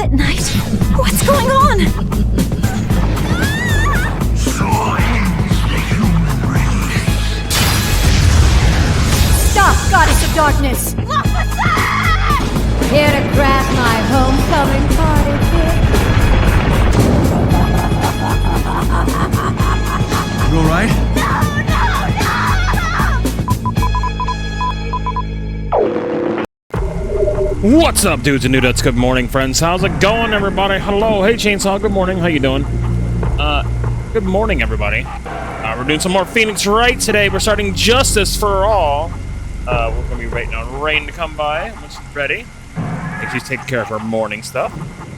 at night? What's going on? So ends the human race. Stop, Goddess of Darkness! Here to grab my homecoming party kid. You alright? What's up, dudes and dudettes? Good morning, friends. How's it going, everybody? Hello. Hey, Chainsaw. Good morning. How you doing? Good morning, everybody. We're doing some more Phoenix Wright today. We're starting Justice for All. We're going to be waiting on Rain to come by once she's ready. I think she's taking care of her morning stuff,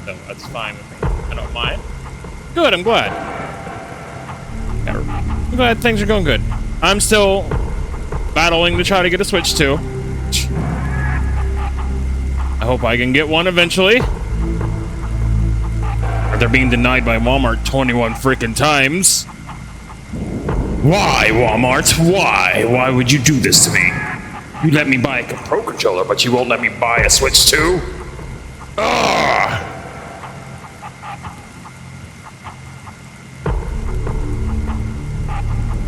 so that's fine with me. I don't mind. Good, I'm glad. I'm glad things are going good. I'm still battling to try to get a Switch 2. I hope I can get one eventually. Or they're being denied by Walmart 21 freaking times. Why, Walmart? Why? Why would you do this to me? You let me buy a Pro Controller, but you won't let me buy a Switch 2? Ugh!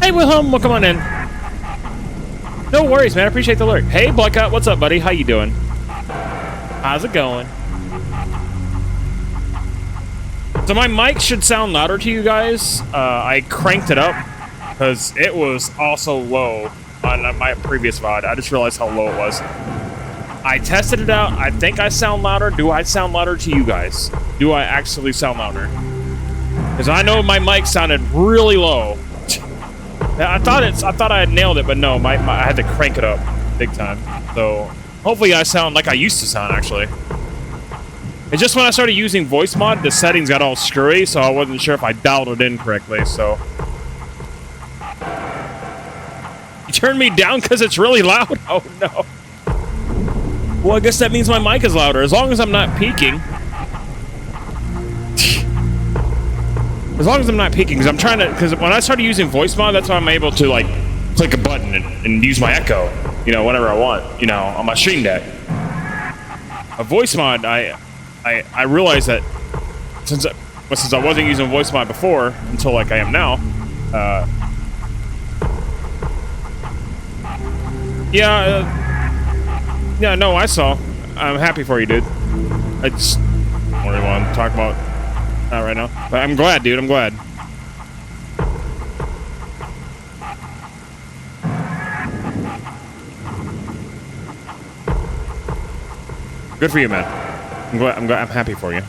Hey, Wilhelm, welcome on in. No worries, man. I appreciate the alert. Hey, Blackout, what's up, buddy? How you doing? How's it going? So my mic should sound louder to you guys. I cranked it up because it was also low on my previous VOD. I just realized how low it was. I tested it out. I think I sound louder. Do I sound louder to you guys? Do I actually sound louder? Because I know my mic sounded really low. I thought I had nailed it, but no, I had to crank it up big time. So hopefully I sound like I used to sound, actually. It's just when I started using voice mod, the settings got all screwy, so I wasn't sure if I dialed it in correctly, so. You turned me down because it's really loud? Oh, no. Well, I guess that means my mic is louder, as long as I'm not peaking. As long as I'm not peaking, because I'm trying to, because when I started using voice mod, that's why I'm able to, like, click a button and use my echo, you know, whenever I want, you know, on my stream deck. A voice mod, I realized that since I wasn't using voice mod before, until like I am now, yeah, no, I saw. I'm happy for you, dude. I just don't really want to talk about that right now. But I'm glad, dude. I'm glad. Good for you, man. I'm happy for you.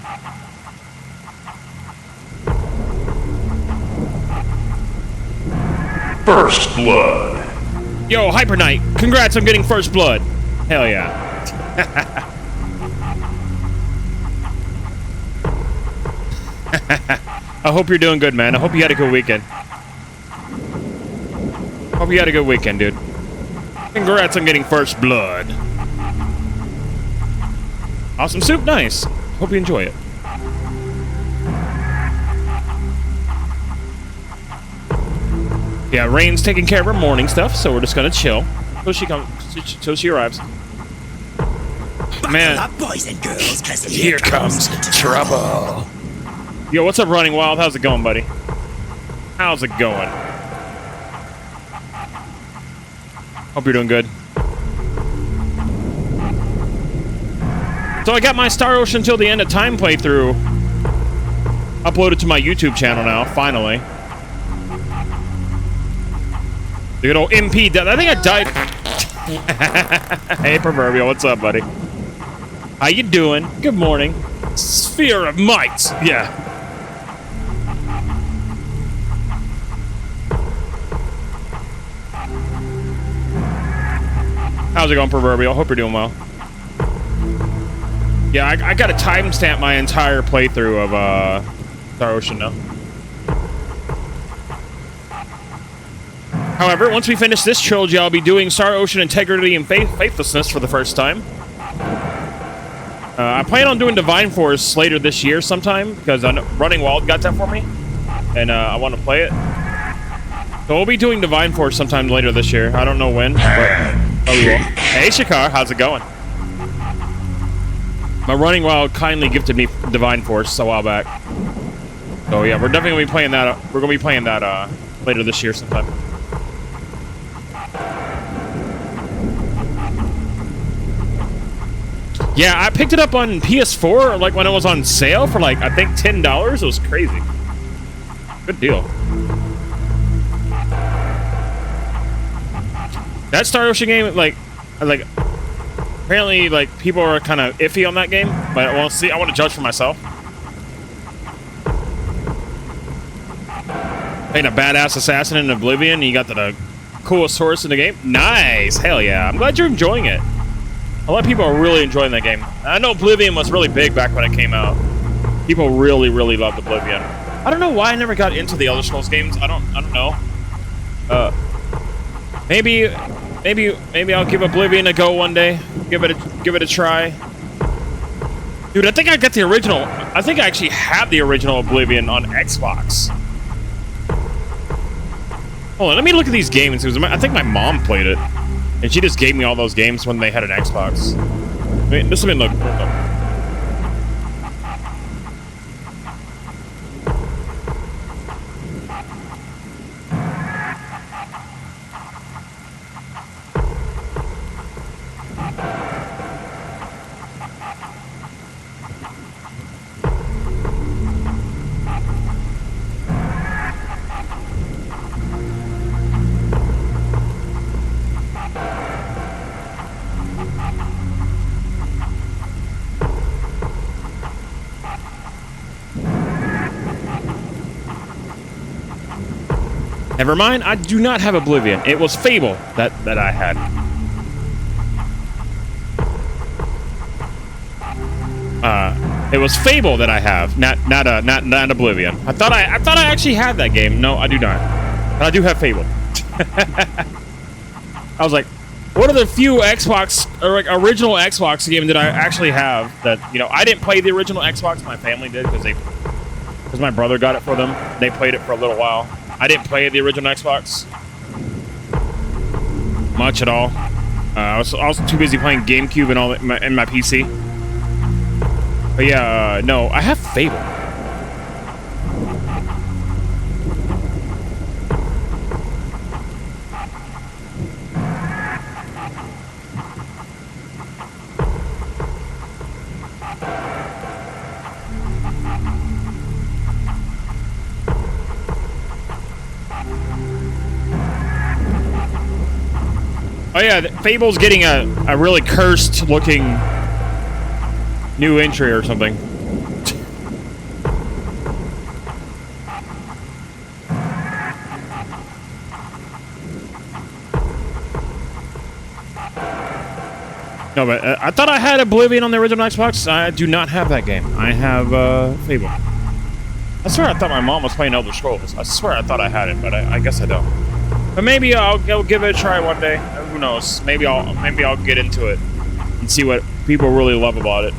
First blood. Yo, Hyper Knight, congrats on getting first blood. Hell yeah. I hope you're doing good, man. I hope you had a good weekend. Hope you had a good weekend, dude. Congrats on getting first blood. Awesome soup, nice. Hope you enjoy it. Yeah, Rain's taking care of her morning stuff, so we're just gonna chill till she arrives. Man, up, boys and girls, 'cause here comes trouble. Yo, what's up, Running Wild? How's it going, buddy? How's it going? Hope you're doing good. So I got my Star Ocean Till the End of Time playthrough uploaded to my YouTube channel now, finally. The good old MP death. I think I died. Hey, Proverbial, what's up, buddy? How you doing? Good morning. Sphere of Might. Yeah. How's it going, Proverbial? Hope you're doing well. Yeah, I got to timestamp my entire playthrough of Star Ocean now. However, once we finish this trilogy, I'll be doing Star Ocean Integrity and Faithlessness for the first time. I plan on doing Divine Force later this year sometime, because Running Wild got that for me, and I want to play it. So we'll be doing Divine Force sometime later this year. I don't know when, but we will. Hey, Shakar, how's it going? My running wild kindly gifted me Divine Force a while back. So yeah, we're definitely gonna be playing that. We're gonna be playing that later this year sometime. Yeah, I picked it up on PS4 like when it was on sale for like I think $10. It was crazy. Good deal. That Star Ocean game, like apparently like people are kind of iffy on that game, but I want to see. I want to judge for myself. Playing a badass assassin in Oblivion, and you got the coolest horse in the game. Nice, hell yeah! I'm glad you're enjoying it. A lot of people are really enjoying that game. I know Oblivion was really big back when it came out. People really, really loved Oblivion. I don't know why I never got into the Elder Scrolls games. I don't know. Maybe I'll give Oblivion a go one day. Give it a try. Dude, I think I got the original. I think I actually have the original Oblivion on Xbox. Hold on, let me look at these games. I think my mom played it. And she just gave me all those games when they had an Xbox. I mean, this will look. Never mind, I do not have Oblivion. It was Fable that I had. It was Fable that I have, not Oblivion. I thought I actually had that game. No, I do not. But I do have Fable. I was like, what are the few Xbox or like original Xbox games that I actually have that, you know, I didn't play the original Xbox, my family did because my brother got it for them. They played it for a little while. I didn't play the original Xbox much at all. I was too busy playing GameCube and all that in my PC. But yeah, no, I have Fable. Oh yeah, Fable's getting a really cursed looking new entry or something. No, but I thought I had Oblivion on the original Xbox. I do not have that game. I have Fable. I swear I thought my mom was playing Elder Scrolls. I swear I thought I had it, but I guess I don't. But maybe I'll give it a try one day. Who knows? Maybe I'll get into it and see what people really love about it.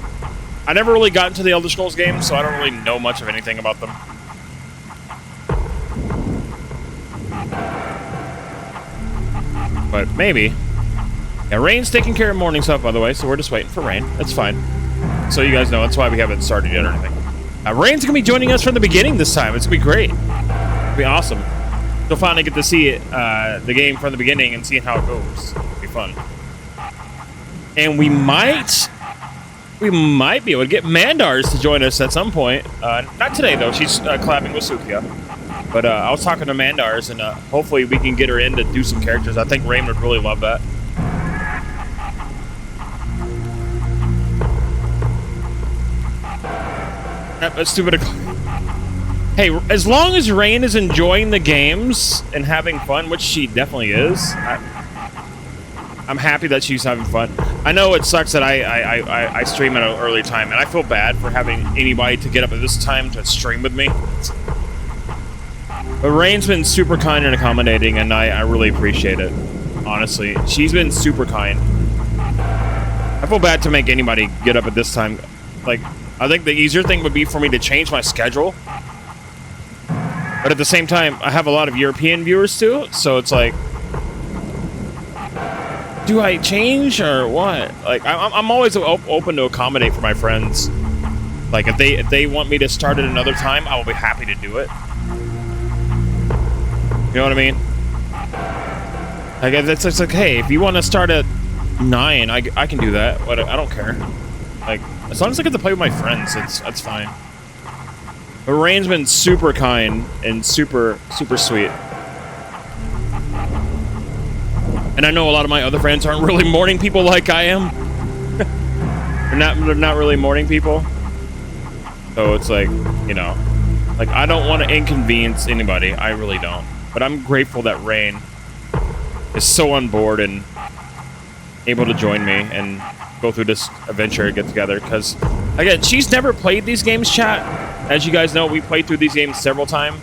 I never really got into the Elder Scrolls games, so I don't really know much of anything about them. But maybe. Yeah, Rain's taking care of morning stuff, by the way, so we're just waiting for Rain. That's fine. So you guys know, that's why we haven't started yet or anything. Rain's gonna be joining us from the beginning this time. It's gonna be great. It'll be awesome. You'll finally get to see it, the game from the beginning and see how it goes. It'll be fun. And we might be able to get Mandars to join us at some point. Not today, though. She's collabing with Sukia. But I was talking to Mandars, and hopefully we can get her in to do some characters. I think Rain would really love that. That's stupid. Hey, as long as Rain is enjoying the games and having fun, which she definitely is, I'm happy that she's having fun. I know it sucks that I stream at an early time, and I feel bad for having anybody to get up at this time to stream with me. But Rain's been super kind and accommodating, and I really appreciate it. Honestly, she's been super kind. I feel bad to make anybody get up at this time. Like, I think the easier thing would be for me to change my schedule. But at the same time, I have a lot of European viewers too, so it's like... do I change or what? Like, I'm always open to accommodate for my friends. Like, if they want me to start at another time, I will be happy to do it. You know what I mean? Like, it's like, hey, if you want to start at 9, I can do that. But I don't care. Like, as long as I get to play with my friends, that's fine. But Rain's been super kind and super sweet. And I know a lot of my other friends aren't really morning people like I am. they're not really morning people. So it's like, you know, like I don't want to inconvenience anybody. I really don't. But I'm grateful that Rain is so on board and able to join me and go through this adventure and get together. Because, again, she's never played these games, chat. As you guys know, we played through these games several times.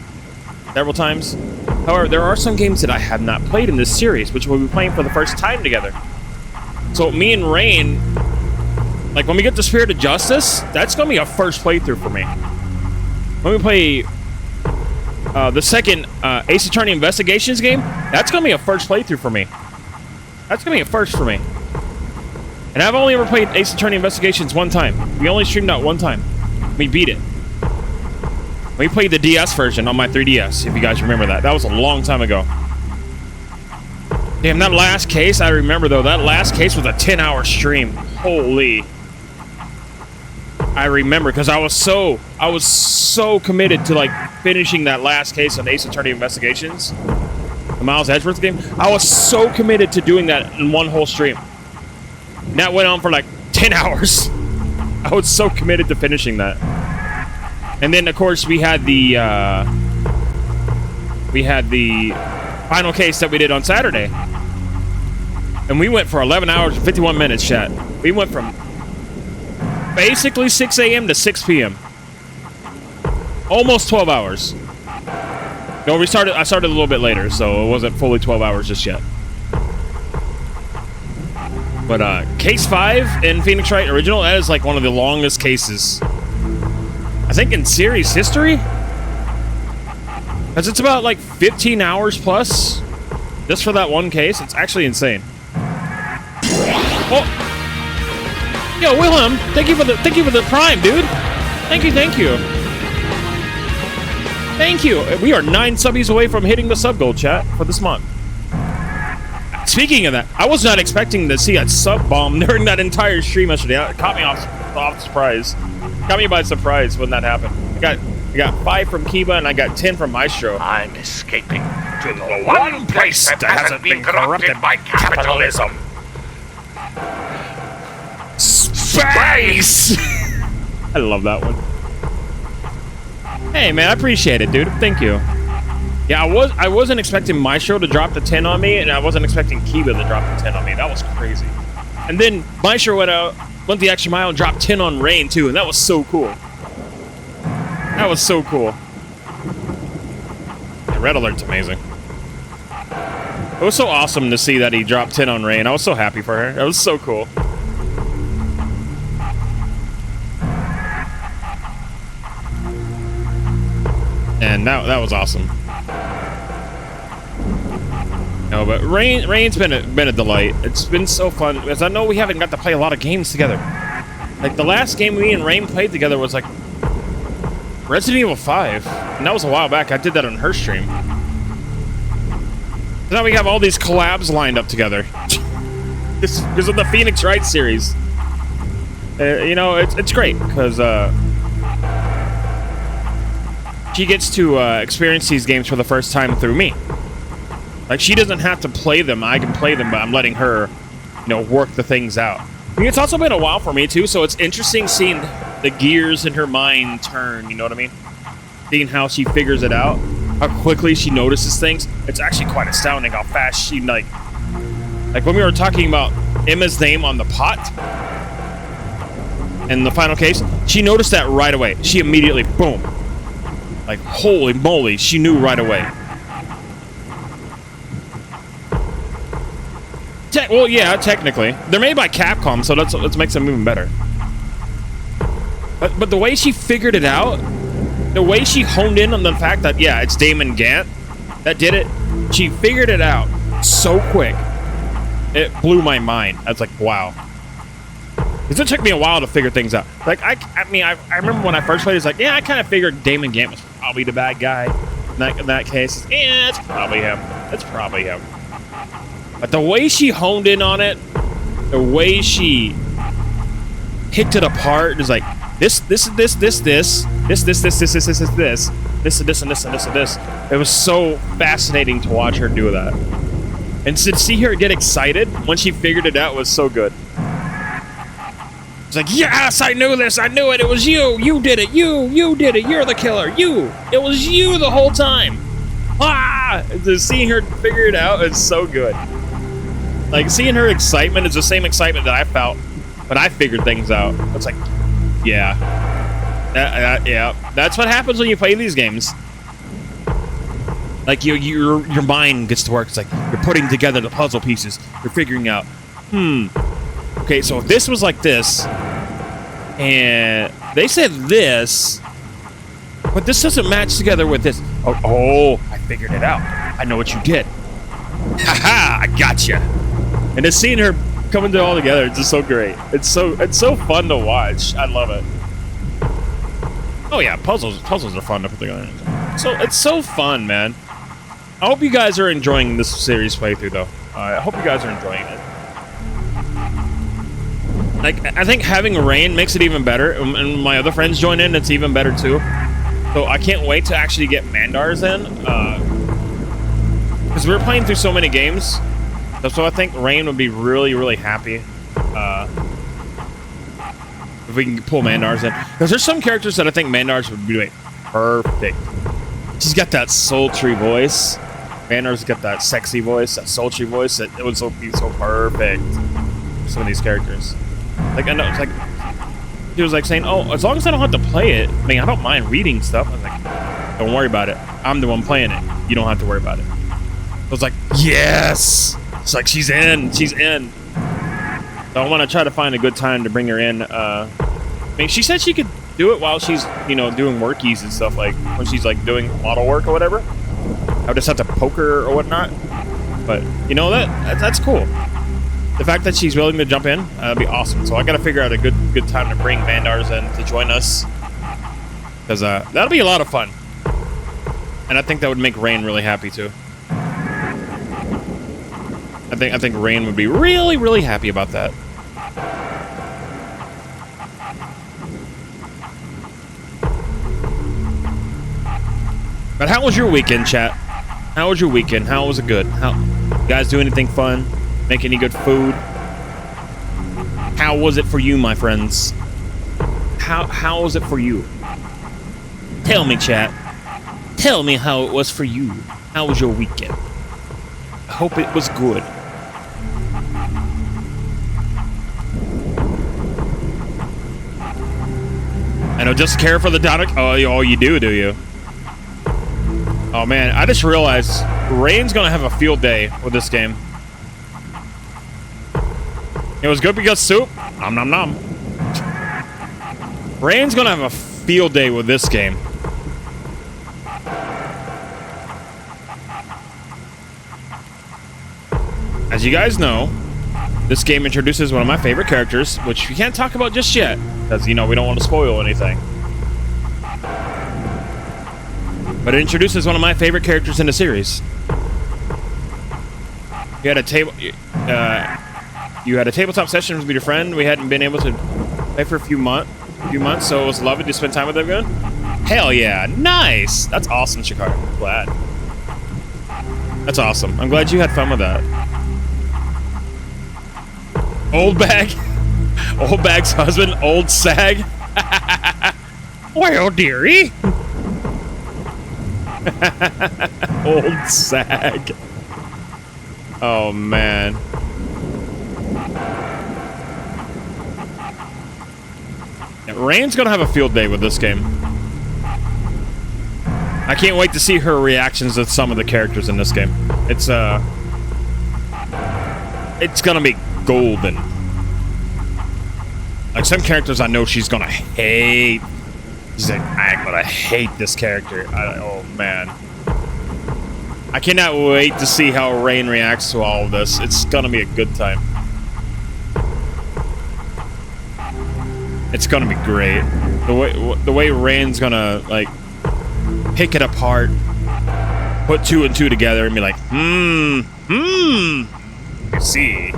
However, there are some games that I have not played in this series, which we'll be playing for the first time together. So me and Rain, like when we get to Spirit of Justice, that's going to be a first playthrough for me. When we play the second Ace Attorney Investigations game, that's going to be a first playthrough for me. That's going to be a first for me. And I've only ever played Ace Attorney Investigations one time. We only streamed out one time. We beat it. We played the DS version on my 3DS, if you guys remember that. That was a long time ago. Damn, that last case, I remember though, that last case was a 10-hour stream. Holy. I remember, because I was so committed to like finishing that last case on Ace Attorney Investigations. The Miles Edgeworth game. I was so committed to doing that in one whole stream. And that went on for like 10 hours. I was so committed to finishing that. And then, of course, we had the final case that we did on Saturday. And we went for 11 hours and 51 minutes, chat. We went from basically 6 a.m. to 6 p.m. Almost 12 hours. No, I started a little bit later, so it wasn't fully 12 hours just yet. But case 5 in Phoenix Wright Original, that is like one of the longest cases, I think, in series history. Because it's about like 15 hours plus just for that one case. It's actually insane. Oh, yo, Willem, thank you for the prime, dude. Thank you. We are 9 subbies away from hitting the sub goal, chat, for this month. Speaking of that, I was not expecting to see a sub bomb during that entire stream yesterday. It caught me off surprise. Caught me by surprise when that happened. I got 5 from Kiba and I got 10 from Maestro. I'm escaping to the one place that hasn't been corrupted by capitalism. Space! I love that one. Hey man, I appreciate it, dude. Thank you. Yeah, I wasn't expecting Maestro to drop the 10 on me, and I wasn't expecting Kiba to drop the 10 on me. That was crazy. And then Maestro went the extra mile and dropped 10 on Rain too, and that was so cool. That was so cool. The Red Alert's amazing. It was so awesome to see that he dropped 10 on Rain. I was so happy for her. That was so cool. And that was awesome. No, but Rain's been a delight. It's been so fun, because I know we haven't got to play a lot of games together. Like, the last game me and Rain played together was, like, Resident Evil 5. And that was a while back. I did that on her stream. So now we have all these collabs lined up together. Because of the Phoenix Wright series. You know, it's great, because she gets to experience these games for the first time through me. Like, she doesn't have to play them. I can play them, but I'm letting her, you know, work the things out. I mean, it's also been a while for me, too, so it's interesting seeing the gears in her mind turn, you know what I mean? Seeing how she figures it out, how quickly she notices things. It's actually quite astounding how fast she, like when we were talking about Emma's name on the pot in the final case, she noticed that right away. She immediately, boom. Like, holy moly, she knew right away. Well, yeah, technically. They're made by Capcom, so let's make them even better. But the way she figured it out, the way she honed in on the fact that, yeah, it's Damon Gant that did it, she figured it out so quick. it blew my mind. I was like, wow. Because it took me a while to figure things out. Like, I mean, I remember when I first played, it's like, yeah, I kind of figured Damon Gant was probably the bad guy. In that case, yeah, it's probably him. It's probably him. But the way she honed in on it, the way she picked it apart, is like, this, and this. It was so fascinating to watch her do that. And to see her get excited when she figured it out was so good. It's like, yes, I knew this. I knew it. It was you. You did it. You did it. You're the killer. You. It was you the whole time. Ah! Just seeing her figure it out is so good. Like, seeing her excitement is the same excitement that I felt when I figured things out. It's like, yeah. Yeah. That's what happens when you play these games. Like, your mind gets to work. It's like, you're putting together the puzzle pieces. You're figuring out, okay, so if this was like this, and they said this, but this doesn't match together with this. Oh, I figured it out. I know what you did. Haha, I gotcha. And just seeing her coming to all together, it's just so great. It's so fun to watch. I love it. Oh yeah, puzzles are fun to put together. So it's so fun, man. I hope you guys are enjoying this series playthrough, though. I hope you guys are enjoying it. Like, I think having Rain makes it even better, and my other friends join in, it's even better too. So I can't wait to actually get Mandars in, because we're playing through so many games. So I think Rain would be really, really happy if we can pull Mandars in. Because there's some characters that I think Mandars would be doing perfect. She's got that sultry voice. Mandars got that sexy voice, that sultry voice. That it would be so perfect. Some of these characters. Like, I know, it's like, he was like saying, oh, as long as I don't have to play it, I mean, I don't mind reading stuff. I was like, don't worry about it. I'm the one playing it. You don't have to worry about it. I was like, yes! It's like, she's in. So I want to try to find a good time to bring her in. I mean, she said she could do it while she's, doing workies and stuff, like, when she's, like, doing model work or whatever. I would just have to poke her or whatnot. But, that's cool. The fact that she's willing to jump in, that'd be awesome. So I gotta figure out a good time to bring Mandars in to join us, because that'll be a lot of fun, and I think that would make Rain really happy too. I think Rain would be really, really happy about that. But how was your weekend, chat? How was your weekend? How was it good? You guys do anything fun? Make any good food? How was it for you, my friends? How was it for you? Tell me, chat. Tell me how it was for you. How was your weekend? I hope it was good. I know, just care for the Donic. Oh, you do you? Oh man, I just realized Rain's gonna have a field day with this game. It was good because soup. Nom nom nom. Rain's gonna have a field day with this game. As you guys know, this game introduces one of my favorite characters, which we can't talk about just yet, because, we don't want to spoil anything. But it introduces one of my favorite characters in the series. You had a tabletop session with your friend. We hadn't been able to play for a few months, so it was lovely to spend time with them again. Hell yeah, nice! That's awesome, Shikar. Glad. That's awesome. I'm glad you had fun with that. Old Bag. Old Bag's husband, Old Sag. Well, dearie. Old Sag. Oh, man. Yeah, Rain's gonna have a field day with this game. I can't wait to see her reactions to some of the characters in this game. It's gonna be golden. Like, some characters I know she's gonna hate. She's like, I'm gonna hate this character. Oh, man. I cannot wait to see how Rain reacts to all of this. It's gonna be a good time. It's gonna be great. The way Rain's gonna like pick it apart, put 2 and 2 together, and be like, you see.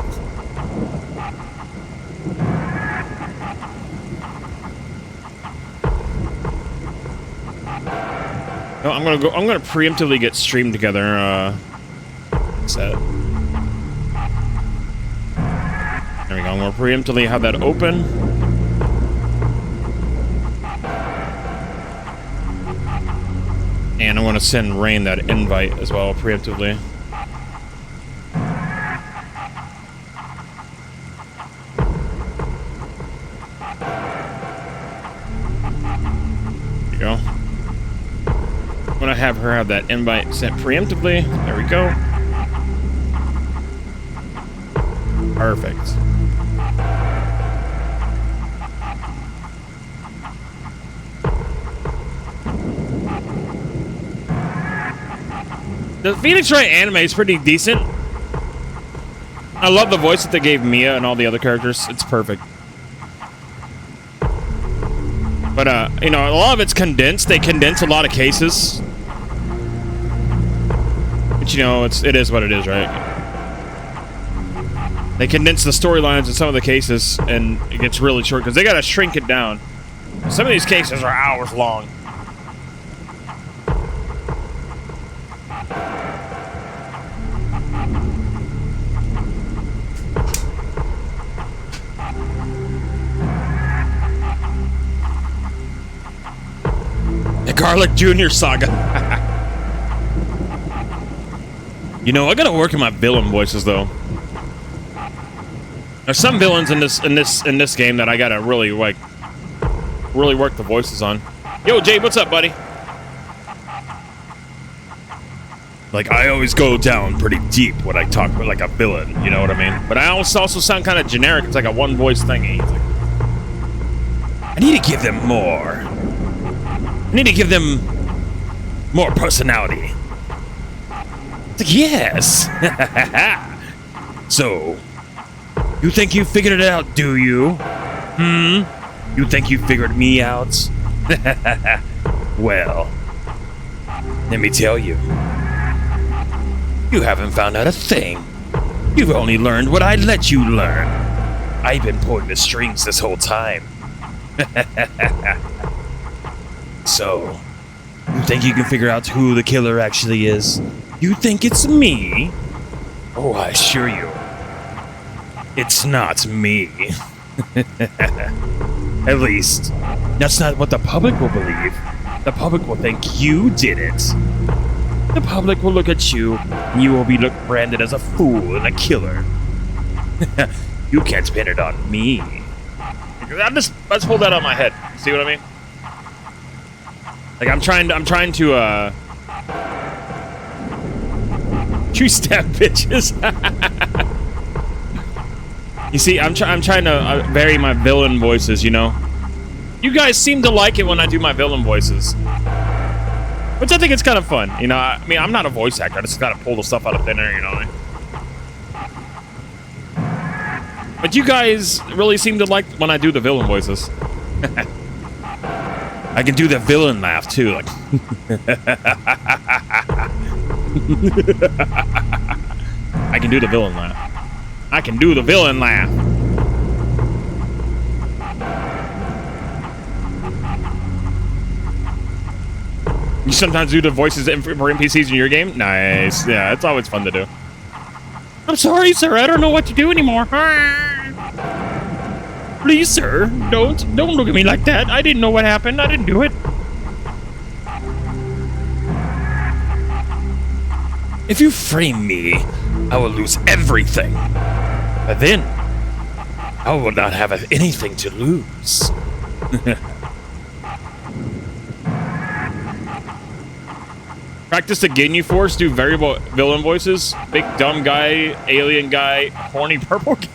No, I'm gonna preemptively get streamed together. Set. There we go. I'm gonna preemptively have that open. And I'm gonna send Rain that invite as well, preemptively. There you go. I'm gonna have her have that invite sent preemptively. There we go. Perfect. The Phoenix Wright anime is pretty decent. I love the voice that they gave Mia and all the other characters. It's perfect. But, you know, a lot of it's condensed. They condense a lot of cases. But, you know, it is what it is, right? They condense the storylines in some of the cases, and it gets really short, because they gotta shrink it down. Some of these cases are hours long. The Garlic Jr. saga. You know, I gotta work on my villain voices though. There's some villains in this game that I gotta really work the voices on. Yo, Jay, what's up, buddy? Like, I always go down pretty deep when I talk with like a villain, you know what I mean? But I also sound kind of generic. It's like a one voice thingy. It's like, I need to give them more. I need to give them more personality. It's like, yes. So, you think you figured it out, do you? You think you figured me out? Well, let me tell you. You haven't found out a thing. You've only learned what I let you learn. I've been pulling the strings this whole time. So, you think you can figure out who the killer actually is? You think it's me? Oh, I assure you, it's not me. At least, that's not what the public will believe. The public will think you did it. The public will look at you, and you will be branded as a fool and a killer. You can't pin it on me. I just pulled that out of my head. See what I mean? Like, I'm trying to tree stab bitches. You see, I'm trying to vary my villain voices, you know? You guys seem to like it when I do my villain voices. Which I think it's kind of fun, you know? I mean, I'm not a voice actor. I just gotta pull the stuff out of thin air, you know? But you guys really seem to like when I do the villain voices. I can do the villain laugh, too. Like, I can do the villain laugh. I can do the villain laugh. You sometimes do the voices for NPCs in your game? Nice. Yeah, it's always fun to do. I'm sorry, sir. I don't know what to do anymore. Please, sir, don't look at me like that. I didn't know what happened. I didn't do it. If you frame me, I will lose everything. But then, I will not have anything to lose. Practice again, you force. Do variable villain voices. Big dumb guy, alien guy, horny purple guy.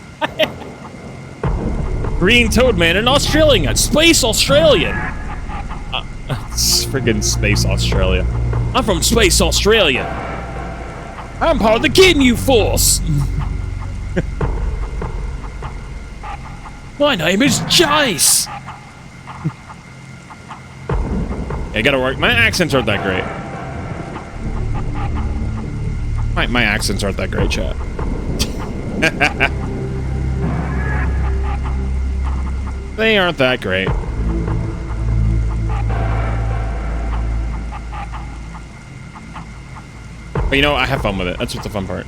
Green Toad Man, an Australian, Space Australian. It's friggin' Space Australia. I'm from Space Australia. I'm part of the Ginyu Force. My name is Jace. I gotta work. My accents aren't that great. My accents aren't that great, chat. They aren't that great. But you know, I have fun with it. That's what's the fun part.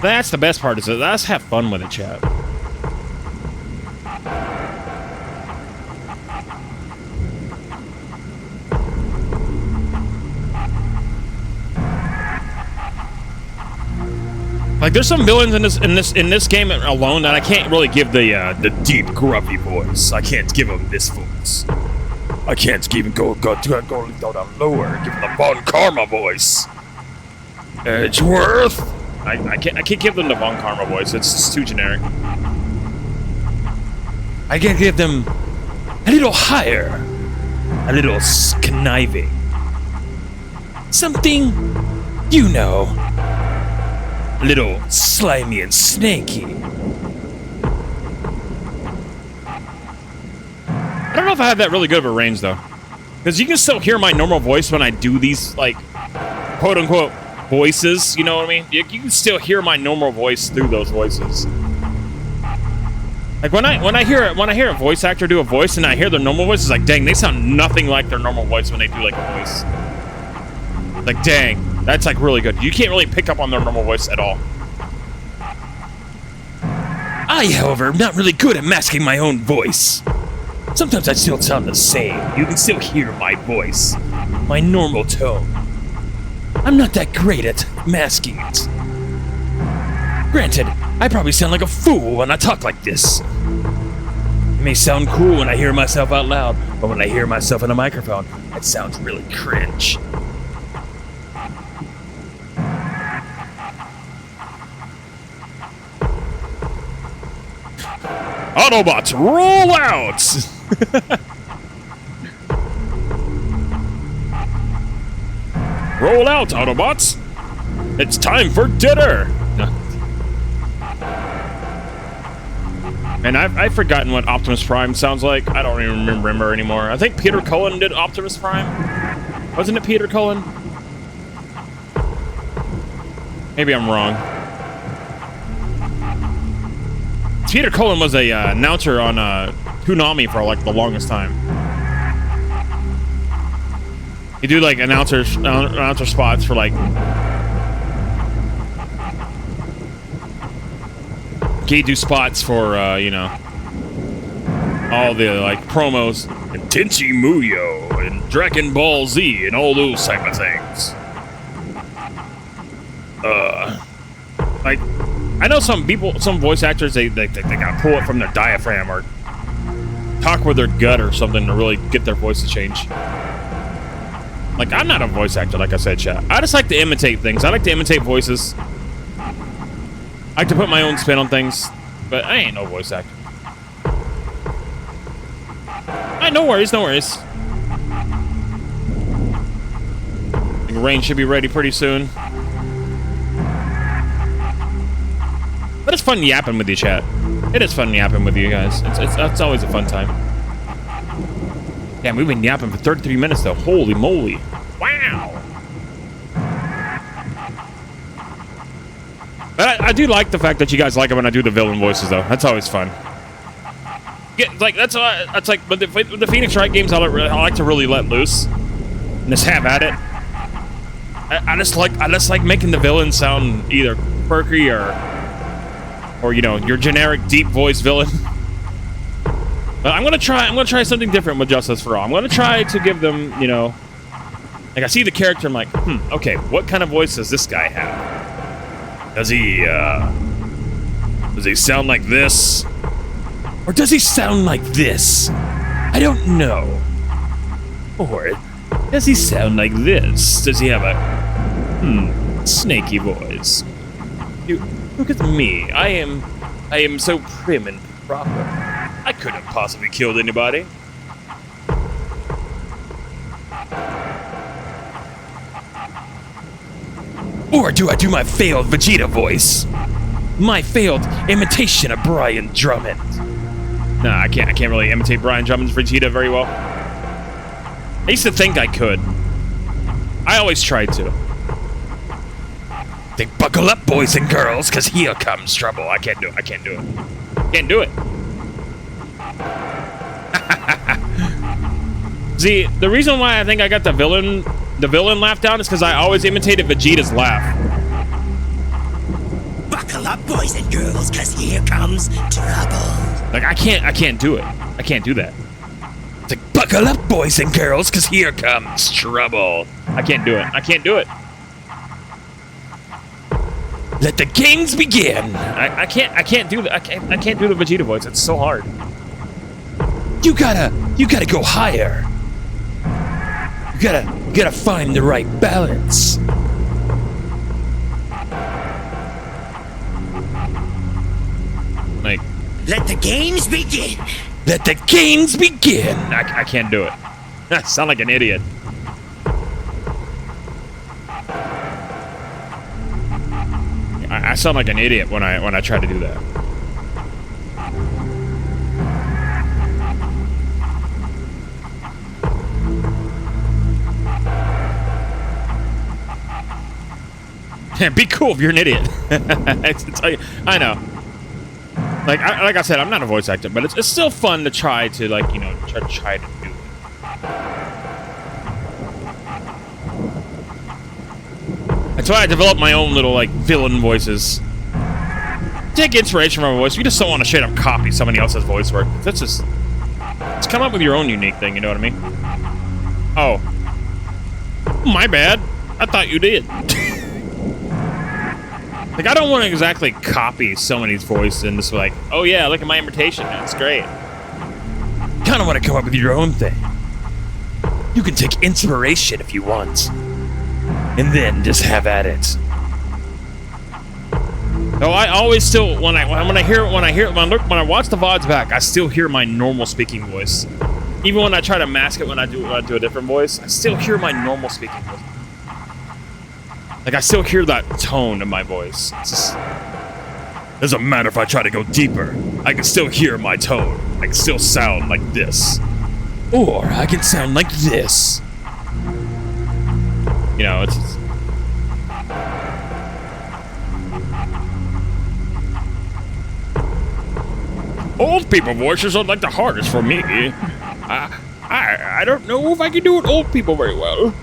That's the best part, is that let's have fun with it, chat. Like, there's some villains in this game alone that I can't really give the deep, gruffy voice. I can't give them this voice. I can't even go down lower. Give them the Von Karma voice. Edgeworth. I can't give them the Von Karma voice. It's just too generic. I can give them a little higher, a little conniving, something, you know. Little slimy and snaky. I don't know if I have that really good of a range, though. Because you can still hear my normal voice when I do these, like, quote-unquote voices, you know what I mean? You can still hear my normal voice through those voices. Like, when I hear a voice actor do a voice and I hear their normal voice, it's like, dang, they sound nothing like their normal voice when they do, like, a voice. Like, dang. That's, like, really good. You can't really pick up on their normal voice at all. I, however, am not really good at masking my own voice. Sometimes I still sound the same. You can still hear my voice. My normal tone. I'm not that great at masking it. Granted, I probably sound like a fool when I talk like this. It may sound cool when I hear myself out loud, but when I hear myself in a microphone, it sounds really cringe. Autobots, roll out! Roll out, Autobots! It's time for dinner! And I've forgotten what Optimus Prime sounds like. I don't even remember anymore. I think Peter Cullen did Optimus Prime. Wasn't it Peter Cullen? Maybe I'm wrong. Peter Cullen was a announcer on Toonami for like the longest time. He do like announcer spots for like. He do spots for you know, all the like promos and Tenchi Muyo and Dragon Ball Z and all those type of things. Like. I know some people, some voice actors, they gotta pull it from their diaphragm or talk with their gut or something to really get their voice to change. Like, I'm not a voice actor, like I said, chat. I just like to imitate things. I like to imitate voices. I like to put my own spin on things, but I ain't no voice actor. Alright, no worries, no worries. I think Rain should be ready pretty soon. But it's fun yapping with you, chat. It is fun yapping with you guys. It's always a fun time. Damn, we've been yapping for 33 minutes, though. Holy moly. Wow. But I do like the fact that you guys like it when I do the villain voices, though. That's always fun. Yeah, like, that's like, but the Phoenix Wright games, I like to really let loose. And just have at it. I just like making the villain sound either quirky or you know, your generic deep voice villain. But I'm gonna try something different with Justice for All. I'm gonna try to give them, you know, like I see the character, I'm like, okay, what kind of voice does this guy have? Does he sound like this? Or does he sound like this? I don't know. Or does he sound like this? Does he have a snaky voice? Look at me. I am so prim and proper. I couldn't have possibly killed anybody. Or do I do my failed Vegeta voice? My failed imitation of Brian Drummond. Nah, I can't really imitate Brian Drummond's Vegeta very well. I used to think I could. I always tried to. Then buckle up, boys and girls, cause here comes trouble. I can't do it. I can't do it. Can't do it. See, the reason why I think I got the villain laugh down is because I always imitated Vegeta's laugh. Buckle up, boys and girls, cause here comes trouble. Like I can't do it. I can't do that. It's like, buckle up, boys and girls, cause here comes trouble. I can't do it. I can't do it. Let the games begin. I can't do that. I can't do the Vegeta voice. It's so hard. You gotta go higher. You gotta find the right balance. Like, let the games begin. Let the games begin. I can't do it. I sound like an idiot. I sound like an idiot when I try to do that. Be cool if you're an idiot. I know. Like I said, I'm not a voice actor, but it's still fun to try to, like, you know, try to do it. That's why I developed my own little, like, villain voices. Take inspiration from a voice. You just don't want to straight up copy somebody else's voice work. That's just... Just come up with your own unique thing, you know what I mean? Oh. My bad. I thought you did. Like, I don't want to exactly copy somebody's voice and just be like, oh yeah, look at my imitation. That's great. You kind of want to come up with your own thing. You can take inspiration if you want. And then just have at it. No, I always still when I watch the VODs back, I still hear my normal speaking voice. Even when I try to mask it when I do a different voice, I still hear my normal speaking voice. Like I still hear that tone of my voice. It's just, doesn't matter if I try to go deeper. I can still hear my tone. I can still sound like this. Or I can sound like this. You know, it's just... Old people voices are like the hardest for me. I don't know if I can do it old people very well.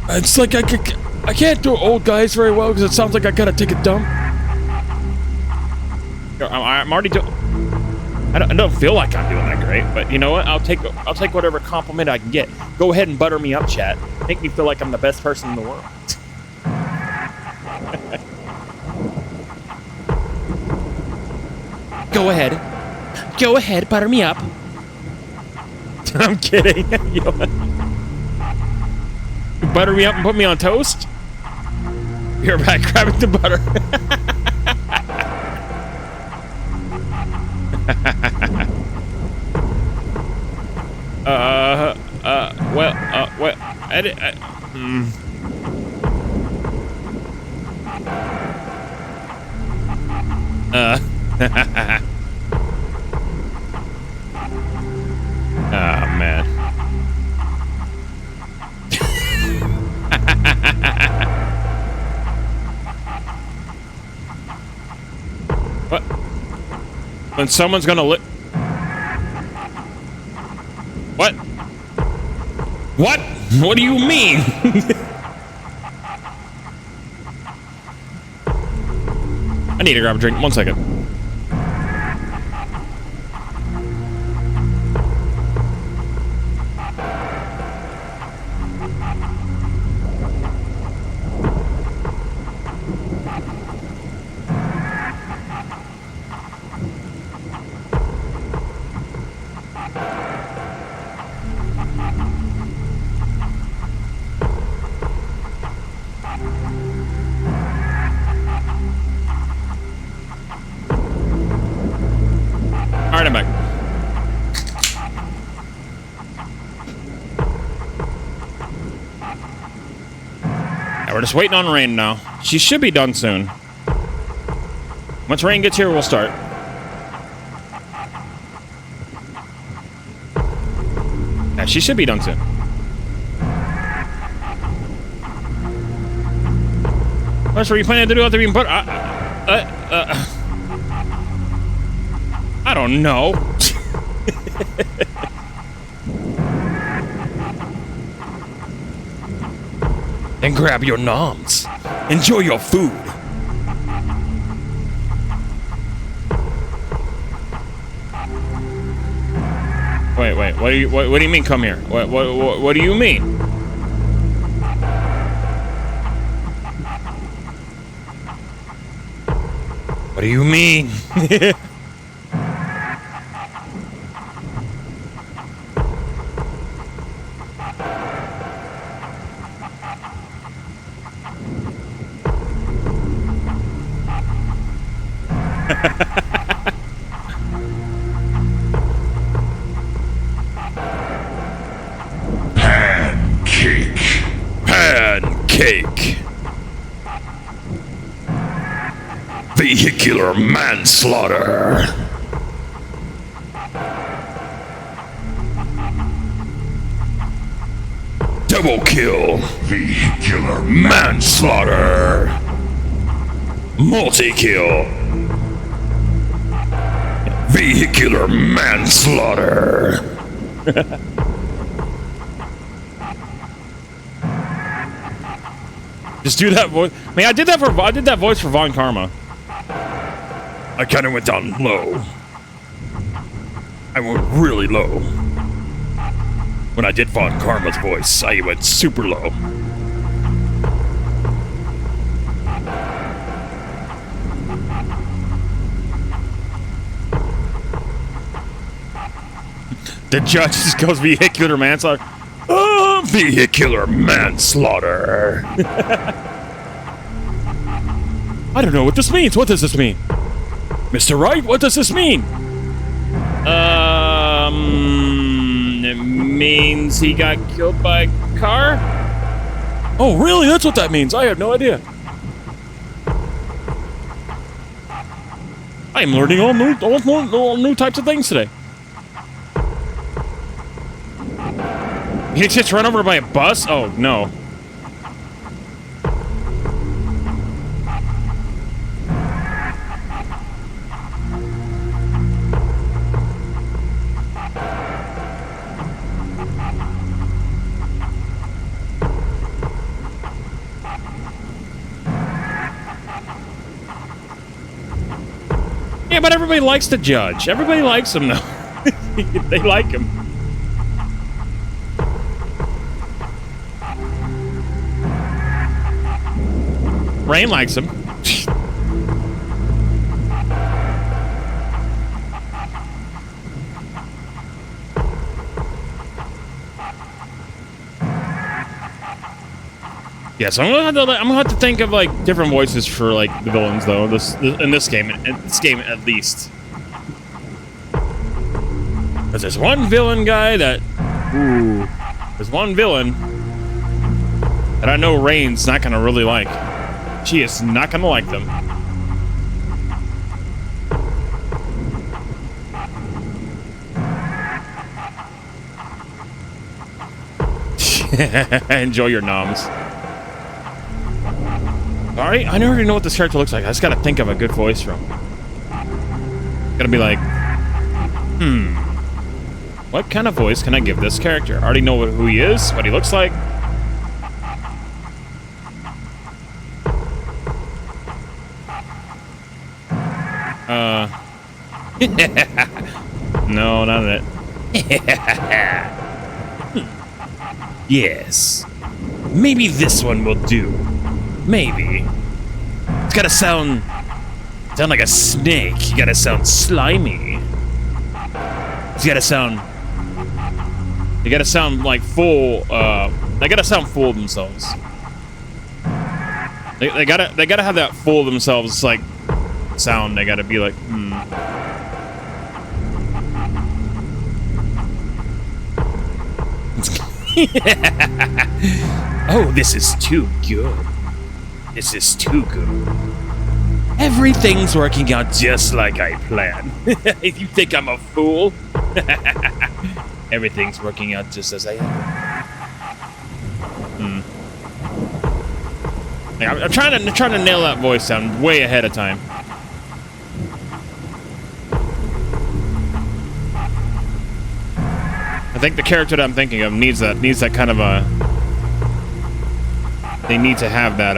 It's like I can't do old guys very well because it sounds like I gotta take a dump. I'm already doing... I don't feel like I'm doing that great, but you know what? I'll take whatever compliment I can get. Go ahead and butter me up, chat. Make me feel like I'm the best person in the world. Go ahead, butter me up. I'm kidding. You know what? Butter me up and put me on toast? You're back grabbing the butter. Oh, man. What? When someone's gonna What? What? What do you mean? I need to grab a drink. 1 second. just waiting on Rain now. She should be done soon. Once Rain gets here, we'll start. Yeah, she should be done soon. What are you planning to do after being put? I don't know. And grab your noms. Enjoy your food. Wait. What do you mean? Come here. What do you mean? What do you mean? Pancake. Vehicular manslaughter. Double kill. Vehicular manslaughter. Multi-kill. Vehicular manslaughter. Just do that voice. I mean, I did that voice for Von Karma. I kind of went down low. I went really low. When I did Von Karma's voice, I went super low. The judge just goes vehicular manslaughter. Oh, vehicular manslaughter. I don't know what this means. What does this mean? Mr. Wright, what does this mean? It means he got killed by a car? Oh, really? That's what that means. I have no idea. I am learning all new types of things today. He gets run over by a bus? Oh, no. Yeah, but everybody likes the judge. Everybody likes him, though. They like him. Rain likes him. Yeah, so I'm gonna have to think of like different voices for like the villains though. In this game at least. Because there's one villain guy that, there's one villain that I know Rain's not gonna really like. She is not gonna like them. Enjoy your noms. Alright, I already know what this character looks like. I just gotta think of a good voice for him. Gotta be like, what kind of voice can I give this character? I already know who he is, what he looks like. No, not it. Yes. Maybe this one will do. Maybe. It's gotta sound like a snake. You gotta sound slimy. It's gotta sound. They gotta sound like full. They gotta sound full of themselves. They gotta have that full of themselves like sound. They gotta be like, Oh, this is too good. This is too good. Everything's working out just like I planned. You think I'm a fool? Everything's working out just as I am. I'm trying to nail that voice down way ahead of time. I think the character that I'm thinking of needs that kind of a. They need to have that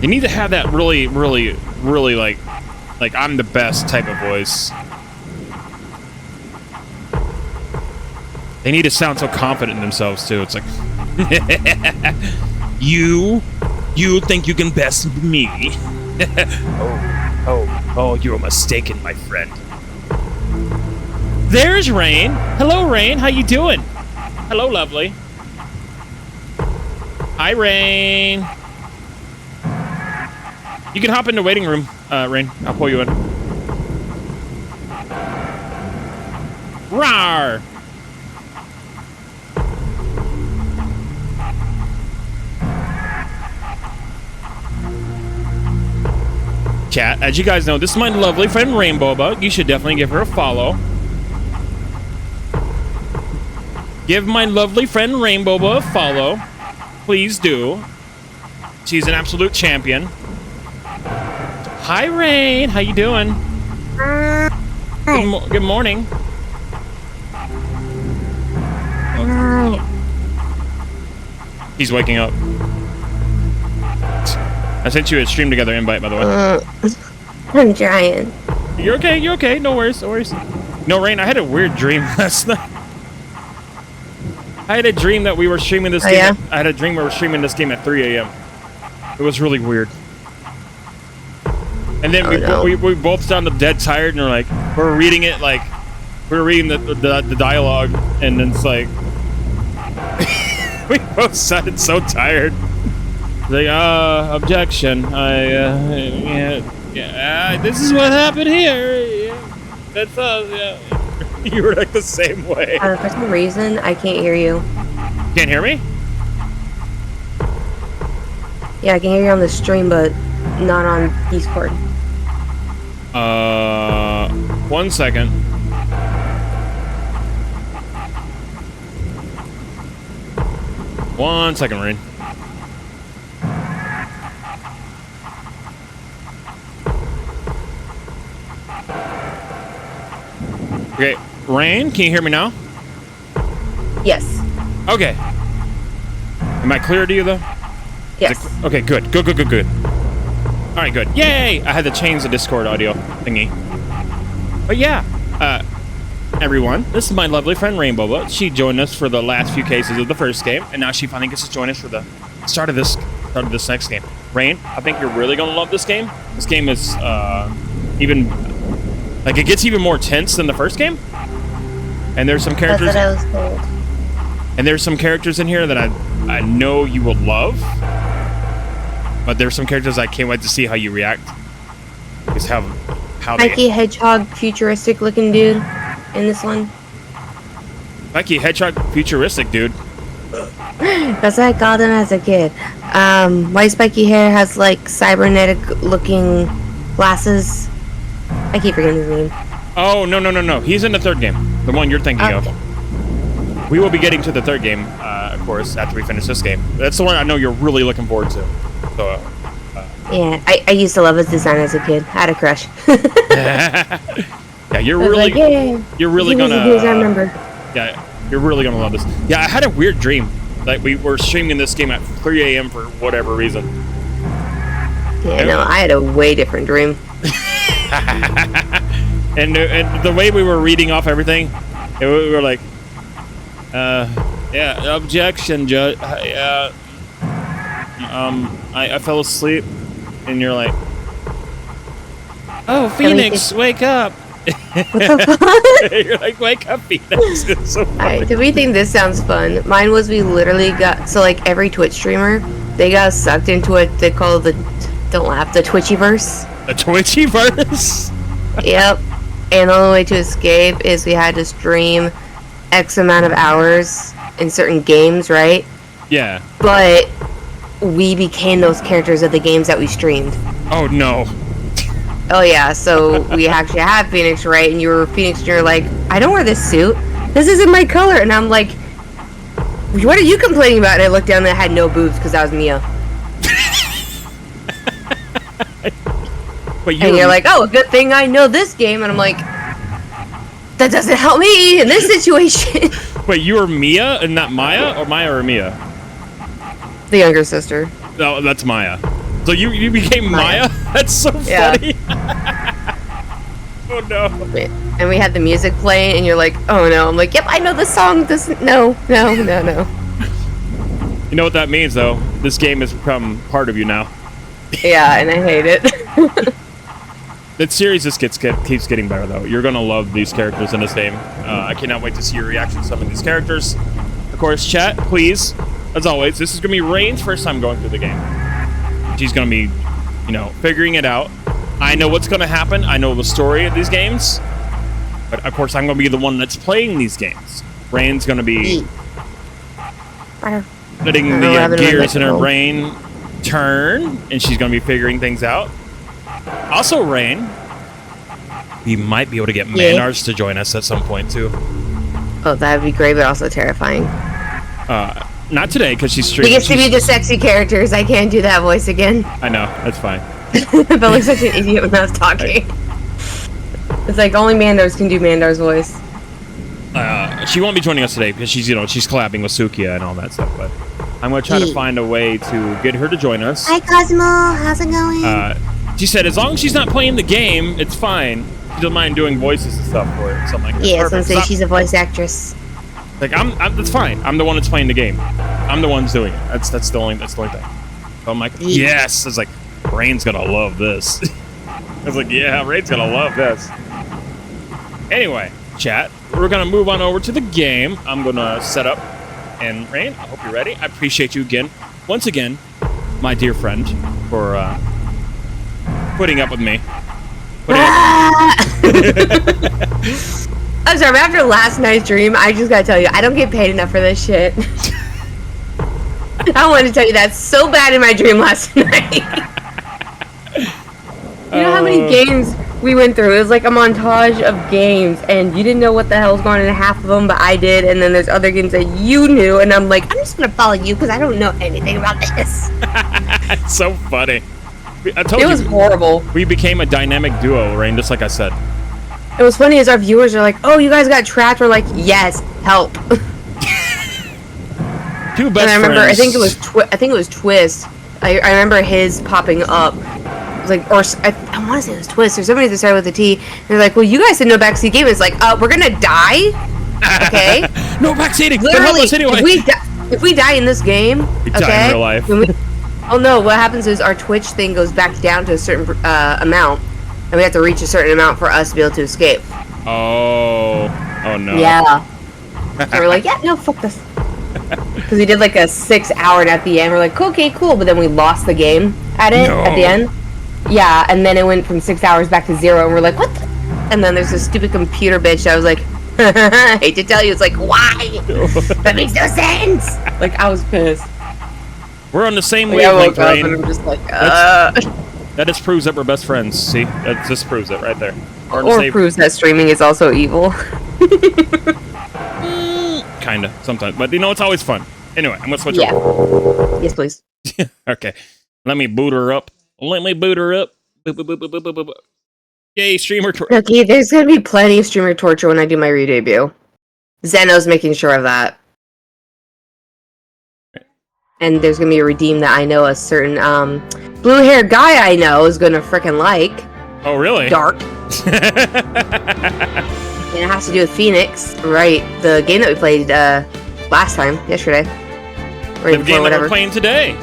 They need to have that really like I'm the best type of voice. They need to sound so confident in themselves too. It's like You think you can best me? Oh, you're mistaken, my friend. there's Rain. Hello, Rain. How you doing? Hello, lovely. Hi, Rain. You can hop in the waiting room, Rain. I'll pull you in. Rawr! Chat, as you guys know, this is my lovely friend Rainbow Bug. You should definitely give her a follow. Give my lovely friend Rainbow Bug a follow. Please do. She's an absolute champion. Hi, Rain. How you doing? Good morning. He's waking up. I sent you a stream together invite, by the way. I'm trying. You're okay. You're okay. No worries. No worries. No, Rain. I had a weird dream last night. I had a dream that we were streaming this game. Yeah? I had a dream we were streaming this game at 3 a.m. It was really weird. And then we both sounded dead tired, and we're reading it like we're reading the dialogue, and then it's like we both sounded so tired. Like, objection. This is what happened here. Yeah, that's us. Yeah. You were like the same way. For some reason, I can't hear you. Can't hear me? Yeah, I can hear you on the stream, but not on Discord. 1 second. One second, Rain. Okay, Rain, can you hear me now? Yes. Okay. Am I clear to you, though? Yes. Okay, good. Good. All right, good. Yay! I had to change the Discord audio thingy. But yeah, everyone, this is my lovely friend Rainbow. She joined us for the last few cases of the first game, and now she finally gets to join us for the start of this next game. Rain, I think you're really gonna love this game. This game is even like it gets even more tense than the first game. And there's some characters. That's what I was told. And there's some characters in here that I know you will love. But there's some characters I can't wait to see how you react. Because how Mikey Hedgehog, futuristic looking dude in this one. Mikey Hedgehog, futuristic dude. That's what I called him as a kid. White spiky hair, has like cybernetic looking glasses. I keep forgetting his name. Oh, no. He's in the third game. The one you're thinking of. We will be getting to the third game, of course, after we finish this game. That's the one I know you're really looking forward to. So, yeah, I used to love his design as a kid. I had a crush. yeah, you're really gonna. I remember. Yeah, you're really gonna love this. Yeah, I had a weird dream. Like we were streaming this game at 3 a.m. for whatever reason. Yeah, no, I had a way different dream. and the way we were reading off everything, we were like, yeah, objection, judge. I fell asleep, and you're like, oh, Phoenix, wake up. What the fuck? You're like, wake up, Phoenix. It's so funny. Alright, do we think this sounds fun? Mine was we literally got, so like every Twitch streamer, they got sucked into what they call the, don't laugh, the Twitchyverse. The Twitchyverse? Yep. And the only way to escape is we had to stream X amount of hours in certain games, right? Yeah. But we became those characters of the games that we streamed. Oh no. Oh yeah, so we actually had Phoenix, right? And you were Phoenix, and you're like, I don't wear this suit. This isn't my color. And I'm like, what are you complaining about? And I looked down and I had no boobs because that was Mia. But And you're like, oh, good thing I know this game. And I'm like, that doesn't help me in this situation. wait, you were Mia and not Maya, or Maya or Mia? The younger sister. No, that's Maya. So you became Maya? That's so Yeah. funny. Oh no. And we had the music playing, and you're like, oh no. I'm like, yep, I know this song. No. You know what that means, though? This game has become part of you now. Yeah, and I hate it. The series just keeps getting better, though. You're gonna love these characters in this game. I cannot wait to see your reaction to some of these characters. Of course, chat, please, as always, this is gonna be Rain's first time going through the game. She's gonna be, you know, figuring it out. I know what's gonna happen. I know the story of these games. But, of course, I'm gonna be the one that's playing these games. Rain's gonna be letting the gears in her brain turn, and she's gonna be figuring things out. Also, Rain, we might be able to get Manars to join us at some point too. Oh, that'd be great, but also terrifying. Not today, because she's He streaming. gets to be the sexy characters. I can't do that voice again. I know, that's fine. I felt like such an idiot when I was talking. It's like only Mandars can do Mandar's voice. She won't be joining us today because she's collabing with Sukiya and all that stuff. But I'm gonna try to find a way to get her to join us. Hi, Cosmo. How's it going? She said as long as she's not playing the game, it's fine. She doesn't mind doing voices and stuff for it, something like that. Yeah, so say she's a voice actress. Like I'm that's fine. I'm the one that's playing the game. I'm the one that's doing it. That's the only thing. So I'm like, yes. I was like, Rain's gonna love this. I was like, yeah, Rain's gonna love this. Anyway, chat, we're gonna move on over to the game. I'm gonna set up, and Rain, I hope you're ready. I appreciate you once again, my dear friend, for putting up with me. I'm sorry, but after last night's dream, I just gotta tell you, I don't get paid enough for this shit. I wanted to tell you that so bad in my dream last night. You know how many games we went through? It was like a montage of games, and you didn't know what the hell was going on in half of them, but I did, and then there's other games that you knew, and I'm like, I'm just gonna follow you because I don't know anything about this. It's so funny. I told you, it was horrible. We became a dynamic duo, Rain, just like I said. It was funny as our viewers are like, oh, you guys got trapped. We're like, yes, help. Two best and I remember, friends. I think it was Twist. I remember his popping up. It was like, or I want to say it was Twist or somebody that started with a T. And they're like, well, you guys did no backseat game. It's like, we're gonna die. Okay. No backseating. Literally, Anyway. if we die in this game, we die in real life. Oh no! What happens is our Twitch thing goes back down to a certain amount, and we have to reach a certain amount for us to be able to escape. Oh no. Yeah. So we're like, yeah, no, fuck this. Because we did like a 6 hour, and at the end we're like, okay, cool, but then we lost the game at the end. Yeah, and then it went from 6 hours back to 0, and we're like, what the? And then there's this stupid computer bitch that was like, I hate to tell you, it's like, why? That makes no sense. Like, I was pissed. We're on the same wavelength, Rain. And I'm just like, That just proves that we're best friends. See, that just proves it right there. Or proves that streaming is also evil. Kinda, sometimes. But you know, it's always fun. Anyway, I'm gonna switch Yeah. over. Yes, please. Okay. Let me boot her up. Let me boot her up. Boop, boop, boop, boop, boop, boop, boop. Yay, streamer tour. Okay, there's gonna be plenty of streamer torture when I do my re-debut. Zeno's making sure of that. And there's gonna be a redeem that I know a certain blue-haired guy I know is gonna frickin' like. Oh, really? Dark. And it has to do with Phoenix, right? The game that we played last time, yesterday. Or The game that we're playing today.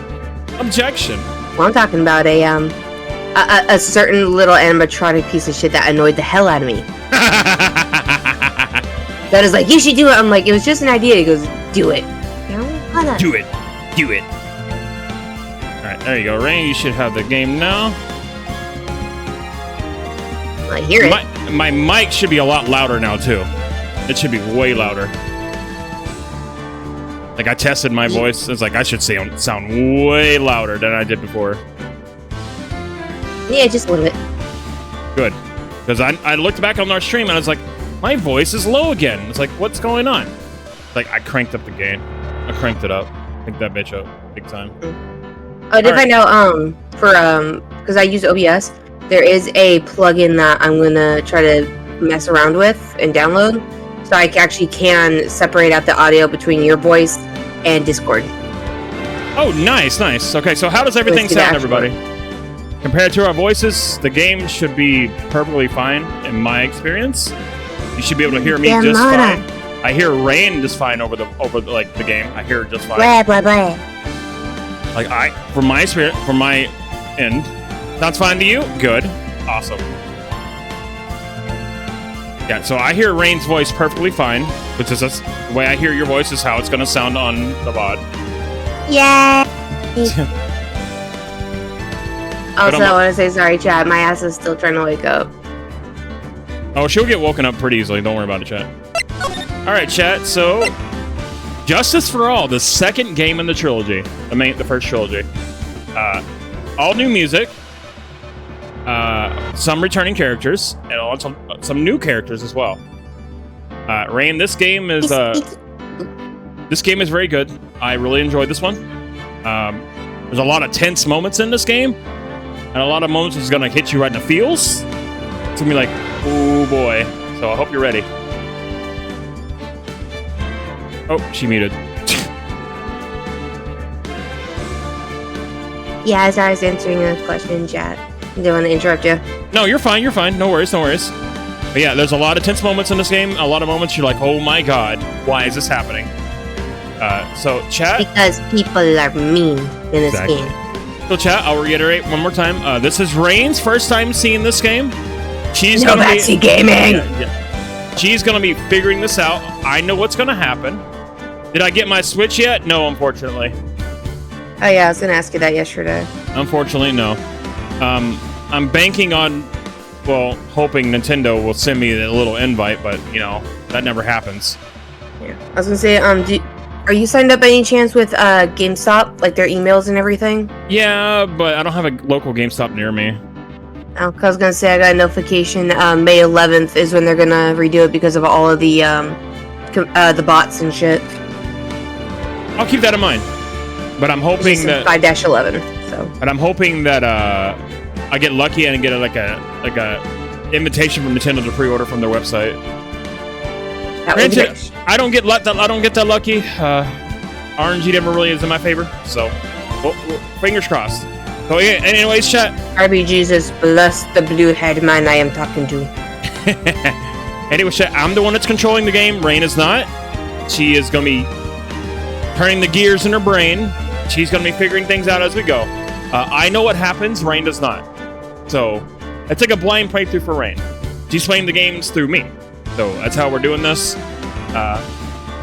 Objection. Well, I'm talking about a certain little animatronic piece of shit that annoyed the hell out of me. That is like, you should do it. I'm like, it was just an idea. He goes, do it. Do it. Do it. Alright, there you go. Rain, you should have the game now. I hear it. My mic should be a lot louder now, too. It should be way louder. Like, I tested my voice. It's like, I should sound way louder than I did before. Yeah, just a little bit. Good. Because I looked back on our stream and I was like, my voice is low again. It's like, what's going on? Like, I cranked up the gain. I cranked it up. Picked that bitch up big time. I did find out, because I use OBS, there is a plugin that I'm gonna try to mess around with and download. So I actually can separate out the audio between your voice and Discord. Oh, nice, nice. Okay, so how does everything sound, everybody? Compared to our voices, the game should be perfectly fine, in my experience. You should be able to hear me just fine. I hear Rain just fine over the game. I hear it just fine. Blah, blah, blah. Like, from my experience, from my end, sounds fine to you? Good. Awesome. Yeah, so I hear Rain's voice perfectly fine, which is the way I hear your voice is how it's going to sound on the VOD. Yeah. Also, I want to say sorry, chat. My ass is still trying to wake up. Oh, she'll get woken up pretty easily. Don't worry about it, chat. All right, chat. So, Justice for All, the second game in the trilogy, the first trilogy. All new music. Some returning characters, and also some new characters as well. Rain, this game is very good. I really enjoyed this one. There's a lot of tense moments in this game, and a lot of moments that's gonna hit you right in the feels. It's gonna be like, oh boy. So I hope you're ready. Oh, she muted. Yeah, as I was answering a question in chat. Didn't want to interrupt you. No, you're fine. You're fine. No worries. No worries. But yeah, there's a lot of tense moments in this game. A lot of moments you're like, oh my god, why is this happening? So chat. Because people are mean in this game. So chat, I'll reiterate one more time. This is Rain's first time seeing this game. She's no gonna backseat gaming. Yeah. She's gonna be figuring this out. I know what's gonna happen. Did I get my Switch yet? No, unfortunately. Oh yeah, I was gonna ask you that yesterday. Unfortunately, no. I'm banking on, well, hoping Nintendo will send me a little invite, but you know that never happens. Yeah, I was gonna say, are you signed up by any chance with GameStop, like their emails and everything? Yeah, but I don't have a local GameStop near me. Oh, 'cause I was gonna say I got a notification. May 11th is when they're gonna redo it because of all of the bots and shit. I'll keep that in mind. But I'm hoping that 5-11. So. But I'm hoping that I get lucky and get a invitation from Nintendo to pre-order from their website. Granted, I don't get that lucky. RNG never really is in my favor, so well, fingers crossed. So yeah, anyways, chat. RB Jesus bless the blue-haired man I am talking to. Anyway, chat, I'm the one that's controlling the game. Rain is not. She is gonna be turning the gears in her brain. She's gonna be figuring things out as we go. I know what happens. Rain does not. So it's like a blind playthrough for Rain. She's playing the games through me. So that's how we're doing this.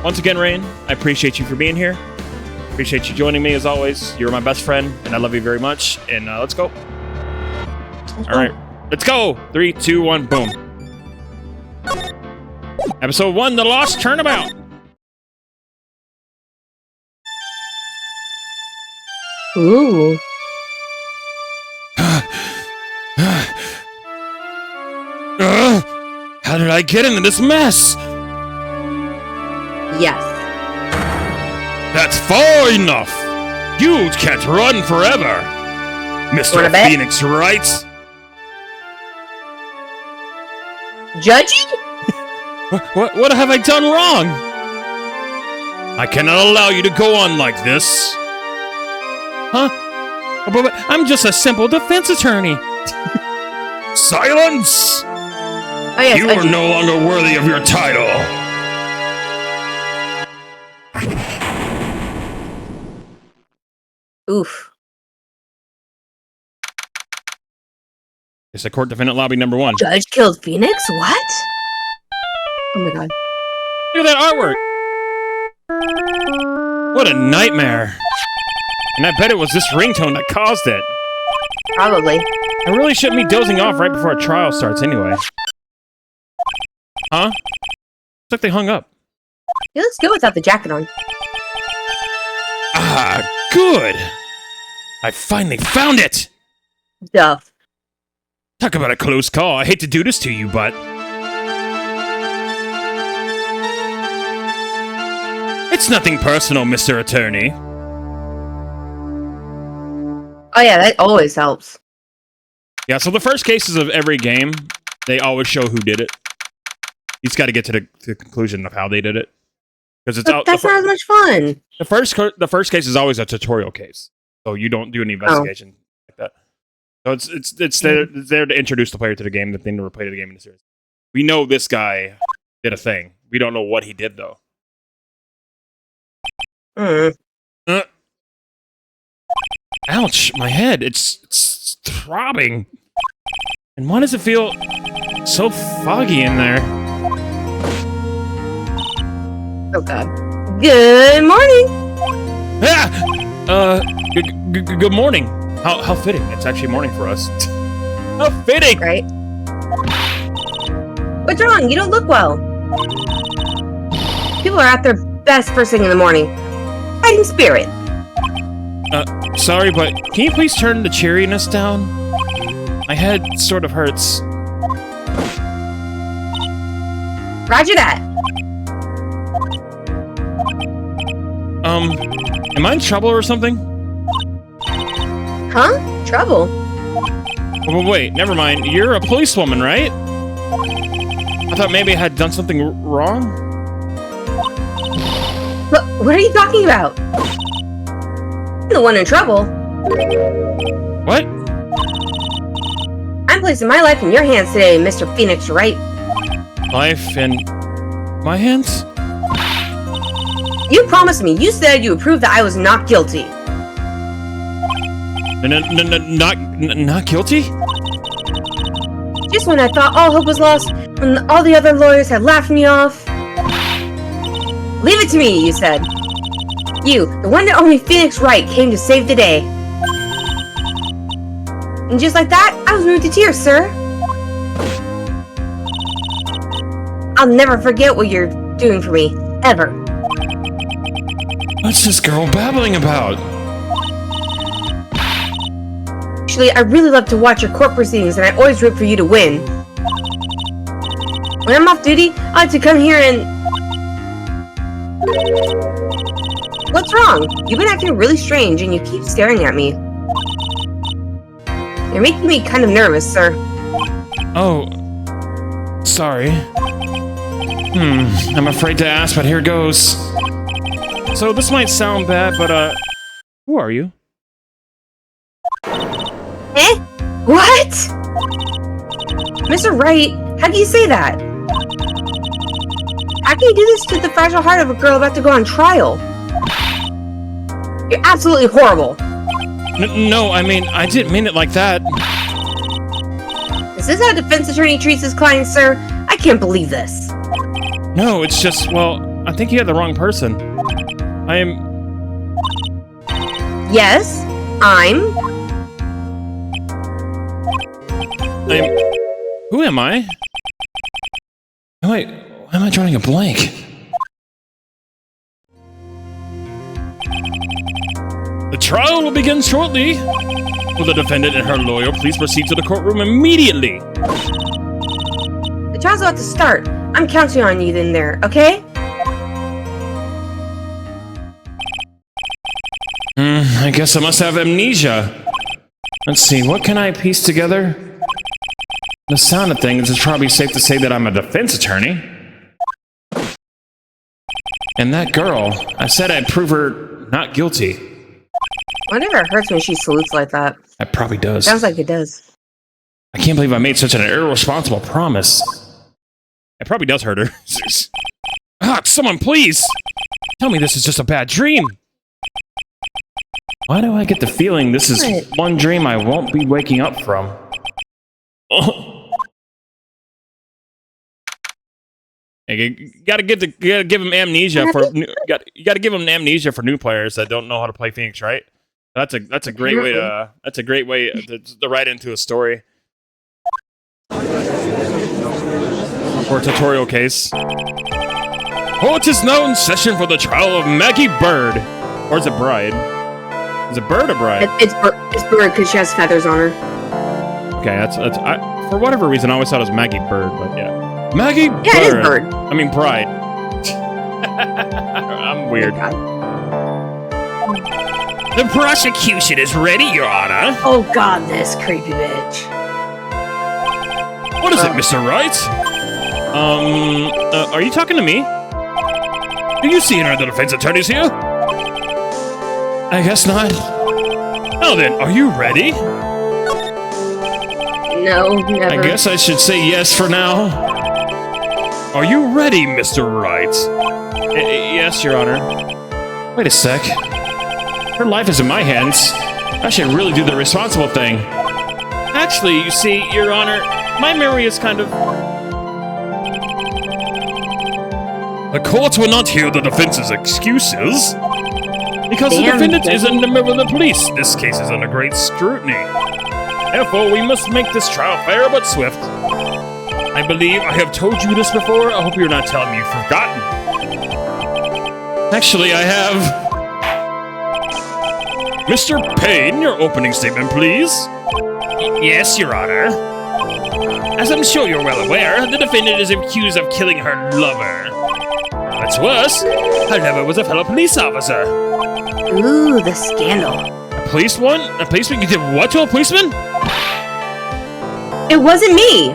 Once again, Rain, I appreciate you for being here. Appreciate you joining me as always. You're my best friend, and I love you very much. And let's go. All right, let's go. 3, 2, 1, boom. Episode 1, The Lost Turnabout. Ooh. How did I get into this mess? Yes. That's far enough. You can't run forever, Mr. Phoenix Wright. Judgy? What have I done wrong? I cannot allow you to go on like this. Huh? But I'm just a simple defense attorney. Silence! Oh, yes, you are no longer worthy of your title. Oof. It's a court defendant lobby number 1. Judge killed Phoenix? What? Oh my god. Look at that artwork. What a nightmare. And I bet it was this ringtone that caused it. Probably. I really shouldn't be dozing off right before a trial starts anyway. Huh? Looks like they hung up. He looks good without the jacket on. Ah, good. I finally found it. Duff. Talk about a close call. I hate to do this to you, but it's nothing personal, Mr. Attorney. Oh yeah, that always helps. Yeah, so the first cases of every game, they always show who did it. You just got to get to the conclusion of how they did it. Because it's But that's not as much fun. the first case is always a tutorial case, so you don't do any investigation like that. So it's there to introduce the player to the game, the thing to play the game in the series. We know this guy did a thing. We don't know what he did though. Ouch! My head. It's throbbing. And why does it feel so foggy in there? Oh god. Good morning. Ah! Good morning. How fitting. It's actually morning for us. How fitting! Right? What's wrong? You don't look well. People are at their best first thing in the morning. Fighting spirit. Sorry, but can you please turn the cheeriness down? My head sort of hurts. Roger that. Am I in trouble or something? Huh? Trouble? Oh, wait, never mind. You're a policewoman, right? I thought maybe I had done something wrong. What are you talking about? I'm the one in trouble. What? I'm placing my life in your hands today, Mr. Phoenix Wright. Life in my hands? You promised me. You said you would prove that I was not guilty. Not guilty? Just when I thought all hope was lost, when all the other lawyers had laughed me off. Leave it to me, you said. You, the one and only Phoenix Wright, came to save the day. And just like that, I was moved to tears, sir. I'll never forget what you're doing for me, ever. What's this girl babbling about? Actually, I really love to watch your court proceedings, and I always root for you to win. When I'm off duty, I like to come here and... What's wrong? You've been acting really strange, and you keep staring at me. You're making me kind of nervous, sir. Oh, sorry. I'm afraid to ask, but here goes. So this might sound bad, but who are you? Eh? What? Mr. Wright, how can you say that? How can you do this to the fragile heart of a girl about to go on trial? You're absolutely horrible. No, I mean, I didn't mean it like that. Is this how a defense attorney treats his client, sir? I can't believe this. No, it's just, well, I think you had the wrong person. Yes, Who am I? Why am I drawing a blank? The trial will begin shortly. Will the defendant and her lawyer please proceed to the courtroom immediately? the trial's about to start. I'm counting on you in there, okay? I guess I must have amnesia. Let's see, what can I piece together? The sound of things, it's probably safe to say that I'm a defense attorney. And that girl, I said I'd prove her not guilty. Whenever it hurts when she salutes like that. That probably does. Sounds like it does. I can't believe I made such an irresponsible promise. It probably does hurt her. Someone please! Tell me this is just a bad dream! Why do I get the feeling this is one dream I won't be waking up from? Hey, you gotta give him amnesia for you gotta give him amnesia for new players that don't know how to play Phoenix, right? That's a great way to write into a story or a tutorial case. Court is now in session for the trial of Maggie Bird. Or is it bride? Is it bird or bride? It's Bird because she has feathers on her. Okay, that's for whatever reason, I always thought it was Maggie Bird, but yeah. Maggie Bird. Yeah, it is Bird. I mean, bride. I'm weird. The prosecution is ready, Your Honor. Oh God, this creepy bitch. What is it, Mr. Wright? Are you talking to me? Do you see any of the defense attorneys here? I guess not. Now then, are you ready? No, never. I guess I should say yes for now. Are you ready, Mr. Wright? Yes, Your Honor. Wait a sec. Her life is in my hands. I should really do the responsible thing. Actually, you see, Your Honor, my memory is kind of... The court will not hear the defense's excuses. Because the Damn, defendant is Devin. in the middle of the police. This case is under great scrutiny. Therefore, we must make this trial fair but swift. I believe I have told you this before. I hope you're not telling me you've forgotten. Actually, I have... Mr. Payne, your opening statement, please. Yes, Your Honor. As I'm sure you're well aware, the defendant is accused of killing her lover. What's worse, her lover was a fellow police officer. Ooh, the scandal. A policeman? A policeman? You did what to a policeman? It wasn't me.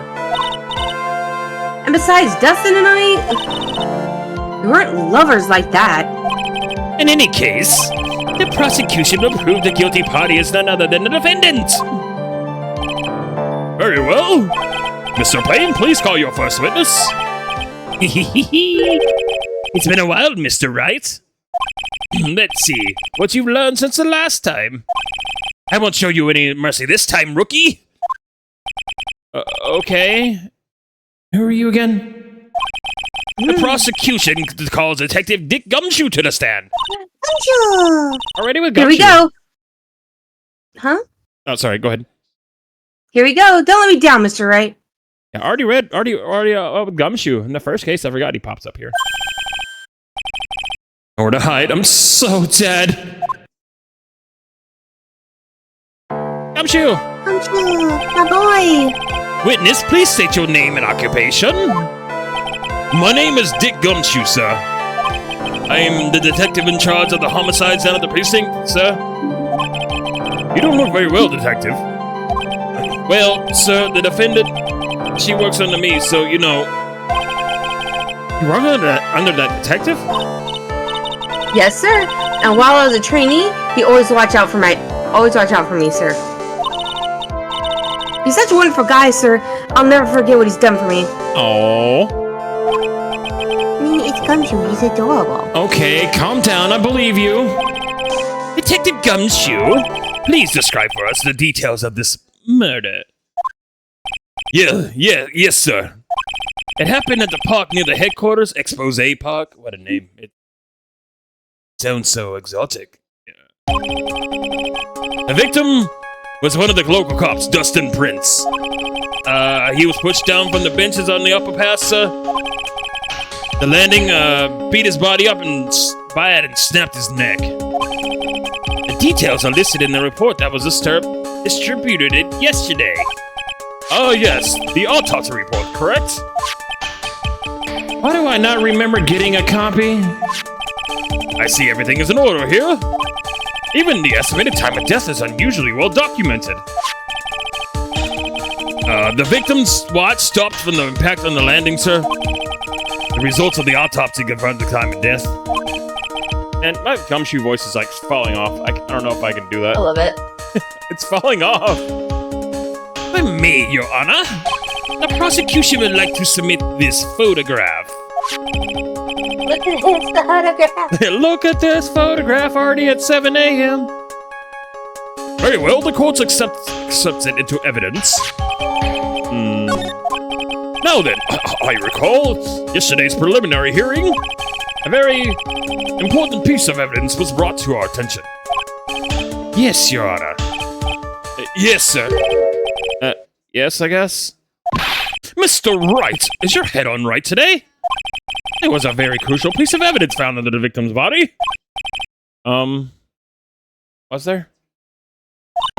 And besides, Dustin and I, we weren't lovers like that. In any case, the prosecution will prove the guilty party is none other than the defendant. Very well. Mr. Payne, please call your first witness. It's been a while, Mr. Wright. Let's see what you've learned since the last time. I won't show you any mercy this time, rookie. Okay. Who are you again? The prosecution calls Detective Dick Gumshoe to the stand. Already with Gumshoe. Here we go. Huh? Oh, sorry. Go ahead. Here we go. Don't let me down, Mr. Wright. Yeah, already with Gumshoe. In the first case, I forgot he pops up here. Nowhere to hide. I'm so dead. Gumshoe! My boy. Witness, please state your name and occupation. My name is Dick Gumshoe, sir. I am the detective in charge of the homicides down at the precinct, sir. You don't look very well, detective. Well, sir, the defendant, she works under me, so, you know. You work under that detective? Yes, sir. And while I was a trainee, he always watch out for me, sir. He's such a wonderful guy, sir. I'll never forget what he's done for me. Oh. I mean, it's Gumshoe. He's adorable. Okay, calm down. I believe you. Detective Gumshoe, please describe for us the details of this murder. Yes, sir. It happened at the park near the headquarters, Expose Park. What a name. It sounds so exotic. Yeah. The victim was one of the local cops, Dustin Prince. He was pushed down from the benches on the upper pass, The landing, beat his body up and snapped his neck. The details are listed in the report that was distributed yesterday. Oh, yes, the autopsy report, correct? Why do I not remember getting a copy? I see everything is in order here. Even the estimated time of death is unusually well documented. The victim's watch stopped from the impact on the landing, sir. The results of the autopsy confirmed the time of death. And my Gumshoe voice is like falling off. I don't know if I can do that. I love it. It's falling off. By me, Your Honor. The prosecution would like to submit this photograph. Look at this photograph. Look at this photograph already at 7 a.m. Very well, the court accepts it into evidence. Now then, I recall yesterday's preliminary hearing. A very important piece of evidence was brought to our attention. Yes, Your Honor. Yes, sir. Yes, I guess. Mr. Wright, is your head on right today? It was a very crucial piece of evidence found under the victim's body. Was there?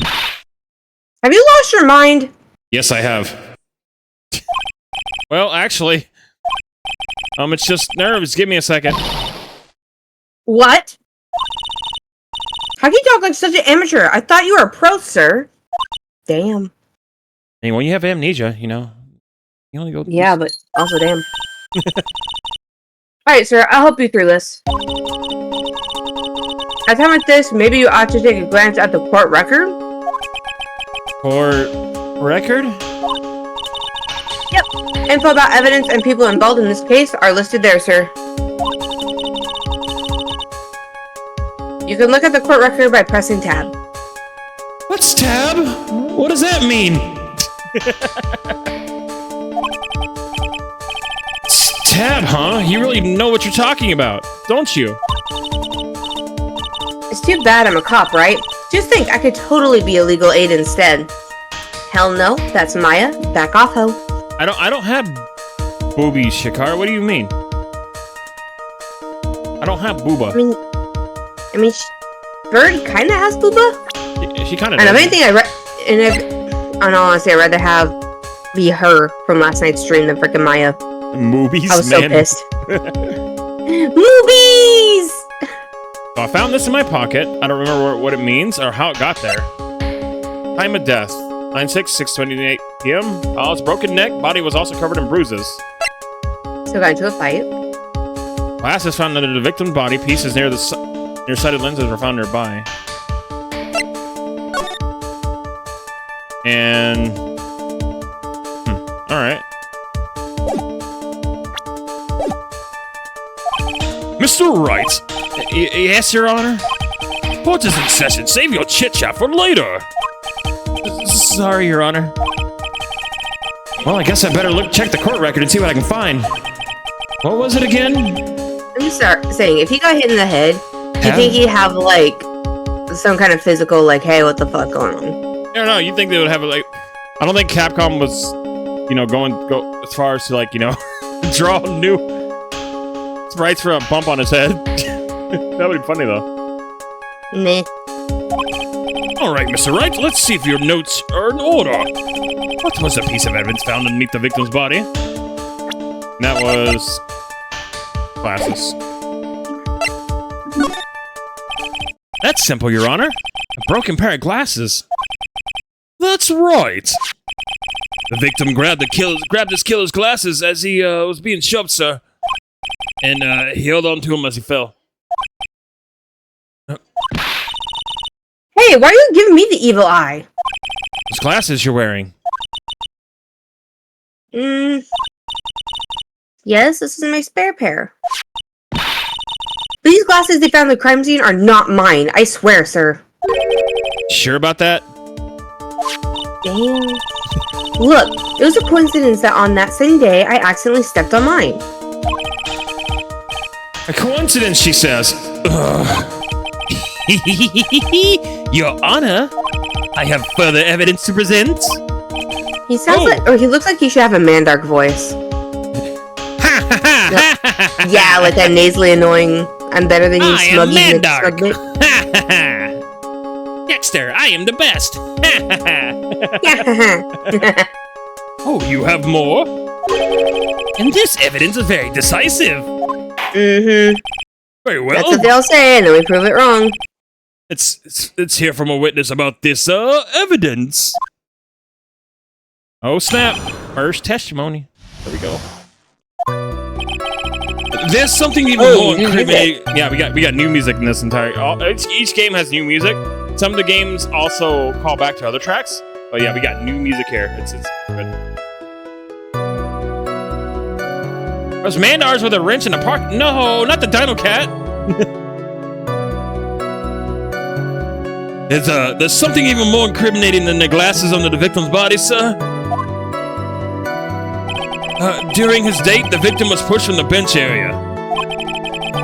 Have you lost your mind? Yes, I have. Well, actually, it's just nerves. Give me a second. What? How can you talk like such an amateur? I thought you were a pro, sir. Damn. I mean, when you have amnesia, you know, you only go. Yeah, but also damn. Alright, sir, I'll help you through this. At a time like this, maybe you ought to take a glance at the court record? Court record? Yep. Info about evidence and people involved in this case are listed there, sir. You can look at the court record by pressing tab. What's tab? What does that mean? Tab, huh? You really know what you're talking about, don't you? It's too bad I'm a cop, right? Just think, I could totally be a legal aid instead. Hell no, that's Maya. Back off, ho. I don't have boobies, Shikar. What do you mean? I don't have booba. I mean, Bird kinda has booba? She kinda And does. if anything, in all honesty, I'd rather be her from last night's stream than freaking Maya. Movies, I was man. so pissed. Movies! So I found this in my pocket. I don't remember what it means or how it got there. Time of death. 9/6/6:28 p.m. Oh, it's broken neck. Body was also covered in bruises. So got into a fight. Glasses found under the victim's body. Pieces near nearsighted lenses were found nearby. And... Alright. Mr. Wright. Yes, Your Honor? Court is in session. Save your chit-chat for later. Sorry, Your Honor. Well, I guess I better check the court record and see what I can find. What was it again? I'm just saying, if he got hit in the head, do you think he'd have, like, some kind of physical, like, hey, what the fuck going on? I don't know. You think they would have, like... I don't think Capcom was, you know, go as far as to, like, you know, draw new sprites for a bump on his head. That would be funny, though. Meh. All right, Mr. Wright, let's see if your notes are in order. What was the piece of evidence found underneath the victim's body? And that was... glasses. That's simple, Your Honor. A broken pair of glasses. That's right. The victim grabbed this killer's glasses as he was being shoved, sir. And he held on to him as he fell. Hey, why are you giving me the evil eye? Those glasses you're wearing. Yes, this is my spare pair. These glasses they found at the crime scene are not mine, I swear, sir. Sure about that? Damn. Look, it was a coincidence that on that same day, I accidentally stepped on mine. A coincidence, she says. Your Honor, I have further evidence to present. He sounds he looks like he should have a Mandark voice. Yeah, like that nasally annoying, I'm better than you, I am smuggy Mandark. Dexter, I am the best. Oh, you have more? And this evidence is very decisive. Mm-hmm. Very well. That's what they'll say, and then we prove it wrong. Let's hear from a witness about this evidence. Oh snap! First testimony. There we go. There's something even more incriminating. Yeah, we got new music in this entire. Each game has new music. Some of the games also call back to other tracks. But yeah, we got new music here. It's good. There's Mandars with a wrench in the park. No, not the Dino Cat. There's something even more incriminating than the glasses under the victim's body, sir. During his date, the victim was pushed from the bench area.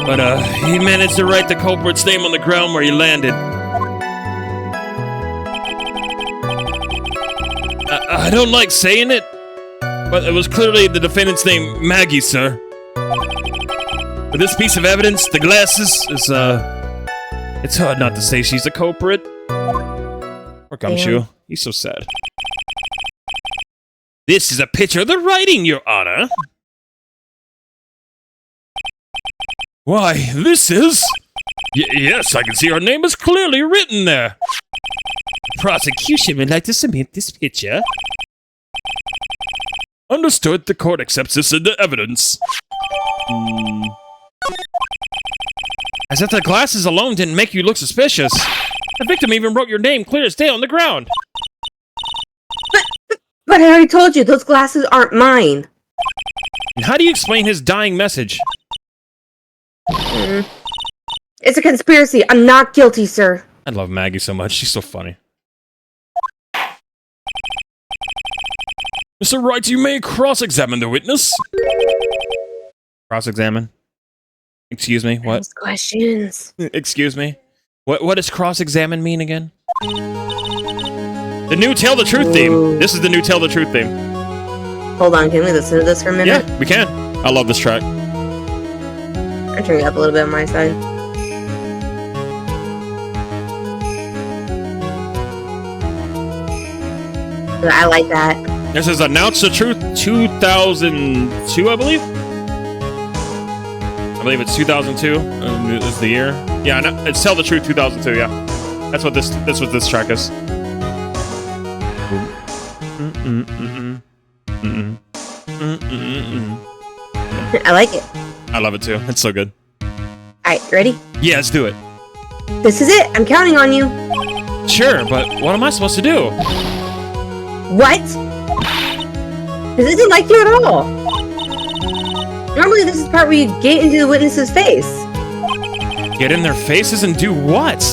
But he managed to write the culprit's name on the ground where he landed. I don't like saying it, but it was clearly the defendant's name, Maggie, sir. But this piece of evidence, the glasses, is It's hard not to say she's a culprit. Poor Gumshoe. He's so sad. This is a picture of the writing, Your Honor. Why, this is... Yes, I can see her name is clearly written there. The prosecution would like to submit this picture. Understood. The court accepts this into evidence. As if the glasses alone didn't make you look suspicious. The victim even wrote your name clear as day on the ground. But I already told you, those glasses aren't mine. And how do you explain his dying message? It's a conspiracy. I'm not guilty, sir. I love Maggie so much. She's so funny. Mr. Wright, you may cross-examine the witness. Cross-examine? Excuse me, what? Ask questions. Excuse me? What does cross-examine mean again? The new Tell the Truth theme. This is the new Tell the Truth theme. Hold on, can we listen to this for a minute? Yeah, we can. I love this track. I'm turning it up a little bit on my side. I like that. This is Announce the Truth 2002, I believe? I believe it's 2002 is the year. Yeah, no, it's Tell the Truth 2002, yeah. That's what this track is. I like it. I love it too. It's so good. Alright, ready? Yeah, let's do it. This is it. I'm counting on you. Sure, but what am I supposed to do? What? This isn't like you at all. Normally this is the part where you get into the witness's face. Get in their faces and do what?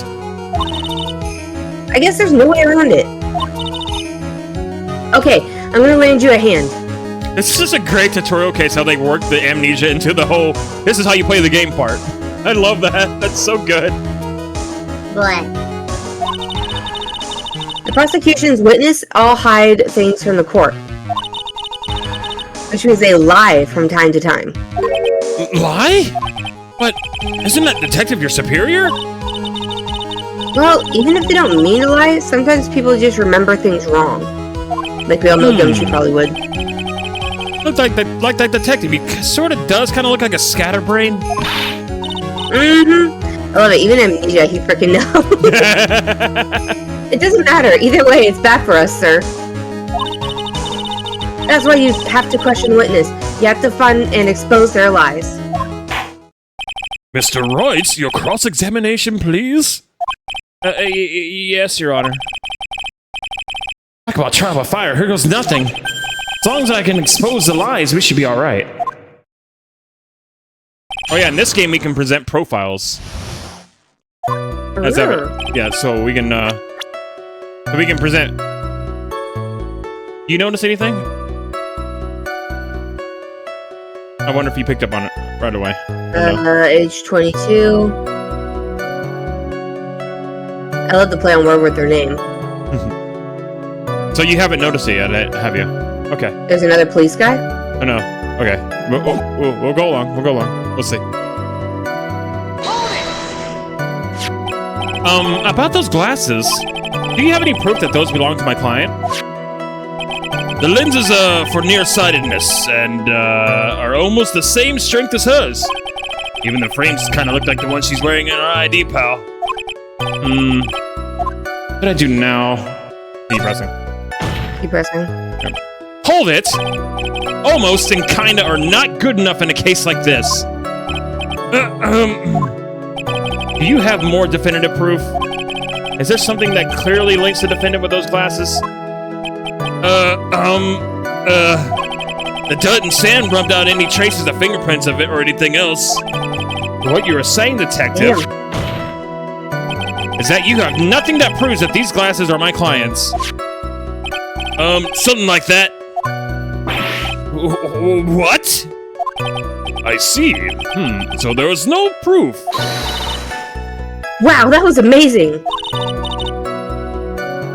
I guess there's no way around it. Okay, I'm gonna lend you a hand. This is just a great tutorial case how they work the amnesia into the whole, this is how you play the game part. I love that. That's so good. What? The prosecution's witness all hide things from the court. Which means they lie from time to time. Lie? But isn't that detective your superior? Well, even if they don't mean to lie, sometimes people just remember things wrong. Like we all know Gumshoe probably would. Looks like that detective. He sort of does kind of look like a scatterbrain. I love it. Even amnesia, he freaking knows. It doesn't matter. Either way, it's bad for us, sir. That's why you have to question witness. You have to find and expose their lies. Mr. Wright, your cross-examination, please? Yes, Your Honor. Talk about trial by fire. Here goes nothing. As long as I can expose the lies, we should be alright. Oh yeah, in this game we can present profiles. As ever. Yeah, so we can present. You notice anything? I wonder if you picked up on it right away. Age 22. I love to play on word with their name. So you haven't noticed it yet, have you? Okay. There's another police guy? Oh no. Okay. We'll go along. We'll go along. We'll see. About those glasses, do you have any proof that those belong to my client? The lenses are for nearsightedness and are almost the same strength as hers. Even the frames kind of look like the one she's wearing in her ID, pal. What do I do now? Keep pressing. Keep pressing. Okay. Hold it! Almost and kinda are not good enough in a case like this. Do you have more definitive proof? Is there something that clearly links the defendant with those glasses? The dirt and sand rubbed out any traces of fingerprints of it or anything else. What you were saying, detective, is that you have nothing that proves that these glasses are my client's. Something like that. What? I see. So there was no proof. Wow, that was amazing!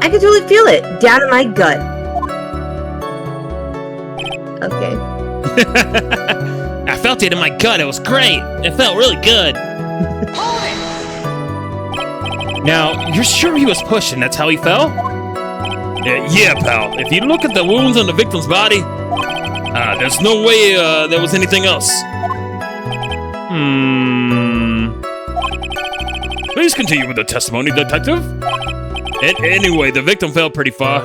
I could totally feel it, down in my gut. Okay. I felt it in my gut. It was great. It felt really good. Now, you're sure he was pushing, that's how he fell? Yeah, pal. If you look at the wounds on the victim's body, there's no way there was anything else. Please continue with the testimony, detective. Anyway, the victim fell pretty far.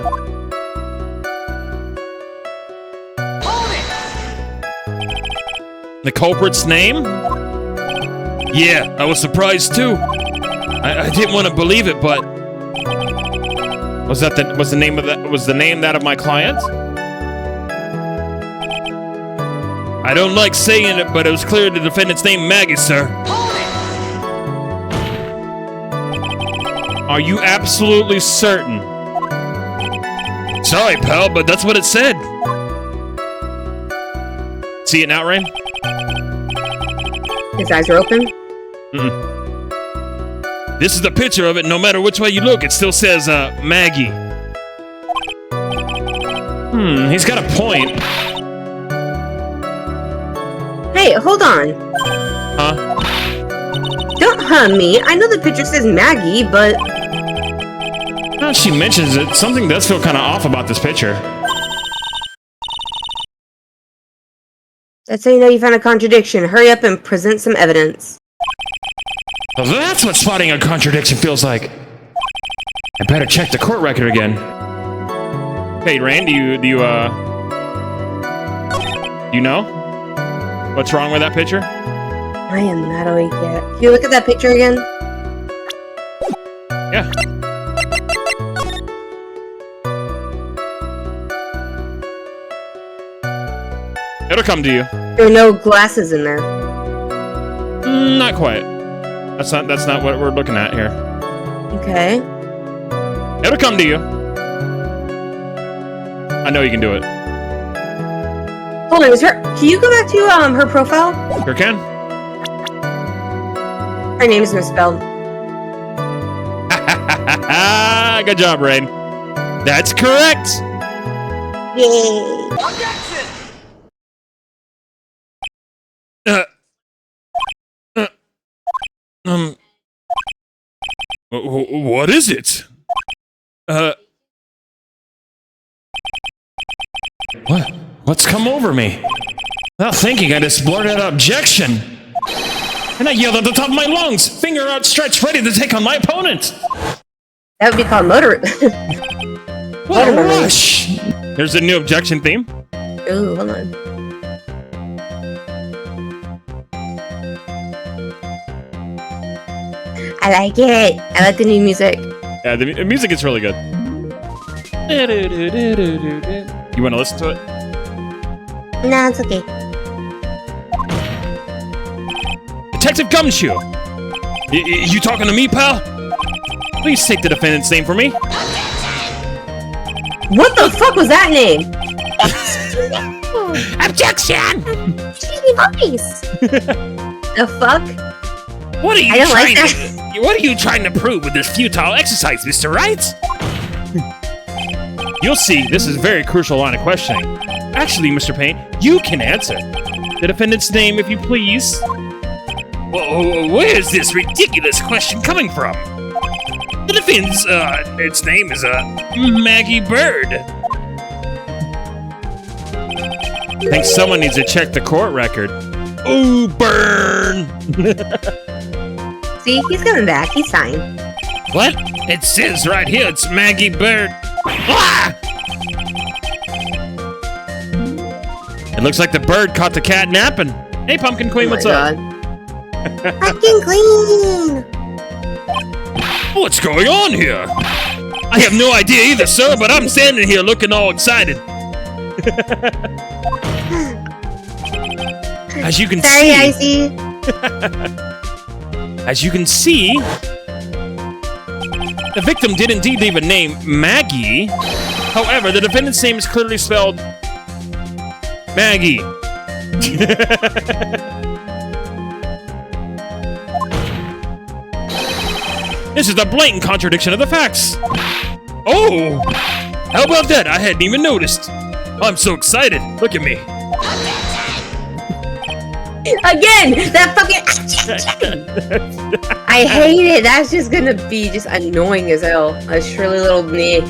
The culprit's name? Yeah, I was surprised too. I didn't want to believe it, but was the name that of my client? I don't like saying it, but it was clear the defendant's name Maggie, sir. Are you absolutely certain? Sorry, pal, but that's what it said. See it now, Rain? His eyes are open. This is the picture of it. No matter which way you look, it still says Maggie. He's got a point. Hey, hold on. Huh? Don't hum me. I know the picture says Maggie, but... Now she mentions it. Something does feel kind of off about this picture. That's how you know you found a contradiction. Hurry up and present some evidence. Well, that's what spotting a contradiction feels like. I better check the court record again. Hey, Rain, do you know what's wrong with that picture? I am not awake yet. Can you look at that picture again? Yeah. It'll come to you. There are no glasses in there. Not quite. That's not what we're looking at here. Okay. It'll come to you. I know you can do it. Hold on, can you go back to her profile? Sure can. Her name is misspelled. Good job, Rain. That's correct. Yay. What is it? What's come over me? Without thinking, I just blurted out objection. And I yelled at the top of my lungs, finger outstretched, ready to take on my opponent. That would be called motor. What a rush! There's a new objection theme. Ooh, hold on. I like it. I like the new music. Yeah, the music is really good. You want to listen to it? No, it's okay. Detective Gumshoe! You talking to me, pal? Please state the defendant's name for me. What the fuck was that name? Objection! Shitty voice. The fuck? What are you I don't like trying that. What are you trying to prove with this futile exercise, Mr. Wright? You'll see, this is a very crucial line of questioning. Actually, Mr. Payne, you can answer. The defendant's name, if you please. Where is this ridiculous question coming from? The defendant's, its name is, Maggie Bird. I think someone needs to check the court record. Oh, burn! See, he's coming back. He's fine. What? It says right here it's Maggie Bird. Ah! It looks like the bird caught the cat napping. Hey, Pumpkin Queen, what's up? Fucking clean. What's going on here? I have no idea either, sir, but I'm standing here looking all excited. As you can Sorry, see, Icy. as you can see, the victim did indeed leave a name, Maggie. However, the defendant's name is clearly spelled Maggie. This is a blatant contradiction of the facts. Oh! How about that? I hadn't even noticed. I'm so excited. Look at me. Again! That fucking... I I hate it. That's just gonna be just annoying as hell. A shrilly little knee.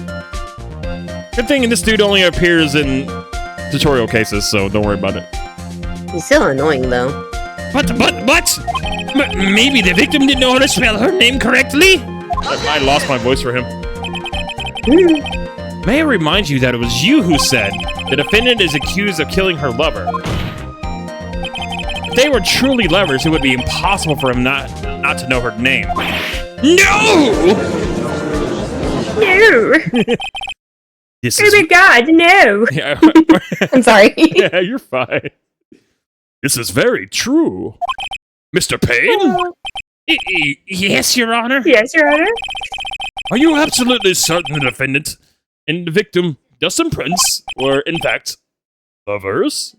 Good thing this dude only appears in tutorial cases, so don't worry about it. He's still annoying though. What? Maybe the victim didn't know how to spell her name correctly? I lost my voice for him. May I remind you that it was you who said the defendant is accused of killing her lover. If they were truly lovers, it would be impossible for him not to know her name. No! No. This Oh is... my god, no. Yeah, I'm sorry. yeah, you're fine. This is very true. Mr. Payne? Yes, Your Honor. Yes, Your Honor. Are you absolutely certain the defendant and the victim, Dustin Prince, were in fact lovers?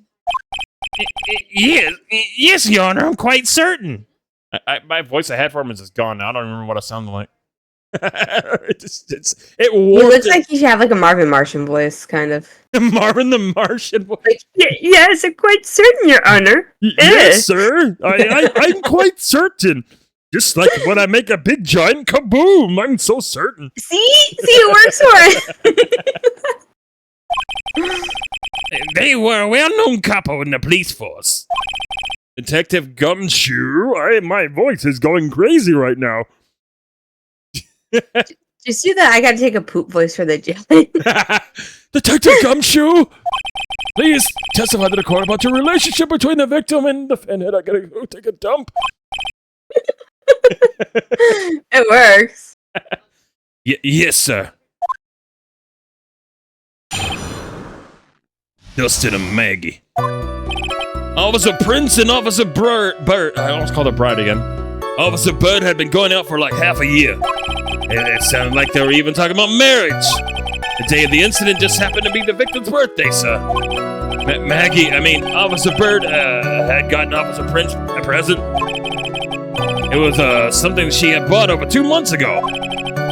Yes, Your Honor, I'm quite certain. My voice I had for him is just gone now. I don't remember what I sounded like. it He warped looks like he should have like a Marvin Martian voice, kind of. Marvin the Martian voice. Like, yes, I'm quite certain, Your Honor. Yes, sir. I'm quite certain. Just like when I make a big giant kaboom, I'm so certain. See, it works for it. They were a well-known couple in the police force. Detective Gumshoe, my voice is going crazy right now. Just do that. I gotta take a poop voice for the jelly. Detective Gumshoe, please testify to the court about your relationship between the victim and the defendant. I gotta go take a dump. It works. Yes, sir. Dustin and Maggie. Officer Prince and Officer Bird. I almost called her Bride again. Officer Bird had been going out for like half a year. It sounded like they were even talking about marriage. The day of the incident just happened to be the victim's birthday, sir. Officer Bird had gotten Officer Prince a present. It was something she had bought over 2 months ago.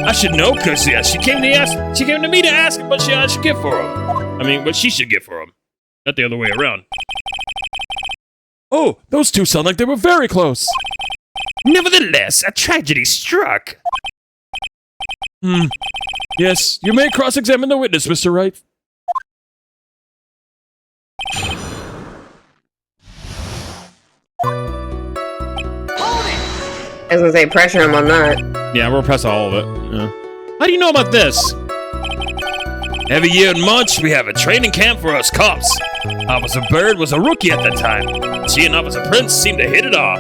I should know, cause she came to me to ask what I should get for him. What she should get for him, not the other way around. Oh, those two sound like they were very close. Nevertheless, a tragedy struck. Yes, you may cross-examine the witness, Mr. Wright. I was gonna say pressure him on that. Yeah, we'll press all of it. Yeah. How do you know about this? Every year in March, we have a training camp for us cops. Officer Bird was a rookie at that time. She and Officer Prince seemed to hit it off.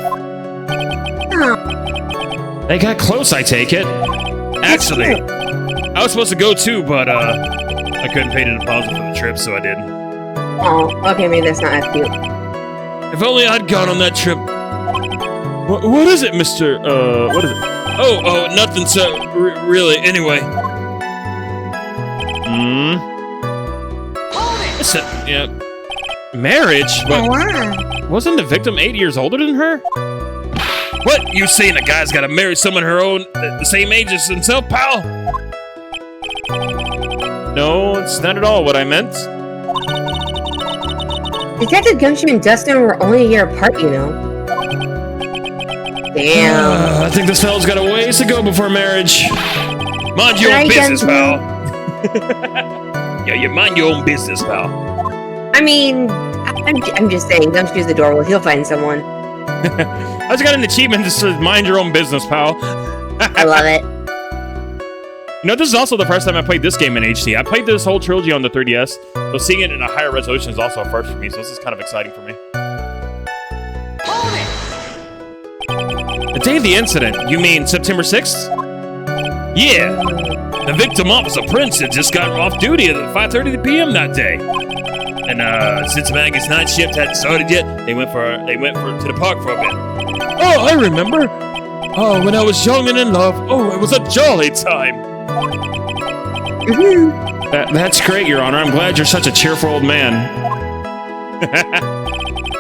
They got close, I take it. Actually, I was supposed to go too, but I couldn't pay the deposit for the trip, so I didn't. Oh, okay, maybe that's not as cute. If only I'd gone on that trip. What is it, Mr. What is it? Oh, nothing, sir. Really, anyway. Yeah. Marriage? But wasn't the victim 8 years older than her? What? You saying a guy's gotta marry someone her own, the same age as himself, pal? No, it's not at all what I meant. Detective Gumshoe and Dustin were only a year apart, you know. Damn. I think this fella's got a ways to go before marriage. Mind your own business, pal. Yeah, you mind your own business, pal. I'm just saying, Gumshoe's adorable. He'll find someone. I just got an achievement that says mind your own business, pal. I love it. You know, this is also the first time I played this game in HD. I played this whole trilogy on the 3DS, so seeing it in a higher resolution is also a first for me, so this is kind of exciting for me. The day of the incident, you mean September 6th? Yeah. The victim, Officer Prince, had just gotten off duty at 5:30 p.m. that day. And since Maggie's night shift hadn't started yet, they went to the park for a bit. Oh, I remember. Oh, when I was young and in love. Oh, it was a jolly time. That's great, Your Honor. I'm glad you're such a cheerful old man.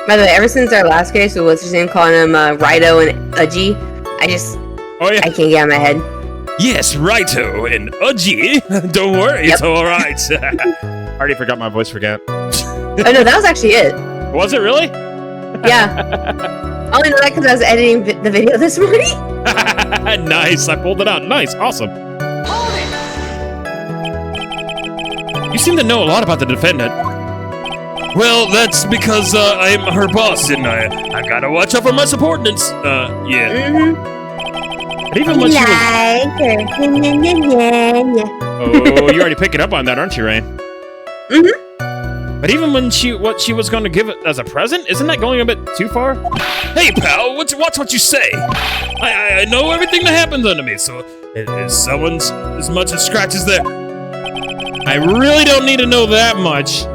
By the way, ever since our last case, so what's his name, calling him Righto and Udgy, I can't get out of my head. Yes, Righto and Udgy. Don't worry, It's all right. I already forgot my voice forget. Oh no, that was actually it. Was it really? Yeah. I only know that because I was editing the video this morning. Nice, I pulled it out. Nice, awesome. You seem to know a lot about the defendant. Well, that's because I'm her boss, and I gotta watch out for my subordinates. Yeah. But even when she was... Oh, you already picking up on that, aren't you, Rain? But even when what she was going to give it as a present, isn't that going a bit too far? Hey, pal, watch what you say. I know everything that happens under me, so if someone's as much as scratches there, I really don't need to know that much.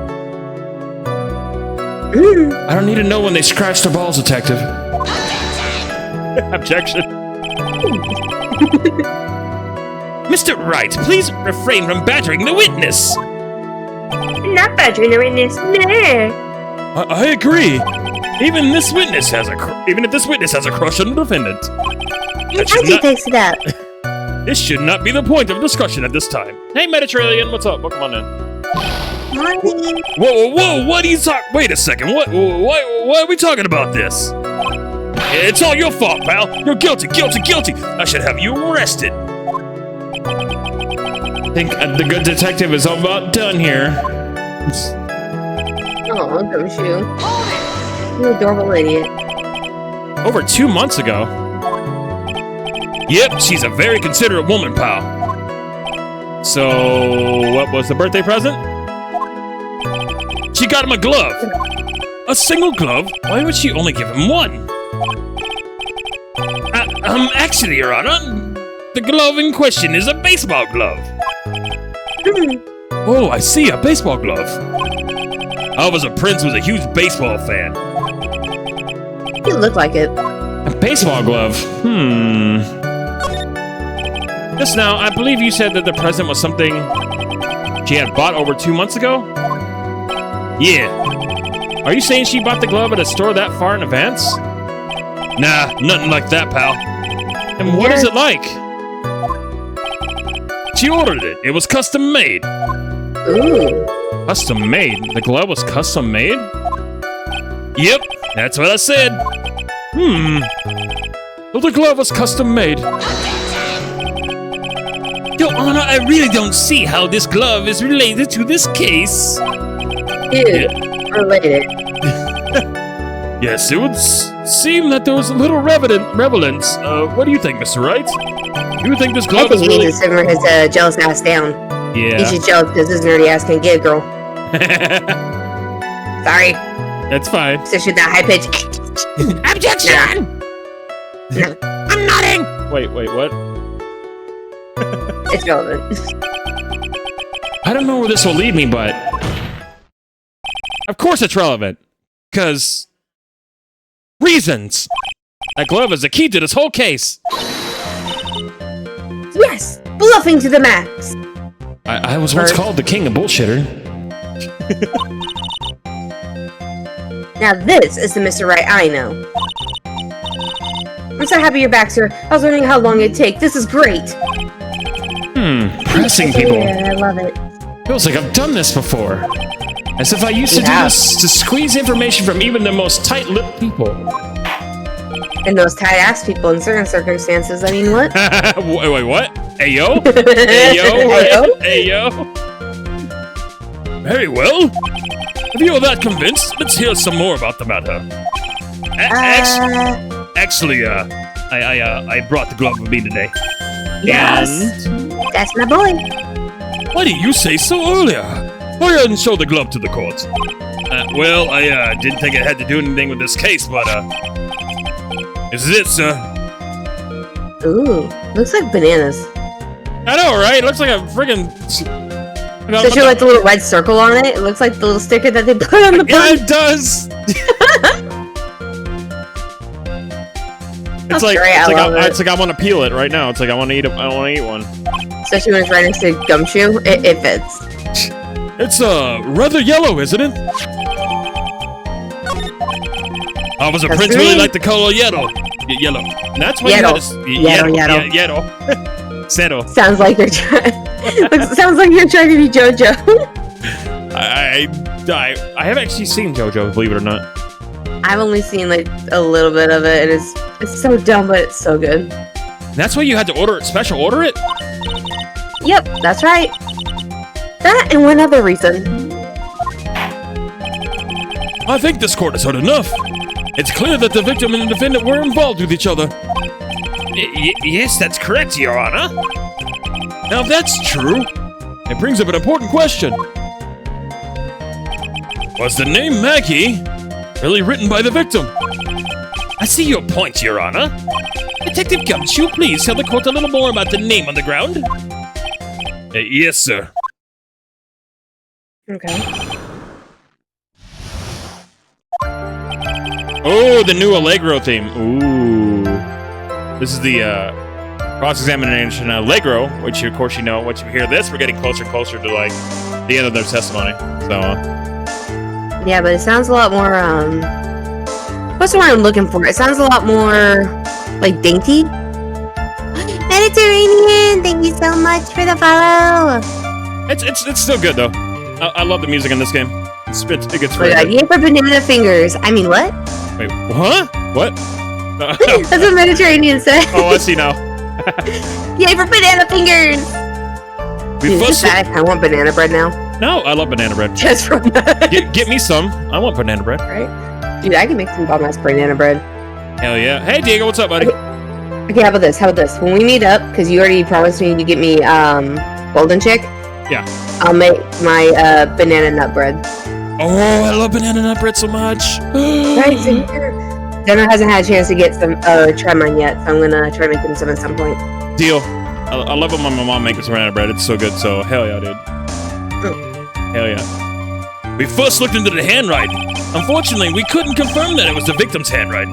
I don't need to know when they scratch their balls, detective. Objection. Mr. Wright, please refrain from badgering the witness. Not badgering the witness, no. I agree. Even if this witness has a crush on the defendant. Takes it out. This should not be the point of discussion at this time. Hey, Mediterranean, what's up? Welcome on in. Morning. Whoa! What are you talking? Wait a second. Why are we talking about this? It's all your fault, pal. You're guilty. I should have you arrested. I think the good detective is about done here. Oh, Gumshoe. You adorable idiot. Over 2 months ago. Yep, she's a very considerate woman, pal. So, what was the birthday present? She got him a glove. A single glove? Why would she only give him one? Actually, Your Honor, the glove in question is a baseball glove. Oh, I see, a baseball glove. Officer Prince was a huge baseball fan. You look like it. A baseball glove? Just now, I believe you said that the present was something she had bought over 2 months ago? Yeah. Are you saying she bought the glove at a store that far in advance? Nah, nothing like that, pal. And what is it like? She ordered it. It was custom made. Ooh. Custom made? The glove was custom made? Yep, that's what I said. Well, the glove was custom made. Your Honor, I really don't see how this glove is related to this case. Related. Yes, it would seem that there was a little relevance. What do you think, Mr. Wright? Do you think this glove is he really... needs to simmer his jealous ass down. Yeah. He's just jealous because his nerdy ass can get a girl. Sorry. That's fine. So should that high pitch. Objection! No. I'm nodding! Wait, what? It's relevant. I don't know where this will lead me, but... Of course it's relevant. Because... reasons! That glove is the key to this whole case. Yes! Bluffing to the max! I was once called the king of bullshitter. Now this is the Mr. Wright I know. I'm so happy you're back, sir. I was wondering how long it'd take. This is great! Pressing people. Yeah, I love it. Feels like I've done this before. As if I used to do this to squeeze information from even the most tight-lipped people. And those tight-ass people in certain circumstances, I mean, what? Wait, what? Ayo? Ayo? Ayo? Very well. If you're that convinced, let's hear some more about the matter. Actually, I brought the glove with me today. Yes. And... that's my boy. why didn't you say so earlier? Why didn't show the glove to the court? Well, I didn't think it had to do anything with this case, but this is it, sir. Ooh, looks like bananas. I know, right? It looks like a friggin'... Especially like the little red circle on it. It looks like the little sticker that they put on the yeah, bun. it does! It's like I want to peel it right now. It's like I want to eat one. Especially when it's right next to Gumshoe. It fits. It's rather yellow, isn't it? Officer Prince really liked the color yellow. Yellow. And that's why yellow. Yellow. Zero. Sounds like you're trying. Sounds like you're trying to be JoJo. I haven't actually seen JoJo, believe it or not. I've only seen like a little bit of it, and it's so dumb, but it's so good. That's why you had to special order it? Yep, that's right. That and one other reason. I think this court has heard enough. It's clear that the victim and the defendant were involved with each other. Yes, that's correct, Your Honor. Now, if that's true, it brings up an important question. Was the name Maggie really written by the victim? I see your point, Your Honor. Detective Gumshoe, please tell the court a little more about the name on the ground. Yes, sir. Okay. Oh, the new Allegro theme. Ooh. This is the cross-examination Allegro, which of course you know, once you hear this, we're getting closer and closer to like the end of their testimony. So Yeah, but it sounds a lot more, what's the word I'm looking for? It sounds a lot more, like, dainty. Mediterranean, thank you so much for the follow. it's still good though. I love the music in this game. It gets Oh my really god, good. yay for banana fingers. I mean, what? Wait, huh? What? That's what Mediterranean said. Oh, I see now. Yay for banana fingers! Dude, First- I want banana bread now. No, I love banana bread. Just from that. Get me some. I want banana bread. Right? Dude, I can make some bomb-ass banana bread. Hell yeah. Hey, Diego, what's up, buddy? Okay, how about this? When we meet up, because you already promised me to get me, Golden Chick. Yeah. I'll make my, banana nut bread. Oh, I love banana nut bread so much. Right, so Jenna hasn't had a chance to get some, try mine yet, so I'm gonna try making some at some point. Deal. I love it when my mom makes banana bread. It's so good. So hell yeah, dude. Hell yeah. We first looked into the handwriting. Unfortunately, we couldn't confirm that it was the victim's handwriting.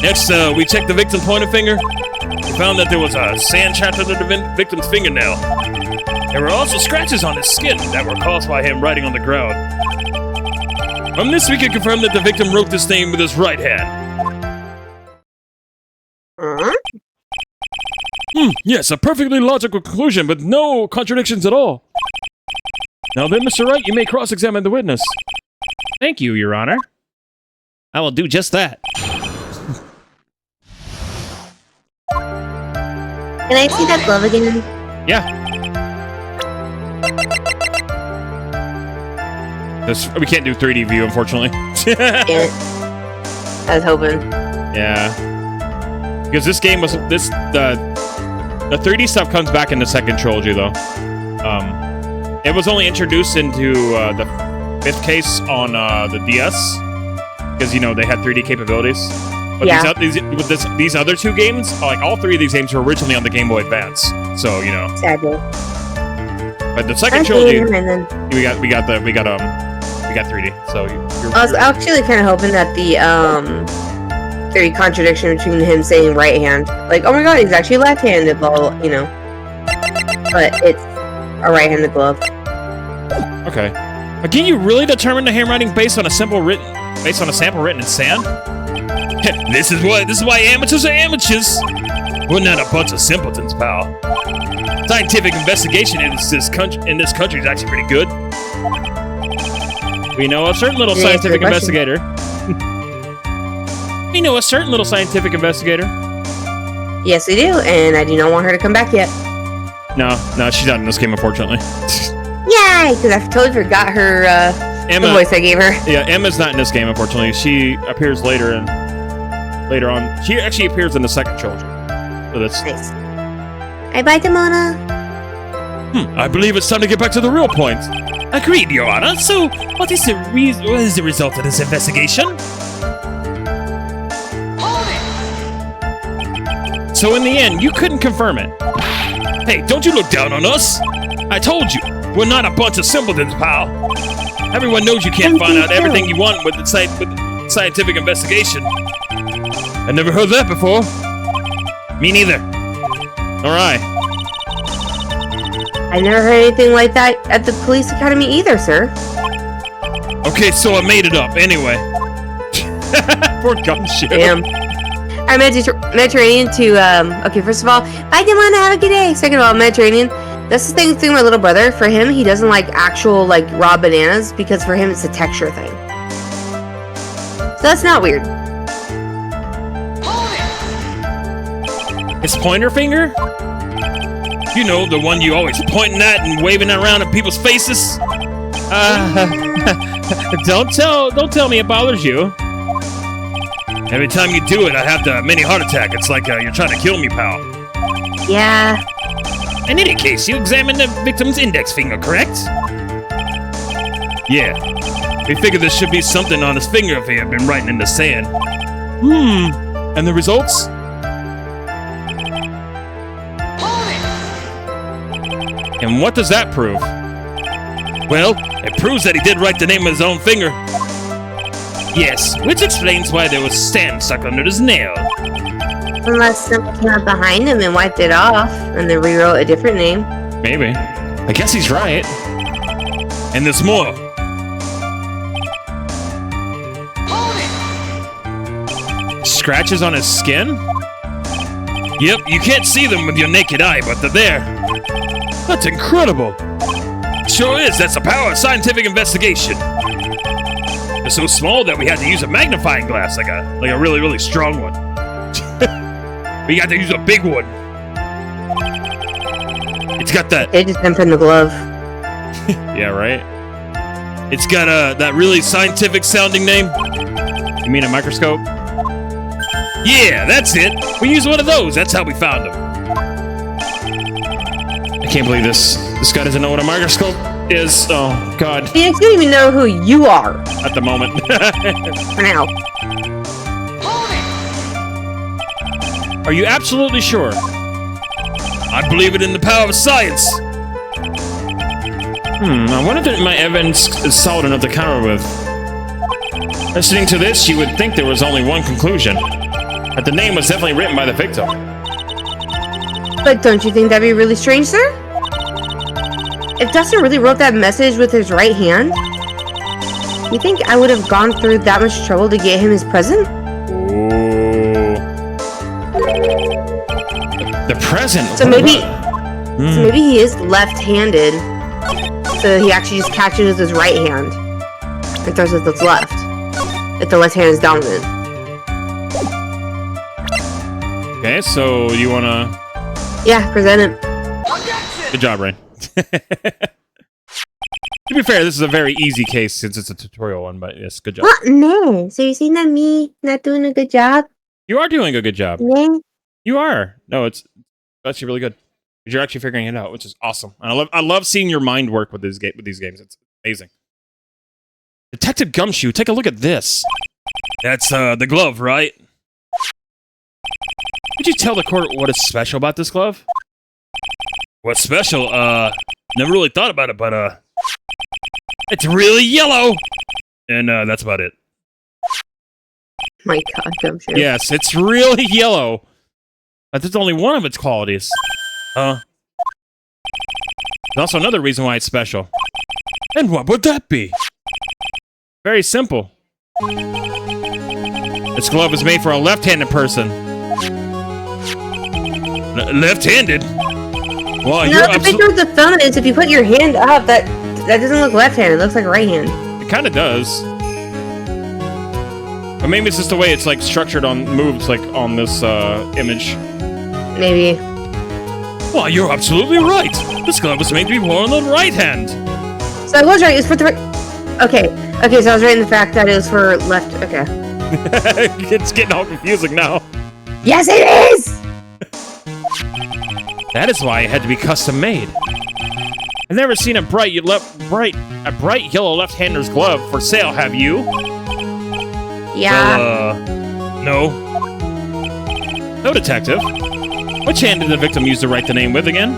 Next, we checked the victim's pointer finger. We found that there was a sand trapped under the victim's fingernail. There were also scratches on his skin that were caused by him writing on the ground. From this, we can confirm that the victim wrote this name with his right hand. Yes, a perfectly logical conclusion, but no contradictions at all. Now then, Mr. Wright, you may cross-examine the witness. Thank you, Your Honor. I will do just that. Can I see that glove again? Yeah. We can't do 3D view, unfortunately. Damn it. I was hoping. Yeah. Because this game was the 3D stuff comes back in the second trilogy though. It was only introduced into the 5th case on the DS because you know they had 3D capabilities. But Yeah. these other two games, like all 3 of these games, were originally on the Game Boy Advance. So you know. Sadly. But the second I trilogy, see him, and then we got 3D. So you're I was actually kind of hoping that the theory contradiction between him saying right hand, like, oh my god, he's actually left-handed, blah, blah, blah, you know. But it's a right-handed glove. okay. But can you really determine the handwriting based on a sample written in sand? This is why amateurs are amateurs. We're not a bunch of simpletons, pal. Scientific investigation in this country is actually pretty good. We know a certain little Yeah, scientific good question. investigator. We know a certain little scientific investigator. Yes, we do, and I do not want her to come back yet. No, she's not in this game, unfortunately. Yay! Because I totally forgot her, the Emma, voice I gave her. yeah, Emma's not in this game, unfortunately. She appears later on. She actually appears in the second trilogy. So that's Nice. Bye, Demona. I believe it's time to get back to the real point. Agreed, Your Honor. So, what is the result of this investigation? so in the end, you couldn't confirm it. Hey, don't you look down on us? I told you, we're not a bunch of simpletons, pal. Everyone knows you can't find out everything you want with scientific investigation. I never heard that before. Me neither. All right. I never heard anything like that at the police academy either, sir. Okay, so I made it up. Anyway. Poor Gumshoe. Damn. Alright, Mediterranean to, okay, first of all, bye, Demona, have a good day. Second of all, Mediterranean, that's the thing with my little brother. For him, he doesn't like actual, like, raw bananas, because for him, it's a texture thing. So that's not weird. His pointer finger? You know, the one you always pointing at and waving it around in people's faces? Don't tell me it bothers you. Every time you do it, I have the mini heart attack. It's like you're trying to kill me, pal. Yeah. In any case, you examined the victim's index finger, correct? Yeah. We figured there should be something on his finger if he had been writing in the sand. And the results? And what does that prove? Well, it proves that he did write the name of his own finger. Yes, which explains why there was sand stuck under his nail. Unless someone came up behind him and wiped it off, and then rewrote a different name. Maybe. I guess he's right. And there's more. Scratches on his skin? Yep, you can't see them with your naked eye, but they're there. That's incredible. Sure is, that's the power of scientific investigation. They're so small that we had to use a magnifying glass, like a really, really strong one. We got to use a big one. It's got that. It just comes from the glove. Yeah, right? It's got that really scientific sounding name. You mean a microscope? Yeah, that's it. We used one of those. That's how we found them. I can't believe this guy doesn't know what a microscope is. Oh, God. Phoenix, you don't even know who you are At the moment. for now. Are you absolutely sure? I believe it in the power of science. I wonder if my evidence is solid enough to counter with. Listening to this, you would think there was only one conclusion. That the name was definitely written by the victim. But don't you think that'd be really strange, sir? If Dustin really wrote that message with his right hand, you think I would have gone through that much trouble to get him his present? Ooh. The present? So maybe he is left-handed. So he actually just catches with his right hand and throws with his left. If the left hand is dominant. Okay, so you wanna... Yeah, present it. Good job, Rain. To be fair, this is a very easy case since it's a tutorial one, but yes, good job. What? No. So you're saying that me not doing a good job? You are doing a good job. No. You are. No, it's actually really good. You're actually figuring it out, which is awesome. And I love seeing your mind work with these games. It's amazing. Detective Gumshoe, take a look at this. That's the glove, right? Could you tell the court what is special about this glove? What's special? Never really thought about it, but it's really yellow. And that's about it. My God, I'm sure. Yes, it's really yellow. But that's only one of its qualities. There's also another reason why it's special. And what would that be? Very simple. This glove is made for a left-handed person. Left-handed? Well, No, the picture with the thumb is if you put your hand up, that doesn't look left-handed. It looks like right hand. It kind of does. But maybe it's just the way it's like structured on moves like on this image. Maybe. Well, you're absolutely right. This glove was made to be worn on the right hand. So I was right. It's for the right. Okay. Okay. So I was right in the fact that it was for left. Okay. It's getting all confusing now. Yes, it is. That is why it had to be custom made. I've never seen a bright yellow left-hander's glove for sale. Have you? Yeah. Well, no. No, detective. Which hand did the victim use to write the name with again?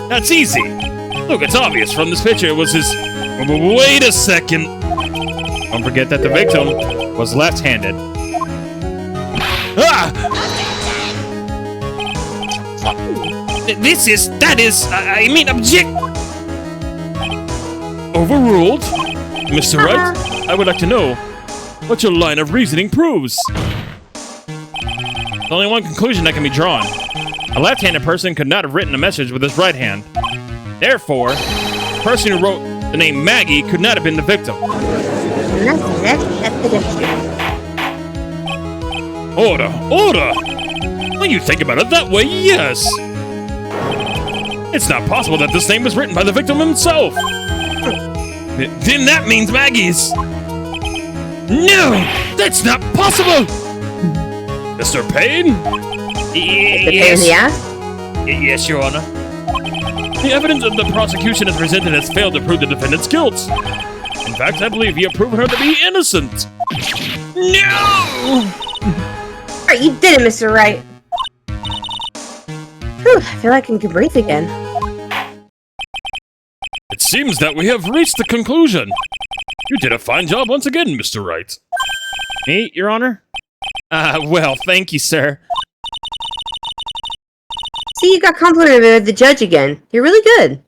That's easy. Look, it's obvious from this picture. It was his. Wait a second. Don't forget that the victim was left-handed. Ah! Object. Overruled? Mr. Wright, I would like to know what your line of reasoning proves. There's only one conclusion that can be drawn. A left-handed person could not have written a message with his right hand. Therefore, the person who wrote the name Maggie could not have been the victim. That's the difference. Order! Order! When you think about it that way, yes. It's not possible that this name was written by the victim himself. Then that means Maggie's. No, that's not possible. Mr. Payne? Yes. Yes, Your Honor. The evidence of the prosecution has presented has failed to prove the defendant's guilt. In fact, I believe you have proven her to be innocent. No! Alright, you did it, Mr. Wright. Whew, I feel like I can breathe again. It seems that we have reached the conclusion. You did a fine job once again, Mr. Wright. Me, Your Honor? Well, thank you, sir. See, you got complimented by the judge again. You're really good.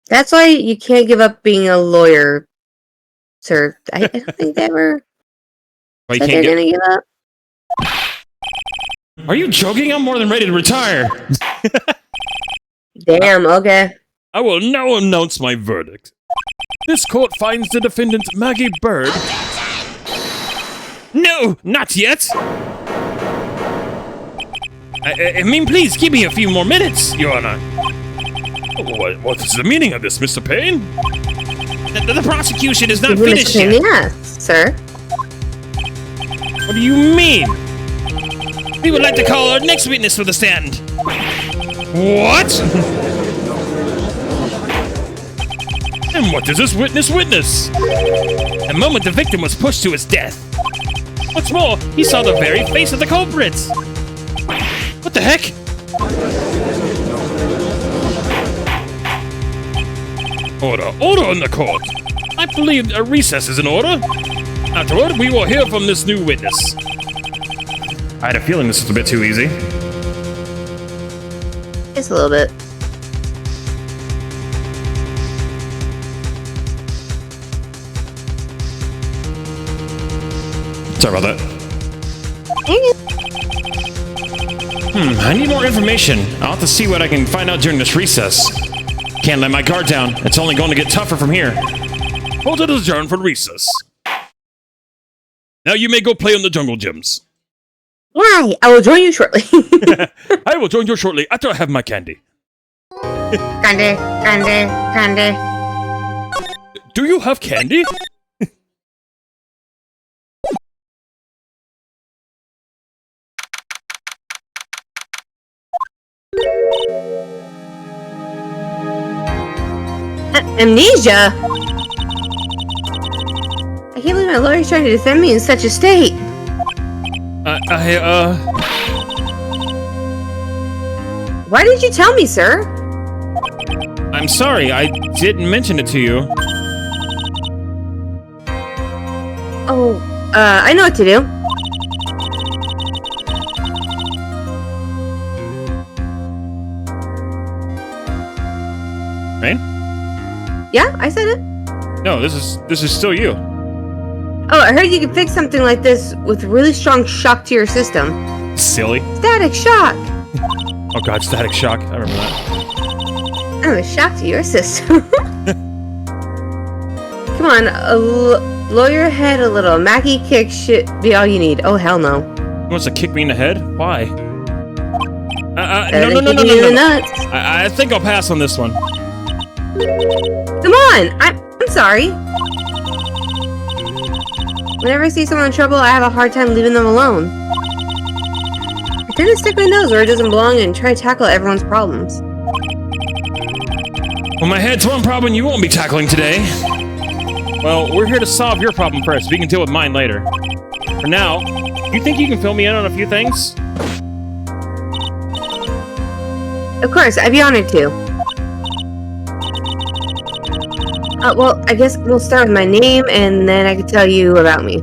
That's why you can't give up being a lawyer, sir. I don't think they ever Well, you said can't they're gonna give up. Are you joking? I'm more than ready to retire. Damn, okay. I will now announce my verdict. This court finds the defendant Maggie Bird. No, not yet. I mean, please give me a few more minutes, Your Honor. What is the meaning of this, Mr. Payne? The prosecution is not Give him a finished pain in yet. the ass, sir. What do you mean? We would like to call our next witness to the stand. What? And what does this witness witness? The moment the victim was pushed to his death. What's more, he saw the very face of the culprit. What the heck? Order in the court. I believe a recess is in order. Afterward, we will hear from this new witness. I had a feeling this was a bit too easy. Just a little bit. Sorry about that. Dang it. I need more information. I'll have to see what I can find out during this recess. Can't let my guard down. It's only going to get tougher from here. Hold it adjourned for recess. Now you may go play on the jungle gyms. Why? I will join you shortly. I will join you shortly after I have my candy. Candy, candy, candy. Do you have candy? Amnesia? I can't believe my lawyer's trying to defend me in such a state. Why did you tell me, sir? I'm sorry, I didn't mention it to you. Oh, I know what to do. Rain? Yeah, I said it. No, this is still you. Oh, I heard you could fix something like this with really strong shock to your system. Silly. Static shock! Oh god, static shock. I remember that. I'm a shock to your system. Come on, lower your head a little. Maggie kick should be all you need. Oh, hell no. He wants to kick me in the head? Why? Better No. than kicking you in the nuts. I think I'll pass on this one. Come on! I'm sorry. Whenever I see someone in trouble, I have a hard time leaving them alone. I tend to stick my nose where it doesn't belong and try to tackle everyone's problems. Well, my head's one problem you won't be tackling today. Well, we're here to solve your problem first. We can deal with mine later. For now, you think you can fill me in on a few things? Of course, I'd be honored to. Well, I guess we'll start with my name, and then I can tell you about me.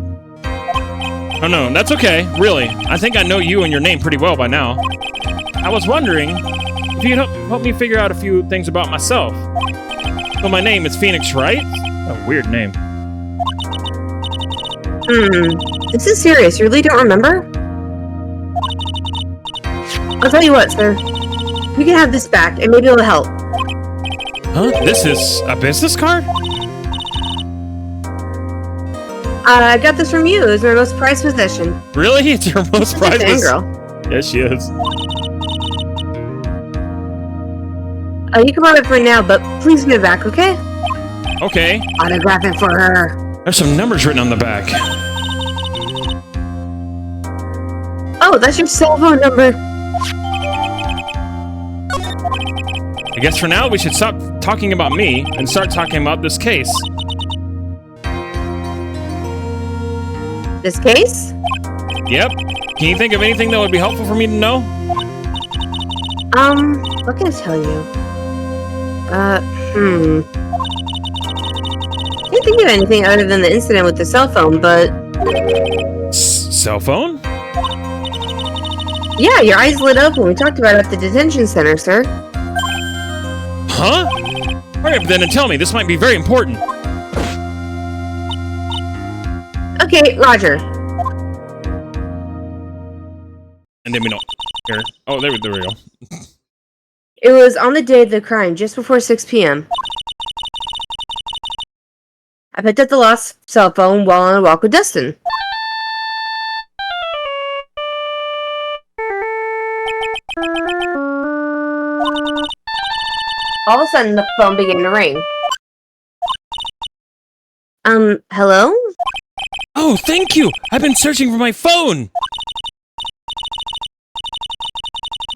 Oh no, that's okay, really. I think I know you and your name pretty well by now. I was wondering if you'd help me figure out a few things about myself. So my name is Phoenix, right? A weird name. This is serious. You really don't remember? I'll tell you what, sir. You can have this back, and maybe it'll help. Huh? This is a business card? I got this from you. It was my most prized possession. Really? It's your most prized Girl. Yes, she is. You can borrow it for now, but please give it back, okay? Okay. Autograph it for her. There's some numbers written on the back. Oh, that's your cell phone number. I guess for now we should stop talking about me and start talking about this case. This case? Yep. Can you think of anything that would be helpful for me to know? What can I tell you? Can't think of anything other than the incident with the cell phone, but... Cell phone? Yeah, your eyes lit up when we talked about it at the detention center, sir. Huh? Hurry up then and tell me. This might be very important. Okay, Roger. And then we don't hear. Oh, there we go. It was on the day of the crime, just before 6 p.m. I picked up the lost cell phone while on a walk with Dustin. All of a sudden, the phone began to ring. Hello? Oh, thank you! I've been searching for my phone!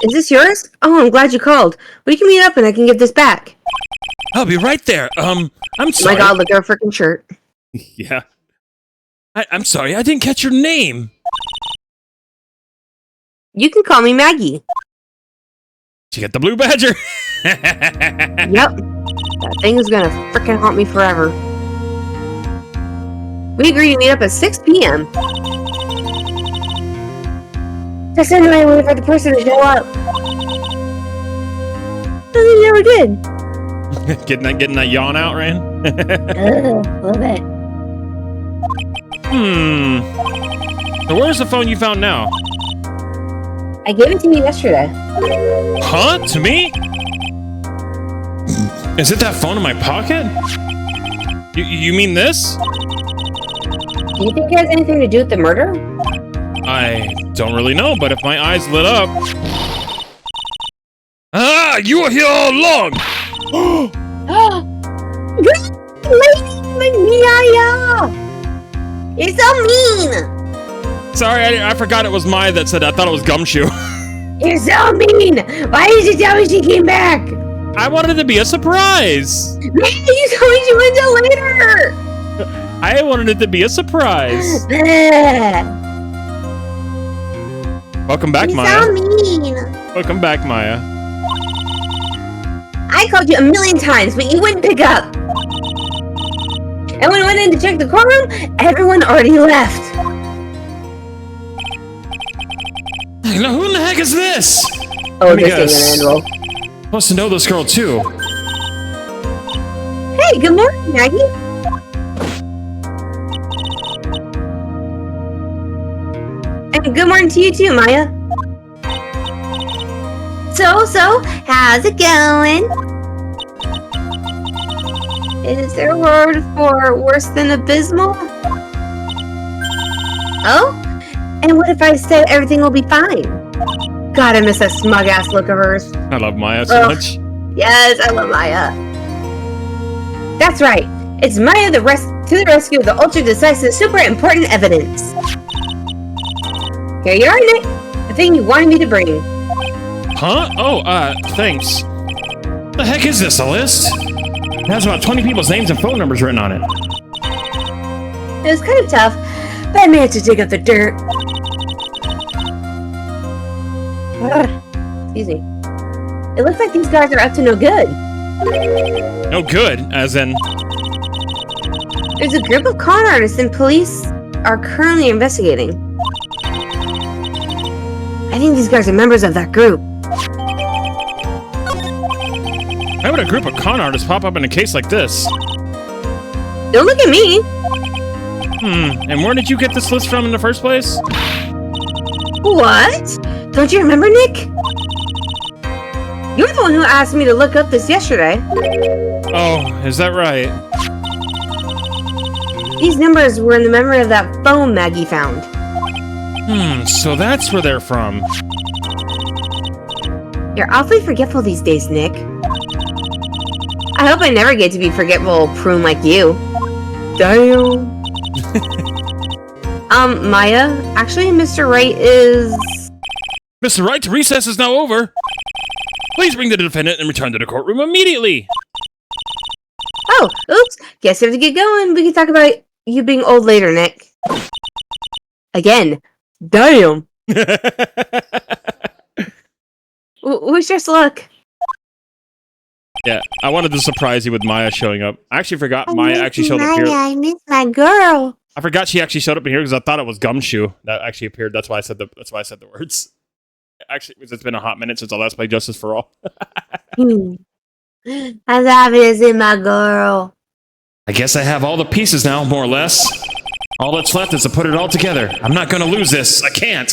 Is this yours? Oh, I'm glad you called. We can meet up and I can give this back. I'll be right there. I'm Oh sorry. my god, look at her freaking shirt. Yeah. I'm sorry, I didn't catch your name. You can call me Maggie. She got the blue badger. Yep. That thing is gonna freaking haunt me forever. We agreed to meet up at 6 p.m. Dustin and I waited for the person to show up. And they never did. getting that yawn out, Rain? A little bit. So where's the phone you found now? I gave it to you yesterday. Huh? To me? Is it that phone in my pocket? You mean this? Do you think it has anything to do with the murder? I don't really know, but if my eyes lit up... Ah! You were here all along! Lady Maya! You're so mean! Sorry, I forgot it was Maya that said that. I thought it was Gumshoe. You're so mean! Why did you tell me she came back? I wanted it to be a surprise! Man, you told me she went till later! I wanted it to be a surprise. Welcome back, You're Maya. so mean! Welcome back, Maya. I called you a million times, but you wouldn't pick up. And when we went in to check the courtroom, everyone already left. Now, who in the heck is this? Oh, Let me this guess. thing in Supposed to know this girl too. Hey, good morning, Maggie. And good morning to you too, Maya. So, how's it going? Is there a word for worse than abysmal? Oh? And what if I say everything will be fine? God, I miss that smug-ass look of hers. I love Maya so Ugh. much. Yes, I love Maya. That's right. It's Maya to the rescue of the ultra-decisive, super important evidence. Here you are, Nick. The thing you wanted me to bring. Huh? Oh, thanks. The heck is this, a list? It has about 20 people's names and phone numbers written on it. It was kind of tough, but I managed to dig up the dirt. Excuse me. It looks like these guys are up to no good. No good, as in... There's a group of con artists and police are currently investigating. I think these guys are members of that group. Why would a group of con artists pop up in a case like this? Don't look at me. And where did you get this list from in the first place? What? Don't you remember, Nick? You're the one who asked me to look up this yesterday. Oh, is that right? These numbers were in the memory of that phone Maggie found. So that's where they're from. You're awfully forgetful these days, Nick. I hope I never get to be forgetful prune like you. Damn. Maya, actually, Mr. Wright is... Mr. Wright, recess is now over. Please bring the defendant and return to the courtroom immediately. Oh, oops. Guess you have to get going. We can talk about you being old later, Nick. Again. Damn. Wish us luck. Yeah, I wanted to surprise you with Maya showing up. I actually forgot Maya actually showed up here. I miss my girl. I forgot she actually showed up in here because I thought it was Gumshoe that actually appeared. That's why I said the words. Actually, because it's been a hot minute since I last played Justice for All. I'm happy to see my girl. I guess I have all the pieces now, more or less. All that's left is to put it all together. I'm not gonna lose this. I can't.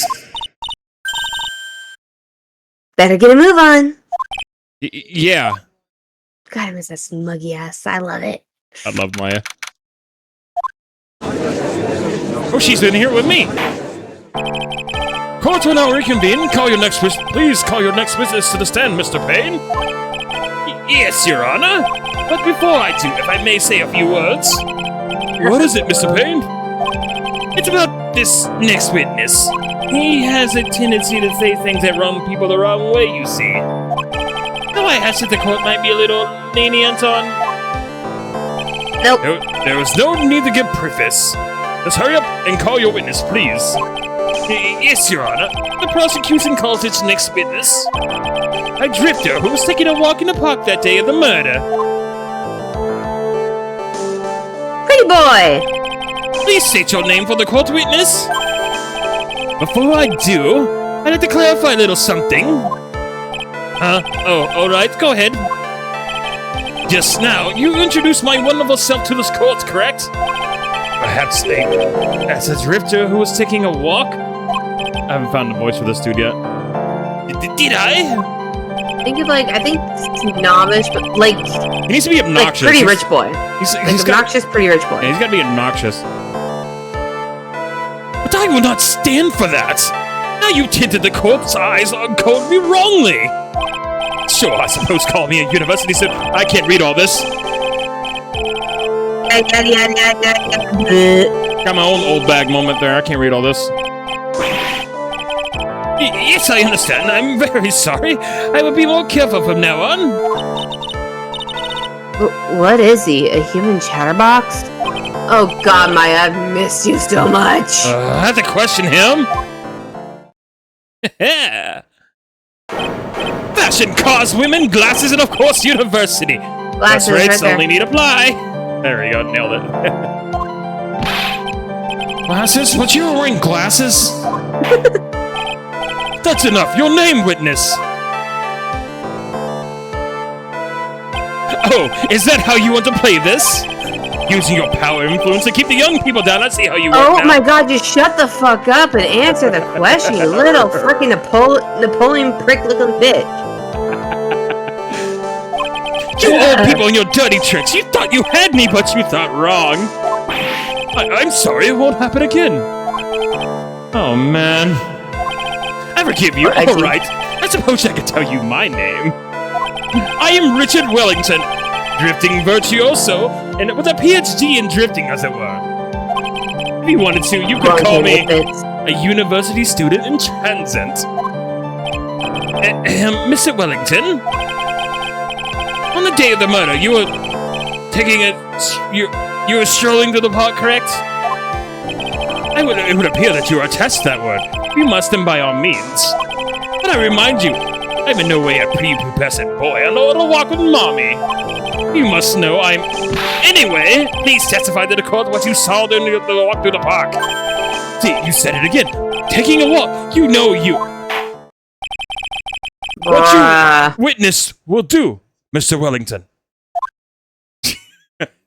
Better get a move on. Yeah. God, I miss that smuggy ass. I love it. I love Maya. Oh, she's in here with me. Court will now reconvene. Please call your next witness to the stand, Mr. Payne. Yes, Your Honor. But before I do, if I may say a few words. What is it, Mr. Payne? It's about this next witness. He has a tendency to say things that rub people the wrong way, you see. Though I asked if the court might be a little lenient on... Nope. There was no need to give preface. Just hurry up and call your witness, please. Yes, Your Honor. The prosecution calls its next witness a drifter who was taking a walk in the park that day of the murder. Pretty boy! Please state your name for the court witness. Before I do, I'd like to clarify a little something. Oh, alright, go ahead. Just now, you introduced my wonderful self to this court, correct? Perhaps as a drifter who was taking a walk? I haven't found a voice for this dude yet. Did I? Think of I think snobbish, but he needs to be obnoxious. Like pretty rich boy. He's obnoxious, pretty rich boy. Yeah, he's gotta be obnoxious. But I will not stand for that! Now you tinted the court's eyes and called me wrongly! Sure, I suppose call me a university student. I can't read all this. Got my own old bag moment there. I can't read all this. Yes, I understand. I'm very sorry. I will be more careful from now on. What is he? A human chatterbox? Oh God, Maya, I've missed you so much. I have to question him. Fashion, cars, women, glasses, and of course, university. Glasses, that's right, right only need apply. There we go, nailed it. Glasses? What, you were wearing glasses? That's enough, your name, witness. Oh, is that how you want to play this? Using your power and influence to keep the young people down. Let's see how you work Oh now. my God, just shut the fuck up and answer the question, you little freaking Napoleon prick-looking bitch. You old people and your dirty tricks. You thought you had me, but you thought wrong. I'm sorry, it won't happen again. Oh, man. I forgive you. All right. I suppose I could tell you my name. I am Richard Wellington, drifting virtuoso, and with a PhD in drifting, as it were. If you wanted to, you could call me a university student in transit. Mr. Wellington, on the day of the murder, you were taking you were strolling through the park, correct? It would appear that you are attached to that word. You must, and by all means. But I remind you, I'm in no way a prepubescent boy. I know it'll walk with mommy. You must know I'm... Anyway, please testify to the court what you saw during the walk through the park. See, you said it again. Taking a walk. You know you... What you witness will do, Mr. Wellington.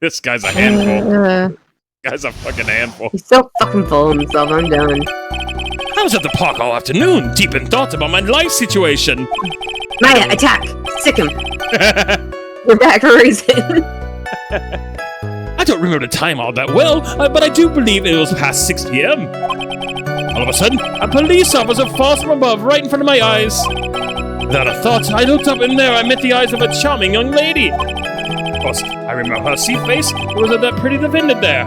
This guy's a handful. Guy's a fucking handful. He's so fucking full of himself, I'm done. I was at the park all afternoon, deep in thoughts about my life situation. Maya, attack! Sick him! We're back for a reason. I don't remember the time all that well, but I do believe it was past 6 p.m. All of a sudden, a police officer falls from above right in front of my eyes. Without a thought, I looked up, and there I met the eyes of a charming young lady. Of course, I remember her sweet face. It was that pretty defendant there.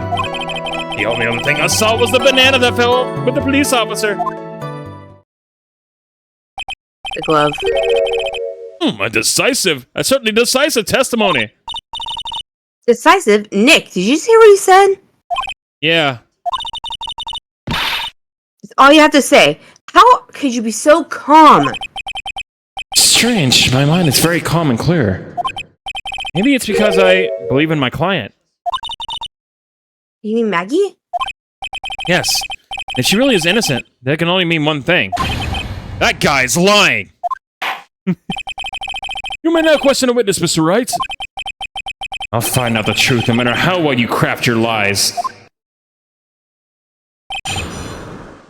The only other thing I saw was the banana that fell with the police officer. The glove. A certainly decisive testimony. Decisive? Nick, did you hear what he said? Yeah. That's all you have to say. How could you be so calm? Strange. My mind is very calm and clear. Maybe it's because I believe in my client. You mean Maggie? Yes. If she really is innocent, that can only mean one thing. That guy's lying! You may now question a witness, Mr. Wright. I'll find out the truth no matter how well you craft your lies.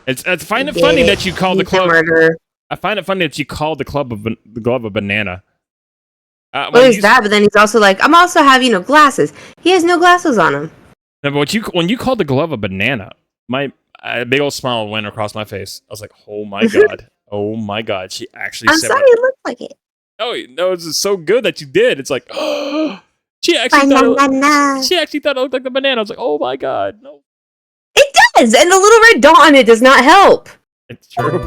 I find it funny that you called the club... I find it funny that you called the glove a banana. Well, he's that, but then he's also like, I'm also have, glasses. He has no glasses on him. No, but when you called the glove a banana, a big old smile went across my face. I was like, oh my god. Oh my god. She actually said... I'm sorry, it looked like it. Oh, no, it's so good that you did. It's like, oh, she actually thought it looked like the banana. I was like, oh my god, no. It does, and the little red dot on it does not help. It's true.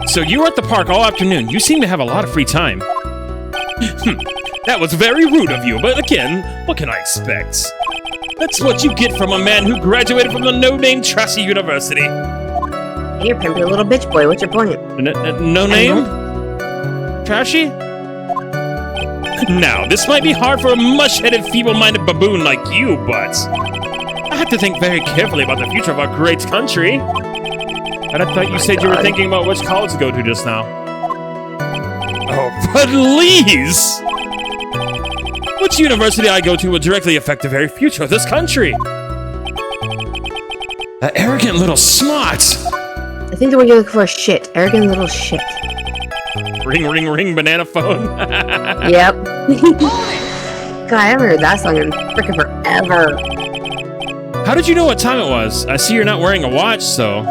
So you were at the park all afternoon. You seem to have a lot of free time. That was very rude of you, but again, what can I expect? That's what you get from a man who graduated from the no-name trashy university. You're pimping a little bitch boy. What's your point? No name? Trashy? Now, this might be hard for a mush-headed, feeble-minded baboon like you, but I have to think very carefully about the future of our great country. And I thought you said you were thinking about which college to go to just now. Oh, please! Which university I go to will directly affect the very future of this country. That arrogant little smart! I think the word you're looking for is shit. Arrogant little shit. Ring, ring, ring, banana phone. Yep. God, I haven't heard that song in frickin' forever. How did you know what time it was? I see you're not wearing a watch, so...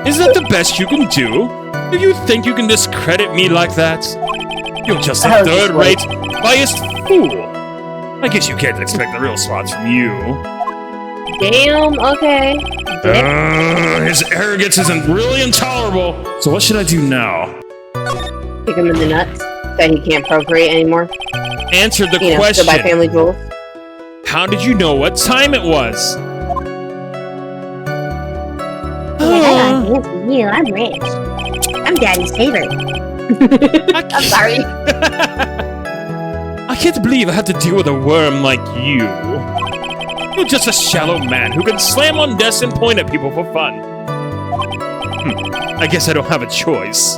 Is that the best you can do? Do you think you can discredit me like that? You're just a third-rate, biased fool. I guess you can't expect the real smarts from you. Damn, okay. His arrogance isn't really intolerable. So what should I do now? Kick him in the nuts so he can't procreate anymore. Answer the question. So buy family jewels. How did you know what time it was? You, I'm rich. I'm Daddy's favorite. I'm sorry. I can't believe I have to deal with a worm like you. You're just a shallow man who can slam on desks and point at people for fun. I guess I don't have a choice.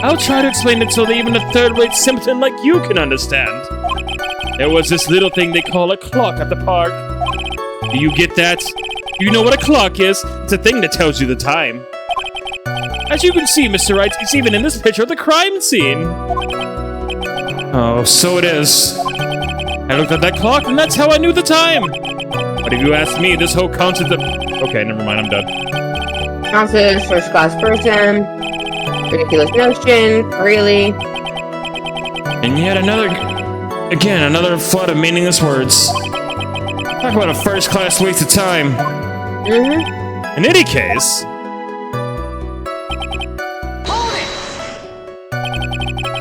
I'll try to explain it so that even a third-rate simpleton like you can understand. There was this little thing they call a clock at the park. Do you get that? Do you know what a clock is? It's a thing that tells you the time. As you can see, Mr. Wright, it's even in this picture of the crime scene. Oh, so it is. I looked at that clock, and that's how I knew the time. But if you ask me, this whole concept of... Okay, never mind, I'm done. Nonsense, first-class person, ridiculous notion, really. And yet another flood of meaningless words. Talk about a first-class waste of time. In any case...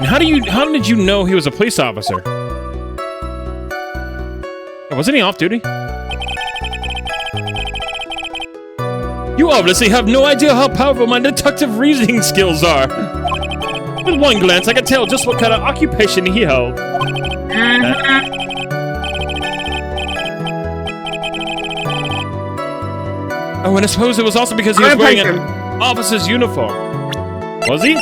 How did you know he was a police officer? Wasn't he off duty? You obviously have no idea how powerful my deductive reasoning skills are. With one glance, I could tell just what kind of occupation he held. Oh, and I suppose it was also because he was wearing an officer's uniform. Was he?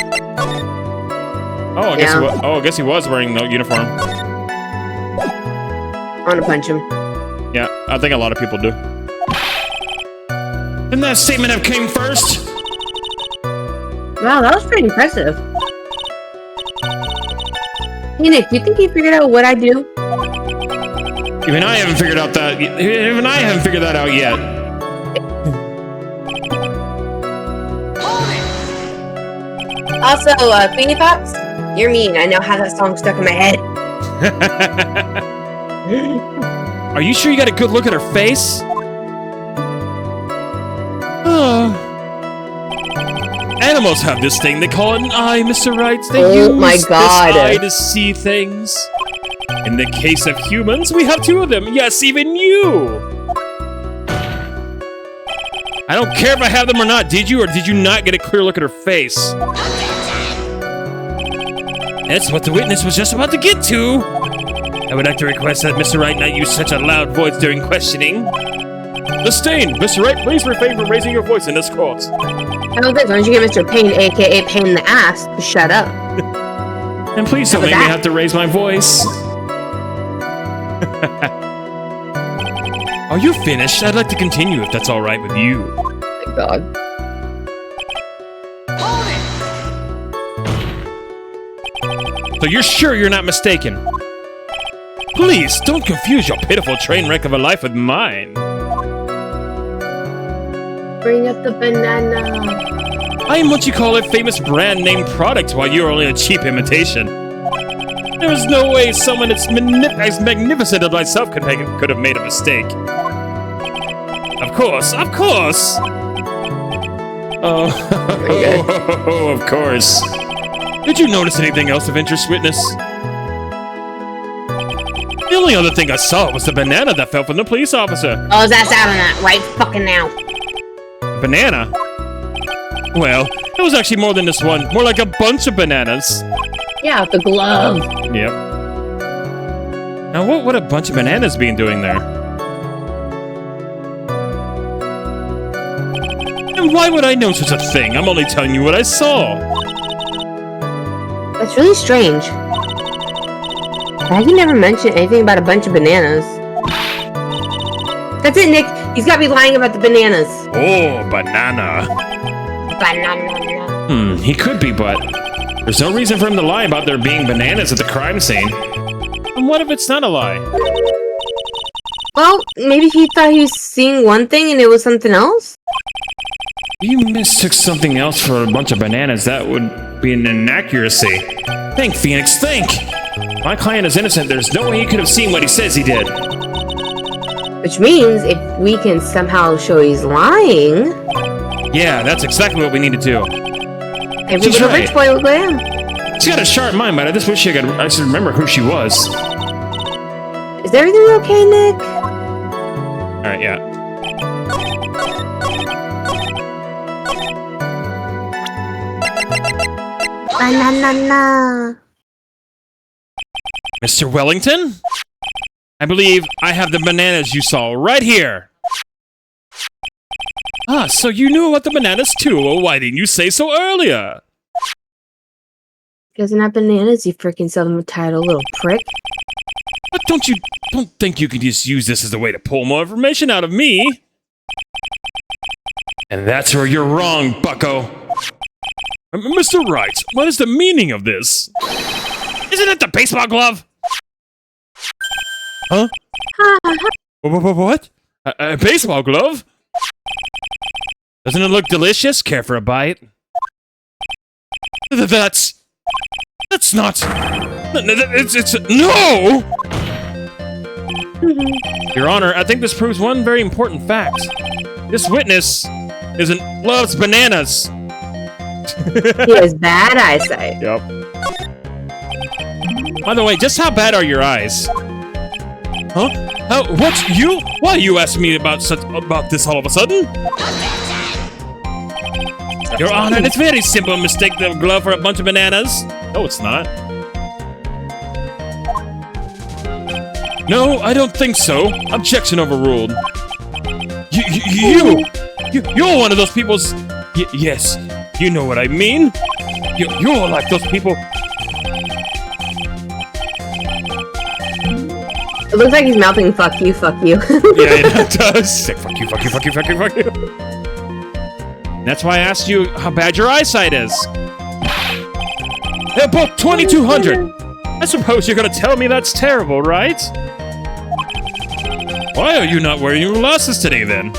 Oh, I guess he was wearing no uniform. I want to punch him. Yeah, I think a lot of people do. Didn't that statement have came first? Wow, that was pretty impressive. Hey Nick, do you think you figured out what I do? Even I haven't figured out that. Even I haven't figured that out yet. Also, Queenie Pops, you're mean. I now have that song stuck in my head. Are you sure you got a good look at her face? Animals have this thing. They call it an eye, Mr. Wright. They use this eye to see things. In the case of humans, we have two of them. Yes, even you. I don't care if I have them or not. Did you or did you not get a clear look at her face? That's what the witness was just about to get to. I would like to request that Mr. Wright not use such a loud voice during questioning. Sustained. Mr. Wright, please refrain from raising your voice in this court. How about this? Why don't you get Mr. Pain, aka Pain in the Ass, to shut up? And please don't make me have to raise my voice. Are you finished? I'd like to continue if that's all right with you. Oh my god. So you're sure you're not mistaken? Please, don't confuse your pitiful train wreck of a life with mine. Bring up the banana. I am what you call a famous brand name product, while you're only a cheap imitation. There is no way someone as magnificent as myself could have made a mistake. Of course, of course! Oh, of course. Did you notice anything else of interest, witness? The only other thing I saw was the banana that fell from the police officer. Oh, that's out of that right fucking now. Banana? Well, it was actually more than this one. More like a bunch of bananas. Yeah, with the glove. Yep. Now, what would a bunch of bananas be doing there? And why would I know such a thing? I'm only telling you what I saw. That's really strange. Why you never mentioned anything about a bunch of bananas? That's it, Nick. He's got me lying about the bananas. Oh, banana. Banana. He could be, but there's no reason for him to lie about there being bananas at the crime scene. And what if it's not a lie? Well, maybe he thought he was seeing one thing and it was something else? You mistook something else for a bunch of bananas. That would be an inaccuracy. Think, Phoenix, think! My client is innocent. There's no way he could have seen what he says he did. Which means if we can somehow show he's lying... Yeah, that's exactly what we need to do. Every little rich boy will go down. She's got a sharp mind, but I just wish I should remember who she was. Is everything okay, Nick? Alright, yeah. Banana. Mr. Wellington? I believe I have the bananas you saw right here. Ah, so you knew about the bananas too. Well, why didn't you say so earlier? Doesn't have bananas, you freaking self-entitled little prick. But don't think you can just use this as a way to pull more information out of me? And that's where you're wrong, bucko. Mr. Wright, what is the meaning of this? Isn't it the baseball glove? Huh? What? A baseball glove? Doesn't it look delicious? Care for a bite? That's not... It's... No! Your Honor, I think this proves one very important fact. This witness loves bananas. He has bad eyesight. Yep. By the way, just how bad are your eyes? Huh? What's you? Why you asking me about this all of a sudden? Your Honor, it's very simple. Mistake the glove for a bunch of bananas. No, it's not. No, I don't think so. Objection overruled. You're one of those people's... yes, you know what I mean. You're like those people... It looks like he's mouthing "fuck you, fuck you." Yeah, it does. Fuck you, fuck you, fuck you, fuck you, fuck you. That's why I asked you how bad your eyesight is. They're both 2200. I suppose you're gonna tell me that's terrible, right? Why are you not wearing your glasses today, then?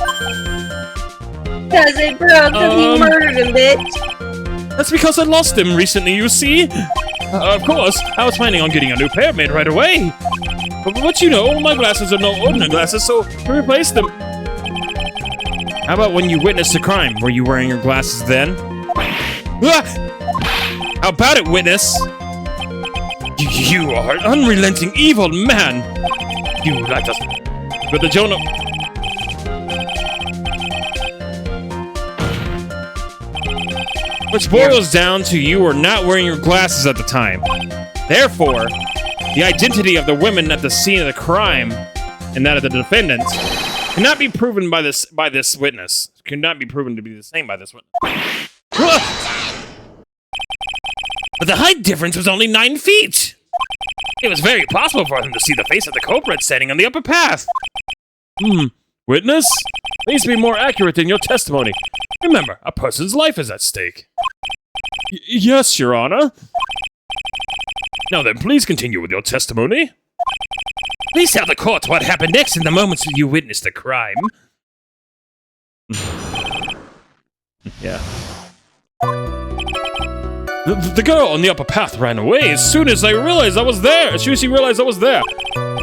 Because they broke, because he murdered him, bitch. That's because I lost them recently, you see? Of course, I was planning on getting a new pair made right away. But you know, my glasses are no ordinary glasses, so to replace them. How about when you witnessed the crime? Were you wearing your glasses then? Ah! How about it, witness? You are an unrelenting evil man. You like us. But the Jonah. Which boils down to you were not wearing your glasses at the time. Therefore, the identity of the women at the scene of the crime and that of the defendant cannot be proven by this witness. Cannot be proven to be the same by this witness. But the height difference was only 9 feet. It was very possible for him to see the face of the culprit standing on the upper path. Witness? Please be more accurate in your testimony. Remember, a person's life is at stake. Yes, Your Honor. Now then, please continue with your testimony. Please tell the court what happened next in the moments that you witnessed the crime. Yeah. The girl on the upper path ran away as soon as I realized I was there. As soon as she realized I was there.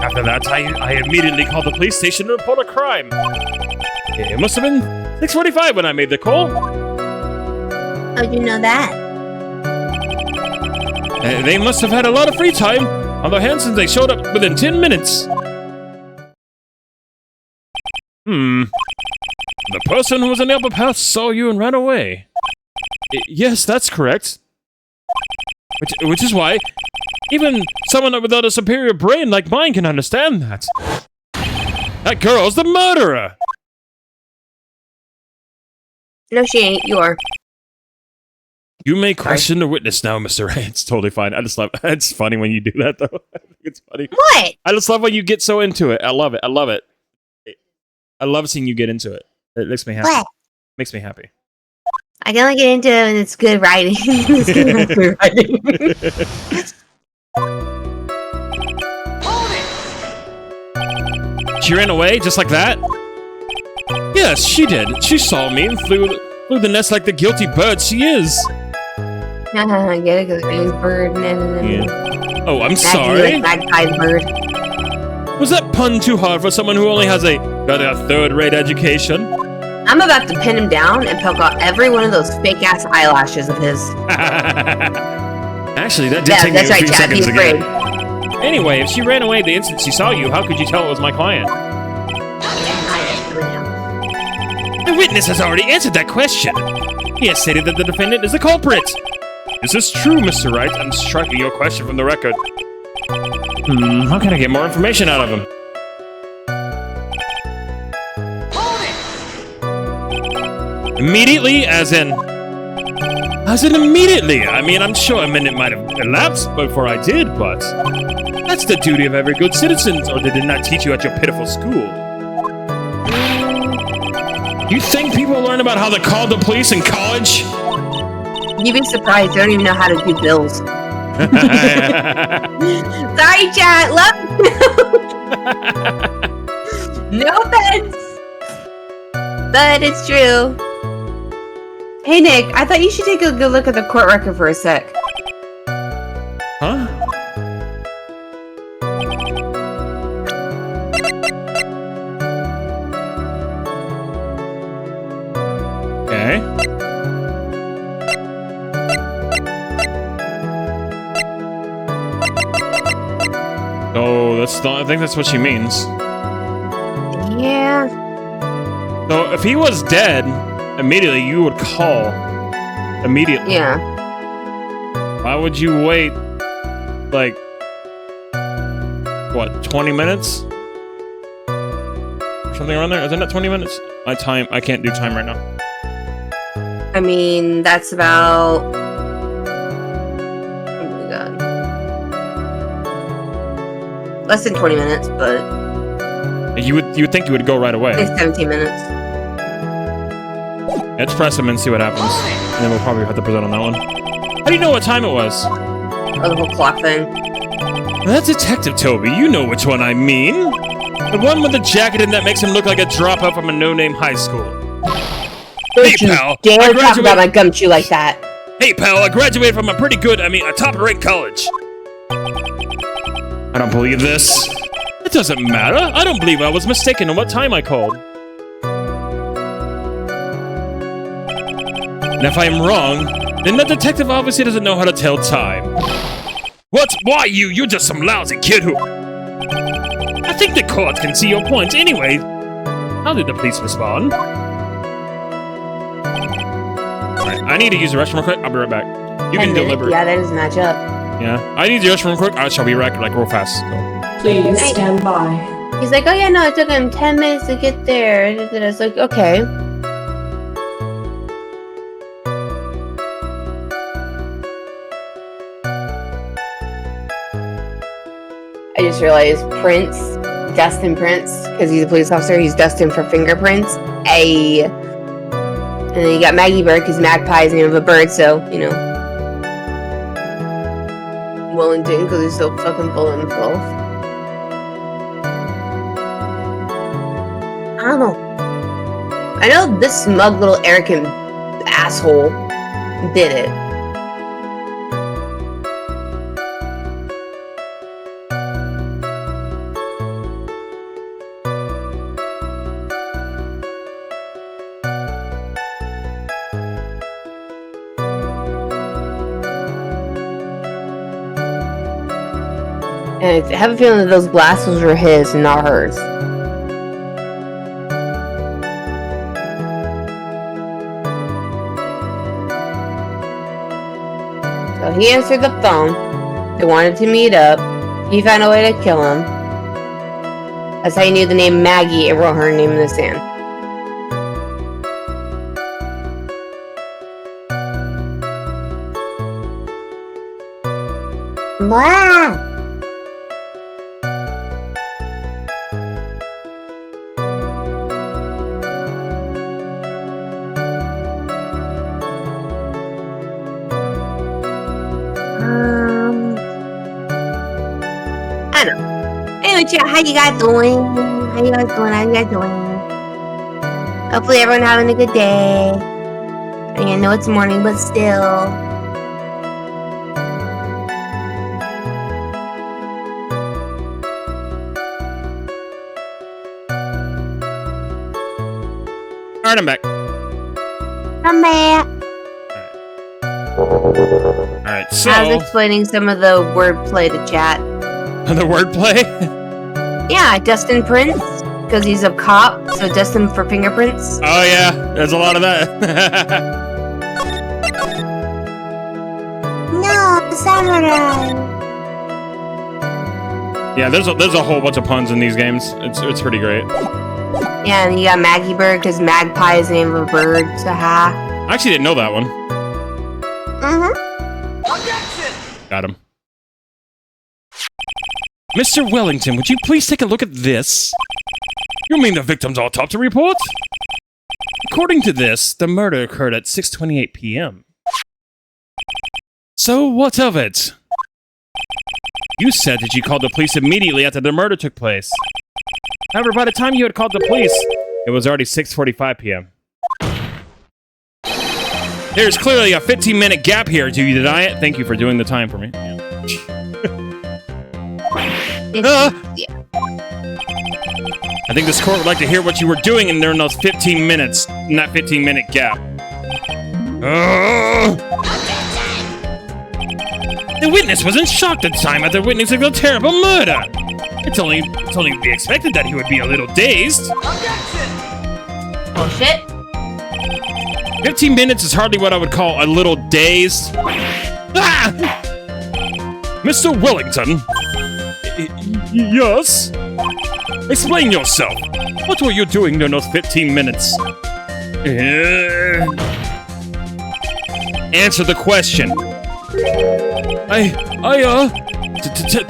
After that, I immediately called the police station to report a crime. It must have been 6:45 when I made the call. How'd you know that? They must have had a lot of free time on their hands since they showed up within 10 minutes. The person who was on the upper path saw you and ran away. Yes, that's correct. Which is why even someone without a superior brain like mine can understand that. That girl's the murderer! No, she ain't. You are. You may question the witness now, Mr. Wright. It's totally fine. I just love it. It's funny when you do that, though. I think it's funny. What? I just love when you get so into it. I love it. I love it. I love seeing you get into it. It makes me happy. What? Makes me happy. I can only get into it when it's good writing. It's good writing. She ran away just like that? Yes, she did. She saw me and flew the nest like the guilty bird she is. I get it, because it's bird. Yeah. Oh, I'm sorry. Magpie bird. Was that pun too hard for someone who only has a third-rate education? I'm about to pin him down and poke out every one of those fake-ass eyelashes of his. Actually, that did take me a few seconds afraid. ago. Anyway, if she ran away the instant she saw you, how could you tell it was my client? The witness has already answered that question. He has stated that the defendant is the culprit. This is true, Mr. Wright. I'm striking your question from the record. How can I get more information out of him? Immediately, as in immediately. I mean, I'm sure a minute might have elapsed before I did, but that's the duty of every good citizen, or they did not teach you at your pitiful school. You think people learn about how to call the police in college? You'd be surprised. They don't even know how to do bills. Sorry, chat. Love you. No offense. But it's true. Hey, Nick. I thought you should take a good look at the court record for a sec. Huh? Okay. Oh, that's not, I think that's what she means. Yeah. So if he was dead, immediately you would call. Immediately. Yeah. Why would you wait, like, what, 20 minutes? Something around there? Isn't that 20 minutes? My time, I can't do time right now. I mean, that's about... Oh my god. Less than 20 minutes, but... You would think you would go right away. It's 17 minutes. Let's press him and see what happens. And then we'll probably have to present on that one. How do you know what time it was? Oh, the whole clock thing. That's Detective Toby. You know which one I mean. The one with the jacket in that makes him look like a dropout from a no-name high school. Don't Hey, you pal. dare talk about my gumshoe like that. Hey, pal, I graduated from a top-ranked college. I don't believe this. It doesn't matter. I don't believe I was mistaken on what time I called. And if I am wrong, then the detective obviously doesn't know how to tell time. What? Why you? You're just some lousy kid who... I think the court can see your point anyway. How did the police respond? Alright, I need to use the restroom real quick. I'll be right back. You can deliver. Yeah, that does match up. Yeah, I need the restroom real quick. I shall be right like real fast. So. Please stand by. He's like, oh yeah, no, it took him 10 minutes to get there. And it's like, okay. I just realized Dustin Prince, because he's a police officer, he's Dustin for fingerprints. And then you got Maggie Bird, because Magpie is the name of a bird, so, you know. Wellington, because he's so fucking full of himself. I don't know. I know this smug little arrogant asshole did it. And I have a feeling that those glasses were his and not hers. So he answered the phone. They wanted to meet up. He found a way to kill him. That's how he knew the name Maggie and wrote her name in the sand. Wow. I don't know. Anyway, chat, how you guys doing? How you guys doing? Hopefully everyone having a good day. I know it's morning, but still. Alright, I'm back. I'm back. Alright, so... I was explaining some of the wordplay to chat. The wordplay? Yeah, Dustin Prince, because he's a cop, so Dustin for fingerprints. Oh yeah, there's a lot of that. No, samurai. Yeah, there's a whole bunch of puns in these games. It's pretty great. Yeah, and you got Maggie Bird, because Magpie is the name of a bird, so ha. I actually didn't know that one. Mm-hmm. Got him. Mr. Wellington, would you please take a look at this? You mean the victim's autopsy report? According to this, the murder occurred at 6:28 p.m. So, what of it? You said that you called the police immediately after the murder took place. However, by the time you had called the police, it was already 6:45 p.m. There's clearly a 15-minute gap here. Do you deny it? Thank you for doing the time for me. I think this court would like to hear what you were doing in during those 15 minutes, in that 15-minute gap. The witness was in shock at the time after witnessing a terrible murder. It's only to be expected that he would be a little dazed. Oh shit. 15 minutes is hardly what I would call a little dazed. Ah! Mr. Wellington. Yes? Explain yourself. What were you doing during those 15 minutes? Answer the question.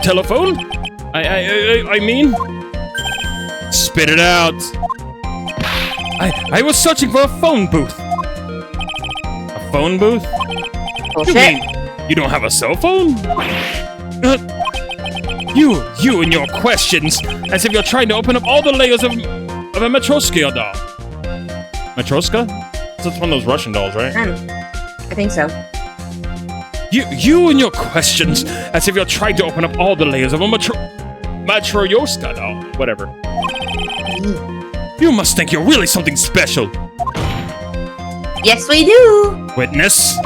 Telephone? I mean? Spit it out. I was searching for a phone booth. phone booth? Bullshit. You mean you don't have a cell phone? You and your questions, as if you're trying to open up all the layers of a Matryoshka doll. Matryoshka? That's one of those Russian dolls, right? I think so. You and your questions, as if you're trying to open up all the layers of a Matryoshka doll. Whatever. You must think you're really something special. Yes, we do. Witness.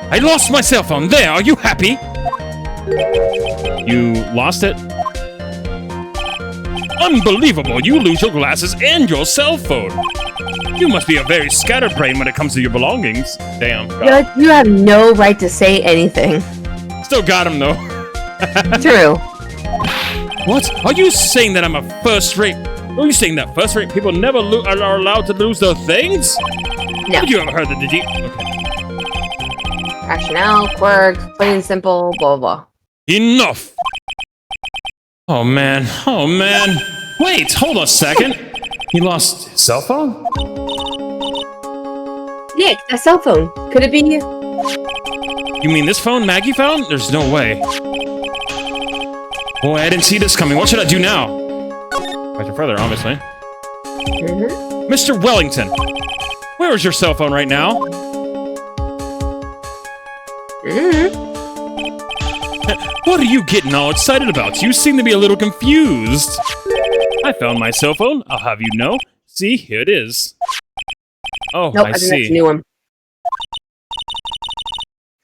I lost my cell phone. There, are you happy? You lost it? Unbelievable, you lose your glasses and your cell phone. You must be a very scatterbrain when it comes to your belongings. Damn. You have no right to say anything. Still got him, though. True. What? Are you saying that I'm a first-rate... Are you saying that first-rate people never are allowed to lose their things? No. Have you ever heard that the... Okay. Rationale, quirk, plain and simple, blah, blah, blah. Enough! Oh, man. Oh, man. Wait, hold a second. He lost his cell phone? Nick, a cell phone. Could it be? You mean this phone Maggie found? There's no way. Boy, I didn't see this coming. What should I do now? Question further, obviously. Mr. Wellington, where is your cell phone right now? What are you getting all excited about? You seem to be a little confused. I found my cell phone, I'll have you know. See, here it is. Oh, Nope, I I think that's a see. new one.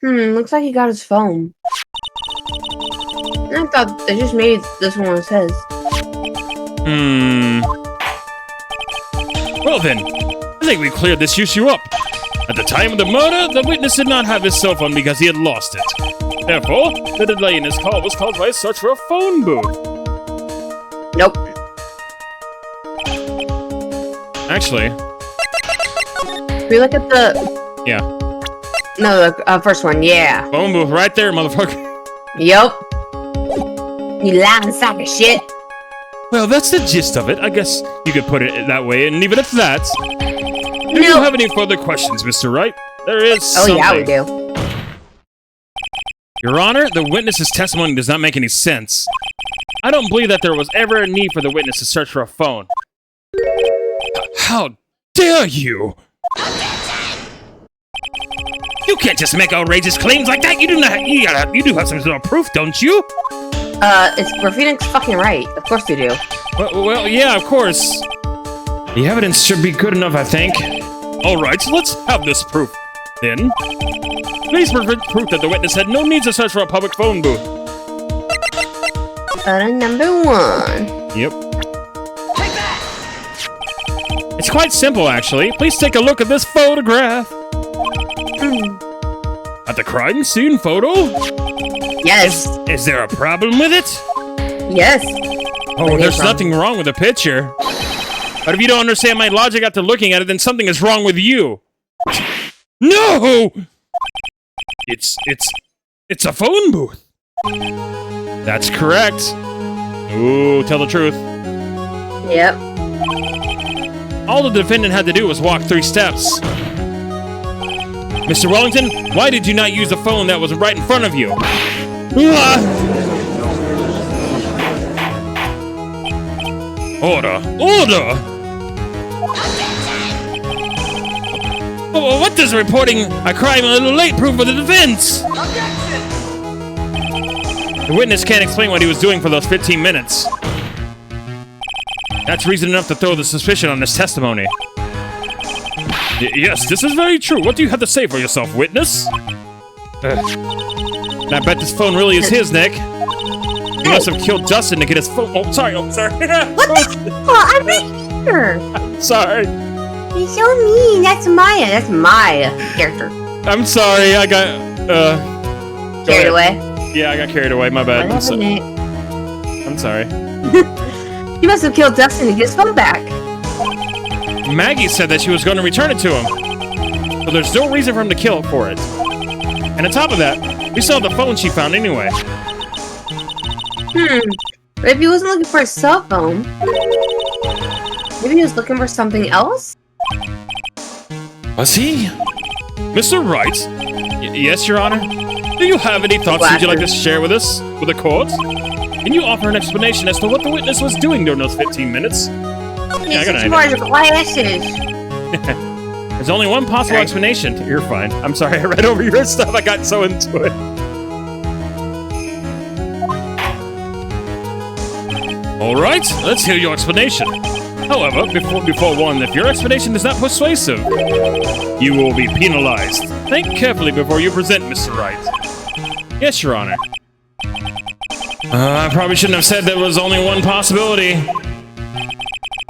Looks like he got his phone. I thought they just made this one was his. Well then, I think we cleared this issue up. At the time of the murder, the witness did not have his cell phone because he had lost it. Therefore, the delay in his call was caused by a search for a phone booth. Nope. Actually, If we look at the... yeah. No, the first one, yeah. Phone booth right there, motherfucker. Yup. You lying sack of shit. Well, that's the gist of it. I guess you could put it that way and leave it at that. Do you have any further questions, Mr. Wright? There is something. Oh, yeah, we do. Your Honor, the witness's testimony does not make any sense. I don't believe that there was ever a need for the witness to search for a phone. How dare you! You can't just make outrageous claims like that. You do have some sort of proof, don't you? We're Phoenix fucking right. Of course we do. Well, yeah, of course. The evidence should be good enough, I think. All right, so let's have this proof, then. Please present proof that the witness had no need to search for a public phone booth. Number one. Yep. It's quite simple, actually. Please take a look at this photograph. At the crime scene photo? Yes. Is there a problem with it? Yes. Oh, there's nothing wrong with the picture. But if you don't understand my logic after looking at it, then something is wrong with you. No! It's a phone booth. That's correct. Ooh, tell the truth. Yep. All the defendant had to do was walk 3 steps. Mr. Wellington, why did you not use the phone that was right in front of you? Order! Order! Oh, what does reporting a crime a little late prove for the defense? The witness can't explain what he was doing for those 15 minutes. That's reason enough to throw the suspicion on his testimony. Yes, this is very true. What do you have to say for yourself, witness? I bet this phone really is his, Nick. He must have killed Dustin to get his phone. Oh, sorry. Oh, sorry. What the? Oh, I'm right here. Sorry. He's so mean. That's Maya. That's my character. I'm sorry. I got Carried away. Yeah, I got carried away. My bad. What happened, Nick? I'm sorry. He must have killed Dustin to get his phone back. Maggie said that she was going to return it to him. So there's no reason for him to kill for it. And on top of that, we saw the phone she found anyway. But if he wasn't looking for a cell phone, maybe he was looking for something else? Was he? Mr. Wright? Yes, Your Honor? Do you have any thoughts that you'd like to share with us, with the court? Can you offer an explanation as to what the witness was doing during those 15 minutes? Yeah, I got an idea. glasses. There's only one possible explanation. You're fine. I'm sorry, I read over your stuff. I got so into it. Alright, let's hear your explanation. However, before one, if your explanation is not persuasive, you will be penalized. Think carefully before you present, Mr. Wright. Yes, Your Honor. I probably shouldn't have said there was only one possibility.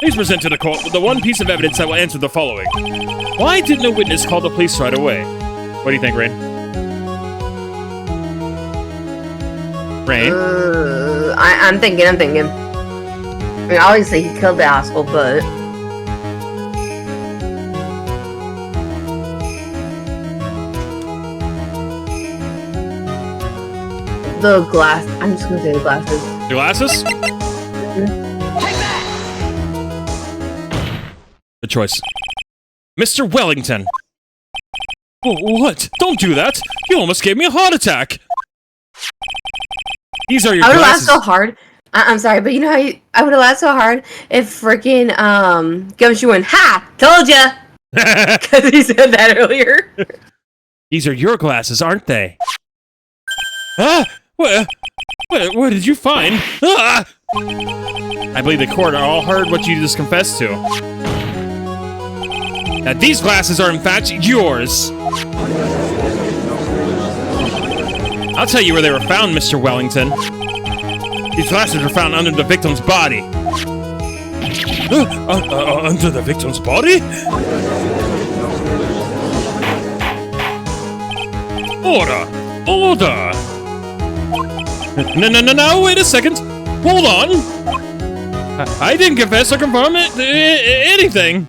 Please present to the court the one piece of evidence that will answer the following. Why didn't the witness call the police right away? What do you think, Rain? Rain? I'm thinking. I mean, obviously he killed the asshole, but... The glass. I'm just gonna say the glasses. Your glasses? Good choice. Mr. Wellington! Oh, what? Don't do that! You almost gave me a heart attack! These are your I would have glasses. laughed so hard. I'm sorry, but you know how I would have laughed so hard if freaking Gumshoe went, "Ha! Told ya!" Because he said that earlier. These are your glasses, aren't they? Ah! What did you find? Ah! I believe the court all heard what you just confessed to. That these glasses are in fact yours. I'll tell you where they were found, Mr. Wellington. These glasses were found under the victim's body. Under the victim's body? Order! No, wait a second. Hold on. I didn't confess or confirm anything.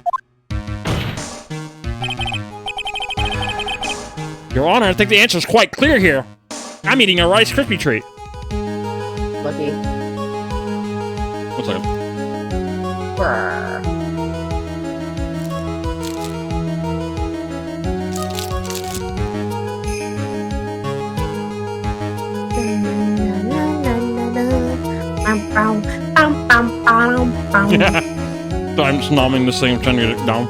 Your Honor, I think the answer is quite clear here. I'm eating a Rice Krispie treat. Lucky. One second. So I'm just numbing this thing, trying to get it down.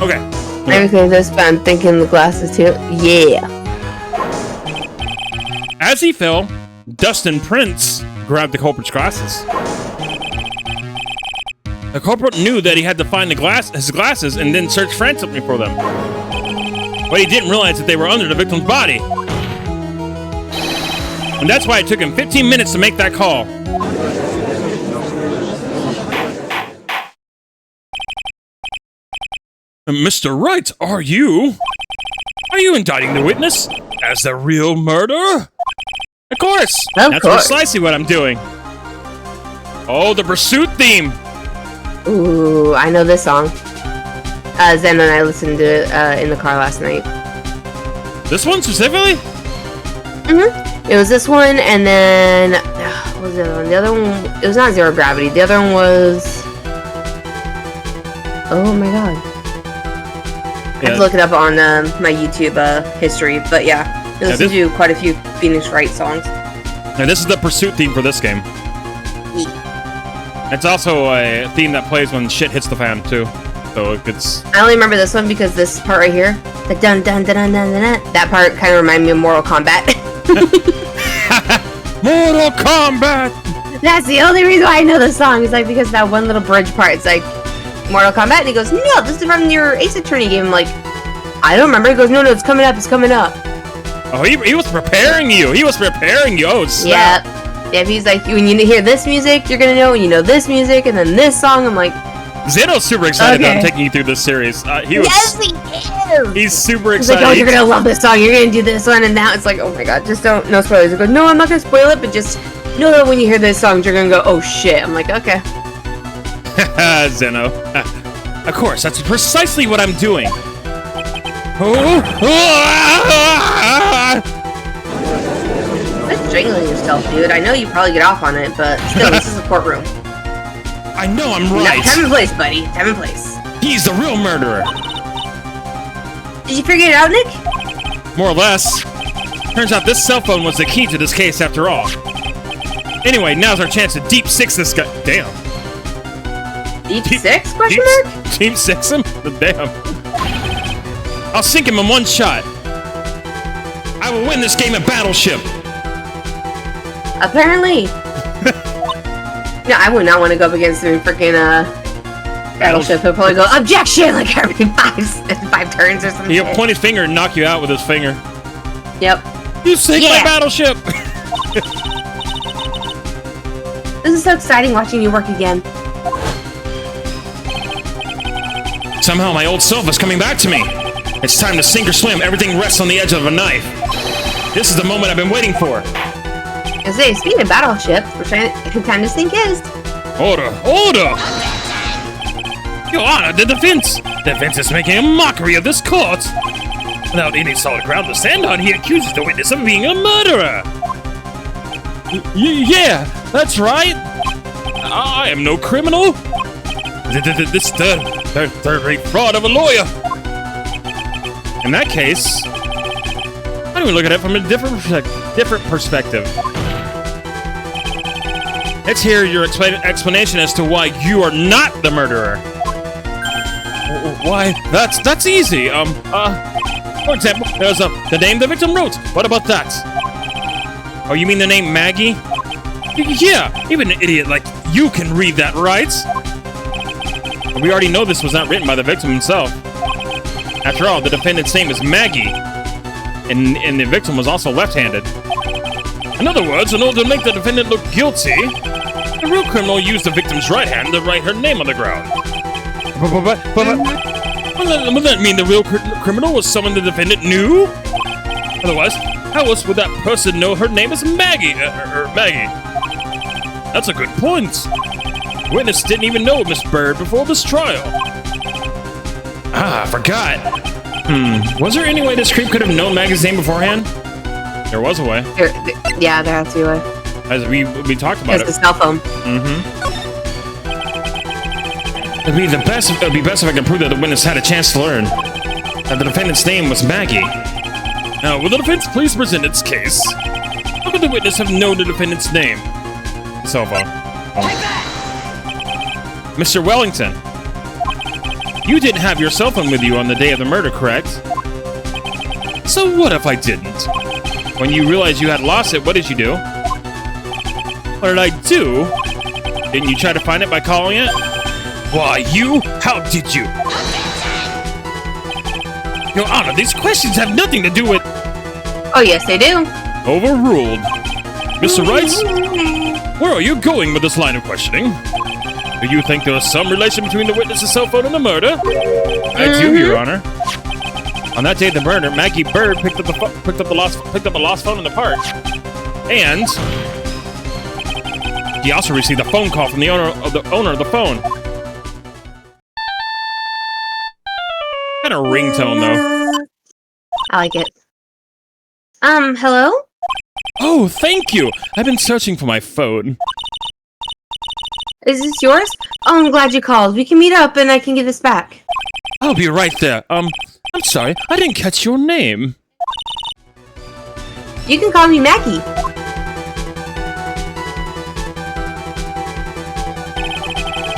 Okay. Everything's this, but I'm thinking the glasses too. Yeah. As he fell, Dustin Prince grabbed the culprit's glasses. The culprit knew that he had to find his glasses and then search frantically for them. But he didn't realize that they were under the victim's body. And that's why it took him 15 minutes to make that call. Mr. Wright, are you indicting the witness as the real murderer? Of course! That's precisely what I'm doing. Oh, the pursuit theme! Ooh, I know this song. Zen and I listened to it in the car last night. This one specifically? It was this one, and then... what was the other one? The other one... It was not Zero Gravity. The other one was... Oh my god. I have to look it up on my YouTube history, but yeah. I listened to quite a few Phoenix Wright songs. Now this is the pursuit theme for this game. Yeah. It's also a theme that plays when shit hits the fan, too. So it's... I only remember this one because this part right here, the dun dun dun dun dun dun, that part kind of reminded me of Mortal Kombat. Mortal Kombat! That's the only reason why I know the song. It's like because that one little bridge part. It's like Mortal Kombat, and he goes, "No, this is from your Ace Attorney game." I'm like, I don't remember. He goes, "No, it's coming up. It's coming up." Oh, he was preparing you. He was preparing you. Oh, snap. Yeah, he's like, when you hear this music, you're gonna know. When you know this music, and then this song, I'm like, Zeno's super excited that I'm taking you through this series. Yes, he is! He's super He's excited. like, oh, you're gonna love this song, you're gonna do this one, and now it's like, oh my god, just don't, no spoilers. I go, no, I'm not gonna spoil it, but just know that when you hear this song, you're gonna go, oh shit. I'm like, okay. Zeno. Of course, that's precisely what I'm doing. Quit strangling yourself, dude. I know you probably get off on it, but still, this is a courtroom. I know I'm No, right. time and place, buddy. Time and place. He's the real murderer. Did you figure it out, Nick? More or less. Turns out this cell phone was the key to this case after all. Anyway, now's our chance to deep six this guy. Damn. Deep six? Question mark? Deep six him? Damn. I'll sink him in one shot. I will win this game of Battleship. Apparently. No, I would not want to go up against him in freaking Battleship. He'll probably go, objection! Like every five turns or something. He'll point his finger and knock you out with his finger. Yep. You sank my battleship! This is so exciting watching you work again. Somehow my old self is coming back to me. It's time to sink or swim. Everything rests on the edge of a knife. This is the moment I've been waiting for. I say, speaking of battleships, we're trying time to sink his. Order! Order! Your Honor, the defense! The defense is making a mockery of this court. Without any solid ground to stand on, he accuses the witness of being a murderer. Yeah, that's right. I am no criminal. This third-rate fraud of a lawyer. In that case, why don't we look at it from a different perspective? Let's hear your explanation as to why you are not the murderer. Why? That's easy. For example, there's the name the victim wrote. What about that? Oh, you mean the name Maggie? Yeah, even an idiot like you can read that, right? We already know this was not written by the victim himself. After all, the defendant's name is Maggie, and the victim was also left-handed. In other words, in order to make the defendant look guilty, the real criminal used the victim's right hand to write her name on the ground. Would that mean the real criminal was someone the defendant knew? Otherwise, how else would that person know her name is Maggie? Maggie. That's a good point. The witness didn't even know Miss Bird before this trial. Ah, I forgot. Was there any way this creep could have known Maggie's name beforehand? There was a way. Yeah, there has to be a way. As we talked about It's it. the cell phone. It'd be best if I could prove that the witness had a chance to learn that the defendant's name was Maggie. Now, will the defense please present its case? How could the witness have known the defendant's name? Cell phone. Mr. Wellington, you didn't have your cell phone with you on the day of the murder, correct? So what if I didn't? When you realized you had lost it, what did you do? What did I do? Didn't you try to find it by calling it? Why, you? How did you? Your Honor, these questions have nothing to do with... Oh, yes, they do. Overruled. Mr. Wright, where are you going with this line of questioning? Do you think there was some relation between the witness's cell phone and the murder? I do, Your Honor. On that day of the murder, Maggie Bird picked up the lost phone in the park, and he also received a phone call from the owner of the phone. Kind of ringtone though. I like it. Hello? Oh, thank you. I've been searching for my phone. Is this yours? Oh, I'm glad you called. We can meet up and I can give this back. I'll be right there. I'm sorry, I didn't catch your name. You can call me Maggie.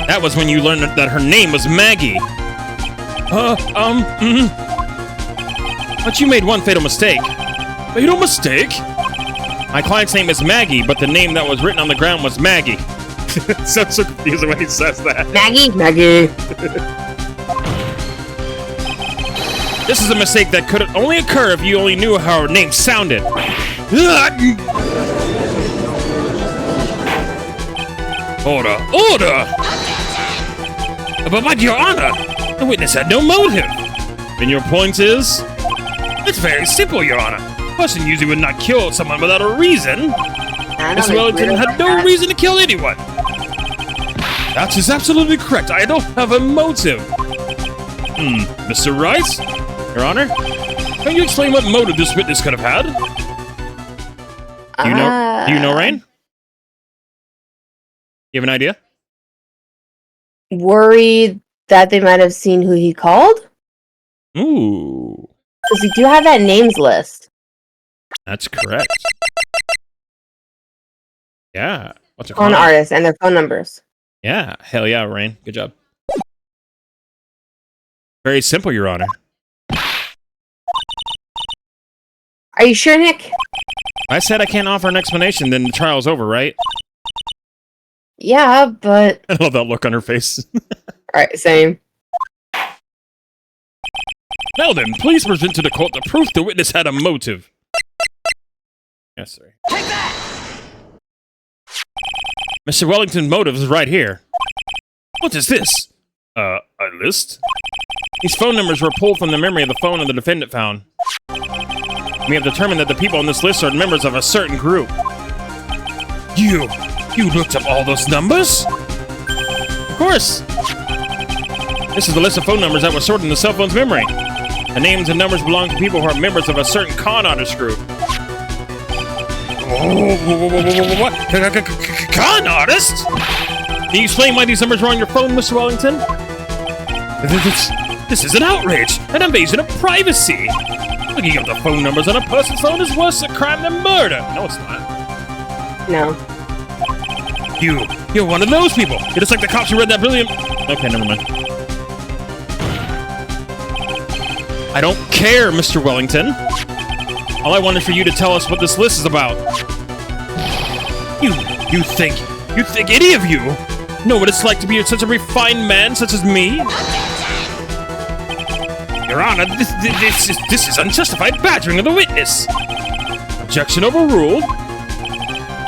That was when you learned that her name was Maggie. But you made one fatal mistake. Fatal mistake? My client's name is Maggie, but the name that was written on the ground was Maggie. Sounds so confusing when he says that. Maggie? Maggie. This is a mistake that could only occur if you only knew how her name sounded. Order! Order! But Your Honor, the witness had no motive. And your point is? It's very simple, Your Honor. A person usually would not kill someone without a reason. Miss Wellington had no reason to kill anyone. That is absolutely correct. I don't have a motive. Mr. Wright? Your Honor? Can you explain what motive this witness could have had? Do you know Rain? You have an idea? worried that they might have seen who he called. Ooh. Because we do have that names list. That's correct. Yeah. What's a Con artists and their phone numbers. Yeah. Hell yeah, Rain. Good job. Very simple, Your Honor. Are you sure, Nick? I said I can't offer an explanation, then the trial's over, right? Yeah, but... I love that look on her face. Alright, same. Now then, please present to the court the proof the witness had a motive. Yes, sir. Take that! Mr. Wellington's motive is right here. What is this? A list? These phone numbers were pulled from the memory of the phone of the defendant found. We have determined that the people on this list are members of a certain group. You looked up all those numbers? Of course! This is the list of phone numbers that were stored in the cell phone's memory. The names and numbers belong to people who are members of a certain con artist group. What? Con artist? Can you explain why these numbers were on your phone, Mr. Wellington? This is an outrage, an invasion of privacy. Looking up the phone numbers on a person's phone is worse a crime than murder. No, it's not. No. You're one of those people. You're just like the cops who read that brilliant... Okay, never mind. I don't care, Mr. Wellington. All I want is for you to tell us what this list is about. You think any of you know what it's like to be such a refined man such as me? Your Honor, this is unjustified badgering of the witness. Objection overruled.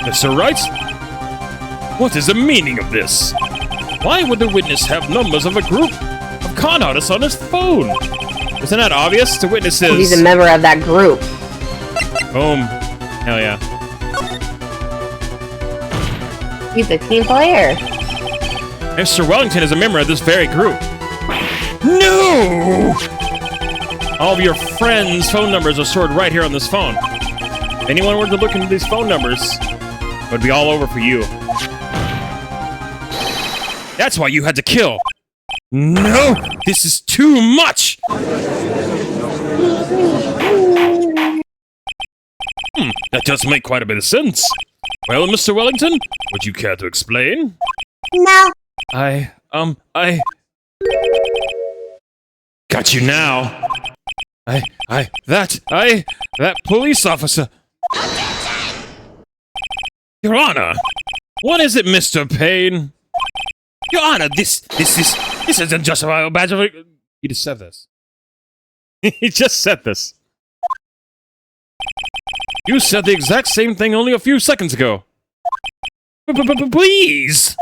Mr. Wright, what is the meaning of this? Why would the witness have numbers of a group of con artists on his phone? Isn't that obvious to witnesses? He's a member of that group. Boom. Hell yeah. He's a team player. Mr. Wellington is a member of this very group. No! All of your friends' phone numbers are stored right here on this phone. If anyone were to look into these phone numbers, it would be all over for you. That's why you had to kill. No! This is too much! That does make quite a bit of sense. Well, Mr. Wellington, would you care to explain? No. I got you now. That police officer. Your Honor, what is it, Mr. Payne? Your Honor, this is unjustifiable badge of... He just said this. He just said this. You said the exact same thing only a few seconds ago. Please!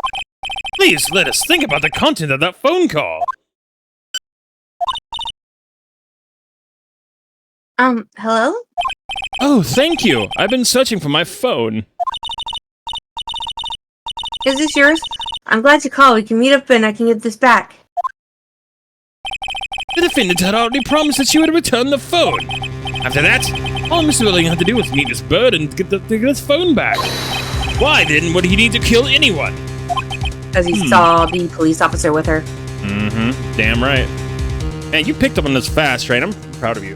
Please let us think about the content of that phone call. Hello? Oh, thank you. I've been searching for my phone. Is this yours? I'm glad you called. We can meet up and I can get this back. The defendant had already promised that she would return the phone. After that, all Mr. Wellington had to do was meet this bird and get his phone back. Why then would he need to kill anyone? Because he saw the police officer with her. Mm-hmm. Damn right. Man, you picked up on this fast, right? I'm proud of you.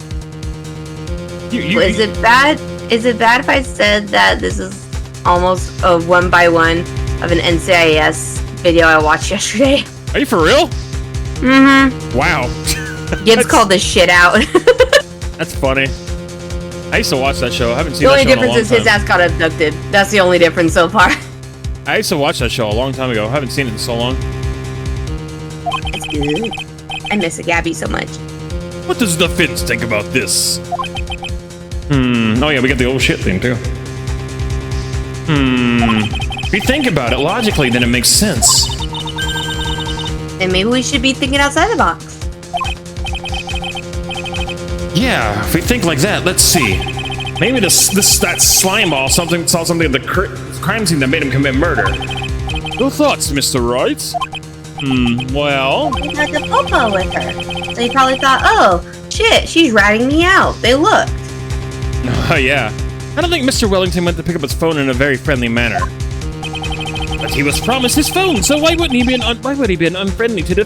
Is it bad? Is it bad if I said that this is almost a 1-by-1 of an NCIS video I watched yesterday? Are you for real? Mm-hmm. Wow. Gibbs called this shit out. That's funny. I used to watch that show. I haven't seen The that only show in a long difference is his time. ass got abducted. That's the only difference so far. I used to watch that show a long time ago. I haven't seen it in so long. It's good. I miss Gabby so much. What does the defense think about this? Oh yeah, we got the old shit thing too. If you think about it logically, then it makes sense. And maybe we should be thinking outside the box. Yeah, if we think like that, let's see. Maybe that slime ball saw something at the crime scene that made him commit murder. No thoughts, Mr. Wright? Well... He had the popo with her. So he probably thought, oh, shit, she's ratting me out. They looked. Oh, yeah. I don't think Mr. Wellington went to pick up his phone in a very friendly manner. But he was promised his phone, so why would he be unfriendly to the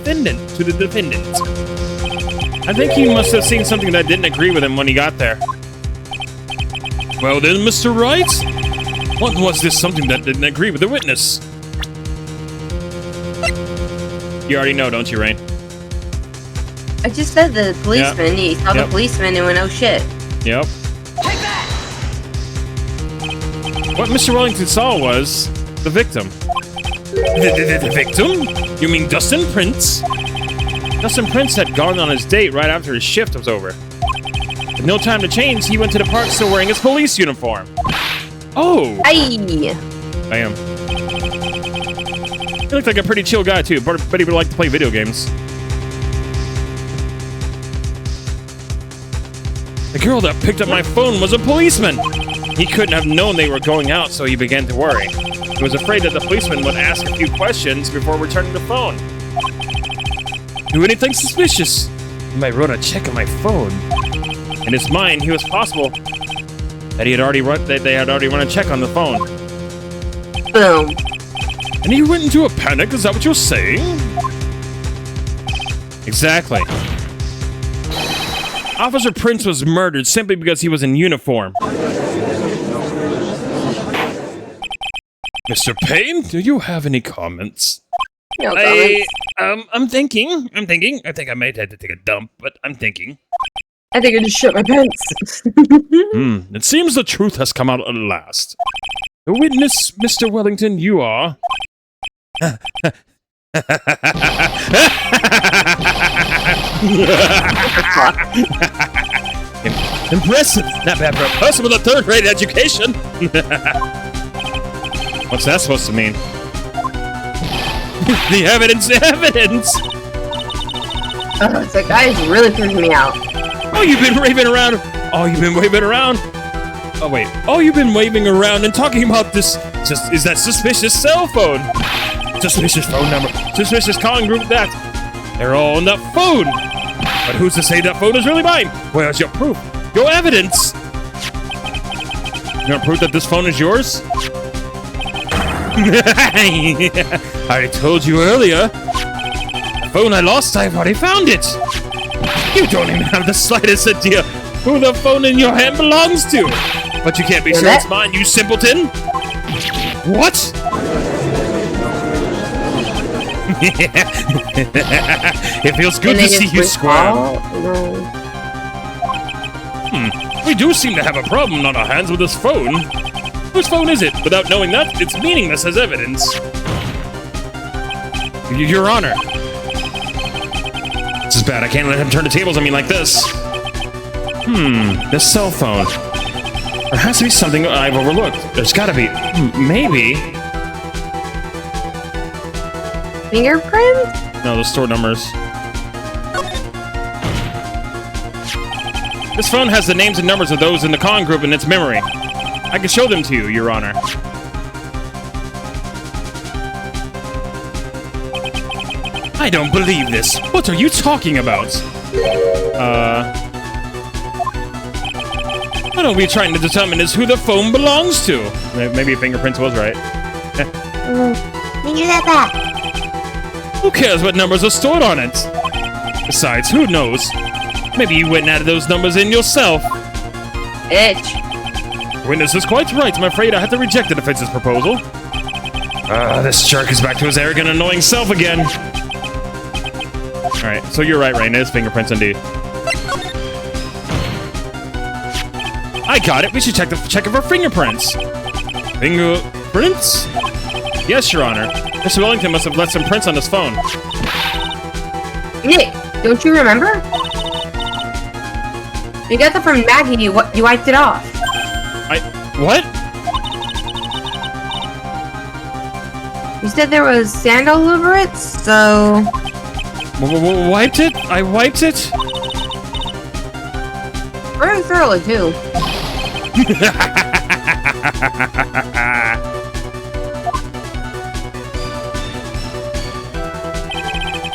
defendant? I think he must have seen something that didn't agree with him when he got there. Well then, Mr. Wright, what was this something that didn't agree with the witness? You already know, don't you, Rain? I just said the policeman. He saw the policeman and went, oh shit. Yep. What Mr. Wellington saw was the victim. The victim? You mean Dustin Prince? Dustin Prince had gone on his date right after his shift was over. With no time to change, he went to the park still wearing his police uniform. Oh! Aye! I am. He looked like a pretty chill guy too, but he would like to play video games. The girl that picked up my phone was a policeman! He couldn't have known they were going out, so he began to worry. He was afraid that the policeman would ask a few questions before returning the phone. Do anything suspicious? He might run a check on my phone. In his mind, it was possible that they had already run a check on the phone. Boom. And he went into a panic, is that what you're saying? Exactly. Officer Prince was murdered simply because he was in uniform. Mr. Payne, do you have any comments? No comments. I'm thinking. I think I might have to take a dump, but I'm thinking. I think I just shit my pants. It seems the truth has come out at last. The witness, Mr. Wellington, you are... Impressive! Not bad for a person with a third-grade education! What's that supposed to mean? The evidence! It's like, that is really freaking me out. Oh, you've been raving around! Oh, you've been waving around! Oh, wait. Oh, you've been waving around and talking about this... is that suspicious cell phone? Suspicious phone number. Suspicious calling group that. They're all on that phone. But who's to say that phone is really mine? Where's your proof? Your evidence! You want proof that this phone is yours? I told you earlier. The phone I lost, I've already found it. You don't even have the slightest idea who the phone in your hand belongs to. But you can't be sure it's mine, you simpleton. What? It feels good to see you squirm. We do seem to have a problem on our hands with this phone. Whose phone is it? Without knowing that, it's meaningless as evidence. Your Honor. This is bad. I can't let him turn the tables on me like this. This cell phone. There has to be something I've overlooked. There's gotta be. Maybe. Fingerprints? No, the store numbers. This phone has the names and numbers of those in the con group in its memory. I can show them to you, Your Honor. I don't believe this. What are you talking about? What are we trying to determine is who the phone belongs to? Maybe Fingerprints was right. Who cares what numbers are stored on it? Besides, who knows? Maybe you went and added those numbers in yourself. Itch. Witness is quite right. I'm afraid I have to reject the defense's proposal. This jerk is back to his arrogant, annoying self again. Alright, so you're right, Rain. It is Fingerprints indeed. I got it. We should check it for fingerprints. Fingerprints? Yes, Your Honor. Mr. Wellington must have left some prints on his phone. Nick, don't you remember? You got that from Maggie. You wiped it off. What? You said there was sand all over it, so... Wiped it? I wiped it? Very thoroughly, too.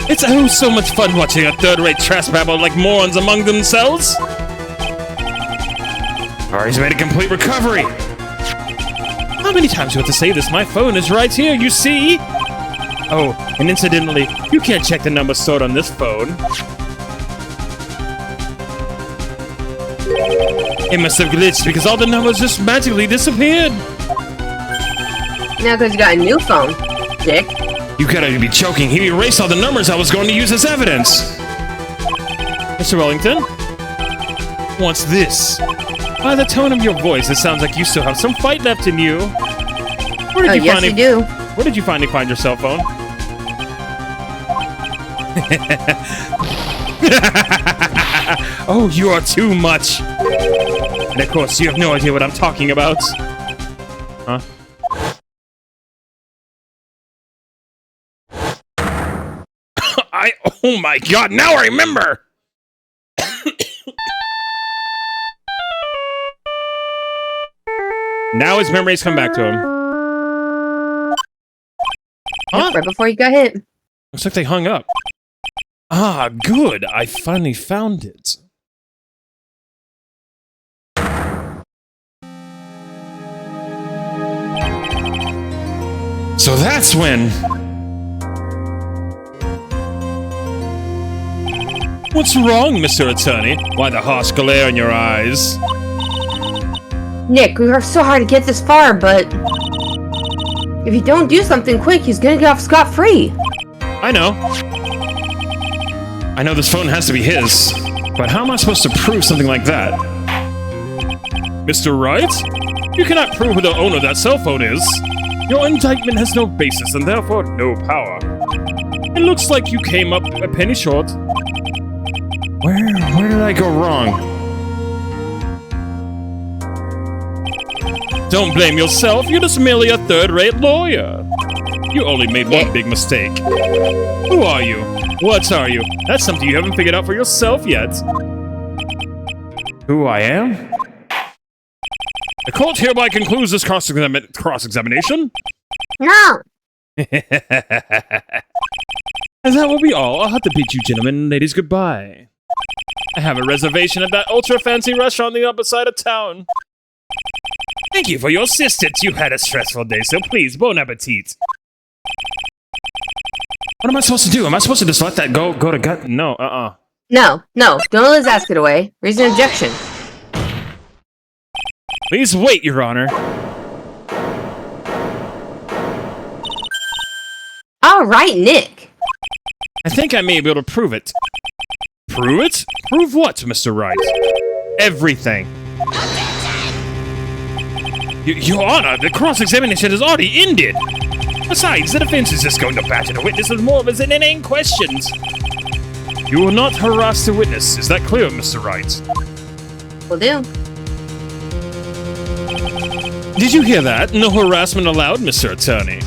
It's oh so much fun watching a third-rate trash babble like morons among themselves. He's made a complete recovery. How many times do you have to say this? My phone is right here, you see? Oh, and incidentally, you can't check the number stored on this phone. It must have glitched because all the numbers just magically disappeared. Now because you got a new phone, dick. You gotta be joking. He erased all the numbers I was going to use as evidence. Mr. Wellington? What's this? By the tone of your voice, it sounds like you still have some fight left in you. Where did Yes, you do. Where did you finally find your cell phone? Oh, you are too much. And of course, you have no idea what I'm talking about. Huh? Oh my god, now I remember! Now his memories come back to him. Huh? Right before you got hit. Looks like they hung up. Ah, good. I finally found it. So that's when... What's wrong, Mr. Attorney? Why the harsh glare in your eyes? Nick, we worked so hard to get this far, but... if you don't do something quick, he's gonna get off scot-free. I know. I know this phone has to be his, but how am I supposed to prove something like that? Mr. Wright? You cannot prove who the owner of that cell phone is. Your indictment has no basis and therefore no power. It looks like you came up a penny short. Where did I go wrong? Don't blame yourself, you're just merely a third-rate lawyer. You only made one big mistake. Who are you? What are you? That's something you haven't figured out for yourself yet. Who I am? The court hereby concludes this cross-examination. No! And that will be all. I'll have to bid you gentlemen and ladies goodbye. I have a reservation at that ultra-fancy restaurant on the other side of town. Thank you for your assistance. You had a stressful day, so please, bon appetit. What am I supposed to do? Am I supposed to just let that go to gut? No, No, don't let us ask it away. Raise an objection. Please wait, Your Honor. Alright, Nick. I think I may be able to prove it. Prove it? Prove what, Mr. Wright? Everything. Your Honor, the cross-examination has already ended. Besides, the defense is just going to badger the witness with more of his inane questions. You will not harass the witness. Is that clear, Mr. Wright? Will do. Did you hear that? No harassment allowed, Mr. Attorney.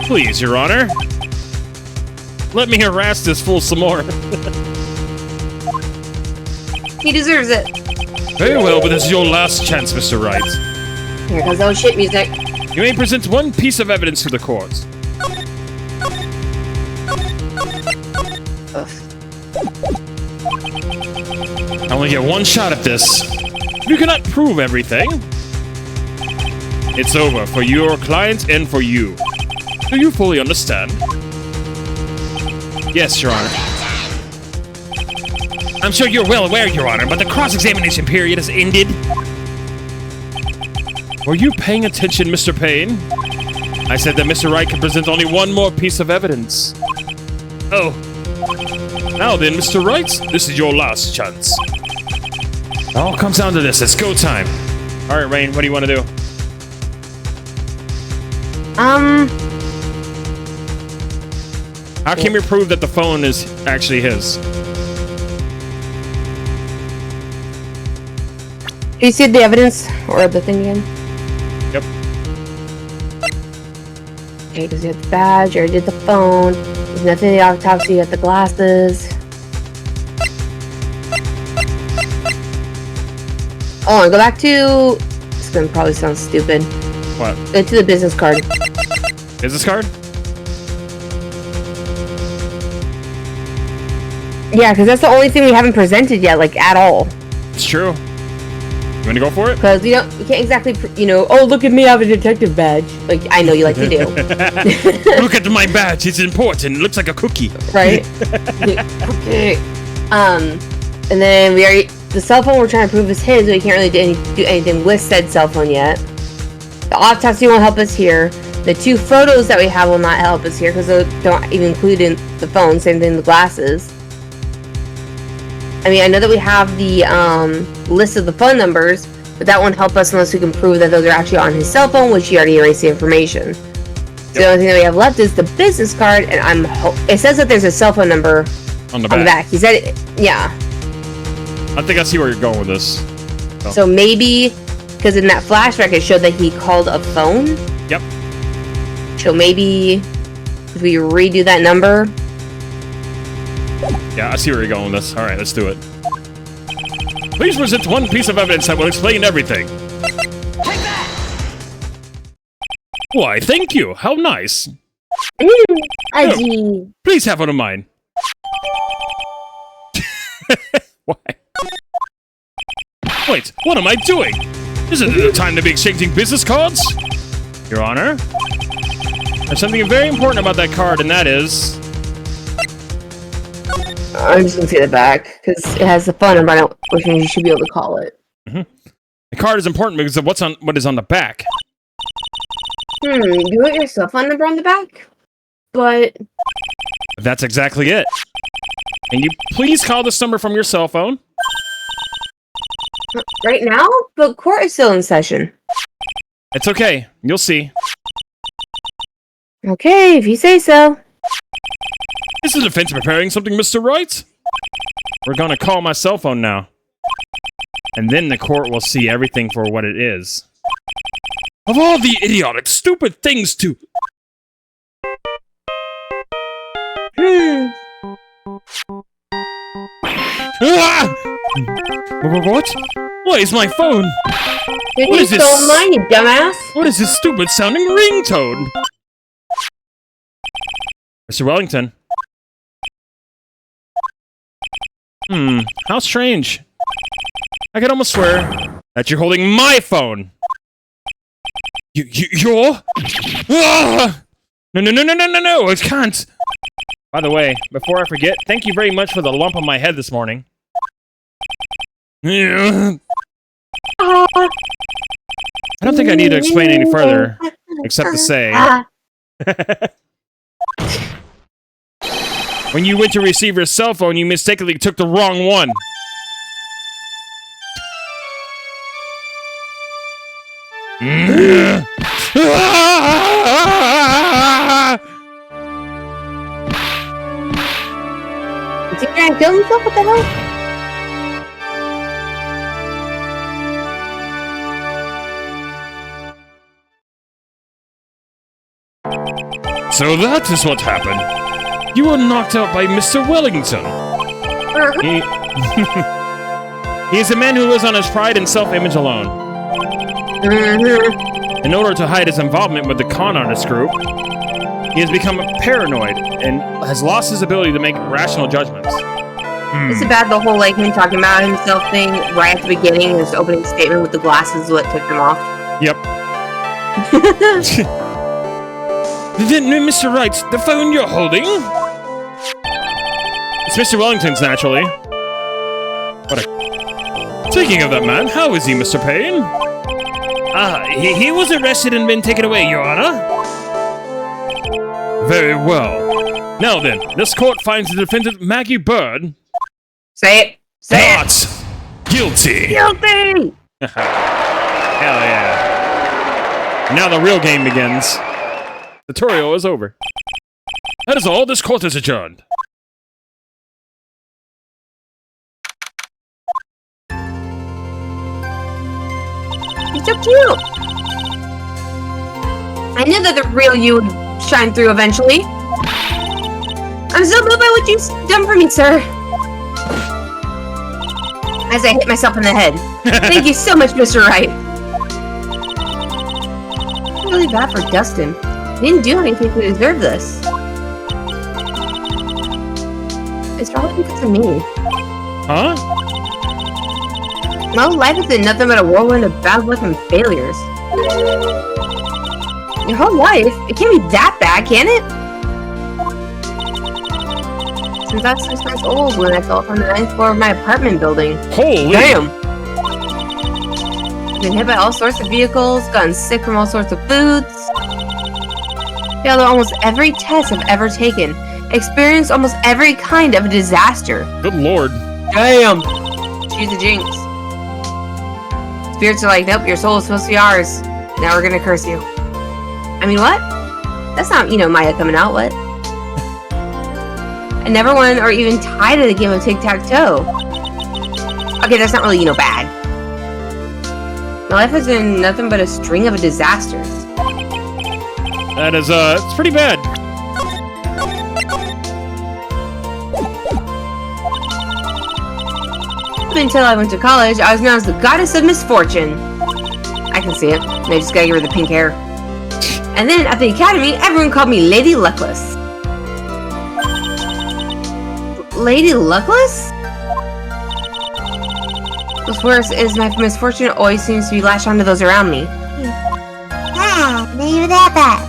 Please, Your Honor. Let me harass this fool some more. He deserves it. Very well, but this is your last chance, Mr. Wright. Here comes old shit music. You may present one piece of evidence to the court. I only get one shot at this. You cannot prove everything. It's over for your client and for you. Do you fully understand? Yes, Your Honor. I'm sure you're well aware, Your Honor, but the cross-examination period has ended. Were you paying attention, Mr. Payne? I said that Mr. Wright could present only one more piece of evidence. Oh. Now then, Mr. Wright, this is your last chance. It all comes down to this. It's go time. All right, Rain, what do you want to do? How can we prove that the phone is actually his? Do you see the evidence? Or the thing again? Yep. Okay, because you had the badge, you already did the phone. There's nothing in the autopsy, you got the glasses. Oh, and go back to... This is gonna probably sound stupid. What? Go to the business card. Business card? Yeah, because that's the only thing we haven't presented yet, like, at all. It's true. You want to go for it? Because we can't exactly, oh, look at me, I have a detective badge. Like, I know you like to do. Look at my badge. It's important. It looks like a cookie. Right? Okay. And then the cell phone we're trying to prove is his, but we can't really do anything with said cell phone yet. The autopsy won't help us here. The 2 photos that we have will not help us here because they don't even include in the phone. Same thing with the glasses. I mean, I know that we have the list of the phone numbers, but that won't help us unless we can prove that those are actually on his cell phone, which he already erased the information. So the only thing that we have left is the business card, and it says that there's a cell phone number on the back. He said, yeah. I think I see where you're going with this. So maybe, because in that flashback it showed that he called a phone. Yep. So maybe if we redo that number. Yeah, I see where you're going with this. All right, let's do it. Please present one piece of evidence that will explain everything. Take that! Why, thank you. How nice. Please have one of mine. Why? Wait, what am I doing? Isn't it the time to be exchanging business cards? Your Honor? There's something very important about that card, and that is... I'm just gonna see the back, because it has the phone number, which means you should be able to call it. Mm-hmm. The card is important because of what is on the back. You want your cell phone number on the back? But... That's exactly it. Can you please call this number from your cell phone? Right now? But court is still in session. It's okay. You'll see. Okay, if you say so. Is the defense preparing something, Mr. Wright? We're gonna call my cell phone now. And then the court will see everything for what it is. Of all the idiotic, stupid things to... Ah! What? What is my phone? What is this? Mine, you dumbass. What is this stupid sounding ringtone? Mr. Wellington. How strange. I could almost swear that you're holding my phone. You're? Ah! No, I can't. By the way, before I forget, thank you very much for the lump on my head this morning. I don't think I need to explain any further, except to say... When you went to receive your cell phone, you mistakenly took the wrong one. Is he trying to kill himself? What the hell? So that is what happened. You were knocked out by Mr. Wellington. He is a man who lives on his pride and self-image alone. In order to hide his involvement with the con artist group, he has become paranoid and has lost his ability to make rational judgments. It's bad the whole him talking about himself thing right at the beginning, his opening statement with the glasses, what tipped him off. Yep. Mr. Wright, the phone you're holding? It's Mr. Wellington's, naturally. Speaking of that man, how is he, Mr. Payne? He was arrested and been taken away, Your Honor. Very well. Now then, this court finds the defendant Maggie Bird... Say it! Say not guilty! Guilty! Hell yeah. Now the real game begins. The tutorial is over. That is all. This court is adjourned. You're so cute! I knew that the real you would shine through eventually. I'm so moved by what you've done for me, sir. As I hit myself in the head. Thank you so much, Mr. Wright. It's really bad for Dustin. He didn't do anything to deserve this. It's probably because of me. Huh? No, life is nothing but a whirlwind of bad luck and failures. Your whole life? It can't be that bad, can it? Since I was 6 months old when I fell from the 9th floor of my apartment building. Holy! Damn! I've been hit by all sorts of vehicles, gotten sick from all sorts of foods, failed at almost every test I've ever taken, experienced almost every kind of a disaster. Good lord. Damn! She's a jinx. Spirits are like, nope, your soul is supposed to be ours. Now we're gonna curse you. I mean, what? That's not, Maya coming out, what? I never won or even tied at a game of tic-tac-toe. Okay, that's not really, bad. My life has been nothing but a string of disasters. That is, it's pretty bad. Until I went to college, I was known as the goddess of misfortune. I can see it. I just gotta give her the pink hair. And then at the academy, everyone called me Lady Luckless. Lady Luckless? What's worse is my misfortune always seems to be latched onto those around me. Ah, maybe that bad.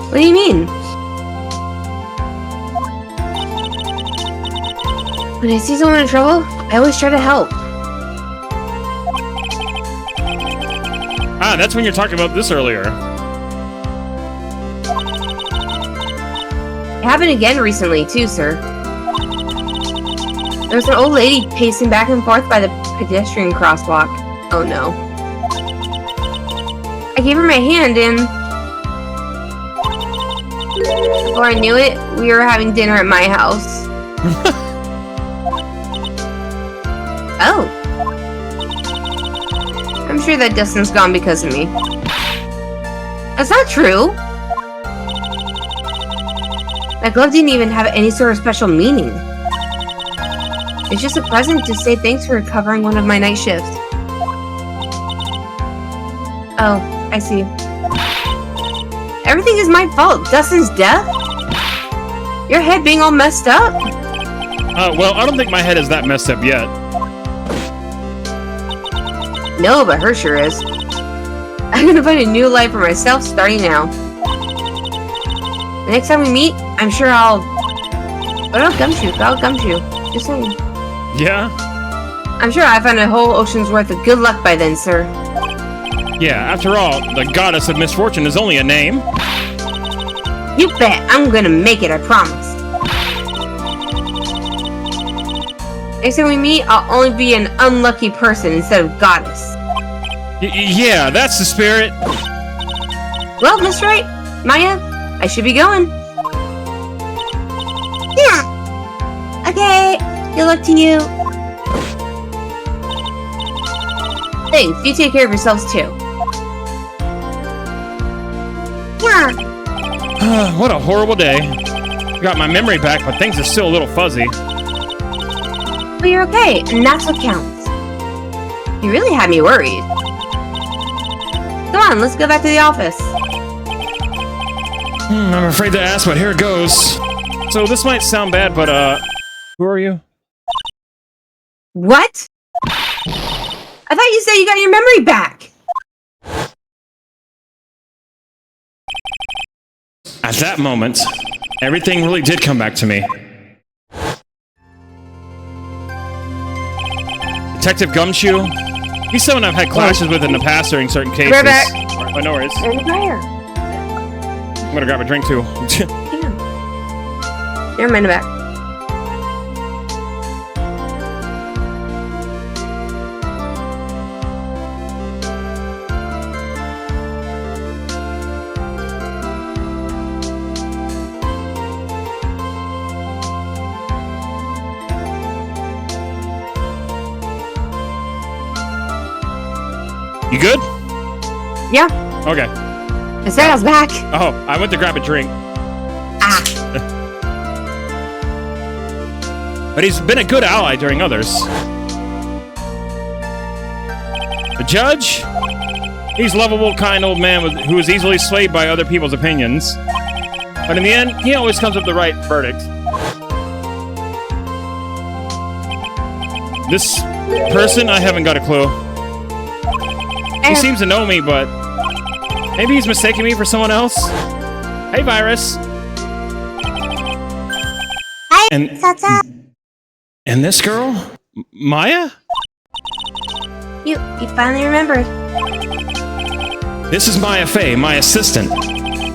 What do you mean? When I see someone in trouble, I always try to help. Ah, that's when you're talking about this earlier. It happened again recently, too, sir. There was an old lady pacing back and forth by the pedestrian crosswalk. Oh no. I gave her my hand and... before I knew it, we were having dinner at my house. Oh. I'm sure that Dustin's gone because of me. That's not true. That glove didn't even have any sort of special meaning. It's just a present to say thanks for covering one of my night shifts. Oh, I see. Everything is my fault. Dustin's death? Your head being all messed up? Well, I don't think my head is that messed up yet. No, but her sure is. I'm gonna find a new life for myself starting now. The next time we meet, I'm sure I'll... But I'll gumshoe. Just saying. Yeah? I'm sure I found a whole ocean's worth of good luck by then, sir. Yeah, after all, the goddess of misfortune is only a name. You bet. I'm gonna make it, I promise. Next time we meet, I'll only be an unlucky person instead of goddess. Yeah, that's the spirit. Well, Miss Wright, Maya, I should be going. Yeah. Okay. Good luck to you. Thanks. You take care of yourselves too. Yeah. What a horrible day. Got my memory back, but things are still a little fuzzy. But you're okay, and that's what counts. You really had me worried. Come on, let's go back to the office. I'm afraid to ask, but here it goes. So this might sound bad, but who are you? What? I thought you said you got your memory back. At that moment, everything really did come back to me. Detective Gumshoe? He's someone I've had clashes with in the past during certain cases. Right back. Oh, no worries. There's a fire. I'm gonna grab a drink too. Damn. Never mind back. You good? Yeah. Okay. I said I was back. Oh, I went to grab a drink. Ah. But he's been a good ally during others. The judge? He's a lovable, kind old man who is easily swayed by other people's opinions. But in the end, he always comes up with the right verdict. This Person, I haven't got a clue. He seems to know me, but maybe he's mistaking me for someone else. Hey, Virus. Hi, And Tata. and this girl, Maya? You finally remembered. This is Maya Fey, my assistant.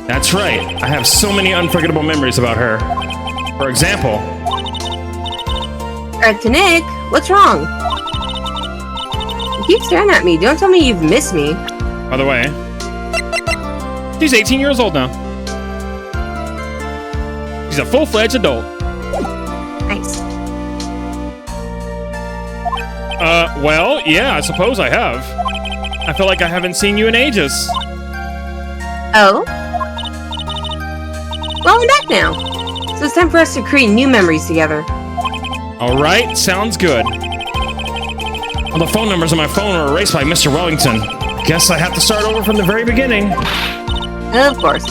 That's right. I have so many unforgettable memories about her. For example, To Nick, what's wrong? You keep staring at me. Don't tell me you've missed me. By the way, she's 18 years old now. She's a full-fledged adult. Nice. Well, yeah, I suppose I have. I feel like I haven't seen you in ages. Oh? Well, I'm back now. So it's time for us to create new memories together. Alright, sounds good. well, the phone numbers on my phone were erased by Mr. Wellington. Guess I have to start over from the very beginning. Of course.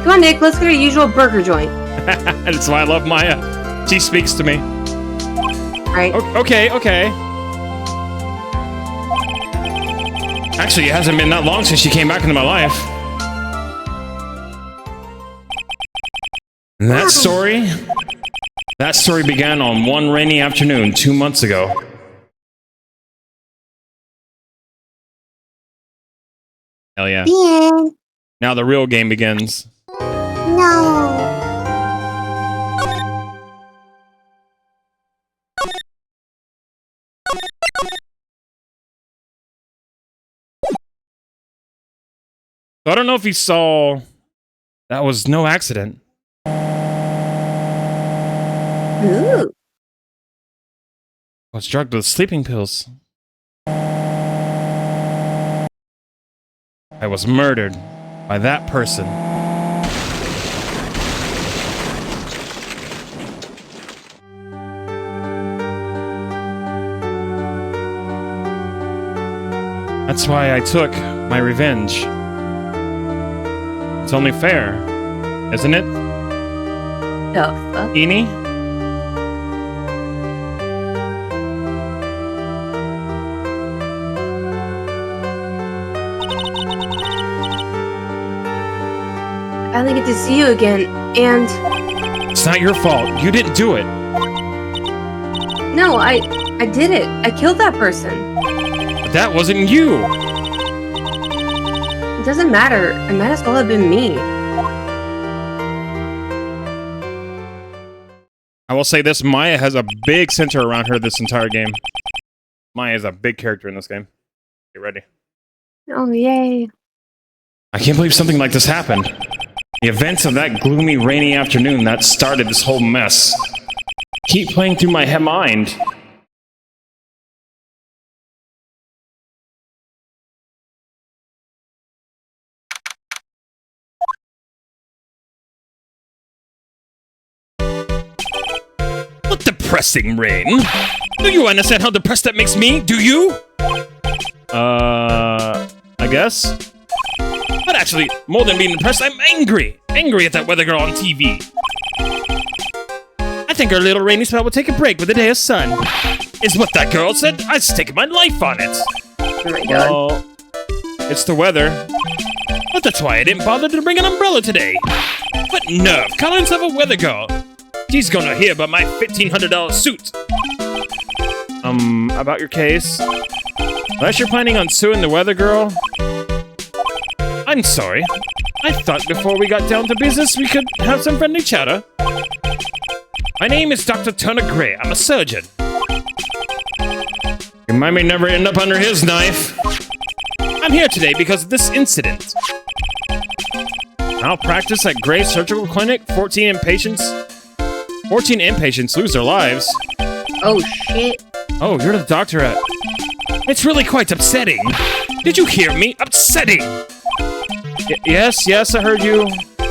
Come on, Nick, let's get our usual burger joint. That's why I love Maya. She speaks to me. Right? Okay. Actually, it hasn't been that long since she came back into my life. And that story began on one rainy afternoon 2 months ago. Hell yeah. The end. Now the real game begins. No. So I don't know if you saw... That was no accident. Ooh. I was drugged with sleeping pills. I was murdered by that person. That's why I took my revenge. It's only fair, isn't it, The fuck? Eni? I finally get to see you again, and... It's not your fault. You didn't do it. No, I did it. I killed that person. But that wasn't you. It doesn't matter. It might as well have been me. I will say this, Maya has a big center around her this entire game. Maya is a big character in this game. Get ready. Oh, yay. I can't believe something like this happened. The events of that gloomy, rainy afternoon that started this whole mess keep playing through my mind. What depressing, Rain? Do you understand how depressed that makes me? Do you? I guess? But actually, more than being depressed, I'm angry! Angry at that weather girl on TV. I think our little rainy spell will take a break with a day of sun. Is what that girl said? I'd stake my life on it! Oh my god. Well, it's the weather. But that's why I didn't bother to bring an umbrella today. What nerve, calling herself a weather girl? She's gonna hear about my $1,500 suit. About your case? Unless you're planning on suing the weather girl? I'm sorry. I thought before we got down to business we could have some friendly chatter. My name is Dr. Turner Gray. I'm a surgeon. You might never end up under his knife. I'm here today because of this incident. Malpractice at Gray Surgical Clinic. 14 inpatients lose their lives. Oh, shit. Oh, you're the doctor at... It's really quite upsetting. Did you hear me? Upsetting! Yes, I heard you.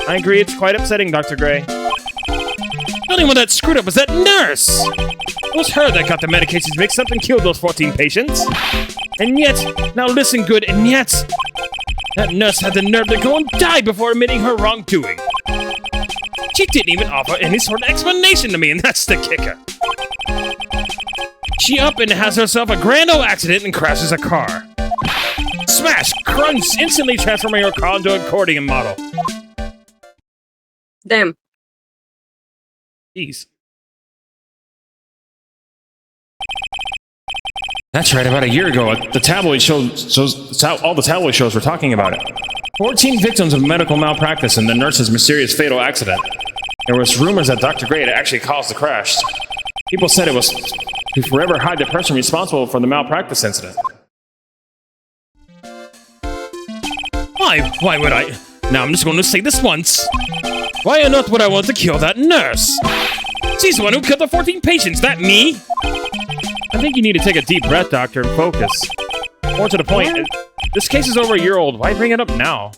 I agree, it's quite upsetting, Dr. Gray. The only one that screwed up was that nurse! It was her that got the medications mixed up and killed those 14 patients. And yet, now listen good, and yet... That nurse had the nerve to go and die before admitting her wrongdoing. She didn't even offer any sort of explanation to me, and that's the kicker. She up and has herself a grand old accident and crashes a car. Smash! Crunch! Instantly transforming her car into a accordion model. Damn. Jeez. That's right, about a year ago, the tabloid shows all the tabloid shows were talking about it. 14 victims of medical malpractice and the nurse's mysterious fatal accident. There was rumors that Dr. Gray had actually caused the crash. People said it was to forever hide the person responsible for the malpractice incident. Why would I? Now I'm just going to say this once. Why on earth would I want to kill that nurse? She's the one who killed the 14 patients, not me! I think you need to take a deep breath, Doctor, and focus. More to the point, this case is over a year old. Why bring it up now?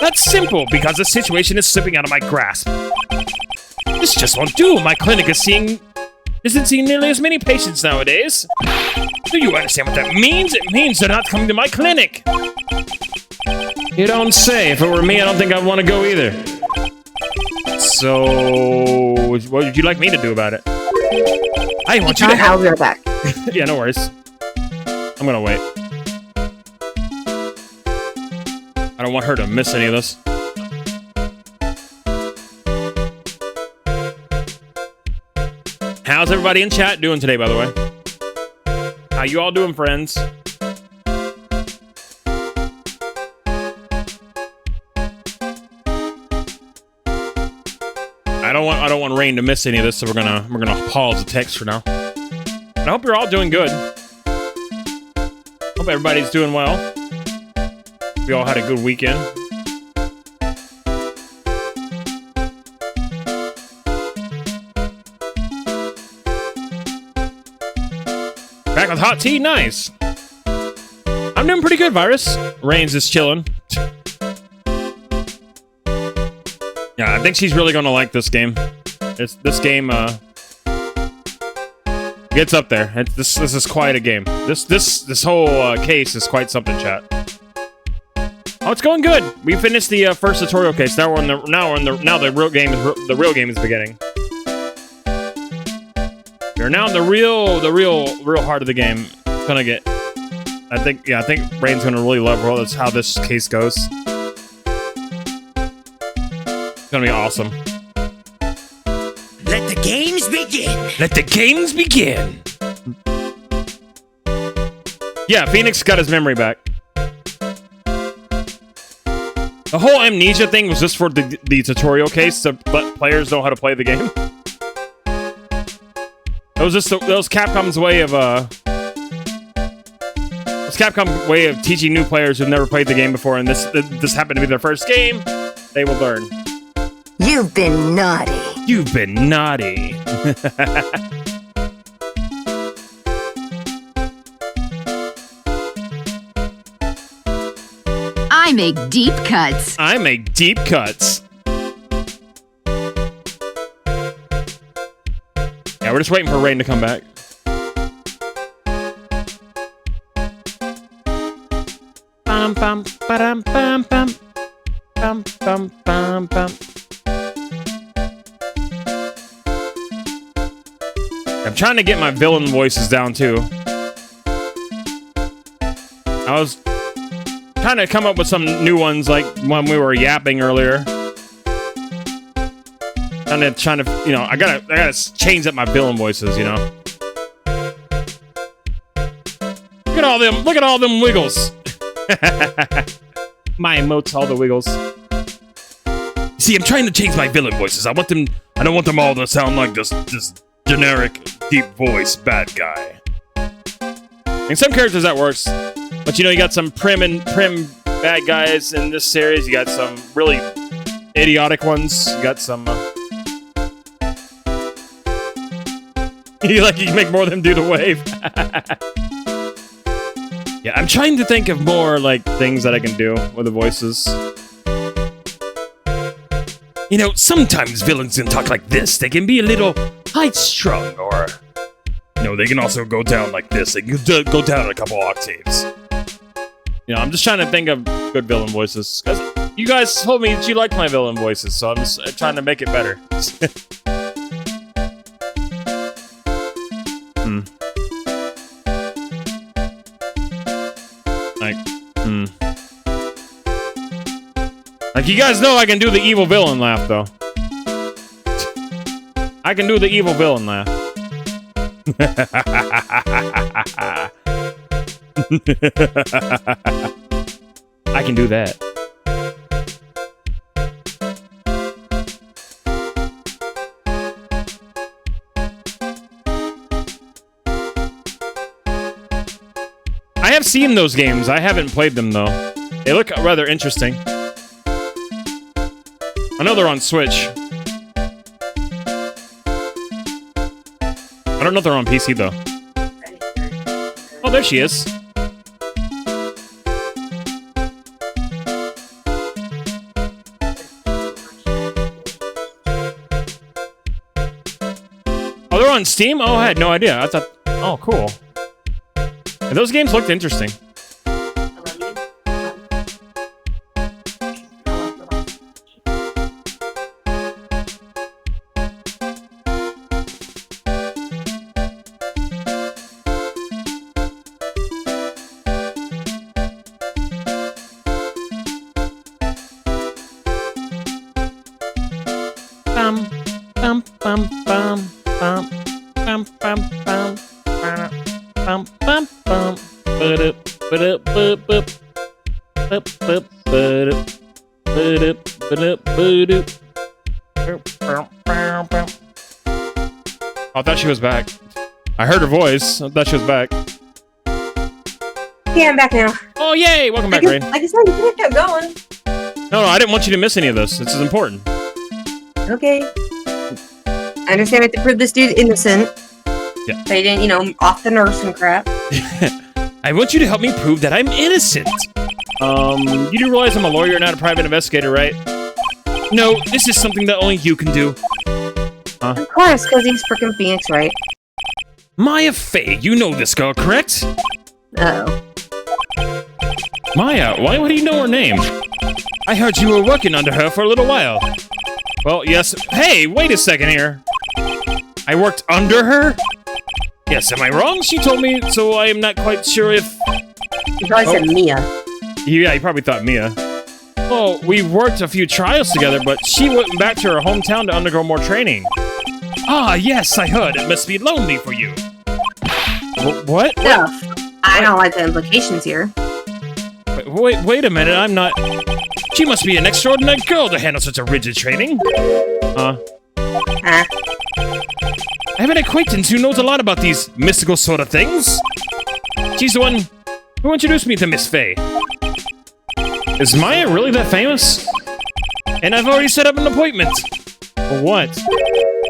That's simple, because the situation is slipping out of my grasp. This just won't do. My clinic isn't seeing nearly as many patients nowadays. Do you understand what that means? It means they're not coming to my clinic. You don't say. If it were me, I don't think I'd want to go either. So, what would you like me to do about it? I want you to I'll be right back. Yeah, no worries. I'm gonna wait. I don't want her to miss any of this. How's everybody in chat doing today, by the way? How you all doing, friends? I don't want Rain to miss any of this, so we're gonna pause the text for now. And I hope you're all doing good. Hope everybody's doing well. We all had a good weekend. Back with hot tea, nice. I'm doing pretty good, Virus. Rain's just chilling. Yeah, I think she's really gonna like this game. This game gets up there. This is quite a game. This whole case is quite something, chat. Oh, it's going good. We finished the first tutorial case. Now the real game is beginning. We're now in the real heart of the game. Gonna get. I think Rain's gonna really love how this case goes. It's gonna be awesome. Let the games begin. Let the games begin. Yeah, Phoenix got his memory back. The whole amnesia thing was just for the tutorial case to let players know how to play the game. It was just that was Capcom's way of teaching new players who've never played the game before, and this happened to be their first game. They will learn. You've been naughty. You've been naughty. I make deep cuts. I make deep cuts. Yeah, we're just waiting for Rain to come back. Bum bum ba-dum bum bum bum bum bum bum. I'm trying to get my villain voices down too. I was trying to come up with some new ones, like when we were yapping earlier. Trying to, you know, I gotta change up my villain voices, you know. Look at all them wiggles. My emotes, all the wiggles. See, I'm trying to change my villain voices. I don't want them all to sound like this generic, deep voice bad guy. In some characters that works, but you know, you got some prim bad guys in this series. You got some really idiotic ones. You got some. You can make more of them do the wave. Yeah, I'm trying to think of more like things that I can do with the voices. You know, sometimes villains can talk like this. They can be a little high-strung, or... No, they can also go down like this. They can go down a couple octaves. You know, I'm just trying to think of good villain voices. Because you guys told me that you liked my villain voices, so I'm just trying to make it better. Like, you guys know I can do the evil villain laugh, though. I can do the evil villain laugh. I can do that. I have seen those games. I haven't played them, though. They look rather interesting. I know they're on Switch. I don't know if they're on PC, though. Oh, there she is. Oh, they're on Steam? Oh, I had no idea. I thought... Oh, cool. And those games looked interesting. I thought she was back. I heard her voice. I thought she was back. Yeah, I'm back now. Oh, yay! Welcome back, Rain. Like I said, you could have kept going. No, I didn't want you to miss any of this. This is important. Okay. I understand I have to prove this dude's innocent. Yeah. They didn't, you know, off the nurse and crap. I want you to help me prove that I'm innocent. You do realize I'm a lawyer, not a private investigator, right? No, this is something that only you can do. Huh? Of course, because he's freaking Phoenix, right? Maya Fey, you know this girl, correct? Uh-oh. Maya, why would you know her name? I heard you were working under her for a little while. Well, yes. Hey, wait a second here. I worked under her? Yes, am I wrong? She told me, so I am not quite sure if... He probably said Mia. Yeah, he probably thought Mia. Well, we worked a few trials together, but she went back to her hometown to undergo more training. Ah, yes, I heard. It must be lonely for you. What? No, I don't like the implications here. Wait a minute, I'm not... She must be an extraordinary girl to handle such a rigid training. Huh? I have an acquaintance who knows a lot about these mystical sort of things. She's the one who introduced me to Miss Fey. Is Maya really that famous? And I've already set up an appointment. For what?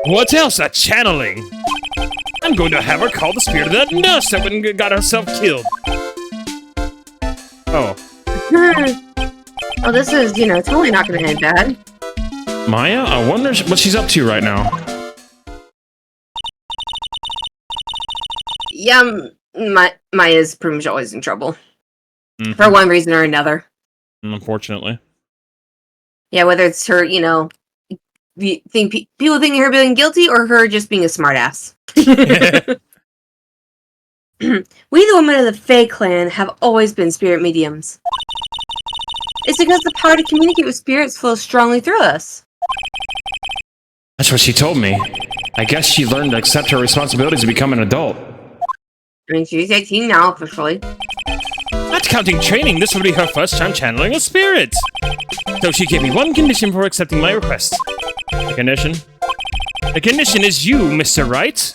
What else? A channeling. I'm going to have her call the spirit of that nurse that went and got herself killed. Oh. Oh, this is, you know, totally not gonna end bad. Maya? I wonder what she's up to right now. Yeah, Maya's pretty much always in trouble. Mm-hmm. For one reason or another. Unfortunately. Yeah, whether it's her, you know, people thinking her being guilty or her just being a smartass. We, the women of the Fae clan, have always been spirit mediums. It's because the power to communicate with spirits flows strongly through us. That's what she told me. I guess she learned to accept her responsibilities to become an adult. I mean, she's 18 now, officially. Not counting training, this will be her first time channeling a spirit. So she gave me one condition for accepting my request. The condition? The condition is you, Mr. Wright.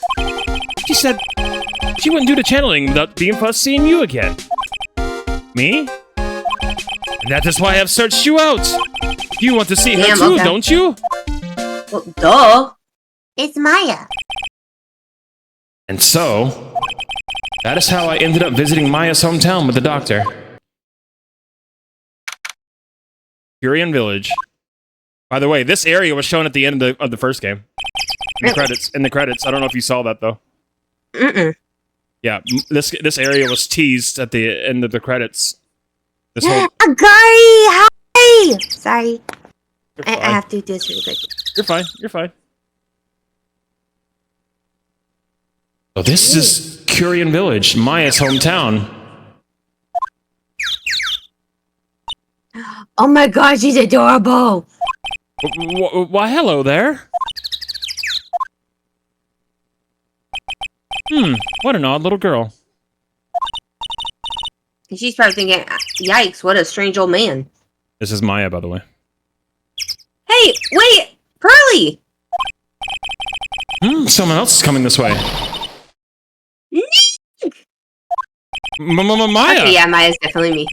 She said she wouldn't do the channeling without being first seeing you again. Me? And that is why I've searched you out. You want to see her too, okay. don't you? Well, duh. It's Maya. And so, that is how I ended up visiting Maya's hometown with the doctor. Furion Village. By the way, this area was shown at the end of the first game. In the credits. In the credits. I don't know if you saw that though. Mm-mm. Yeah, this area was teased at the end of the credits. This whole... Agari, hi! Sorry. I have to do this really quick. You're fine. You're fine. Oh, this is Furion Village, Maya's hometown. Oh my god, she's adorable! Why, hello there. What an odd little girl. And she's probably thinking, yikes, what a strange old man. This is Maya, by the way. Hey, wait! Pearly! Someone else is coming this way. Maya! Okay, yeah, Maya's definitely me.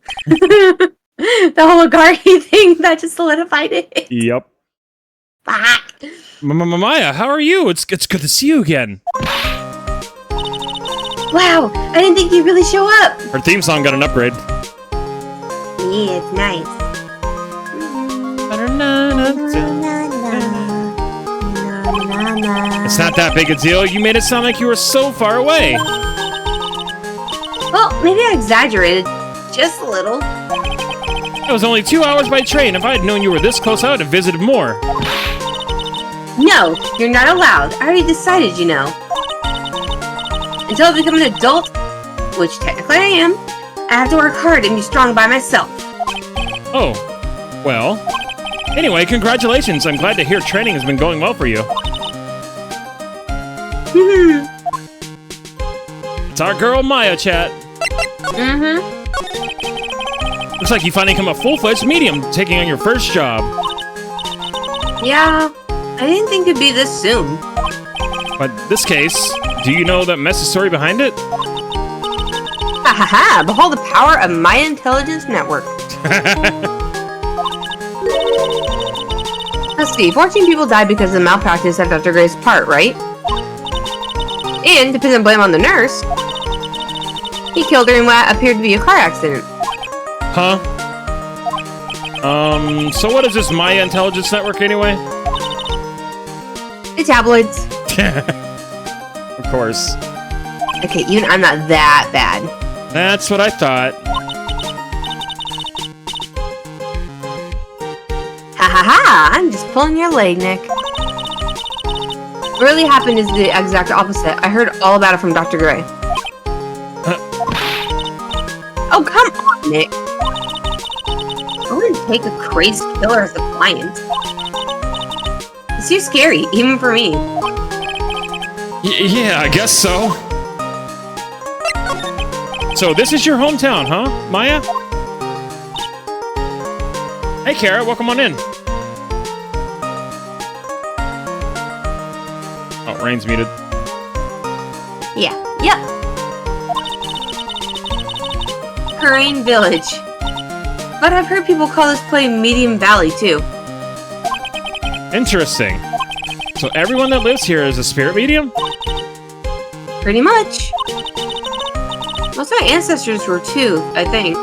The whole Agari thing, that just solidified it. Yep. Fuck. Maya, how are you? It's good to see you again. Wow, I didn't think you'd really show up. Her theme song got an upgrade. Yeah, it's nice. It's not that big a deal. You made it sound like you were so far away. Well, maybe I exaggerated. Just a little. It was only 2 hours by train. If I had known you were this close, I would have visited more. No, you're not allowed. I already decided, you know. Until I become an adult, which technically I am, I have to work hard and be strong by myself. Oh, well. Anyway, congratulations. I'm glad to hear training has been going well for you. It's our girl Maya, chat. Looks like you finally become a full-fledged medium, taking on your first job. Yeah, I didn't think it'd be this soon. But this case, do you know that messy story behind it? Ha ha ha! Behold the power of my intelligence network. Let's see, 14 people died because of malpractice at Dr. Gray's part, right? And, depending on blame on the nurse, he killed her in what appeared to be a car accident. Huh? So what is this Maya Intelligence Network anyway? The tabloids. Of course. Okay, even I'm not that bad. That's what I thought. Ha ha ha! I'm just pulling your leg, Nick. What really happened is the exact opposite. I heard all about it from Dr. Gray. Oh, come on, Nick. I wouldn't take a crazed killer as a client. It's too scary, even for me. Yeah, I guess so. So this is your hometown, huh, Maya? Hey, Kara, welcome on in. Oh, Rain's muted. Yeah, yep. Rain Village. But I've heard people call this place Medium Valley, too. Interesting. So everyone that lives here is a spirit medium? Pretty much. Most of my ancestors were too, I think.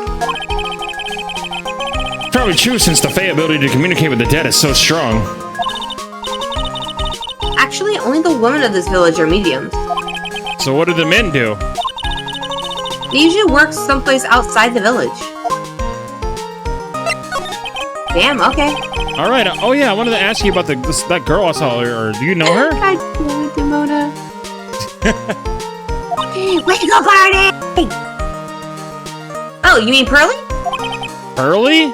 Probably true since the Fae ability to communicate with the dead is so strong. Actually, only the women of this village are mediums. So what do the men do? They usually work someplace outside the village. Damn, okay. Alright, oh yeah, I wanted to ask you about that girl I saw earlier. Do you know her? God damn it, Demona. Wiggle party! Oh, you mean Pearly? Pearly?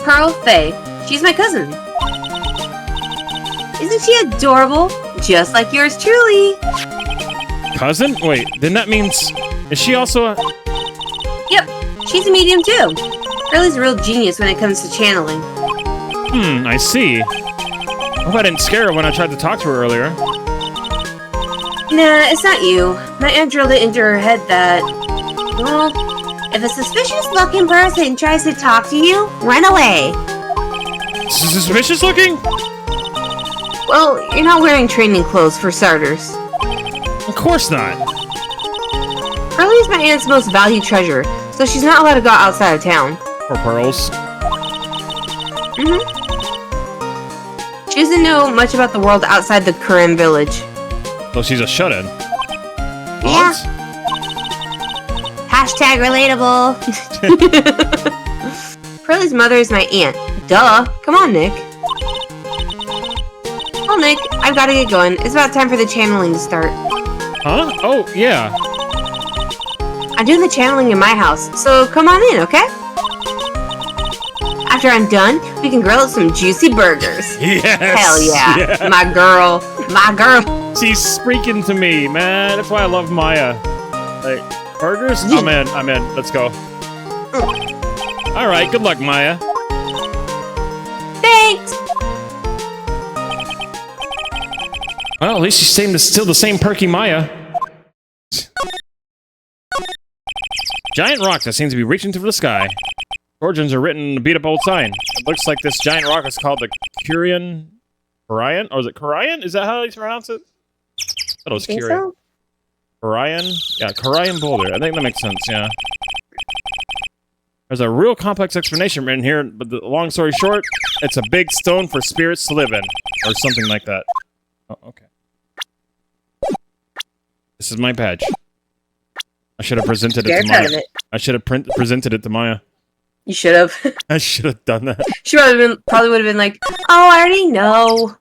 Pearl Faye. She's my cousin. Isn't she adorable? Just like yours truly. Cousin? Wait, then that means... Is she also a... Yep, she's a medium too. Pearly's a real genius when it comes to channeling. I see. I hope I didn't scare her when I tried to talk to her earlier. Nah, it's not you. My aunt drilled it into her head that... Well, if a suspicious-looking person tries to talk to you, run away. Suspicious looking? Well, you're not wearing training clothes for starters. Of course not. Pearly's my aunt's most valued treasure, so she's not allowed to go outside of town. Or pearls. She doesn't know much about the world outside the Kurim village. So she's a shut-in. Yeah. Hashtag relatable. Pearly's mother is my aunt. Duh. Come on, Nick. Well, Nick, I've got to get going. It's about time for the channeling to start. Huh? Oh, yeah. I'm doing the channeling in my house, so come on in, okay? after I'm done, we can grill up some juicy burgers. Yes. Hell yeah. My girl. She's speaking to me, man. That's why I love Maya. Like, burgers? I'm in. Let's go. All right, good luck, Maya. Thanks. Well, at least she's still the same perky Maya. Giant rock that seems to be reaching through the sky. Origins are written in a beat-up old sign. It looks like this giant rock is called the Curian... Corian? Or is it Corian? Is that how you pronounce it? I thought it was Curian. So? Corian? Yeah, Corian boulder. I think that makes sense, yeah. There's a real complex explanation written here, but the long story short, it's a big stone for spirits to live in. Or something like that. Oh, okay. This is my badge. I should have presented it to Maya. I should have presented it to Maya. You should have. I should have done that. She probably would have been like, "Oh, I already know."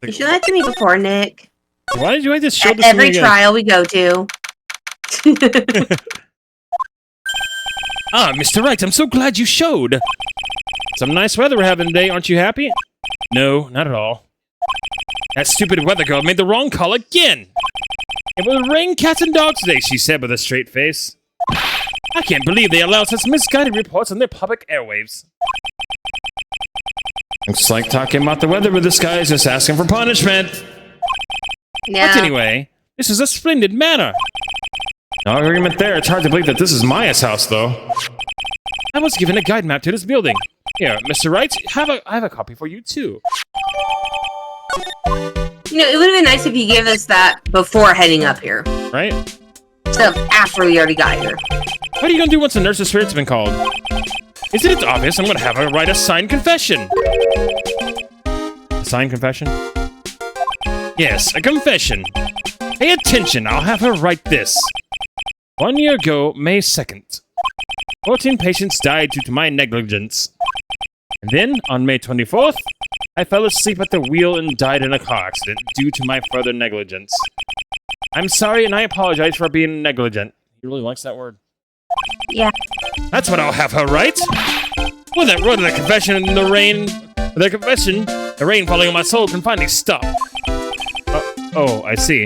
You should have that to me before, Nick. Why did you just show At this to me every again? trial we go to. Ah, Mr. Wright, I'm so glad you showed. Some nice weather we're having today. Aren't you happy? No, not at all. That stupid weather girl made the wrong call again. It will rain cats and dogs today, she said with a straight face. I can't believe they allow such misguided reports on their public airwaves. Looks like talking about the weather with this guy is just asking for punishment. Yeah. But anyway, this is a splendid manor. No agreement there. It's hard to believe that this is Maya's house, though. I was given a guide map to this building. Here, Mr. Wright, I have a copy for you, too. You know, it would have been nice if you gave us that before heading up here. Right? Instead of after we already got here. What are you gonna do once the nurse's spirit's been called? Isn't it obvious I'm gonna have her write a signed confession? A signed confession? Yes, a confession. Pay attention, I'll have her write this. 1 year ago, May 2nd, 14 patients died due to my negligence. And then, on May 24th, I fell asleep at the wheel and died in a car accident due to my further negligence. I'm sorry and I apologize for being negligent. He really likes that word. Yeah. That's what I'll have her write. When that road of the confession in the rain... the rain falling on my soul can finally stop. Oh, I see.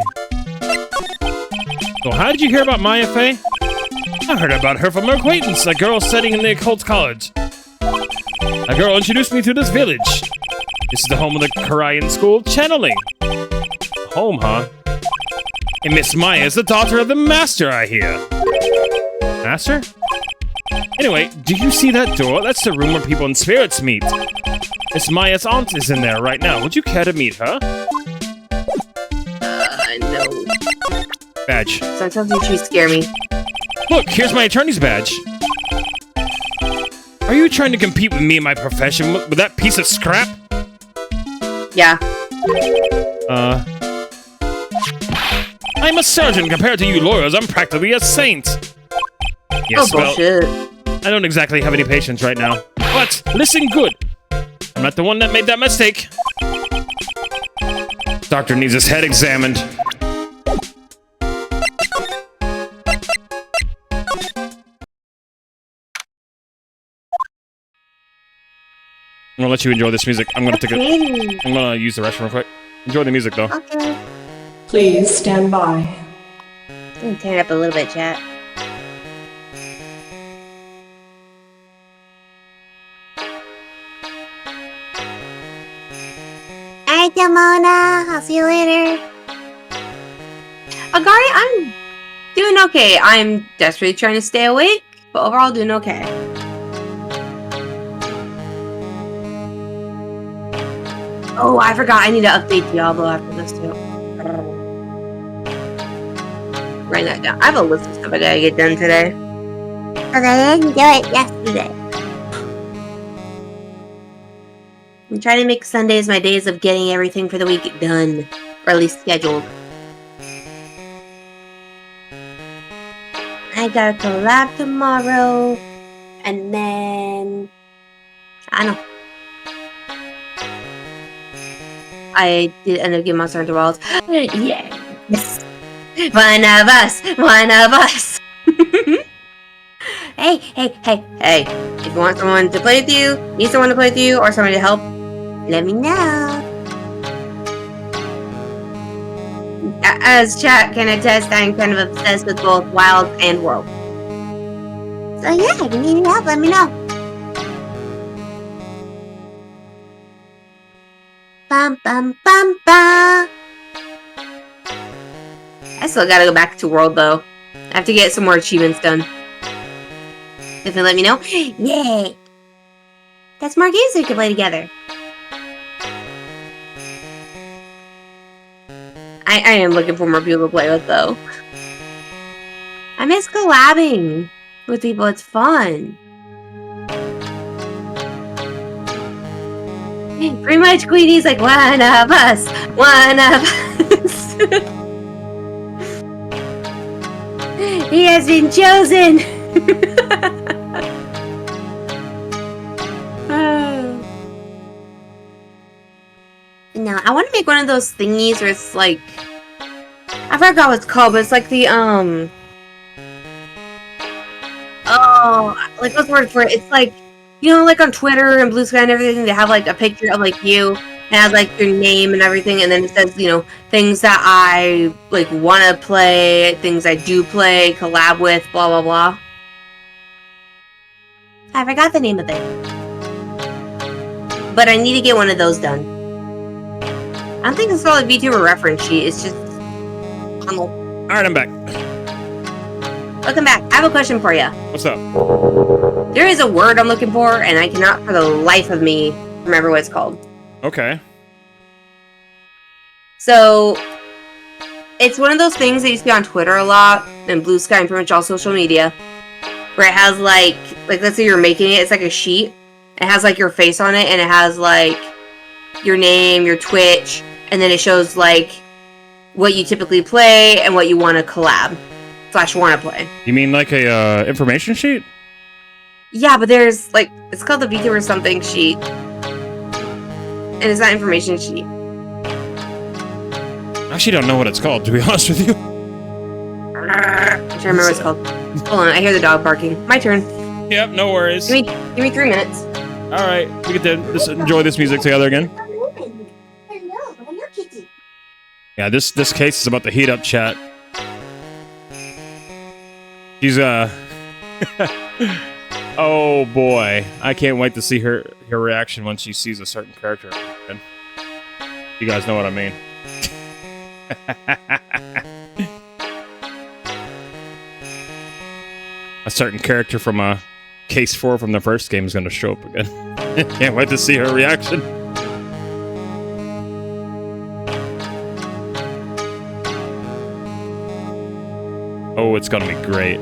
So how did you hear about Maya Fey? I heard about her from her acquaintance, a girl studying in the occult college. A girl introduced me to this village. This is the home of the Korean school channeling. Home, huh? And Miss Maya is the daughter of the master, I hear. Master? Anyway, do you see that door? That's the room where people and spirits meet. Miss Maya's aunt is in there right now. Would you care to meet her? No. Badge. Sometimes you scare me. Look, here's my attorney's badge. Are you trying to compete with me in my profession with that piece of scrap? Yeah. I'm a surgeon compared to you lawyers. I'm practically a saint. Yes, well, bullshit. I don't exactly have any patience right now. But listen good. I'm not the one that made that mistake. Doctor needs his head examined. I'm gonna let you enjoy this music. I'm gonna use the restroom real quick. Enjoy the music though. Okay. Please stand by. Turn it up a little bit, chat. Alright, Demona. I'll see you later. Agari, I'm doing okay. I'm desperately trying to stay awake, but overall doing okay. Oh, I forgot. I need to update Diablo after this too. Write that down. I have a list of stuff I gotta get done today. Because I didn't do it yesterday. I'm trying to make Sundays my days of getting everything for the week done, or at least scheduled. I got a collab tomorrow, and then I don't know. I did end up getting Monster Hunter Wilds. Yes! One of us! One of us! Hey! If you want someone to play with you, need someone to play with you, or someone to help, let me know. As chat can attest, I'm kind of obsessed with both Wild and World. So yeah, if you need help, let me know. Bum bum bum bum. I still gotta go back to World though. I have to get some more achievements done. If you let me know. Yay! That's more games we can play together. I am looking for more people to play with though. I miss collabing with people, it's fun. Pretty much Queenie's like one of us. One of us. He has been chosen. No, I want to make one of those thingies where it's like, I forgot what it's called, but it's like the like what's the word for it? It's like, you know, like on Twitter and Blue Sky and everything, they have like a picture of like you, and it has like your name and everything, and then it says, you know, things that I like want to play, things I do play, collab with, blah blah blah. I forgot the name of it, but I need to get one of those done. I don't think it's called a VTuber reference sheet. It's just. Alright, I'm back. Welcome back. I have a question for you. What's up? There is a word I'm looking for, and I cannot for the life of me remember what it's called. Okay. So, it's one of those things that you see on Twitter a lot, and Blue Sky, and pretty much all social media, where it has like let's say you're making it, it's like a sheet. It has like your face on it, and it has like your name, your Twitch, and then it shows like what you typically play and what you want to collab / want to play. You mean like a information sheet? Yeah, but there's like, it's called the VTuber something sheet, and it's not information sheet. I actually don't know what it's called, to be honest with you. I'm trying to remember what it's called. Hold on, I hear the dog barking. My turn. Yep, no worries. Give me 3 minutes. All right, we get to just enjoy this music together again. Yeah, this case is about to heat up, chat. She's oh boy, I can't wait to see her reaction when she sees a certain character again. You guys know what I mean. A certain character from Case 4 from the first game is going to show up again. Can't wait to see her reaction. Oh, it's gonna be great.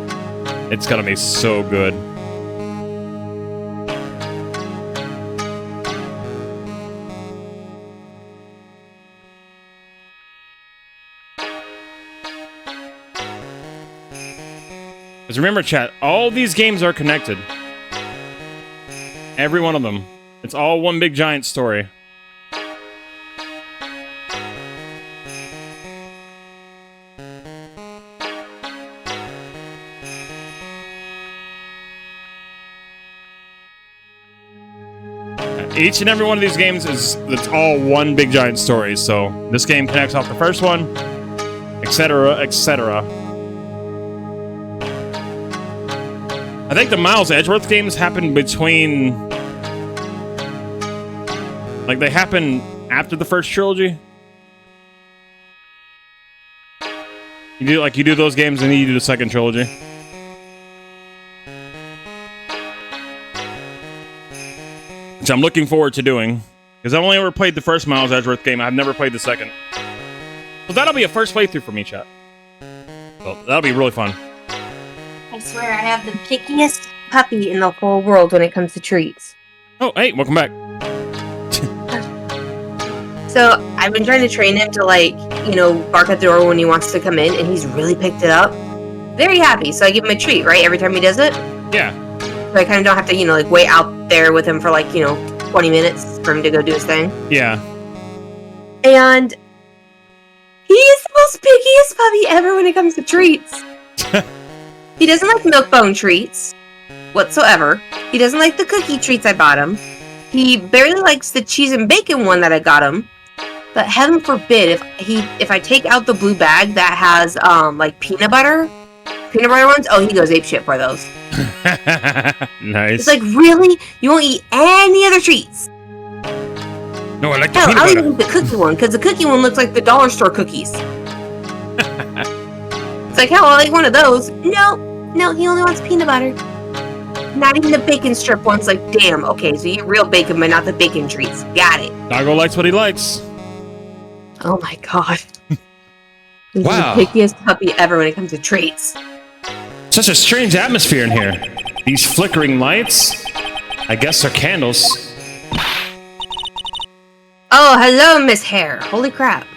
It's gonna be so good. Because remember, chat, all these games are connected. Every one of them. It's all one big giant story. Each and every one of these games it's all one big giant story. So this game connects off the first one, etc., etc. I think the Miles Edgeworth games happen between, like, they happen after the first trilogy. You do those games and then you do the second trilogy. Which I'm looking forward to doing, because I've only ever played the first Miles Edgeworth game. I've never played the second. So that'll be a first playthrough for me, chat. So that'll be really fun. I swear I have the pickiest puppy in the whole world when it comes to treats. Oh, hey, welcome back. So I've been trying to train him to, like, you know, bark at the door when he wants to come in, and he's really picked it up. Very happy, so I give him a treat, right, every time he does it? Yeah. So I kind of don't have to, you know, like, wait out there with him for, like, you know, 20 minutes for him to go do his thing. Yeah. And he is the most pickiest puppy ever when it comes to treats. He doesn't like milk bone treats. whatsoever. He doesn't like the cookie treats I bought him. He barely likes the cheese and bacon one that I got him. But heaven forbid if I take out the blue bag that has like peanut butter ones, oh, he goes apeshit for those. Nice. It's like, really? You won't eat any other treats? No, I like the Hell, peanut I'll butter. even eat the cookie one, because the cookie one looks like the dollar store cookies. It's like, hell, I'll eat one of those. No, he only wants peanut butter. Not even the bacon strip ones. Like, damn, okay, so you eat real bacon, but not the bacon treats. Got it. Doggo likes what he likes. Oh my god. This Wow. is the pickiest puppy ever when it comes to treats. Such a strange atmosphere in here. These flickering lights, I guess are candles. Oh, hello, Miss Hare. Holy crap.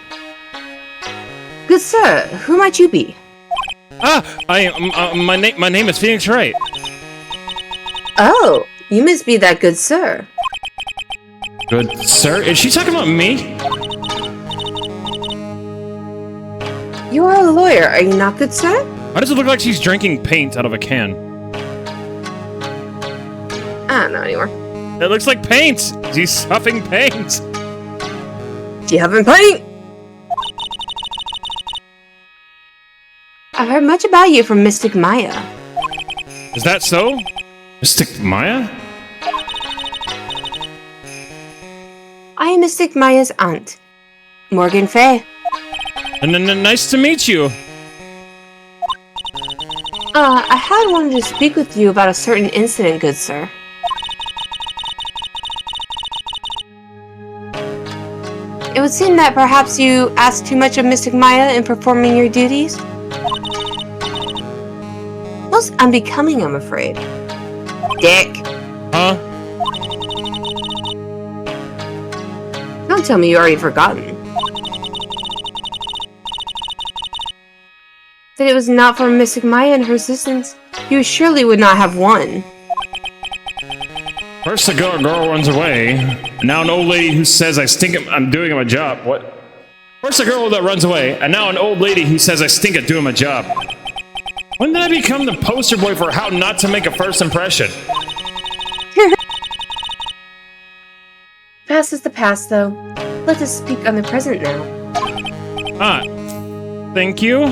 Good sir, who might you be? My name is Phoenix Wright. Oh, you must be that good sir. Good sir? Is she talking about me? You are a lawyer, are you not, good sir? Why does it look like she's drinking paint out of a can? I don't know anymore. It looks like paint! She's huffing paint! Do you have any paint? I've heard much about you from Mystic Maya. Is that so? Mystic Maya? I am Mystic Maya's aunt, Morgan Fay. Nice to meet you. I had wanted to speak with you about a certain incident, good sir. It would seem that perhaps you asked too much of Mystic Maya in performing your duties. Most unbecoming, I'm afraid. Dick. Huh? Don't tell me you already forgotten. That it was not for Mystic Maya and her assistants, you surely would not have won. First a girl runs away, and now an old lady who says I'm doing my job. What? First a girl that runs away, and now an old lady who says I stink at doing my job. When did I become the poster boy for how not to make a first impression? Past is the past, though. Let us speak on the present now. Ah, thank you.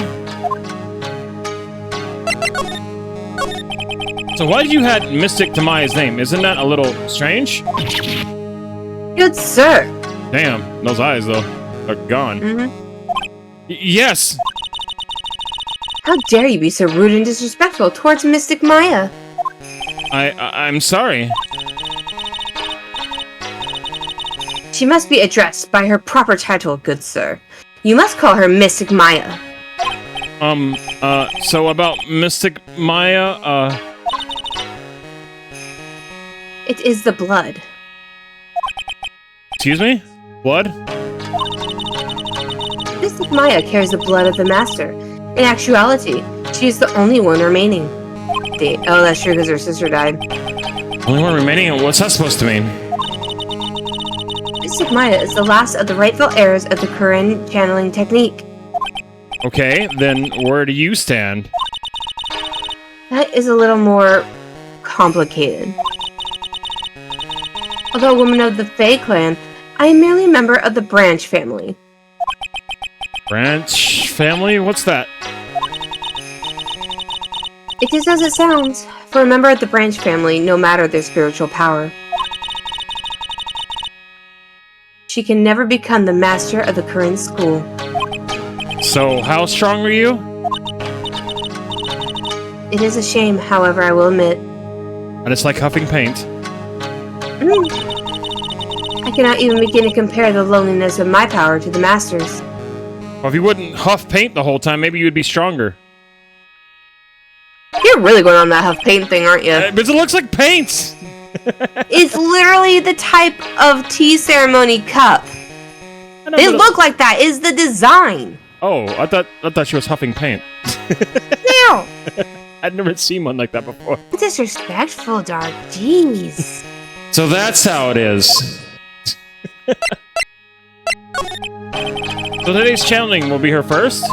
So why did you add Mystic to Maya's name? Isn't that a little strange? Good sir. Damn, those eyes though are gone. Yes. How dare you be so rude and disrespectful towards Mystic Maya? I'm sorry. She must be addressed by her proper title, good sir. You must call her Mystic Maya. So about Mystic Maya, It is the blood. excuse me? Blood? Mystic Maya carries the blood of the Master. In actuality, she is the only one remaining. Oh, that's true because her sister died. Only one remaining? What's that supposed to mean? Mystic Maya is the last of the rightful heirs of the Kurin channeling technique. Okay, then where do you stand? That is a little more complicated. Although a woman of the Fae clan, I am merely a member of the Branch family. Branch family? What's that? It is as it sounds. For a member of the Branch family, no matter their spiritual power, she can never become the master of the Kurin school. So, how strong are you? It is a shame, however, I will admit. And it's like huffing paint. I cannot even begin to compare the loneliness of my power to the Master's. Well, if you wouldn't huff paint the whole time, maybe you'd be stronger. You're really going on that huff paint thing, aren't you? Because it looks like paint! It's literally the type of tea ceremony cup. They look like that. Is the design. Oh, I thought she was huffing paint. No! I'd never seen one like that before. Disrespectful, Dark. Jeez. So that's how it is. So today's channeling will be her first?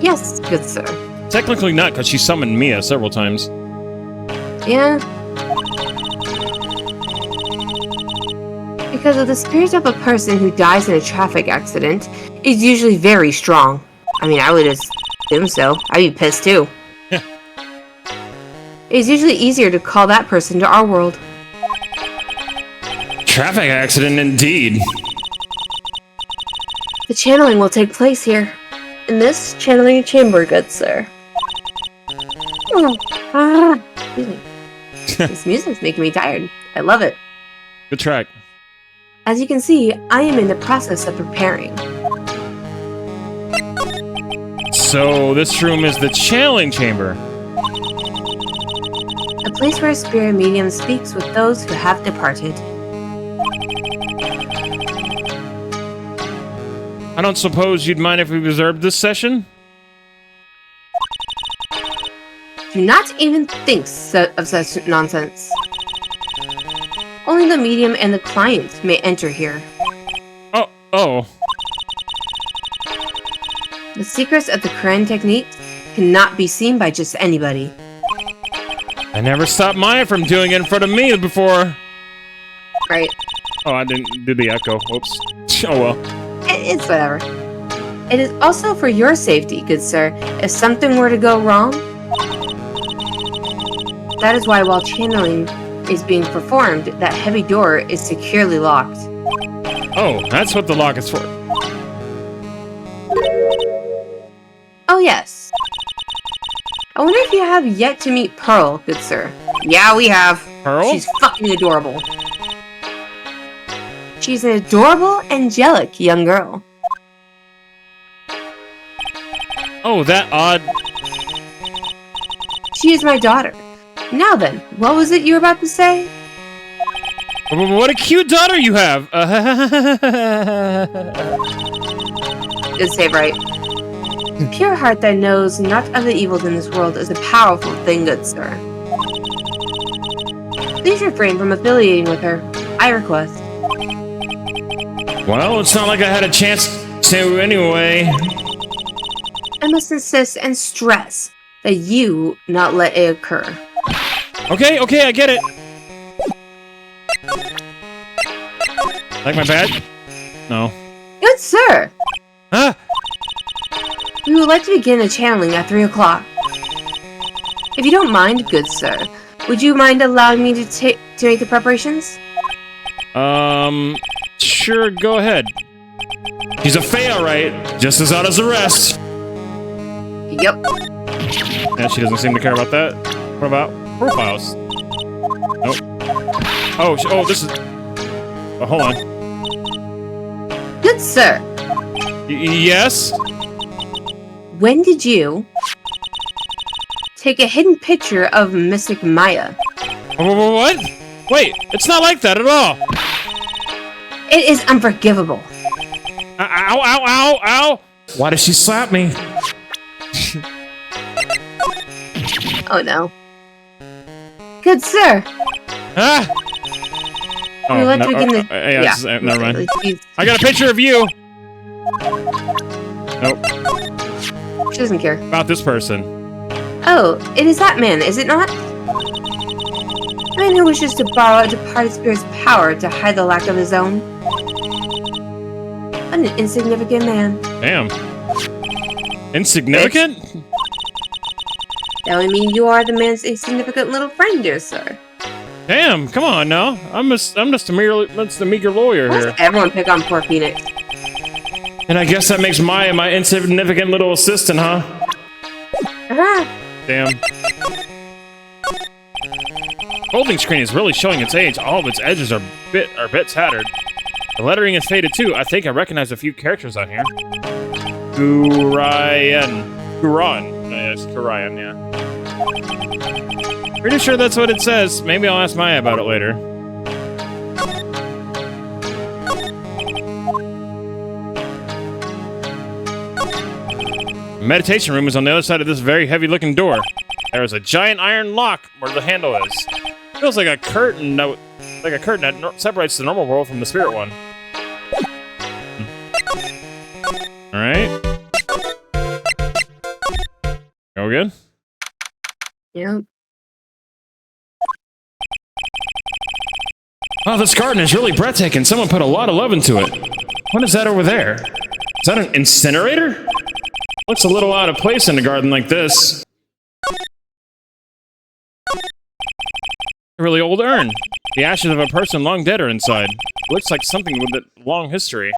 Yes, good sir. Technically not, because she summoned Mia several times. Yeah. Because the spirit of a person who dies in a traffic accident is usually very strong. I mean, I would assume so. I'd be pissed too. It's usually easier to call that person to our world. Traffic accident indeed. The channeling will take place here. In this channeling chamber, good sir. Excuse me. This music's making me tired. I love it. Good track. As you can see, I am in the process of preparing. So this room is the channeling chamber. A place where a spirit medium speaks with those who have departed. I don't suppose you'd mind if we reserved this session? Do not even think of such nonsense. Only the medium and the client may enter here. Oh. The secrets of the Korean technique cannot be seen by just anybody. I never stopped Maya from doing it in front of me before. Right. Oh, I didn't do the echo. Whoops. Oh well. It's whatever. It is also for your safety, good sir, if something were to go wrong. That is why while channeling is being performed, that heavy door is securely locked. Oh, that's what the lock is for. Oh yes. I wonder if you have yet to meet Pearl, good sir. Yeah, we have. Pearl? She's fucking adorable. She's an adorable, angelic young girl. Oh, that odd. She is my daughter. Now then, what was it you were about to say? What a cute daughter you have! Good save, right? A pure heart that knows not of the evils in this world is a powerful thing, good sir. Please refrain from affiliating with her. I request. Well, it's not like I had a chance to anyway. I must insist and stress that you not let it occur. Okay, I get it. Like my badge? No. Good sir! Huh? We would like to begin the channeling at 3 o'clock. If you don't mind, good sir, would you mind allowing me to make the preparations? Sure, go ahead. She's a fail, right? Just as odd as the rest. Yep. Yeah, she doesn't seem to care about that. What about profiles? Nope. Oh, this is... Oh, hold on. Good sir. Yes? When did you take a hidden picture of Mystic Maya? What? Wait, it's not like that at all. It is unforgivable. Ow. Why did she slap me? Oh no. Good sir. Ah! We would like to begin the... Yeah, never mind. I got a picture of you! Nope. She doesn't care. About this person. Oh, it is that man, is it not? A man who wishes to borrow a departed spirit's power to hide the lack of his own. What an insignificant man. Damn. Insignificant? That would mean you are the man's insignificant little friend, dear sir. Damn, come on now. I'm just a meager lawyer Why here. does everyone pick on poor Phoenix? And I guess that makes Maya my insignificant little assistant, huh? Damn. Folding screen is really showing its age. All of its edges are a bit tattered. The lettering is faded too. I think I recognize a few characters on here. Kuran. Yes, Kurian, yeah. Pretty sure that's what it says. Maybe I'll ask Maya about it later. The meditation room is on the other side of this very heavy-looking door. There is a giant iron lock where the handle is. Feels like a curtain that separates the normal world from the spirit one. All right. There we we're good? Yeah. Oh, this garden is really breathtaking. Someone put a lot of love into it. What is that over there? Is that an incinerator? Looks a little out of place in a garden like this. A really old urn. The ashes of a person long dead are inside. Looks like something with a long history.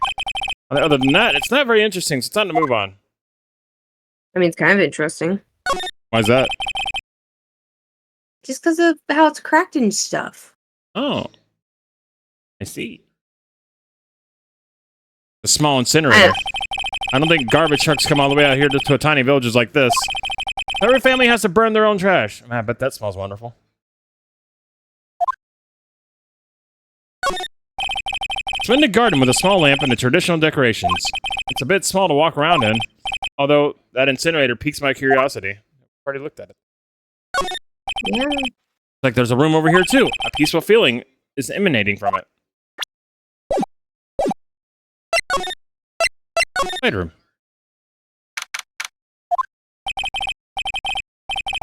Other than that, it's not very interesting, so it's time to move on. I mean, it's kind of interesting. Why's that? Just because of how it's cracked and stuff. Oh. I see. A small incinerator. I don't think garbage trucks come all the way out here to a tiny villages like this. Every family has to burn their own trash. Man, I bet that smells wonderful. Spend a garden with a small lamp and the traditional decorations. It's a bit small to walk around in, although that incinerator piques my curiosity. I've already looked at it. Yeah. Like there's a room over here too. A peaceful feeling is emanating from it. Side room.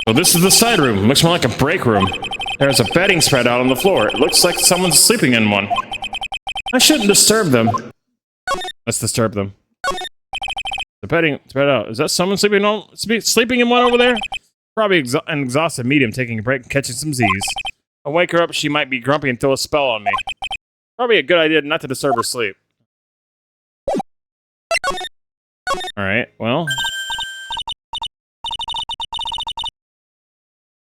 So this is the side room. Looks more like a break room. There's a bedding spread out on the floor. It looks like someone's sleeping in one. I shouldn't disturb them. Let's disturb them. The bedding spread out. Is that someone sleeping in one over there? Probably an exhausted medium taking a break and catching some Z's. I'll wake her up. She might be grumpy and throw a spell on me. Probably a good idea not to disturb her sleep. Alright, well.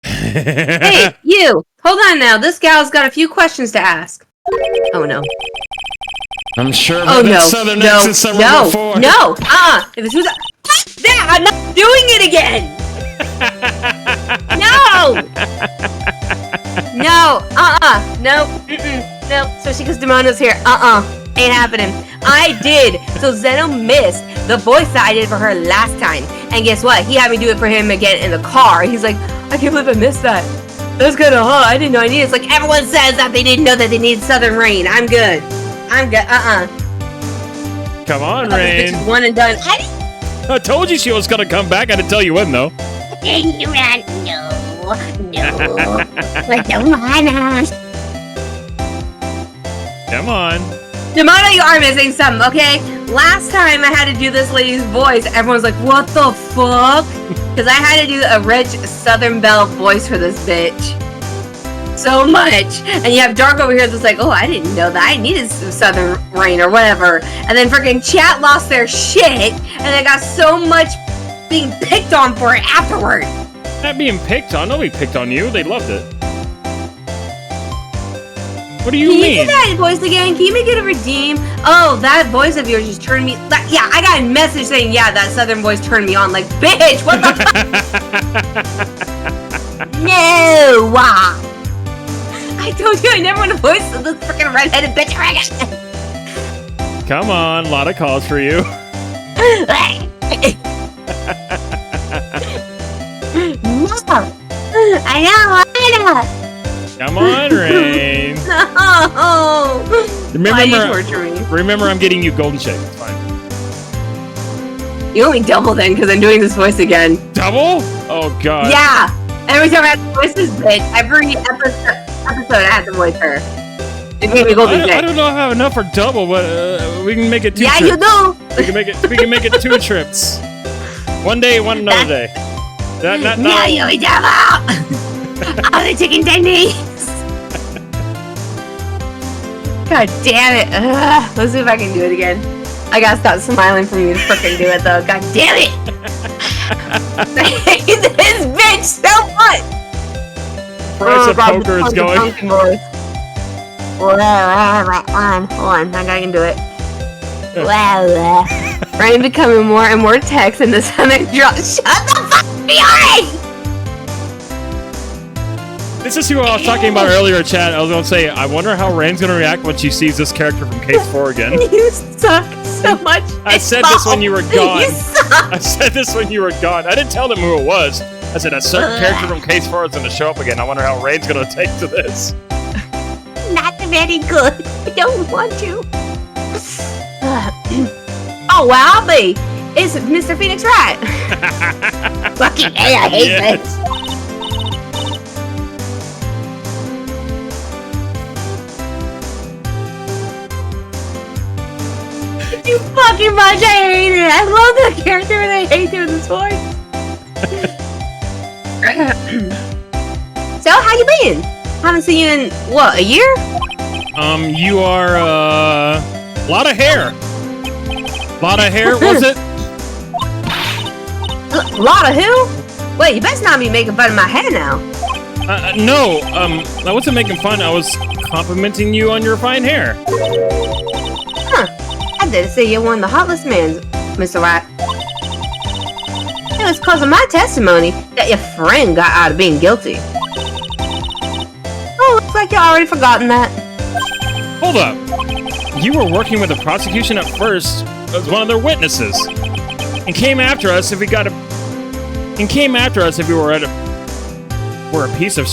Hey, you! Hold on now. This gal's got a few questions to ask. Oh, no. I'm sure Oh, no. Southern No. accent somewhere No. before. No. If it's who's that, I'm not doing it again! No! No. No. No. Especially because Demono's here. Ain't happening. I did. So Zeno missed the voice that I did for her last time. And guess what? He had me do it for him again in the car. He's like, I can't believe I missed that. That's good. I didn't know I needed it. It's like everyone says that they didn't know that they needed Southern Rain. I'm good. I'm good. Come on, Rain. One and done. I told you she was gonna come back. I didn't tell you when, though. No. I don't wanna. Come on. Demono, you are missing something, okay? Last time I had to do this lady's voice, everyone was like, what the fuck? Because I had to do a rich Southern Belle voice for this bitch. So much. And you have Dark over here that's like, oh, I didn't know that. I needed some Southern Rain or whatever. And then freaking chat lost their shit, and they got so much being picked on for it afterward. Not being picked on. Nobody picked on you. They loved it. What do you mean? Can you do that voice again? Can you make it a redeem? Oh, that voice of yours just turned me... yeah, I got a message saying, yeah, that Southern voice turned me on. Like, bitch, what the fuck? No! I told you I never want to voice this freaking redheaded bitch again. Come on, Lotta calls for you. No. I don't wanna. Come on, Rain. No! Why do you torture me? Remember, I'm getting you golden shake. It's fine. You owe me double then, because I'm doing this voice again. Double? Oh, God. Yeah! Every time I have to voice this bitch, every episode I have to voice her. It gave me golden shake. I don't know if I have enough for double, but we can make it two trips. Yeah, you do! We can make it 2 trips. One day, one another day. No, you owe me double! All the chicken tendies! God damn it. Ugh. Let's see if I can do it again. I gotta stop smiling for me to frickin' do it though. God damn it! I hate this bitch so much! Price of poker is going. Hold on, I can do it. Rain becoming more and more text and the stomach drop. Shut the fuck up! This is who I was talking about earlier, chat. I was gonna say, I wonder how Rain's gonna react when she sees this character from Case 4 again. You suck so much. I said this when you were gone. You suck. I said this when you were gone. I didn't tell them who it was. I said a certain character from Case 4 is gonna show up again. I wonder how Rain's gonna take to this. Not very good. I don't want to. Oh, wow, I'll be It's Mr. Phoenix Wright. Fucking A, I hate this. You fucking much, I hate it. I love the character and I hate doing this voice. So, how you been? Haven't seen you in, what, a year? You are, lot of hair. Lot of hair, was it? Lotta who? Wait, you best not be making fun of my hair now. No, I wasn't making fun. I was complimenting you on your fine hair. Huh. I didn't say you're one of the hottest men, Mr. Wright. It was because of my testimony that your friend got out of being guilty. Oh, looks like you've already forgotten that. Hold up. You were working with the prosecution at first as one of their witnesses, and came after us if we got a. And came after us if we were at a piece of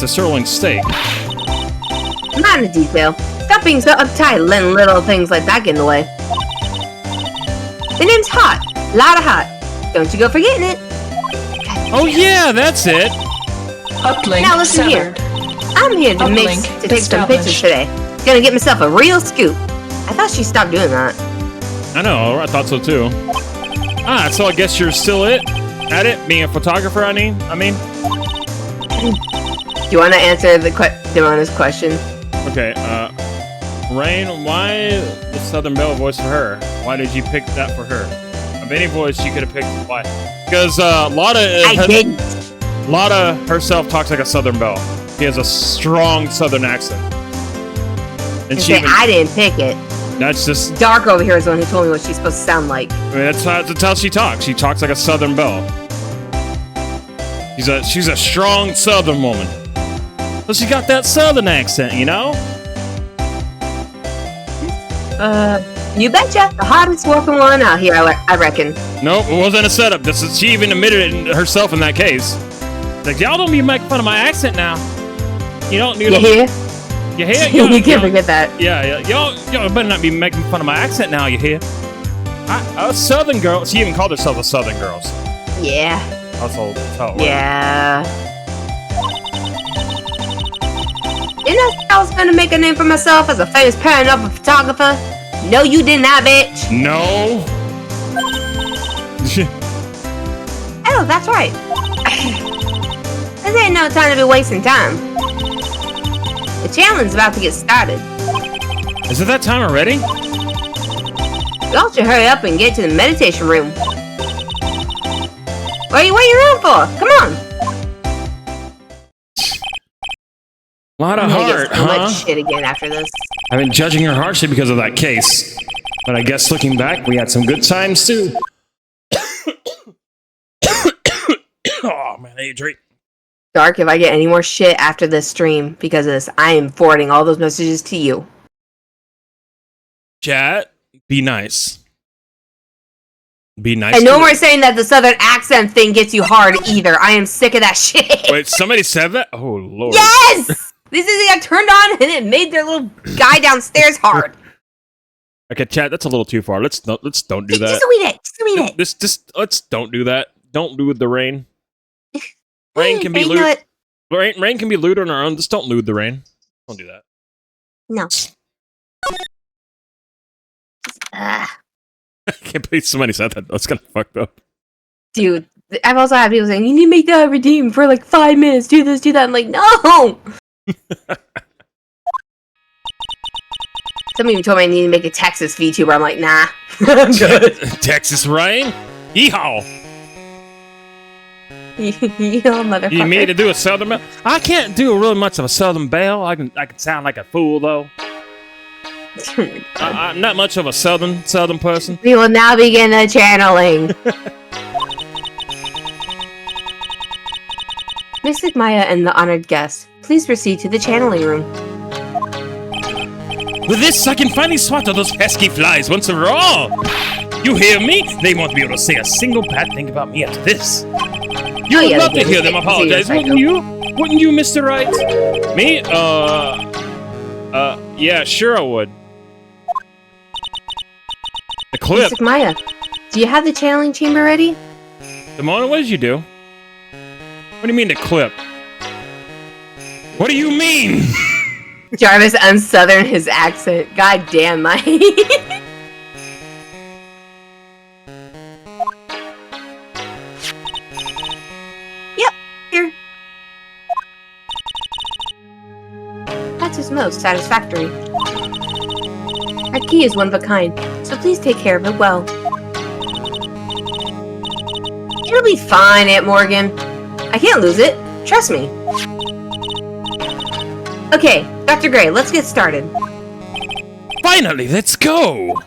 sirloin steak. Minor detail. Stop being so uptight, letting little things like that get in the way. The name's Hot. Lotta Hot. Don't you go forgetting it. Oh yeah, that's it. Uplink Now listen here. I'm here to take some pictures today. Gonna get myself a real scoop. I thought she stopped doing that. I know, I thought so too. So I guess you're still at it, being a photographer, I mean? Do you want to answer Demona's question? Okay, Rain, why the Southern Belle voice for her? Why did you pick that for her? Of any voice you could have picked, why? Because, Lotta herself talks like a Southern Belle. She has a strong Southern accent. And I didn't pick it. That's just... Dark over here is the one who told me what she's supposed to sound like. I mean, that's how she talks. She talks like a Southern belle. She's a strong Southern woman. But she got that Southern accent, you know? You betcha. The hottest working one out here, I reckon. Nope, it wasn't a setup. She even admitted it herself in that case. Like, y'all don't be making fun of my accent now. You don't... You hear? You hear? You can't forget that. Yeah. Y'all better not be making fun of my accent now, you hear? A Southern girl. She even called herself a Southern girl. Yeah. That's how it was. Yeah. Didn't I say I was gonna make a name for myself as a famous paranormal photographer? No, you did not, bitch. No. Oh, that's right. This ain't no time to be wasting time. The challenge is about to get started. Is it that time already? Y'all should hurry up and get to the meditation room. What are you waiting around for? Come on. Lot of heart, huh? huh? Shit again after this. I've been judging her harshly because of that case. But I guess looking back, we had some good times too. Oh man, Adrian. Dark, if I get any more shit after this stream because of this, I am forwarding all those messages to you. Chat, be nice. Be nice. And no more saying that the Southern accent thing gets you hard either. I am sick of that shit. Wait, somebody said that? Oh lord. Yes! This is got turned on and it made their little guy downstairs hard. Okay, chat, that's a little too far. Let's don't do that. Just read it. Just let's don't do that. Don't do with the rain. Rain can be lewd. Rain can be lewd on our own. Just don't lewd the rain. Don't do that. No. I can't believe somebody said that. That's kind of fucked up. Dude, I've also had people saying, you need to make that redeem for like 5 minutes. Do this, do that. I'm like, no! Somebody even told me I need to make a Texas VTuber. I'm like, nah. I'm good. Texas Rain? Yeehaw! Yeehaw, motherfucker. You mean to do a Southern Belle? I can't do really much of a Southern Belle. I can sound like a fool, though. I'm not much of a Southern person. We will now begin the channeling. Mystic Maya and the honored guest, please proceed to the channeling room. With this, I can finally swat at those pesky flies once and for all. You hear me? They won't be able to say a single bad thing about me after this. You would love to hear them apologize, wouldn't you? Wouldn't you, Mr. Wright? Me? Yeah, sure I would. The clip. Mystic Maya, Do you have the channeling chamber ready? Simona, what did you do? What do you mean to clip? What do you mean? Jarvis unsouthern his accent. God damn, Mike. Yep, here. That is most satisfactory. Our key is one of a kind, so please take care of it well. It'll be fine, Aunt Morgan. I can't lose it. Trust me. Okay, Dr. Gray, let's get started. Finally, let's go!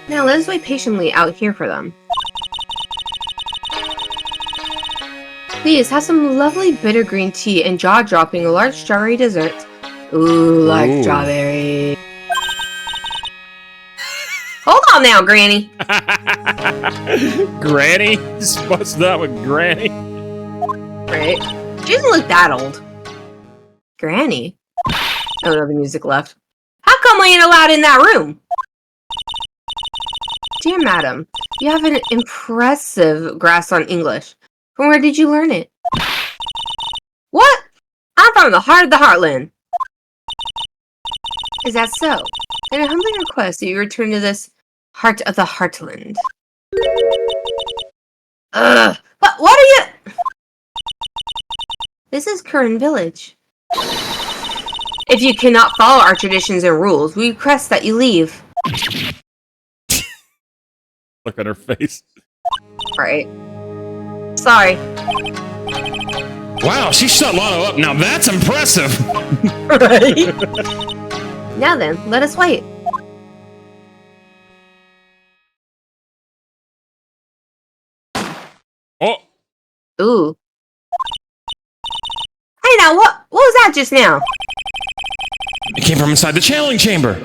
Now let us wait patiently out here for them. Please, have some lovely bitter green tea and jaw-dropping large strawberry dessert. Ooh, like strawberry. Hold on now, Granny. Granny? Just busted out with Granny. Right? She doesn't look that old. Granny? Oh no, the music left. How come we ain't allowed in that room? Dear madam, you have an impressive grasp on English. From where did you learn it? What? I'm from the heart of the heartland. Is that so? Then I humbly request that you return to this heart of the heartland. Ugh! What are you? This is Curran Village. If you cannot follow our traditions and rules, we request that you leave. Look at her face. Alright. Sorry. Wow, she shut Lotta up. Now that's impressive. Right? Now then, let us wait. Oh! Ooh. Hey now, what was that just now? It came from inside the channeling chamber.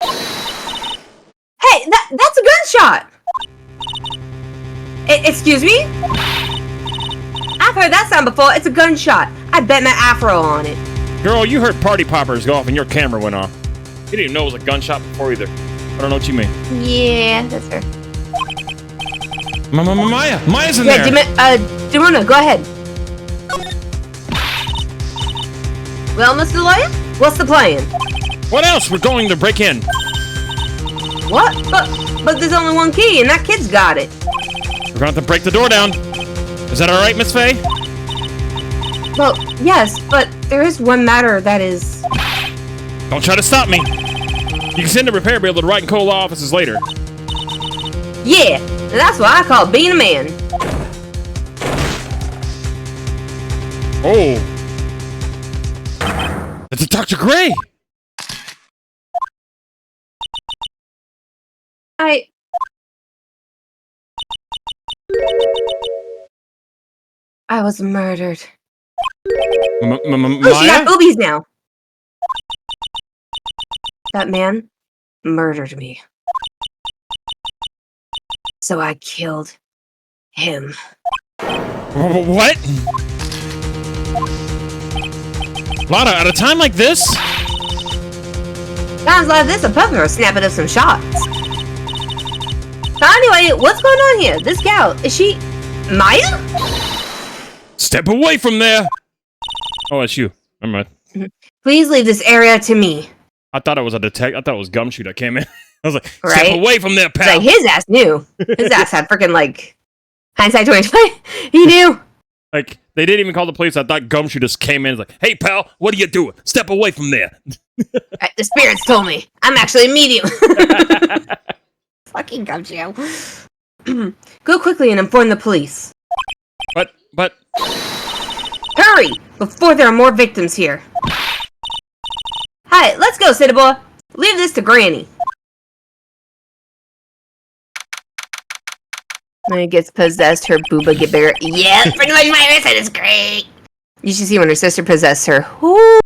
Hey, that's a gunshot! Excuse me? I've heard that sound before. It's a gunshot. I bet my afro on it. Girl, you heard party poppers go off and your camera went off. You didn't even know it was a gunshot before either. I don't know what you mean. Yeah, that's her. Maya's in there. Demona, go ahead. Well, Mr. Lawyer, what's the plan? What else? We're going to break in. What? But there's only one key, and that kid's got it. We're going to have to break the door down. Is that alright, Miss Faye? Well, yes, but there is one matter that is... Don't try to stop me. You can send a repair bill to the Wright and Cole offices later. Yeah, and that's what I call being a man. Oh. It's Dr. Gray. I was murdered. Maya? Oh, she got boobies now. That man murdered me. So I killed him. What? Lotta, at a time like this? Sounds like this a puppet or snapping up some shots. So anyway, what's going on here? This gal, is she Maya? Step away from there. Oh, it's you. Never mind. Please leave this area to me. I thought it was a I thought it was Gumshoe that came in. I was like, Right? Step away from there, It's pal. like his ass knew. His ass had freaking like hindsight 2020. He knew. Like, they didn't even call the police. I thought Gumshoe just came in and was like, hey, pal, what are you doing? Step away from there. The spirits told me. I'm actually a medium. Fucking Gumshoe. Go quickly and inform the police. But... Hurry! Before there are more victims here. Hi, let's go, City Boy. Leave this to Granny. When it gets possessed, her booba get bigger. Yeah, pretty much my wrist is great. You should see when her sister possessed her. Ooh.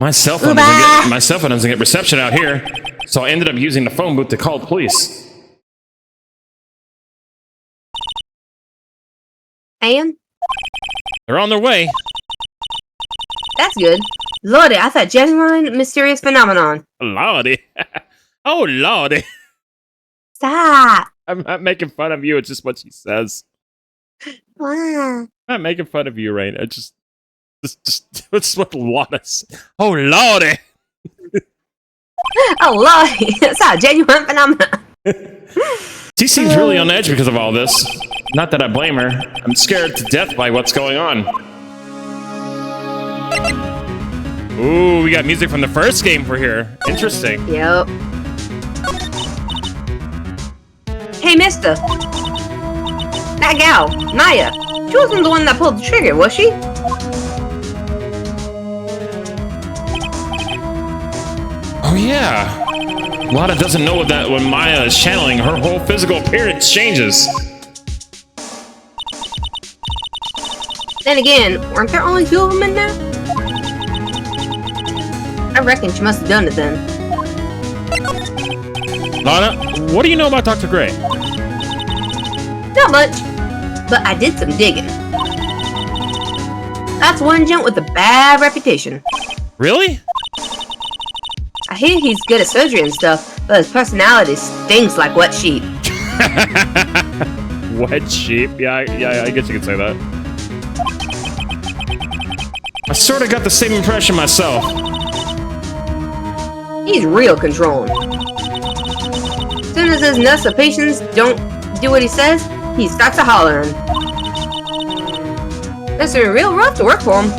My cell phone doesn't get reception out here, so I ended up using the phone booth to call the police. And? They're on their way. That's good. Lordy, I thought genuine mysterious phenomenon. Lordy. Oh, Lordy. Stop. I'm not making fun of you. It's just what she says. Wow. I'm not making fun of you, Rain. It's just it's what Lotta says. Oh, Lordy. Oh, Lordy. That's a genuine phenomenon. She seems really on edge because of all this. Not that I blame her. I'm scared to death by what's going on. Ooh, we got music from the first game for here. Interesting. Yep. Hey, mister. That gal, Maya. She wasn't the one that pulled the trigger, was she? Oh, yeah. Lotta doesn't know that when Maya is channeling, her whole physical appearance changes. Then again, weren't there only 2 of them in there? I reckon she must have done it then. Lotta, what do you know about Dr. Gray? Not much, but I did some digging. That's one gent with a bad reputation. Really? I hear he's good at surgery and stuff, but his personality stinks like wet sheep. Wet sheep? Yeah, I guess you could say that. I sort of got the same impression myself. He's real controlling. As soon as his nurse or patients don't do what he says, he starts a hollering. It's real rough to work for him.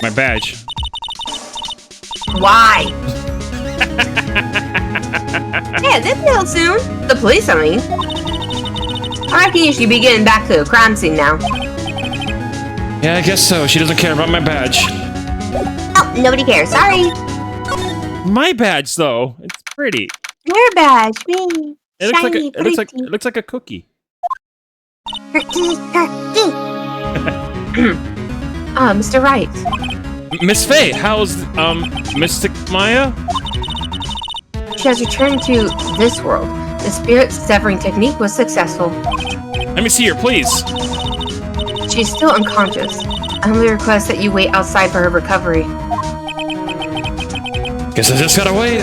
My badge. Why? Yeah, this will soon. The police, I mean. I reckon you should be getting back to the crime scene now. Yeah, I guess so. She doesn't care about my badge. Oh, nobody cares. Sorry. My badge, though. It's pretty. Your badge, me. It looks Shiny, it looks like a cookie. Cookie, cookie. Mr. Wright. Miss Faye, how's Mystic Maya? She has returned to this world. The spirit severing technique was successful. Let me see her, please. She's still unconscious. I only request that you wait outside for her recovery. Guess I just gotta wait.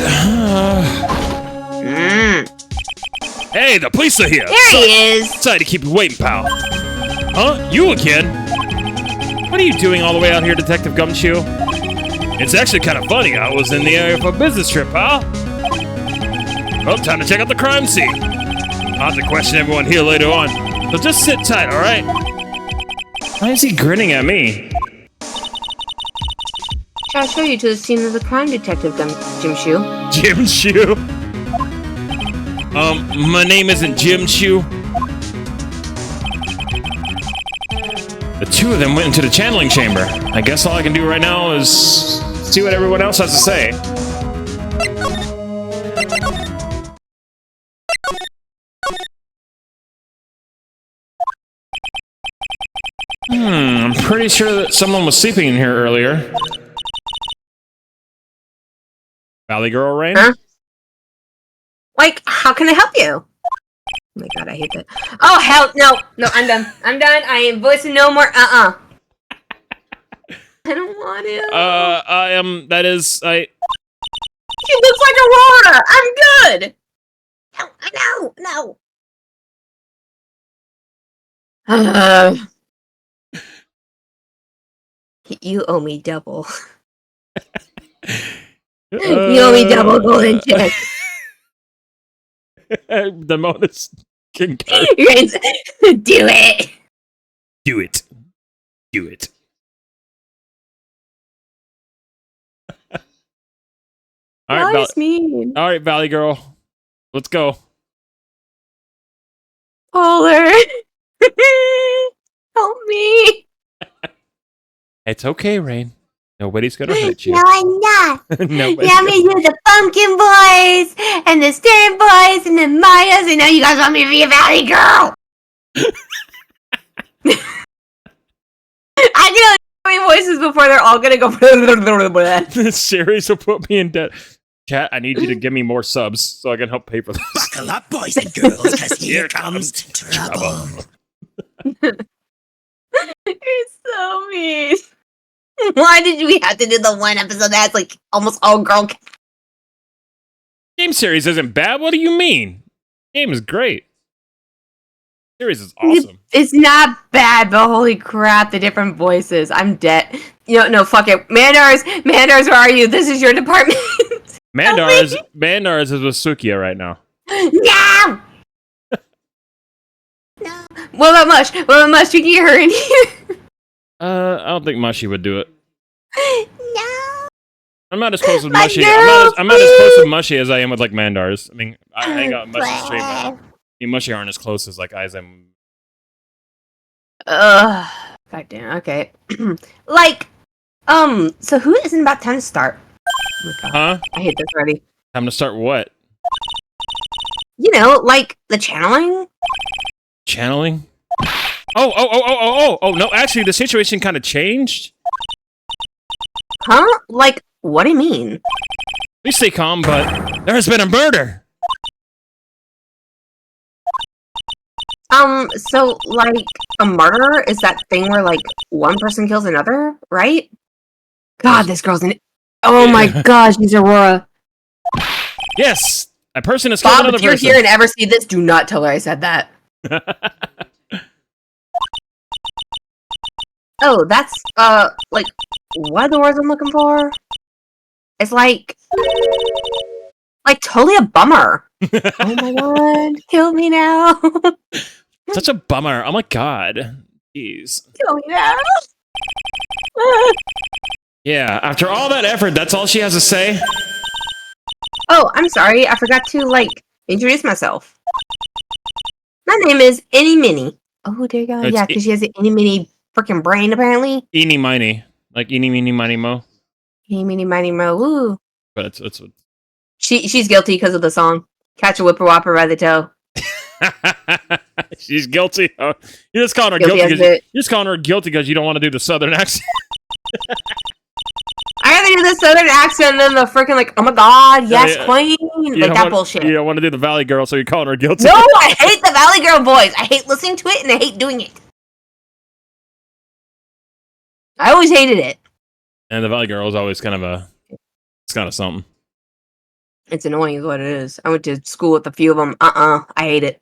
Hey, the police are here. There he is. Sorry to keep you waiting, pal. Huh? You again? What are you doing all the way out here, Detective Gumshoe? It's actually kind of funny. I was in the area for a business trip, pal. Well, time to check out the crime scene. I'll have to question everyone here later on. So just sit tight, alright? Why is he grinning at me? Shall I show you to the scene of the crime, Detective Jim Shoe? Jim Shoe? My name isn't Jim Shoe. The 2 of them went into the channeling chamber. I guess all I can do right now is see what everyone else has to say. I'm pretty sure that someone was sleeping in here earlier. Valley Girl Rain? Huh? Like, how can I help you? Oh my god, I hate that. Oh, hell, no, I'm done. I ain't voicing no more, I don't want to. She looks like Aurora! I'm good! No. You owe me double. You owe me double golden check. The bonus can go. Do it! Do it. Do it. All right, mean. All right, Valley Girl. Let's go. Polar. Help me. It's okay, Rain. Nobody's gonna hurt you. No, I'm not. Nobody's You want me to do the Pumpkin Boys, and the Stern Boys, and the Mayas, and now you guys want me to be a Valley Girl. I can only do 3 voices before they're all gonna go. This series will put me in debt. Cat, I need you to give me more subs so I can help pay for this. Buckle up, boys and girls, because here comes trouble. You're so mean. Why did we have to do the one episode that's like almost all girl? Game series isn't bad. What do you mean? Game is great. Series is awesome. It's not bad, but holy crap, the different voices. I'm dead. No, fuck it. Mandars, where are you? This is your department. Mandars is with Sukia right now. No! No. What about Mush? You can get her in here. I don't think Mushy would do it. No. I'm not as close with My Mushy. girl, I'm not as close with Mushy as I am with like Mandars. I mean, I hang out with Mushy stream. But me and Mushy aren't as close as like I am. God damn. Okay. So who isn't about time to start? Oh my God. Huh? I hate this already. Time to start what? You know, like the channeling. Channeling? Oh, no, actually, the situation kind of changed. Huh? Like, what do you mean? Please stay calm, but there has been a murder. So, like, a murder is that thing where, like, one person kills another, right? God, this girl's an... Oh my gosh, she's Aurora. Yes, a person has killed Bob, another if you're person. here and ever see this, do not tell her I said that. Oh, that's, like, what are the words I'm looking for? It's like totally a bummer. Oh my God, kill me now. Such a bummer. Oh my God. Jeez. Kill me now. Yeah, after all that effort, that's all she has to say? Oh, I'm sorry. I forgot to, like, introduce myself. My name is Any Mini. Oh, dear God. Yeah, because she has an Any Mini freaking brain, apparently. Eeny miny. Like eeny meeny miny mo. Eeny Mini Miny Mo. Woo. But it's She's guilty because of the song. Catch a whipper whopper by the toe. She's guilty. Oh, you're just calling her guilty because you don't want to do the southern accent. I gotta do the southern accent and then the freaking like, oh my God, yes, queen. Like that bullshit. You don't want to do the Valley Girl, so you're calling her guilty. No, I hate the Valley Girl voice. I hate listening to it and I hate doing it. I always hated it. And the Valley Girl is always kind of something. It's annoying is what it is. I went to school with a few of them. I hate it.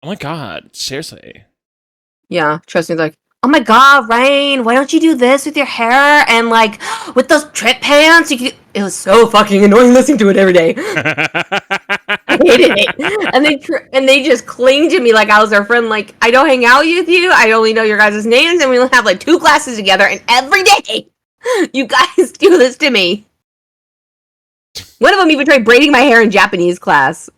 Oh my God, seriously. Yeah, trust me, like, oh my God, Rain, why don't you do this with your hair and like with those trip pants? It was so fucking annoying listening to it every day. I hated it. And they just cling to me like I was their friend. Like, I don't hang out with you. I only know your guys' names, and we only have like 2 classes together. And every day, you guys do this to me. One of them even tried braiding my hair in Japanese class.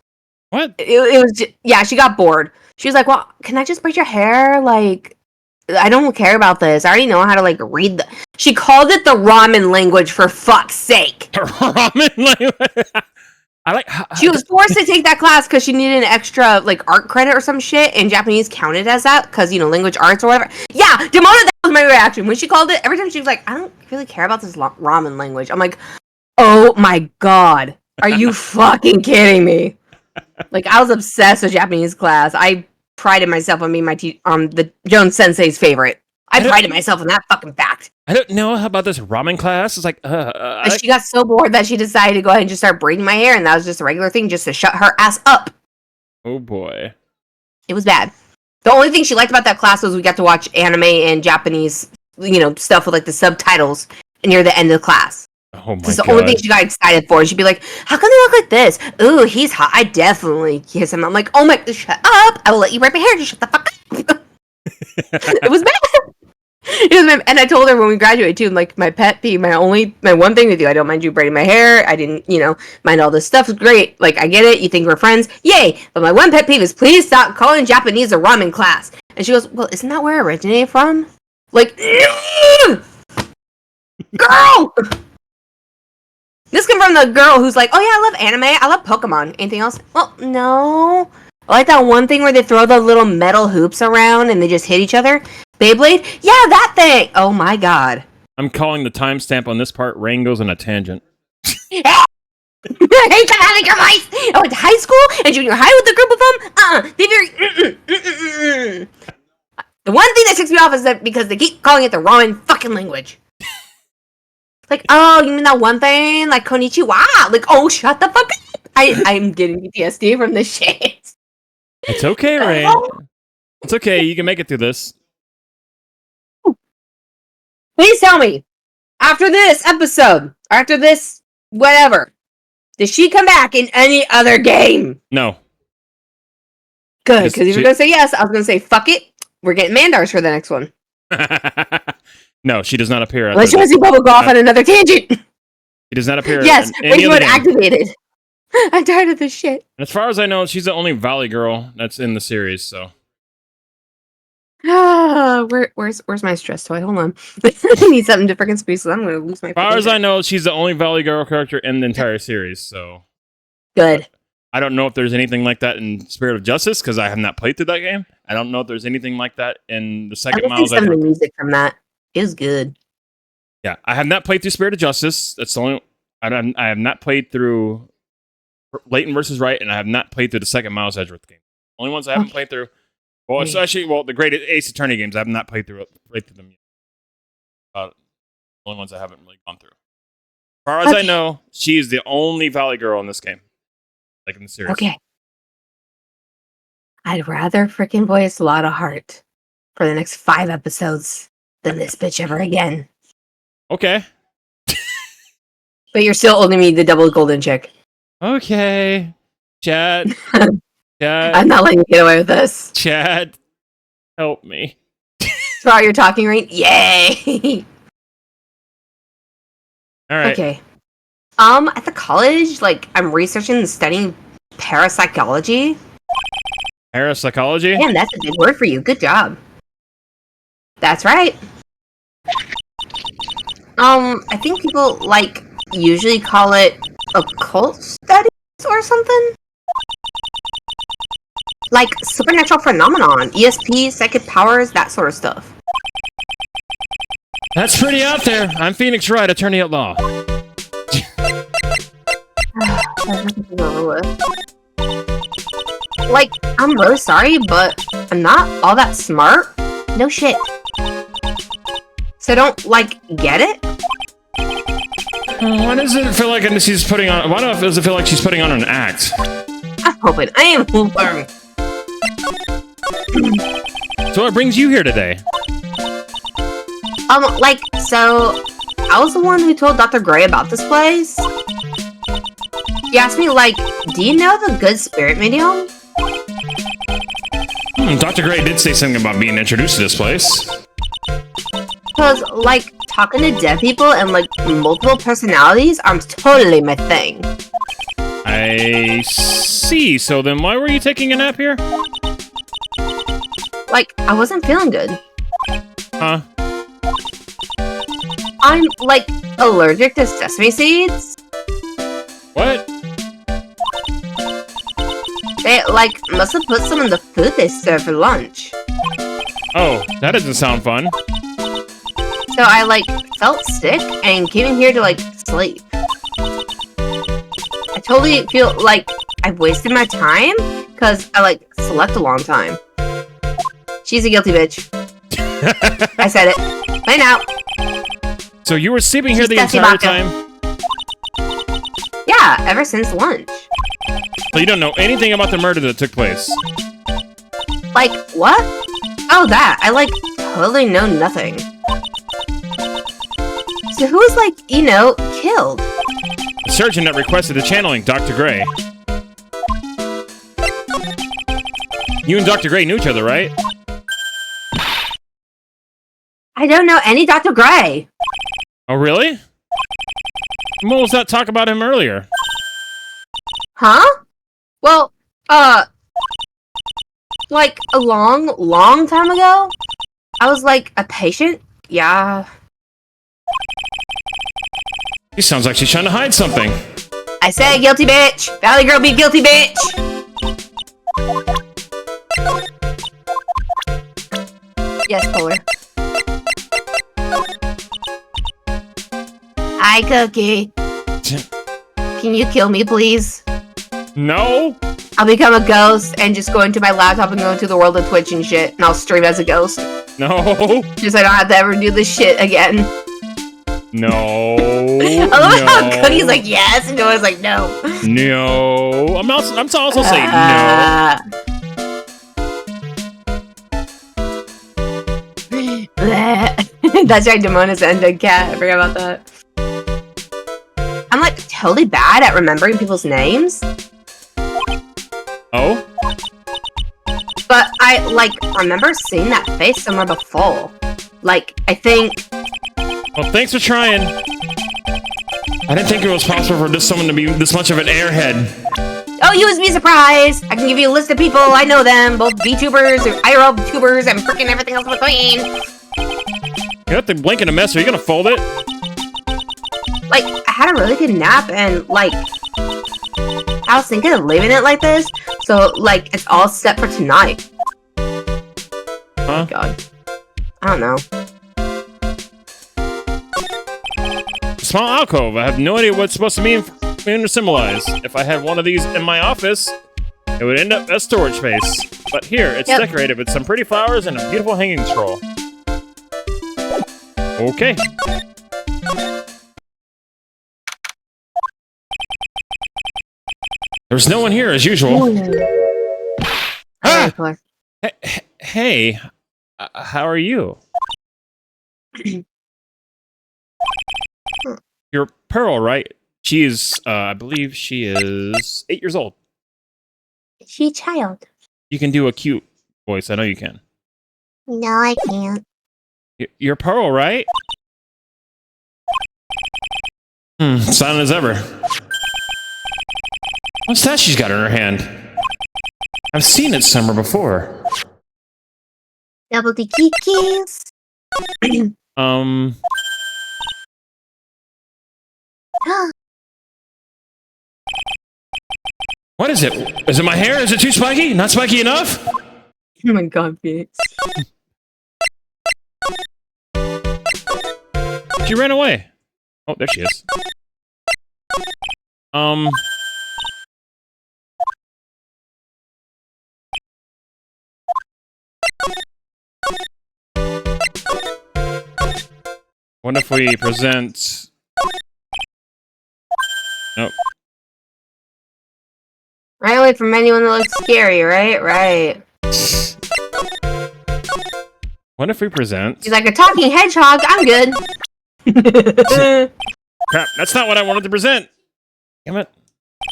What? It was just, yeah, she got bored. She was like, well, can I just braid your hair? like, I don't care about this. I already know how to like read the... She called it the ramen language, for fuck's sake. Ramen language? She was forced to take that class because she needed an extra like art credit or some shit, and Japanese counted as that because, you know, language arts or whatever. Yeah, Demona, that was my reaction. When she called it, every time she was like, I don't really care about this ramen language. I'm like, oh my God. Are you fucking kidding me? Like, I was obsessed with Japanese class. I prided myself on being the Jones Sensei's favorite. I prided myself on that fucking fact. I don't know how about this ramen class. It's like, she got so bored that she decided to go ahead and just start braiding my hair, and that was just a regular thing, just to shut her ass up. Oh boy. It was bad. The only thing she liked about that class was we got to watch anime and Japanese, you know, stuff with like the subtitles near the end of the class. Oh my God. It's the only thing she got excited for. She'd be like, how come they look like this? Ooh, he's hot. I definitely kiss him. I'm like, oh my, shut up. I will let you braid my hair. Just shut the fuck up. It was bad. And I told her when we graduated too, like, my pet peeve, my one thing to do, I don't mind you braiding my hair. I didn't, you know, mind all this stuff. It's great. Like, I get it. You think we're friends. Yay. But my one pet peeve is please stop calling Japanese a ramen class. And she goes, well, isn't that where it originated from? Like, girl! This came from the girl who's like, oh yeah, I love anime. I love Pokemon. Anything else? Well, no. I like that one thing where they throw the little metal hoops around and they just hit each other. Beyblade? Yeah, that thing! Oh my God. I'm calling the timestamp on this part. Rain goes on a tangent. I hate that having your voice! I went to high school and junior high with a group of them. They very... The one thing that ticks me off is that because they keep calling it the wrong fucking language. Like, oh, you mean that one thing? Like, konnichiwa? Like, oh, shut the fuck up. I'm getting PTSD from this shit. It's okay, Rain. It's okay. You can make it through this. Please tell me, after this episode, or after this whatever, does she come back in any other game? No. Good, because if you're going to say yes, I was going to say, fuck it. We're getting Mandars for the next one. No, she does not appear. Unless you want to see Bubble go off on another tangent. He does not appear. Yes, in rage any other mode game. activated. I'm tired of this shit. And as far as I know, she's the only Valley girl that's in the series. So. Where's my stress toy? Hold on. I need something to freaking space. I'm going to lose my. As far as I know, she's the only Valley girl character in the entire series. So. Good. I don't know if there's anything like that in Spirit of Justice because I have not played through that game. I don't know if there's anything like that in the second Miles. Some of the music from that is good. Yeah, I have not played through Spirit of Justice. That's the only. I have not played through Leighton versus Wright, and I have not played through the second Miles Edgeworth game. Only ones I haven't played through. Well, especially the great Ace Attorney games. I have not played through them yet. Only ones I haven't really gone through. As far as I know, she's the only Valley girl in this game, like in the series. Okay. I'd rather freaking voice Lotta Hart for the next 5 episodes than this bitch ever again. Okay. But you're still holding me the double golden chick. Okay. Chat. Chat. I'm not letting you get away with this. Chat. Help me. So while you're talking, right? Yay! Alright. Okay. At the college, like, I'm researching and studying parapsychology. Parapsychology? Damn, that's a big word for you. Good job. That's right. I think people, like, usually call it occult studies or something? Like, supernatural phenomenon, ESP, psychic powers, that sort of stuff. That's pretty out there. I'm Phoenix Wright, attorney at law. Like, I'm really sorry, but I'm not all that smart. No shit. So don't, like, get it? Why does it feel like she's putting on... Why does it feel like she's putting on an act? I'm hoping. I am hoping. So what brings you here today? Like, so... I was the one who told Dr. Gray about this place. He asked me, like, do you know the good spirit medium? Dr. Gray did say something about being introduced to this place. Because, like, talking to dead people and, like, multiple personalities are totally my thing. I see. So then why were you taking a nap here? Like, I wasn't feeling good. Huh? I'm, like, allergic to sesame seeds. What? They, like, must have put some in the food they served for lunch. Oh, that doesn't sound fun. So I, like, felt sick and came in here to, like, sleep. I totally feel like I've wasted my time because I, like, slept a long time. She's a guilty bitch. I said it. Play now. So you were sleeping here the entire time? Yeah, ever since lunch. So you don't know anything about the murder that took place? Like, what? Oh, that. I, like, totally know nothing. So who was, like, you know, killed? The surgeon that requested the channeling, Dr. Gray. You and Dr. Gray knew each other, right? I don't know any Dr. Gray. Oh, really? What was that talk about him earlier? Huh? Well, like, a long time ago, I was, like, a patient. Yeah. He sounds like she's trying to hide something. I say guilty bitch! Valley girl be guilty bitch! Yes, Polar. Hi, Cookie. Can you kill me, please? No? I'll become a ghost and just go into my laptop and go into the world of Twitch and shit, and I'll stream as a ghost. No. Just so I don't have to ever do this shit again. No. I love how Cookie's like yes, and Noah's like no. No. I'm also saying no. That's right, Demona's the undead cat. I forgot about that. I'm like totally bad at remembering people's names. Oh? But I like remember seeing that face somewhere before. Like, I think. Well, thanks for trying. I didn't think it was possible for just someone to be this much of an airhead. Oh, you was be surprised. I can give you a list of people. I know them, both VTubers, IRL tubers, and freaking everything else in between. You got the blink in a mess. Are you gonna fold it? Like, I had a really good nap, and like, I was thinking of leaving it like this, so like, it's all set for tonight. Huh? God, I don't know. Small alcove. I have no idea what it's supposed to mean or symbolize. If I had one of these in my office, it would end up as storage space. But here, it's decorated with some pretty flowers and a beautiful hanging scroll. Okay. There's no one here as usual. Ah! Hey, how are you? You're Pearl, right? She is, I believe she is 8 years old. Is she a child? You can do a cute voice. I know you can. No, I can't. You're Pearl, right? Silent as ever. What's that she's got in her hand? I've seen it somewhere before. Double the keys. What is it? Is it my hair? Is it too spiky? Not spiky enough? Oh my god, Phoenix. She ran away. Oh, there she is. What if we present... Nope. Right away from anyone that looks scary, right? Right. What if we present... She's like a talking hedgehog. I'm good. Crap, that's not what I wanted to present. Damn it.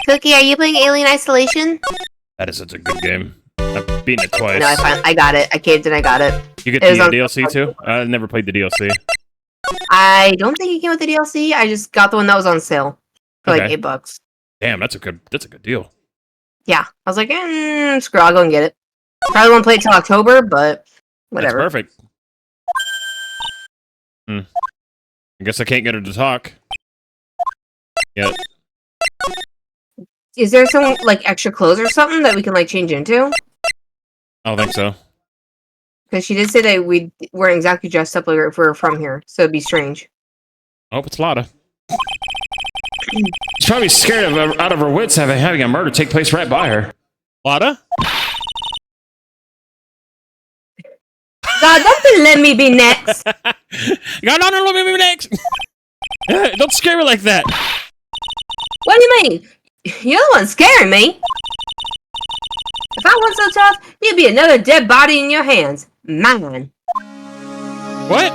Cookie, are you playing Alien Isolation? That is such a good game. I've beaten it twice. No, I got it. I caved and I got it. You get the DLC too? I never played the DLC. I don't think it came with the DLC. I just got the one that was on sale for like $8. Damn, that's a good deal. Yeah, I was like, screw, I'll go and get it. Probably won't play it till October, but whatever. That's perfect. I guess I can't get her to talk. Yet. Is there some like extra clothes or something that we can like change into? I don't think so. Because she did say that we weren't exactly dressed up like if we were from here, so it'd be strange. Oh, it's Lotta. She's probably scared out of her wits having a murder take place right by her. Lotta? God, don't let me be next. God, don't let me be next. Don't scare me like that. What do you mean? You're the one scaring me. If I weren't so tough, you'd be another dead body in your hands. Mine. What?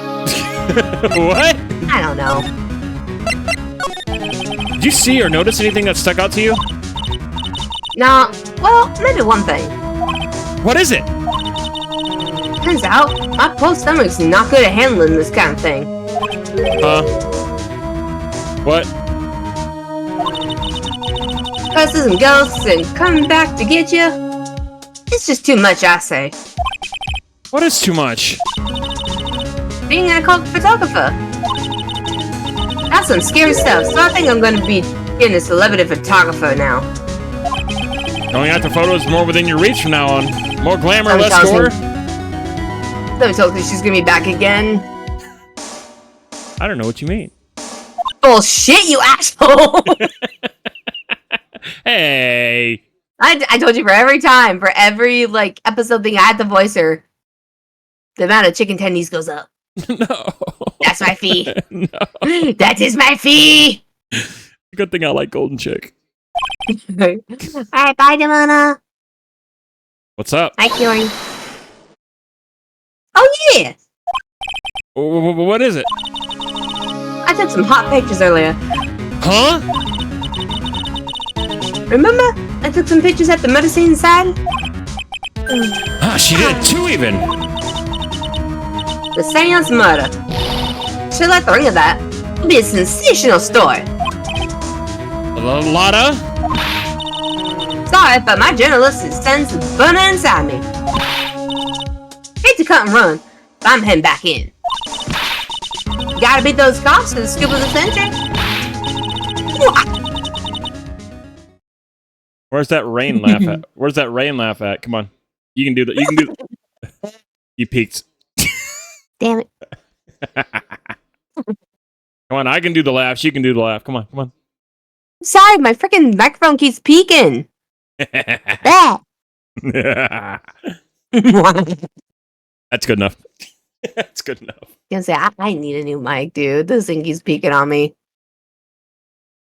What? I don't know. Did you see or notice anything that stuck out to you? Nah, well, maybe one thing. What is it? Turns out, my poor stomach's not good at handling this kind of thing. What? Curses and ghosts and coming back to get you. It's just too much, I say. What is too much? Being a cult photographer. That's some scary stuff, so I think I'm gonna be getting a celebrity photographer now. Going after photos more within your reach from now on. More glamour, less gore. Somebody told me she's gonna be back again. I don't know what you mean. Bullshit, you asshole! Hey, I told you for every time, for every like episode thing I had to voice her, the amount of chicken tendies goes up. No. That's my fee. No. That is my fee. Good thing I like Golden Chick. Alright, bye, Demona. What's up? Hi, Curie. Oh yeah, What is it? I took some hot pictures earlier. Huh? Remember? I took some pictures at the medicine side. Ah, she did two even. The seance murder. Should like the ring of that. It'll be a sensational story. Lotta? Sorry, but my journalistic sense is burning inside me. Hate to cut and run, but I'm heading back in. Gotta beat those cops for the scoop of the century. Where's that rain laugh at? Where's that rain laugh at? Come on. You can do that. You can do You peeked. Damn it. Come on, I can do the laugh. She can do the laugh. Come on, come on. Sorry, my freaking microphone keeps peaking. That. That's good enough. That's good enough. Gonna say I need a new mic, dude. This thing keeps peaking on me.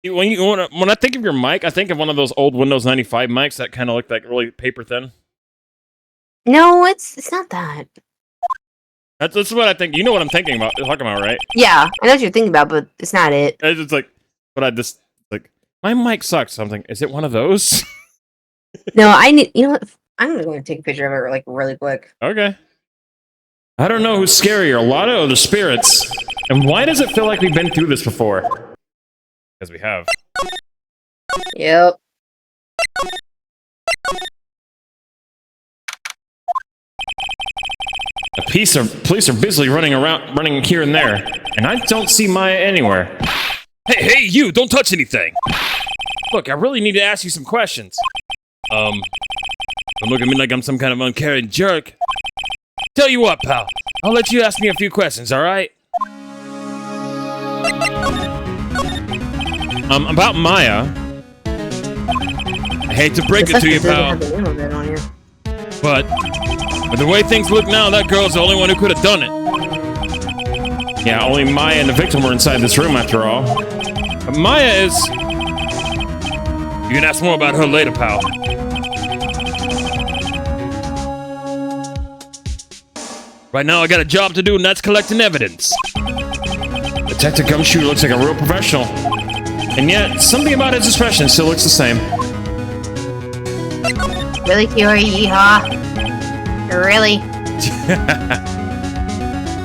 When I think of your mic, I think of one of those old Windows 95 mics that kind of look like really paper thin. No, it's not that. That's what I think. You know what I'm talking about, right? Yeah, I know what you're thinking about, but it's not it. It's just like, but I just like my mic sucks. So I'm thinking, is it one of those? No, I need. You know what? I'm gonna go and take a picture of it like really quick. Okay. I don't know who's scarier, Lotta or the spirits. And why does it feel like we've been through this before? Because we have. Yep. The police are busily running here and there, and I don't see Maya anywhere. Hey, you! Don't touch anything! Look, I really need to ask you some questions. Don't look at me like I'm some kind of uncaring jerk. Tell you what, pal. I'll let you ask me a few questions, alright? About Maya. I hate to break it to you, pal. But with the way things look now, that girl's the only one who could have done it. Yeah, only Maya and the victim were inside this room after all. But Maya is... You can ask more about her later, pal. Right now, I got a job to do, and that's collecting evidence. Detective Gumshoe looks like a real professional. And yet, something about his expression still looks the same. Really, Curie? Yeehaw. Really?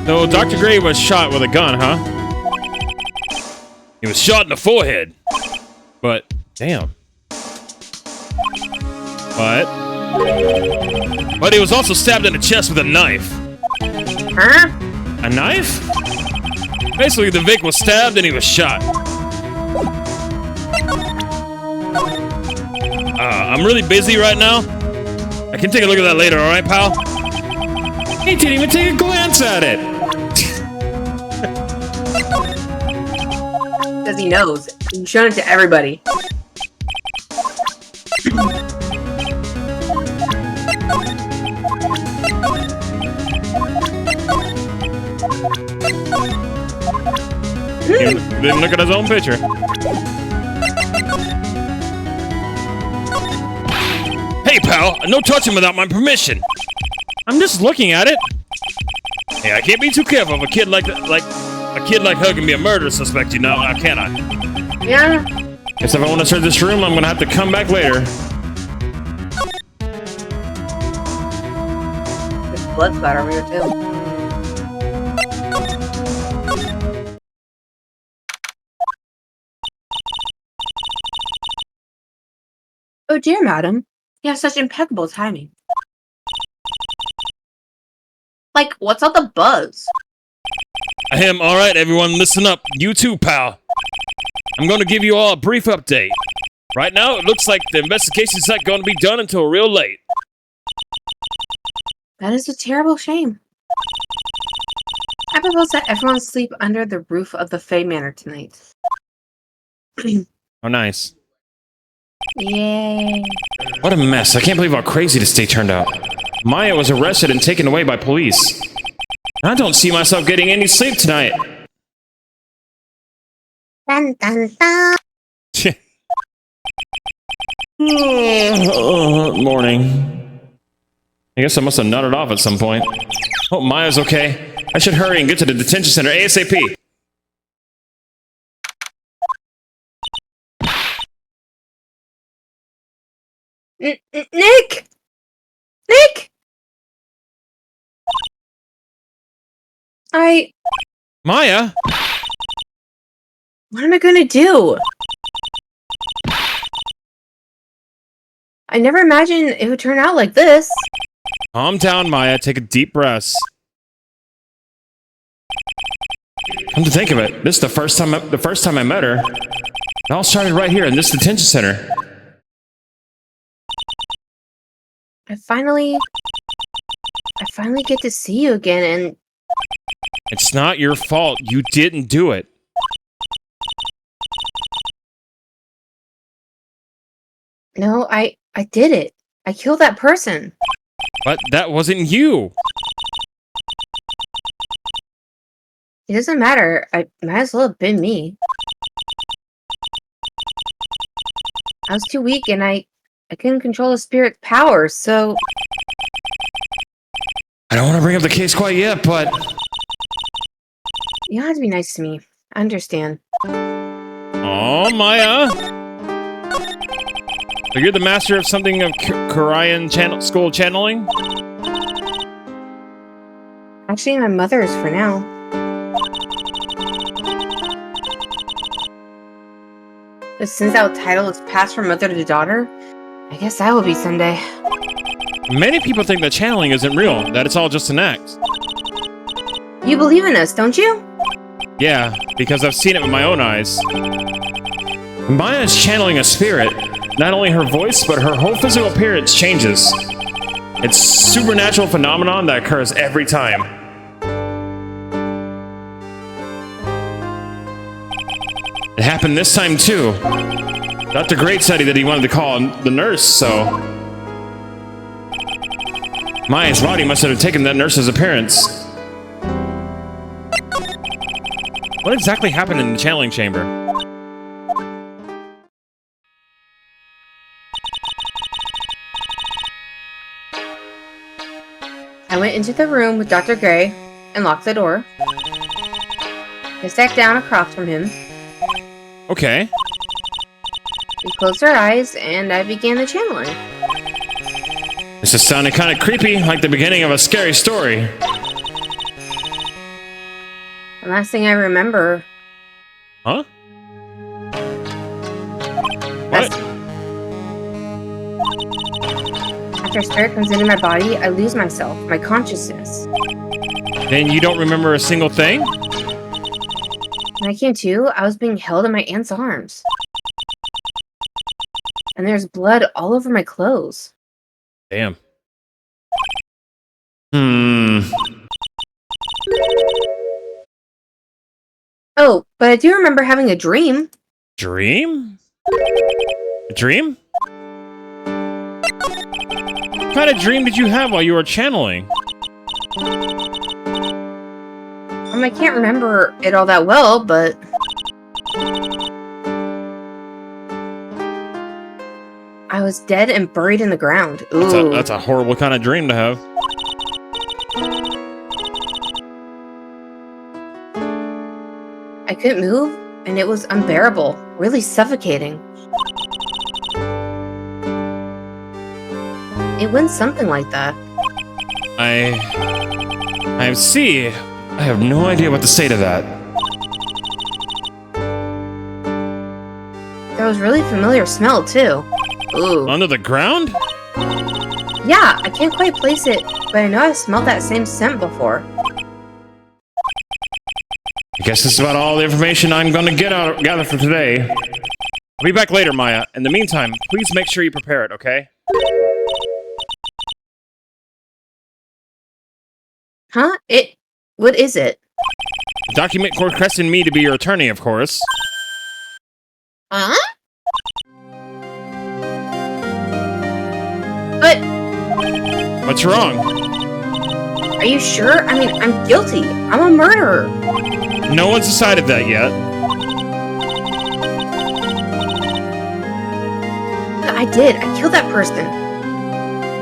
So, Dr. Gray was shot with a gun, huh? He was shot in the forehead. But, damn. But he was also stabbed in the chest with a knife. Huh? A knife? Basically, the Vic was stabbed and he was shot. I'm really busy right now. I can take a look at that later, alright, pal? He didn't even take a glance at it! Because he knows. He's shown it to everybody. He didn't look at his own picture. Hey, pal! No touching without my permission! I'm just looking at it! Hey, I can't be too careful of a kid like her can be a murder suspect, you know, can I? Yeah. Guess if I want to search this room, I'm gonna have to come back later. There's blood splatter over here, too. Oh dear, madam. You have such impeccable timing. Like, what's all the buzz? Ahem, alright everyone, listen up. You too, pal. I'm gonna give you all a brief update. Right now, it looks like the investigation's not gonna be done until real late. That is a terrible shame. I propose that everyone sleep under the roof of the Fae Manor tonight. Oh, nice. Yay. What a mess. I can't believe how crazy this day turned out. Maya was arrested and taken away by police. I don't see myself getting any sleep tonight. Dun, dun, dun. Morning. I guess I must have nutted off at some point. Oh, Maya's okay. I should hurry and get to the detention center ASAP. Nick! Nick! Maya? What am I gonna do? I never imagined it would turn out like this. Calm down, Maya. Take a deep breath. Come to think of it, this is the first time I met her. It all started right here in this detention center. I finally get to see you again, and It's not your fault. You didn't do it. no, I did it. I killed that person. But that wasn't you. It doesn't matter. I might as well have been me. I was too weak, and I couldn't control the spirit's powers, so I don't want to bring up the case quite yet, but... you don't have to be nice to me. I understand. Oh, Maya! So you're the master of something of Korean school channeling? Actually, my mother's for now. But since that title is passed from mother to daughter, I guess I will be someday. Many people think that channeling isn't real, that it's all just an act. You believe in us, don't you? Yeah, because I've seen it with my own eyes. Maya is channeling a spirit. Not only her voice, but her whole physical appearance changes. It's a supernatural phenomenon that occurs every time. It happened this time too. Dr. Great said that he wanted to call the nurse, so... Maya's body must have taken that nurse's appearance. What exactly happened in the channeling chamber? I went into the room with Dr. Gray and locked the door. I sat down across from him. Okay. We closed our eyes, and I began the channeling. This is sounding kind of creepy, like the beginning of a scary story. The last thing I remember... Huh? What? After a spirit comes into my body, I lose myself, my consciousness. Then you don't remember a single thing? When I came to, I was being held in my aunt's arms. And there's blood all over my clothes. Damn. Oh, but I do remember having a dream. Dream? A dream? What kind of dream did you have while you were channeling? I can't remember it all that well, but... I was dead and buried in the ground. Ooh. That's a horrible kind of dream to have. I couldn't move, and it was unbearable, really suffocating. It went something like that. I see. I have no idea what to say to that. There was really familiar smell, too. Ooh. Under the ground? Yeah, I can't quite place it, but I know I've smelled that same scent before. I guess this is about all the information I'm going to gather for today. I'll be back later, Maya. In the meantime, please make sure you prepare it, okay? Huh? What is it? The document requesting me to be your attorney, of course. Huh? What's wrong? Are you sure? I mean, I'm guilty. I'm a murderer. No one's decided that yet. I did. I killed that person.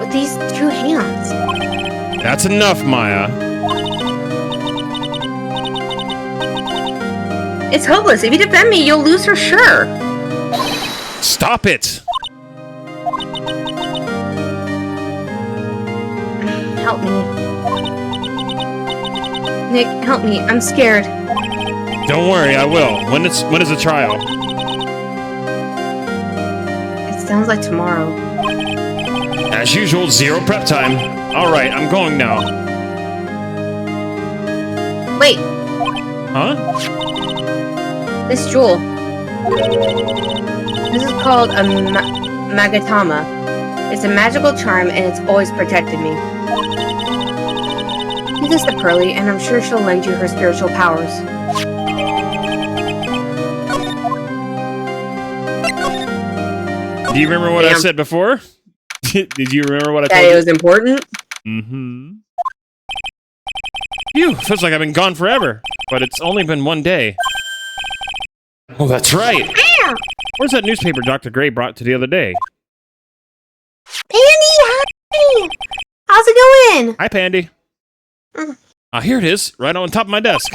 With these 2 hands. That's enough, Maya. It's hopeless. If you defend me, you'll lose for sure. Stop it! Help me. Nick, help me. I'm scared. Don't worry, I will. When is the trial? It sounds like tomorrow. As usual, 0 prep time. Alright, I'm going now. Wait, Huh? this jewel. This is called a Magatama. It's a magical charm and it's always protected me. Give this to Pearly and I'm sure she'll lend you her spiritual powers. Do you remember what I said before? Did you remember what I That told it you? was important? Mm-hmm. Phew, feels like I've been gone forever, but it's only been 1 day. Oh, that's right. Ow! Where's that newspaper Dr. Gray brought to the other day? Andy, hi! How's it going? Hi, Pandy. Here it is, right on top of my desk.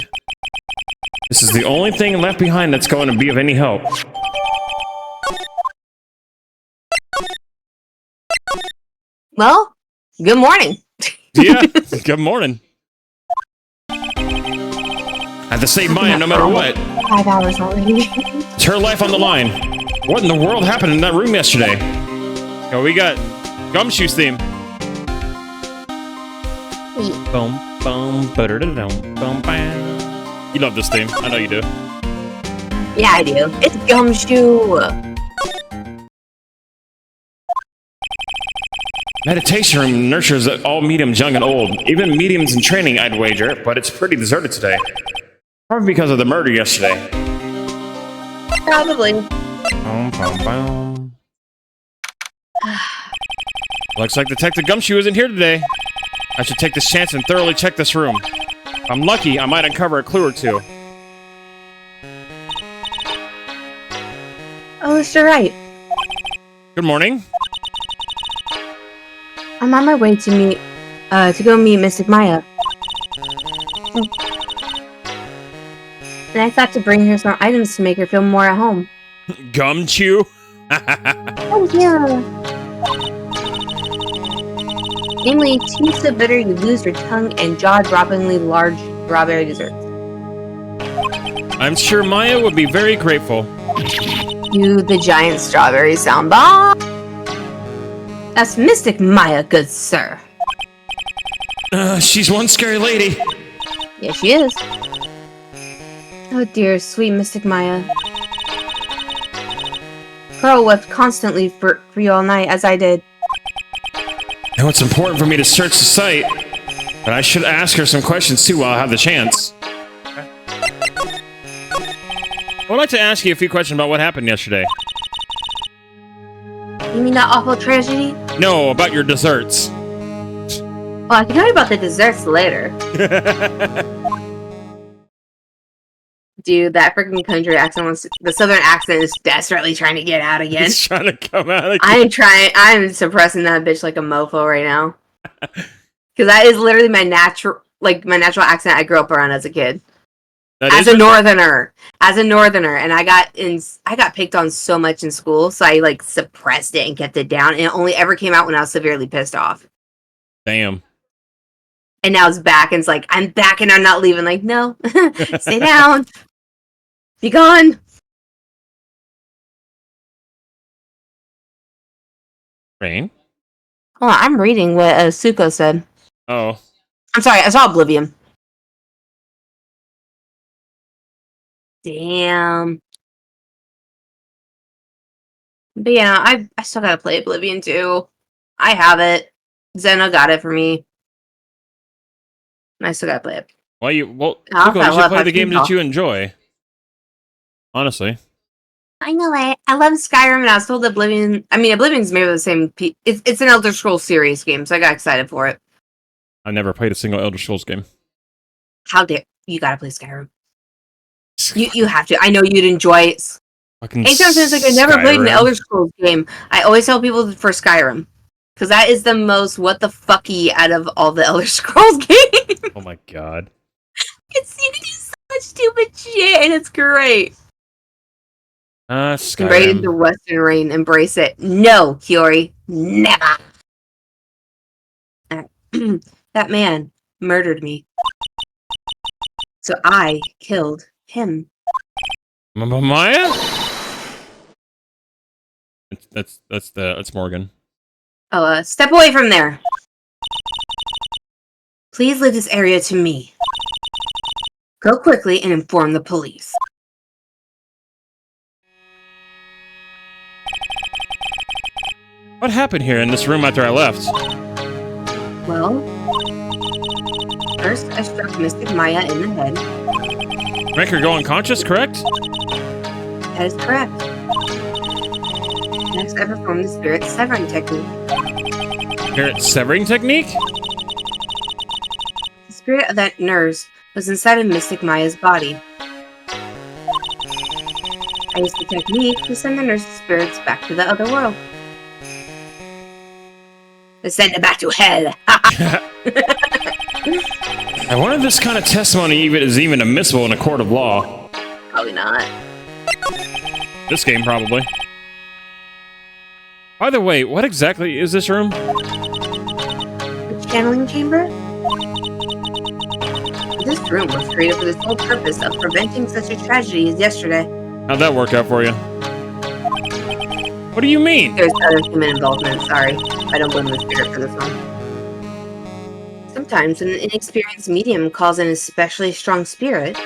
This is the only thing left behind that's going to be of any help. Well, good morning. Yeah, good morning. I have to save Maya no matter what. 5 hours already. It's her life on the line. What in the world happened in that room yesterday? Oh, we got Gumshoe's theme. Boom, boom, ba-da-da-dum, boom, bam. You love this theme. I know you do. Yeah, I do. It's Gumshoe. Meditation room nurtures all mediums young and old. Even mediums in training, I'd wager, but it's pretty deserted today. Probably because of the murder yesterday. Probably. Boom, boom, boom. Looks like Detective Gumshoe isn't here today. I should take this chance and thoroughly check this room. If I'm lucky, I might uncover a clue or two. Oh, Mr. Wright. Good morning. I'm on my way to go meet Mystic Maya. And I thought to bring her some items to make her feel more at home. Gumshoe? Oh, yeah. Namely, teeth so bitter you lose your tongue and jaw-droppingly large strawberry desserts. I'm sure Maya would be very grateful. You, the giant strawberry sound bomb. That's Mystic Maya, good sir. She's one scary lady. Yes, she is. Oh dear, sweet Mystic Maya. Pearl wept constantly for you all night, as I did. Now it's important for me to search the site, but I should ask her some questions too while I have the chance. I would like to ask you a few questions about what happened yesterday. You mean that awful tragedy? No, about your desserts. Well, I can tell you about the desserts later. Dude, that freaking country accent was... The southern accent is desperately trying to get out again. It's trying to come out again. I'm suppressing that bitch like a mofo right now. Because that is literally my natural accent I grew up around as a kid. As a northerner, and I got picked on so much in school, so I like suppressed it and kept it down, and it only ever came out when I was severely pissed off. Damn. And now it's back, and it's like, I'm back and I'm not leaving. Like, no, stay down, be gone. Rain? Hold on, I'm reading what Suko said. Oh. I'm sorry, I saw Oblivion. Damn. But yeah, I still gotta play Oblivion too. I have it. Zeno got it for me. And I still gotta play it. Well, you I'll should play have the game people. that you enjoy. Honestly. I know it. I love Skyrim, and I was told Oblivion. I mean, Oblivion's made of the same. It's an Elder Scrolls series game, so I got excited for it. I never played a single Elder Scrolls game. How dare you? Gotta play Skyrim. You have to. I know you'd enjoy it. Fucking Anytime someone's like, I never played an Skyrim. Elder Scrolls game, I always tell people for Skyrim. Because that is the most what the fucky out of all the Elder Scrolls games. Oh my god. You can do so much stupid shit, and it's great. Skyrim. Embrace the Western Rain. Embrace it. No, Kiori. Never. That man murdered me. So I killed him. Maya? That's Morgan. Oh, step away from there. Please leave this area to me. Go quickly and inform the police. What happened here in this room after I left? Well, first I struck Mystic Maya in the head. Make her go unconscious, correct? That is correct. Next, I performed the spirit severing technique. Spirit severing technique? The spirit of that nurse was inside of Mystic Maya's body. I used the technique to send the nurse's spirits back to the other world. To send it back to hell. I wonder if this kind of testimony is even admissible in a court of law. Probably not. This game, probably. By the way, what exactly is this room? The channeling chamber? This room was created for the sole purpose of preventing such a tragedy as yesterday. How'd that work out for you? What do you mean? There's other human involvement, sorry. I don't blame the spirit for this one. Sometimes when an inexperienced medium calls in an especially strong spirit,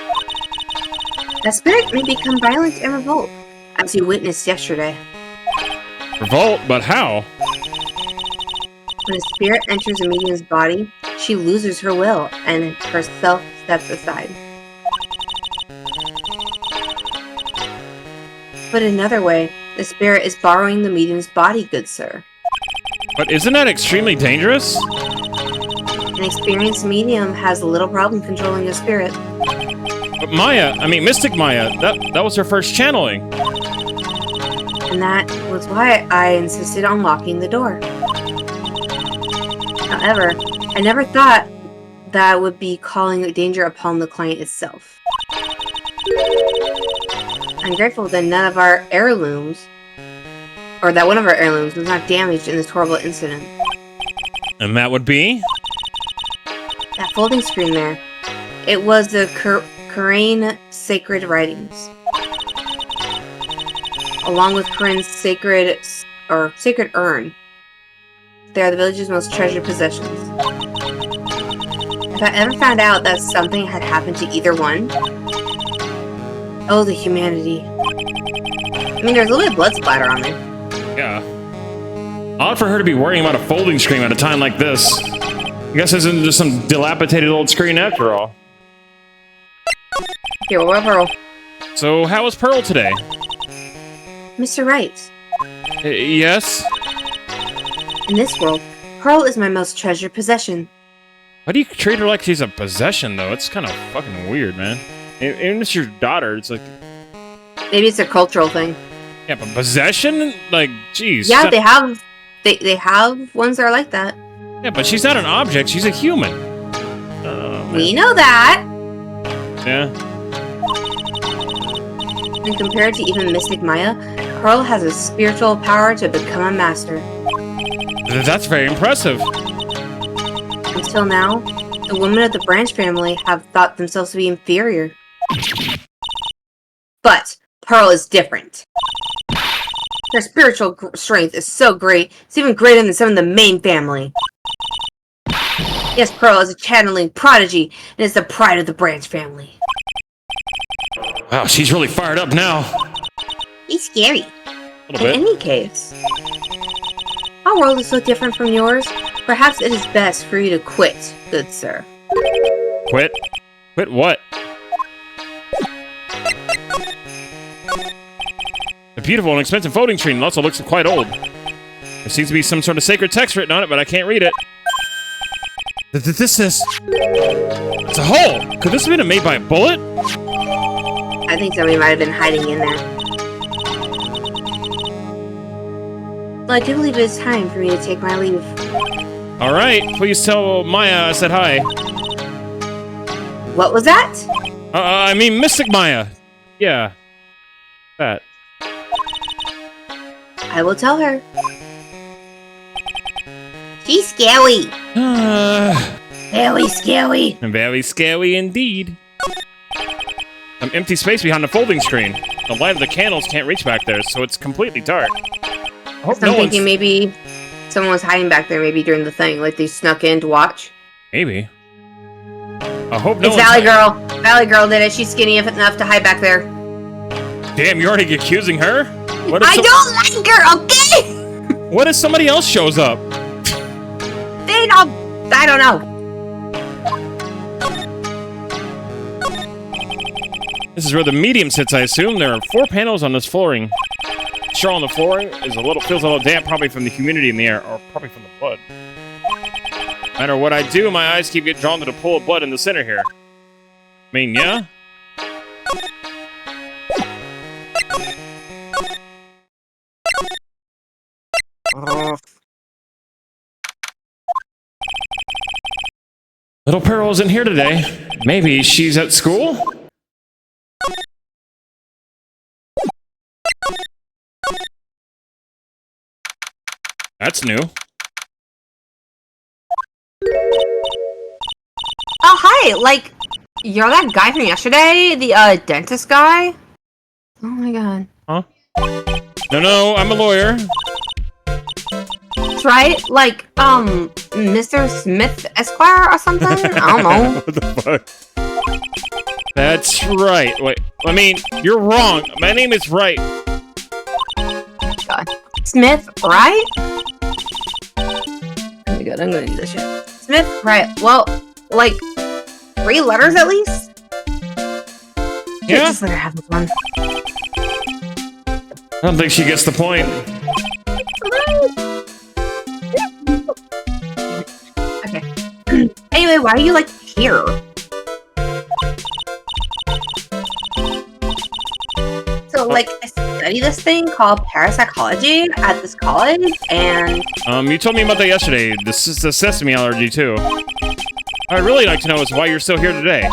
that spirit may become violent and revolt, as you witnessed yesterday. Revolt? But how? When a spirit enters a medium's body, she loses her will, and herself steps aside. But another way, the spirit is borrowing the medium's body, good sir. But isn't that extremely dangerous? An experienced medium has little problem controlling a spirit. But Mystic Maya, that was her first channeling. And that was why I insisted on locking the door. However, I never thought that would be calling danger upon the client itself. I'm grateful that none of our heirlooms, or that one of our heirlooms was not damaged in this horrible incident. And that would be? That folding screen there. It was the Kurain sacred writings. Along with Kurain's sacred urn. They are the village's most treasured possessions. If I ever found out that something had happened to either one, oh, the humanity. I mean, there's a little bit of blood splatter on there. Yeah. Odd for her to be worrying about a folding screen at a time like this. I guess this isn't just some dilapidated old screen after all. Okay, well, we're Pearl. So, how was Pearl today? Mr. Wright. Yes? In this world, Pearl is my most treasured possession. Why do you treat her like she's a possession, though? It's kind of fucking weird, man. Even if it's your daughter, it's like... Maybe it's a cultural thing. Yeah, but possession? Like, jeez. Yeah, they have... They have ones that are like that. Yeah, but she's not an object. She's a human. We know that! Yeah. And compared to even Mystic Maya, Pearl has a spiritual power to become a master. That's very impressive. Until now, the women of the Branch family have thought themselves to be inferior. But Pearl is different. Her spiritual strength is so great, it's even greater than some of the main family. Yes, Pearl is a channeling prodigy, and is the pride of the Branch family. Wow, she's really fired up now. He's scary. A little bit. In any case, our world is so different from yours. Perhaps it is best for you to quit, good sir. Quit? Quit what? A beautiful and expensive voting screen. It also looks quite old. There seems to be some sort of sacred text written on it, but I can't read it. This is... It's a hole! Could this have been made by a bullet? I think somebody might have been hiding in there. Well, I do believe it's time for me to take my leave. Alright, please tell Maya I said hi. What was that? I mean Mystic Maya. Yeah. That. I will tell her. She's scary. Very scary. Very scary indeed. Some empty space behind the folding screen. The light of the candles can't reach back there, so it's completely dark. I hope I'm thinking maybe someone was hiding back there, maybe during the thing, like they snuck in to watch. Maybe. I hope no It's Valley Girl. Valley Girl did it. She's skinny enough to hide back there. Damn, you're already accusing her? What I don't like her, okay? What if somebody else shows up? I don't know. This is where the medium sits, I assume. There are 4 panels on this flooring. Straw on the flooring feels a little damp, probably from the humidity in the air, or probably from the blood. No matter what I do, my eyes keep getting drawn to the pool of blood in the center here. I mean, yeah? Little Pearl isn't here today. Maybe she's at school? That's new. Oh, hi! Like, you're that guy from yesterday? The, dentist guy? Oh my god. Huh? No, I'm a lawyer. That's right. Like, Mr. Smith Esquire or something? I don't know. What the fuck? That's right. Wait, I mean, you're wrong. My name is Wright. God. Smith, right? Oh my god, I'm gonna do this shit. Smith, right. Well, like, 3 letters at least? Yeah? Just let her have this one. I don't think she gets the point. Okay. Anyway, why are you, like, here? So, like, I study this thing called parapsychology at this college, and... You told me about that yesterday. This is the sesame allergy, too. I'd really like to know is why you're still here today.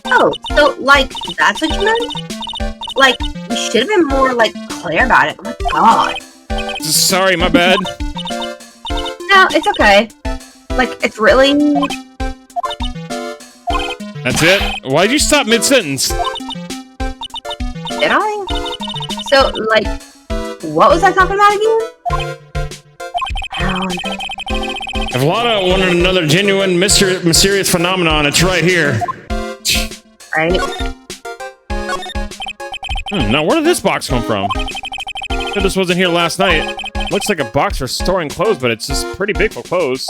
Oh, so, like, that's what you meant? Like, you should have been more, like, clear about it. Oh my god. Sorry, my bad. No, it's okay. Like, it's really... That's it? Why'd you stop mid-sentence? Did I? So, like, what was I talking about again? If Lotta wanted another genuine, mysterious phenomenon, it's right here. Right? Now, where did this box come from? Said this wasn't here last night. Looks like a box for storing clothes, but it's just pretty big for clothes.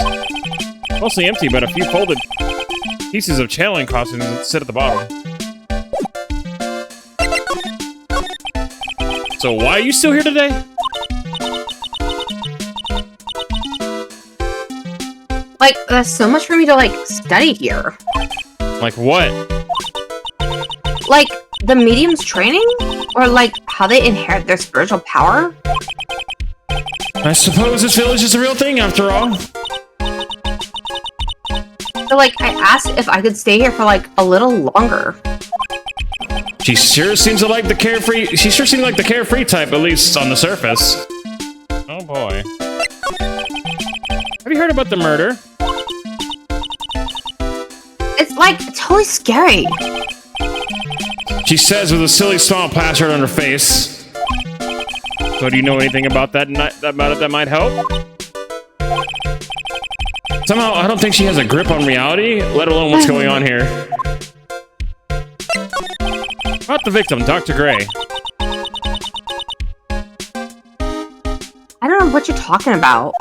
Mostly empty, but a few folded pieces of channeling costumes that sit at the bottom. So why are you still here today? Like, there's so much for me to, like, study here. Like what? Like, the medium's training? Or, like, how they inherit their spiritual power? I suppose this village is a real thing, after all. So, like, I asked if I could stay here for, like, a little longer. She sure seems like the carefree type, at least on the surface. Oh boy. Have you heard about the murder? It's, like, totally scary. She says with a silly smile plastered on her face. So do you know anything about that might help? Somehow, I don't think she has a grip on reality, let alone what's going on here. About the victim, Dr. Gray. I don't know what you're talking about.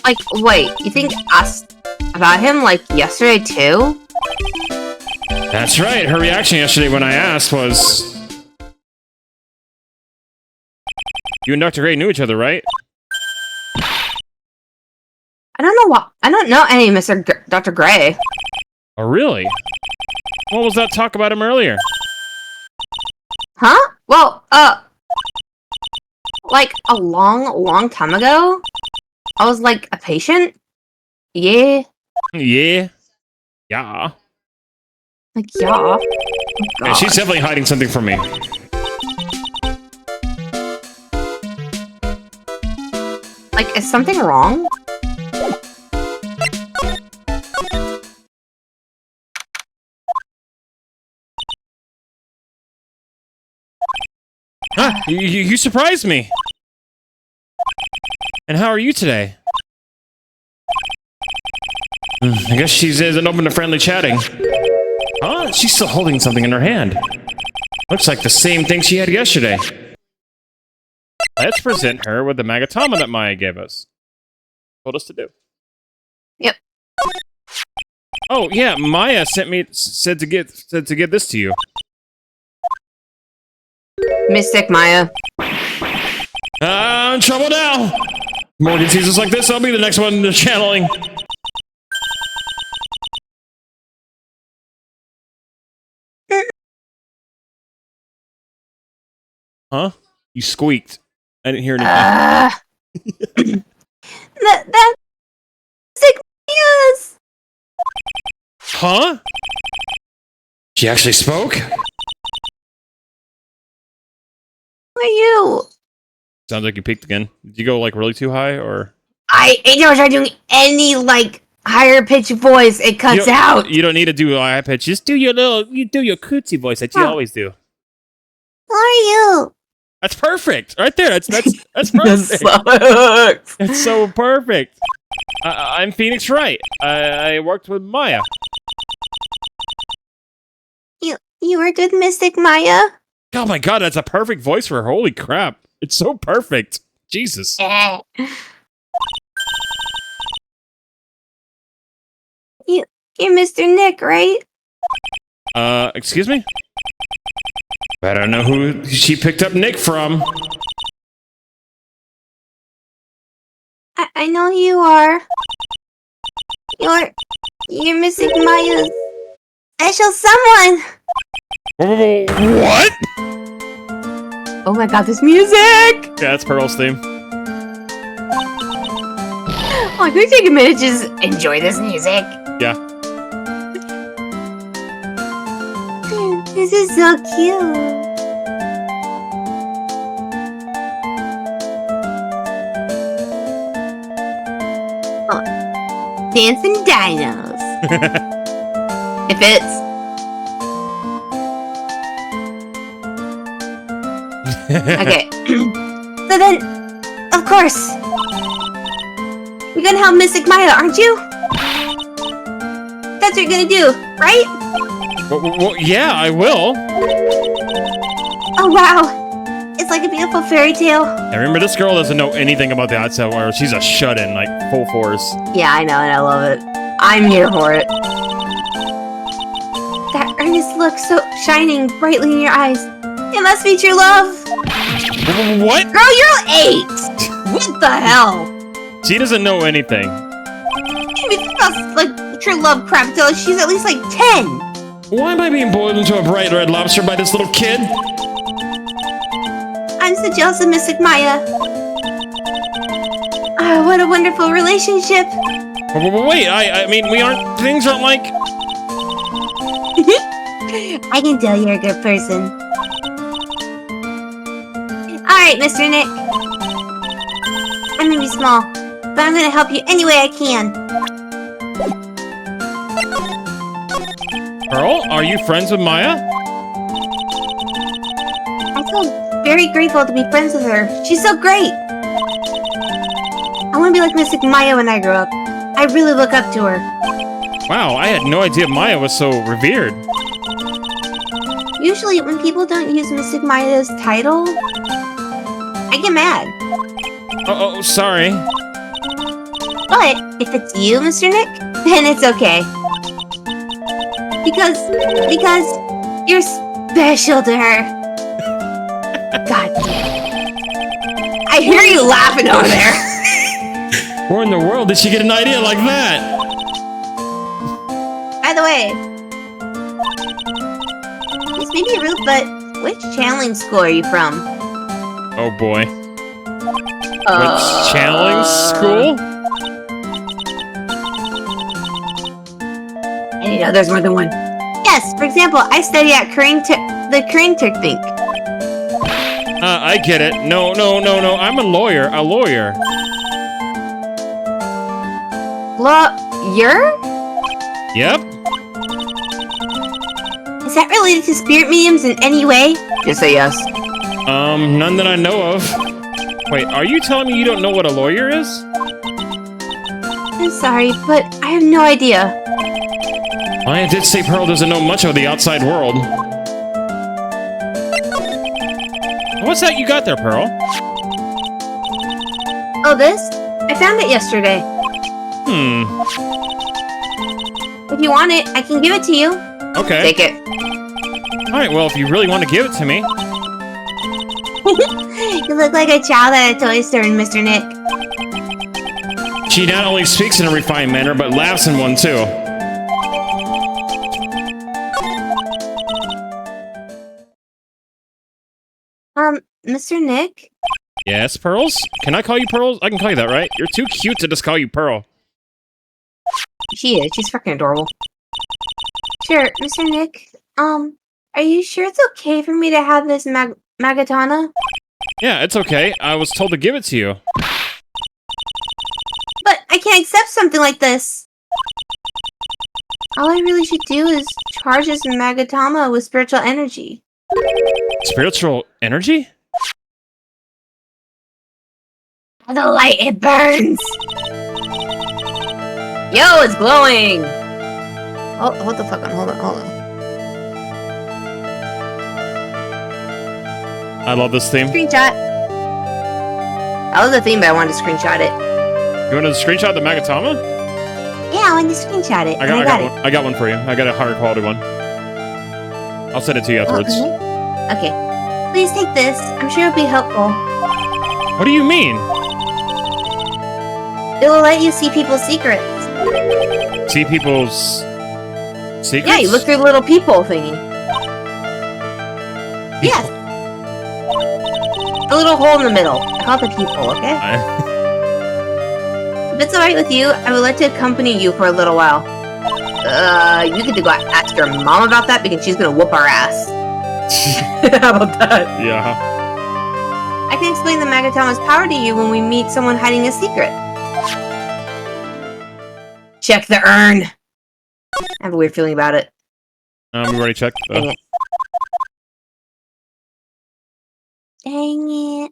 Like, wait, you think I asked about him, like, yesterday, too? That's right. Her reaction yesterday when I asked was... You and Dr. Gray knew each other, right? I don't know what. I don't know any Dr. Gray. Oh, really? What was that talk about him earlier? Huh? Well, like a long time ago, I was like a patient. Yeah. Yeah. Yeah. Like, yeah. Oh, And she's definitely hiding something from me. like, is something wrong? Huh? You surprised me. And how are you today? I guess she isn't open to friendly chatting. Huh? She's still holding something in her hand. Looks like the same thing she had yesterday. Let's present her with the Magatama that Maya gave us. Told us to do. Yep. Oh yeah, Maya said to give this to you. Mystic Maya. I'm in trouble now. Morgan sees us like this, I'll be the next one to channeling. Huh? You squeaked. I didn't hear anything. That Mystic Maya's. Huh? She actually spoke? Who are you? Sounds like you peaked again. Did you go like really too high or? I never tried doing any like higher pitched voice. It cuts out. You don't need to do high pitch. Just do your cootsy voice that you always do. Who are you? That's perfect. Right there. That's perfect. Sucks. It's so perfect. I'm Phoenix Wright. I worked with Maya. You were good, Mystic Maya. Oh my god, that's a perfect voice for her. Holy crap. It's so perfect. Jesus. You're Mr. Nick, right? Excuse me? I don't know who she picked up Nick from. I know you are. You're Mystic Maya's special someone. What? Oh my god, this music! Yeah, that's Pearl's theme. Oh, can we take a minute to just enjoy this music? Yeah. This is so cute. Oh, dancing dinos. It fits. Okay. So then, of course, you're gonna help Mystic Maya, aren't you? That's what you're gonna do, right? Well, yeah, I will. Oh wow, it's like a beautiful fairy tale. I remember this girl doesn't know anything about the outside world. She's a shut-in, like full force. Yeah, I know, and I love it. I'm here for it. That earnest look so shining brightly in your eyes. It must be true love. What? Girl, you're 8. What the hell? She doesn't know anything. That's like true love crap until she's at least like 10. Why am I being boiled into a bright red lobster by this little kid? I'm so jealous of Mystic Maya. Oh, what a wonderful relationship. Wait, I mean, things aren't like... I can tell you're a good person. Alright, Mr. Nick. I may be small, but I'm gonna help you any way I can. Pearl, are you friends with Maya? I feel very grateful to be friends with her. She's so great. I want to be like Mystic Maya when I grow up. I really look up to her. Wow, I had no idea Maya was so revered. Usually, when people don't use Mystic Maya's title, I get mad. Oh, sorry. But if it's you, Mr. Nick, then it's okay. Because you're special to her. God damn. I hear you laughing over there. Where in the world did she get an idea like that? By the way, this may be rude, but which channeling school are you from? Oh boy. Which channeling school? I know there's more than one. Yes, for example, I study at the Crane Technique. I get it. No. I'm a lawyer. Lawyer? Yep. Is that related to spirit mediums in any way? Just say yes. None that I know of. Wait, are you telling me you don't know what a lawyer is? I'm sorry, but I have no idea. I did say Pearl doesn't know much of the outside world. What's that you got there, Pearl? Oh, this? I found it yesterday. If you want it, I can give it to you. Okay. Take it. Alright, well, if you really want to give it to me. You look like a child at a toy store, Mr. Nick. She not only speaks in a refined manner, but laughs in one, too. Mr. Nick? Yes, Pearls? Can I call you Pearls? I can call you that, right? You're too cute to just call you Pearl. She is. She's freaking adorable. Sure, Mr. Nick. Are you sure it's okay for me to have this Magatana? Yeah, it's okay. I was told to give it to you. But I can't accept something like this. All I really should do is charge this Magatama with spiritual energy. Spiritual energy? The light, it burns! Yo, it's glowing! Oh, hold the fuck on, hold on. I love this theme. Screenshot. I love the theme, but I wanted to screenshot it. You want to screenshot the Magatama? Yeah, I wanted to screenshot it. I got one for you. I got a higher quality one. I'll send it to you afterwards. Okay. Please take this. I'm sure it'll be helpful. What do you mean? It will let you see people's secrets. See people's secrets? Yeah, you look through the little peephole thingy. Yes. The little hole in the middle. I call it the peephole, okay? If it's alright with you, I would like to accompany you for a little while. You get to go ask your mom about that because she's gonna whoop our ass. How about that? Yeah. I can explain the Magatama's power to you when we meet someone hiding a secret. Check the urn. I have a weird feeling about it. We already checked. Dang it. Dang it.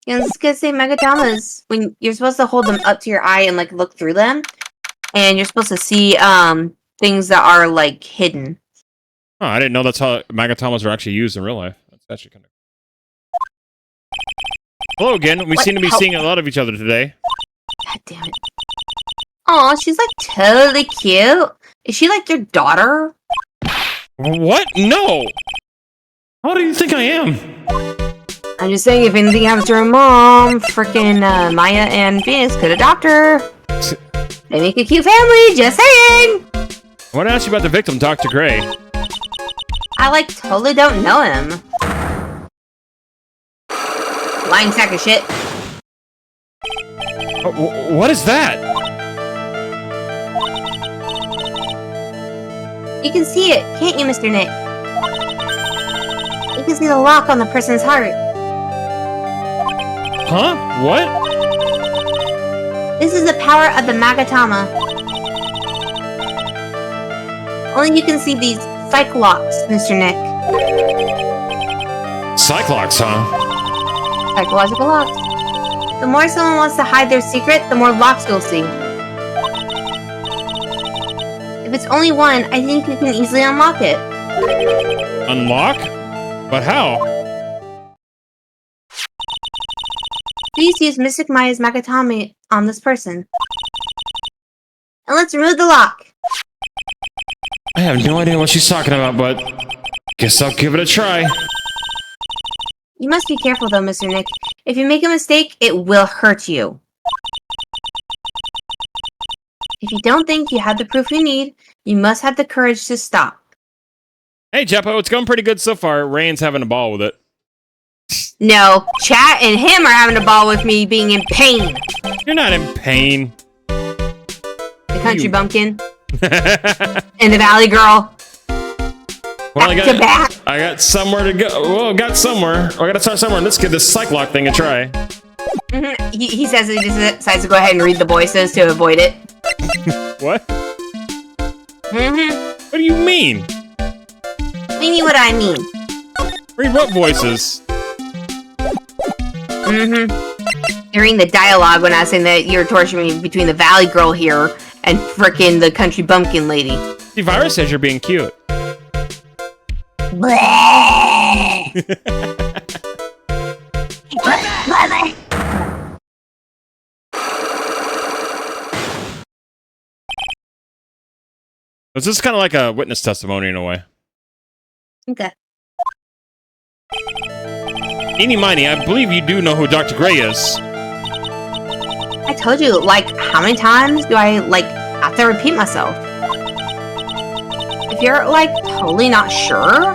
You know, I was gonna say Magatamas, when you're supposed to hold them up to your eye and like look through them, and you're supposed to see things that are like hidden. Oh, I didn't know that's how Magatamas are actually used in real life. That's actually kind of... Hello again. We seem to be seeing a lot of each other today. God damn it. Aw, she's like totally cute. Is she like your daughter? What? No! How do you think I am? I'm just saying, if anything happens to her mom, frickin' Maya and Venus could adopt her. They make a cute family, just saying! I want to ask you about the victim, Dr. Gray. I like totally don't know him. Lying sack of shit. What is that? You can see it, can't you, Mr. Nick? You can see the lock on the person's heart. Huh? What? This is the power of the Magatama. Only you can see these Cyclops, Mr. Nick. Cyclops, huh? Psychological locks. The more someone wants to hide their secret, the more locks you'll see. If it's only one, I think you can easily unlock it. Unlock? But how? Please use Mystic Maya's Magatama on this person. And let's remove the lock. I have no idea what she's talking about, but guess I'll give it a try. You must be careful though, Mr. Nick. If you make a mistake, it will hurt you. If you don't think you have the proof you need, you must have the courage to stop. Hey, Jeppo, it's going pretty good so far. Rain's having a ball with it. No, Chat and him are having a ball with me being in pain. You're not in pain. The country bumpkin. And the valley girl. Well, back. I got somewhere to go. Well, I got somewhere. I gotta start somewhere. Let's give this psych lock thing a try. He says he just decides to go ahead and read the voices to avoid it. What? What do you mean? What do you mean what I mean? Read what voices? During the dialogue when I was saying that you're torturing me between the valley girl here and frickin' the country bumpkin lady. The virus says you're being cute. Was this kind of like a witness testimony in a way? Okay. Eeny Miny, I believe you do know who Dr. Gray is. I told you, like, how many times do I, like, have to repeat myself? If you're, like, totally not sure,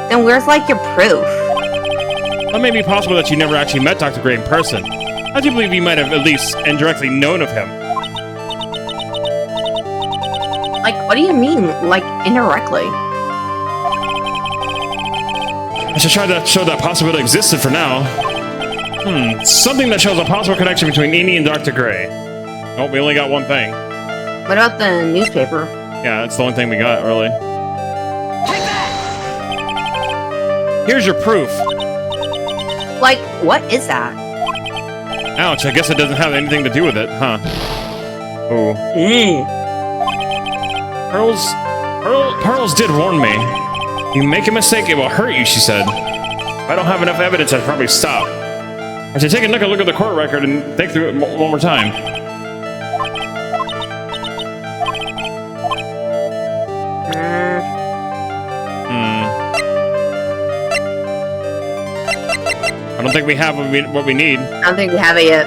then where's, like, your proof? Well, it may be possible that you never actually met Dr. Gray in person. I do believe you might have at least indirectly known of him. Like, what do you mean, like, indirectly? I should try to show that possibility existed for now. Something that shows a possible connection between Eeny and Dr. Gray. Oh, we only got one thing. What about the newspaper? Yeah, that's the only thing we got, really. Here's your proof. Like, what is that? Ouch, I guess it doesn't have anything to do with it, huh? Oh. Pearls did warn me. You make a mistake, it will hurt you, she said. If I don't have enough evidence, I'd probably stop. I should take a look at the court record and think through it one more time. I don't think we have what we need. I don't think we have it yet.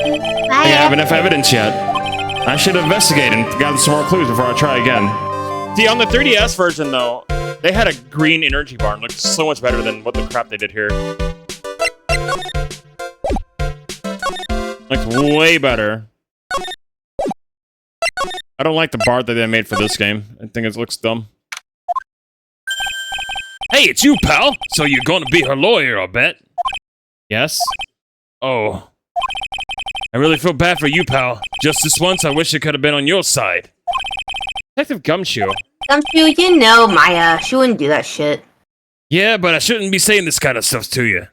We have enough evidence yet. I should investigate and gather some more clues before I try again. See, on the 3DS version, though, they had a green energy bar. It looked so much better than what the crap they did here. Looks way better. I don't like the bar that they made for this game. I think it looks dumb. Hey, it's you, pal! So you're gonna be her lawyer, I bet? Yes? Oh. I really feel bad for you, pal. Just this once, I wish it could have been on your side. Detective Gumshoe. Gumshoe, you know Maya. She wouldn't do that shit. Yeah, but I shouldn't be saying this kind of stuff to you.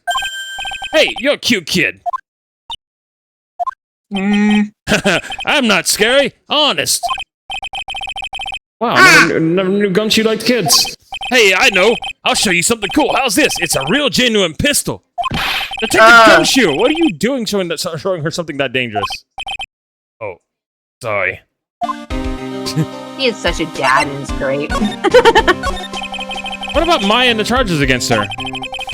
Hey, you're a cute kid. I'm not scary, honest. Wow, I never knew Gumshoe liked kids. Hey, I know. I'll show you something cool. How's this? It's a real genuine pistol. Detective Gumshoe, what are you doing showing her something that dangerous? Oh, sorry. He is such a dad and it's great. What about Maya and the charges against her?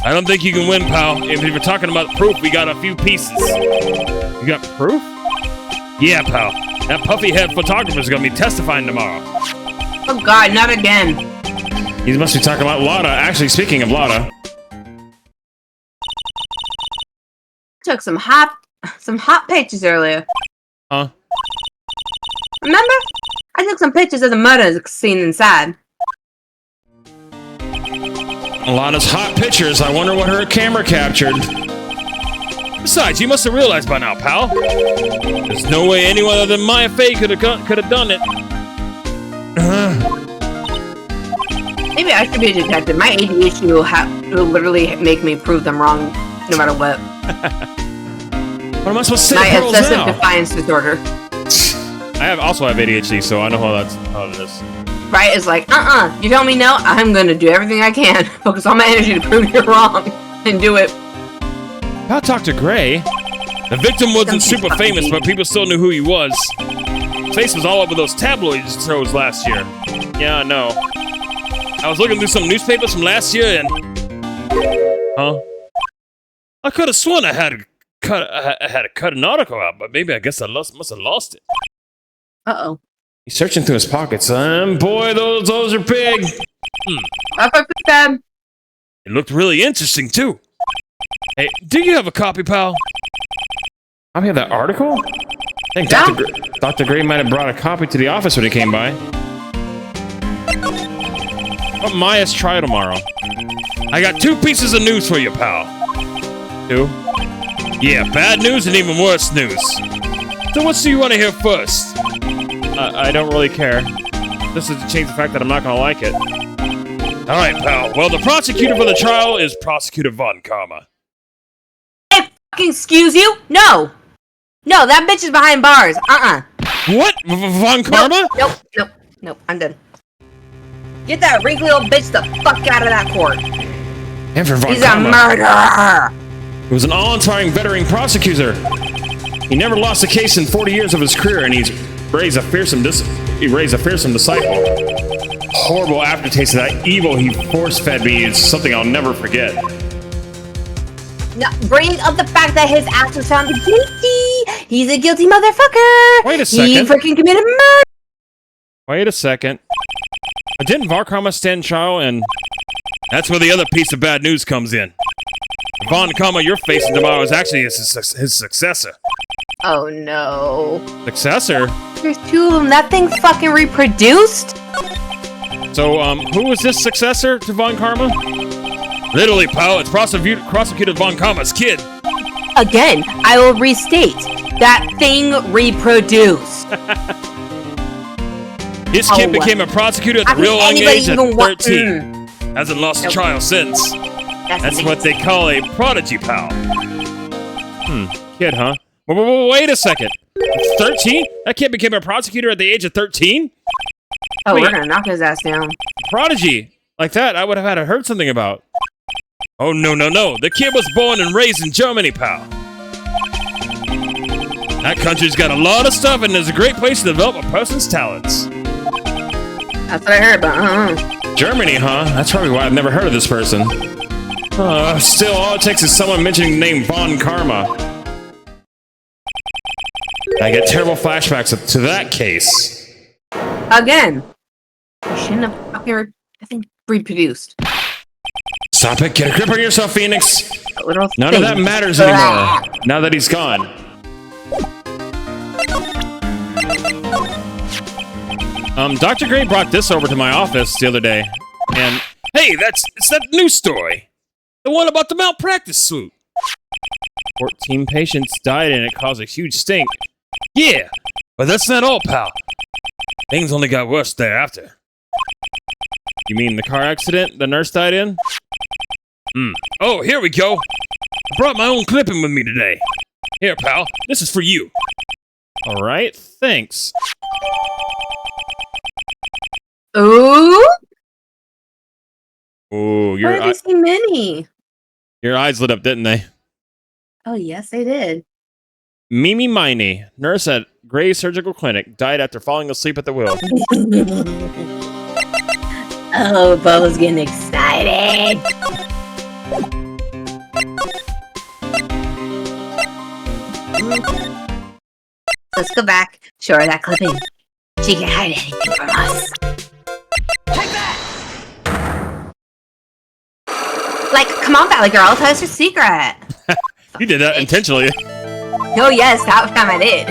I don't think you can win, pal. If you're talking about proof, we got a few pieces. You got proof? Yeah, pal. That puffy head photographer's gonna be testifying tomorrow. Oh god, not again. You must be talking about Lotta. Actually, speaking of Lotta. Took some hot pictures earlier. Huh? Remember? I took some pictures of the murder scene inside. Lotta's hot pictures. I wonder what her camera captured. Besides, you must have realized by now, pal. There's no way anyone other than Maya Fey could have done it. Maybe I should be a detective. My ADHD will literally make me prove them wrong, no matter what. What am I supposed to say? My to Pearls obsessive now? defiance disorder. I also have ADHD, so I know how it is. Right? It's like, you tell me no, I'm gonna do everything I can. Focus all my energy to prove you're wrong. And do it. About Dr. Gray? The victim wasn't super famous, but people still knew who he was. face was all over those tabloid shows last year. Yeah, I know. I was looking through some newspapers from last year and... Huh? I could have sworn I had to cut an article out, but maybe I guess I must have lost it. Uh-oh. He's searching through his pockets. Boy, those are big. I fucked with them. It looked really interesting, too. Hey, do you have a copy, pal? I have that article? I think Dr. Gray might have brought a copy to the office when he came by. But Maya's try tomorrow. I got 2 pieces of news for you, pal. 2? Yeah, bad news and even worse news. So what do you want to hear first? I don't really care. This is to change the fact that I'm not gonna like it. Alright, pal. Well, the prosecutor for the trial is Prosecutor Von Karma. Hey, fucking excuse you? No! No, that bitch is behind bars. What? Von Karma? Nope, I'm done. Get that wrinkly old bitch the fuck out of that court. And for Von He's Karma. a murderer! He was an all-inspiring veteran prosecutor. He never lost a case in 40 years of his career, and he raised a fearsome disciple. Horrible aftertaste of that evil he force-fed me is something I'll never forget. No, bringing up the fact that his ass was found guilty. He's a guilty motherfucker. Wait a second. He freaking committed murder. Wait a second. Didn't Von Karma stand trial? And that's where the other piece of bad news comes in. Von Karma you're facing tomorrow is actually his successor. Oh no. Successor? There's 2 of them. That thing's fucking reproduced. So, who was this successor to Von Karma? Literally, pal, it's Prosecutor Von Karma's kid. Again, I will restate. That thing reproduced. His kid became a prosecutor at the real young age of 13. Hasn't lost a trial since. That's what they call a prodigy, pal. Kid, huh? Wait a second. 13? That kid became a prosecutor at the age of 13? Oh, we're gonna knock his ass down. Prodigy? Like that, I would have had to heard something about. Oh, no. The kid was born and raised in Germany, pal. That country's got a lot of stuff, and is a great place to develop a person's talents. That's what I heard about, Germany, huh? That's probably why I've never heard of this person. Still, all it takes is someone mentioning the name Von Karma. I get terrible flashbacks to that case. Again. I shouldn't have fucking, I think, reproduced. Stop it, get a grip on yourself, Phoenix. None of that matters Ah. anymore, now that he's gone. Dr. Gray brought this over to my office the other day, and hey, it's that news story. The one about the malpractice suit. 14 patients died and it caused a huge stink. Yeah, but that's not all, pal. Things only got worse thereafter. You mean the car accident the nurse died in? Oh, here we go. I brought my own clipping with me today. Here, pal, this is for you. Alright, thanks. Ooh? Ooh, Why did I see many? your eyes lit up, didn't they? Oh, yes, they did. Mimi Miney, nurse at Gray Surgical Clinic, died after falling asleep at the wheel. Oh, Bo's getting excited. Let's go back. Show her that clipping. She can't hide anything from us. Take that! Like, come on, Valley Girl, tell us your secret. You did that intentionally. Oh, yes, that time I did.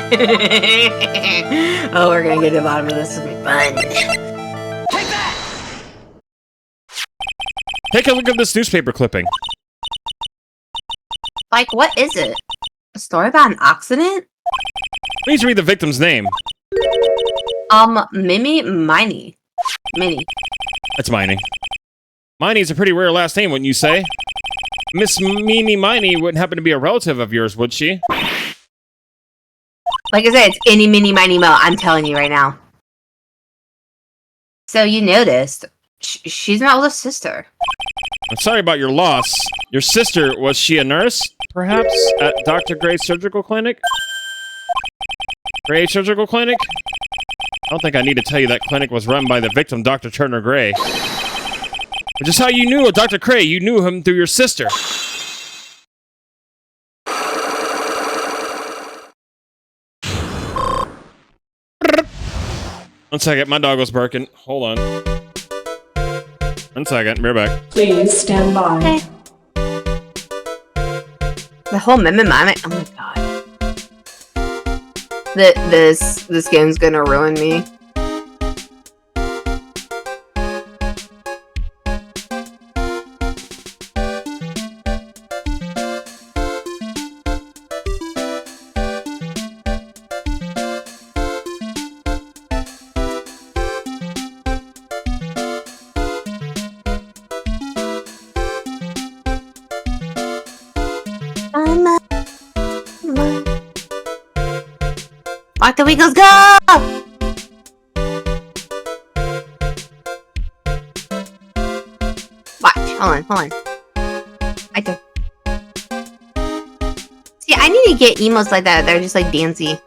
Oh, we're gonna get to the bottom of this. This will be fun. Take that! Take a look at this newspaper clipping. Like, what is it? A story about an accident? Please read the victim's name. Mimi Miney. Minnie. That's Miney. Miney's a pretty rare last name, wouldn't you say? Miss Mimi Miney wouldn't happen to be a relative of yours, would she? Like I said, it's any, mini, miny, mo. I'm telling you right now. So you noticed, she's my older sister. I'm sorry about your loss. Your sister, was she a nurse, perhaps, at Dr. Gray's Surgical Clinic? Gray Surgical Clinic? don't think I need to tell you that clinic was run by the victim, Dr. Turner Gray. Which is how you knew Dr. Gray. You knew him through your sister. One second, my dog was barking. Hold on. 1 second, be right back. Please stand by. The whole mimic. Oh my god. This game's gonna ruin me. Watch the Wiggles go! Watch. Hold on. Right there. See, I need to get emotes like that. They're just like dancey.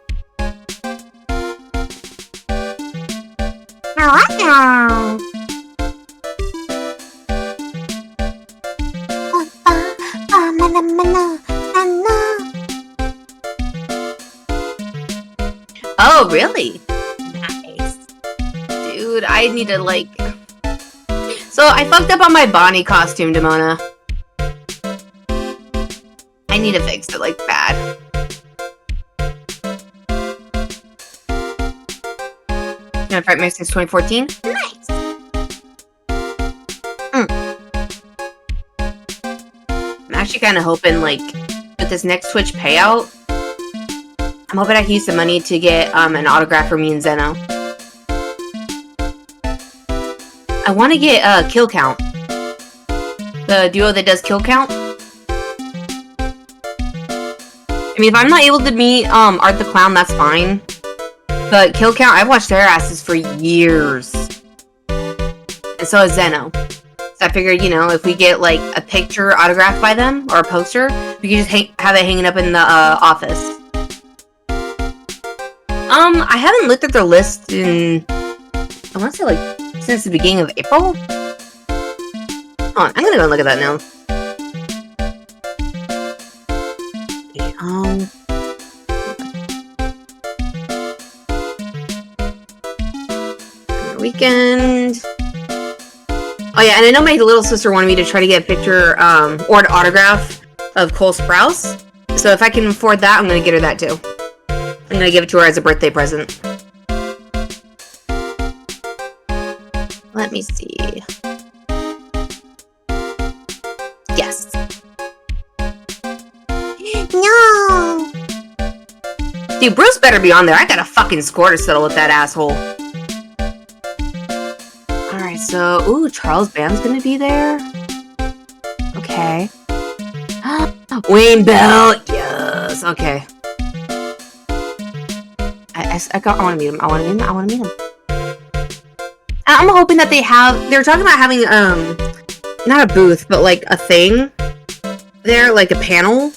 Oh, really? Nice. Dude, I need to, like... So, I fucked up on my Bonnie costume, Demona. I need to fix it, like, bad. You know, Fright Mix since 2014? Nice! I'm actually kind of hoping, like, with this next Twitch payout, I'm hoping I can use the money to get an autograph for me and Zeno. I want to get Kill Count. The duo that does Kill Count. I mean, if I'm not able to meet Art the Clown, that's fine. But Kill Count, I've watched their asses for years. And so has Zeno. So I figured, you know, if we get like a picture autographed by them, or a poster, we can just have it hanging up in the office. I haven't looked at their list in, I want to say, like, since the beginning of April? Hold on, I'm gonna go and look at that now. Okay, weekend. Oh yeah, and I know my little sister wanted me to try to get a picture, or an autograph of Cole Sprouse. So if I can afford that, I'm gonna get her that too. I'm gonna give it to her as a birthday present. Let me see. Yes. No! Dude, Bruce better be on there. I got a fucking score to settle with that asshole. Alright, so... Ooh, Charles Bam's gonna be there? Okay. Wayne Bell! Yes! Okay. I want to meet him. I want to meet him. I'm hoping that they're talking about having, not a booth, but like a thing there, like a panel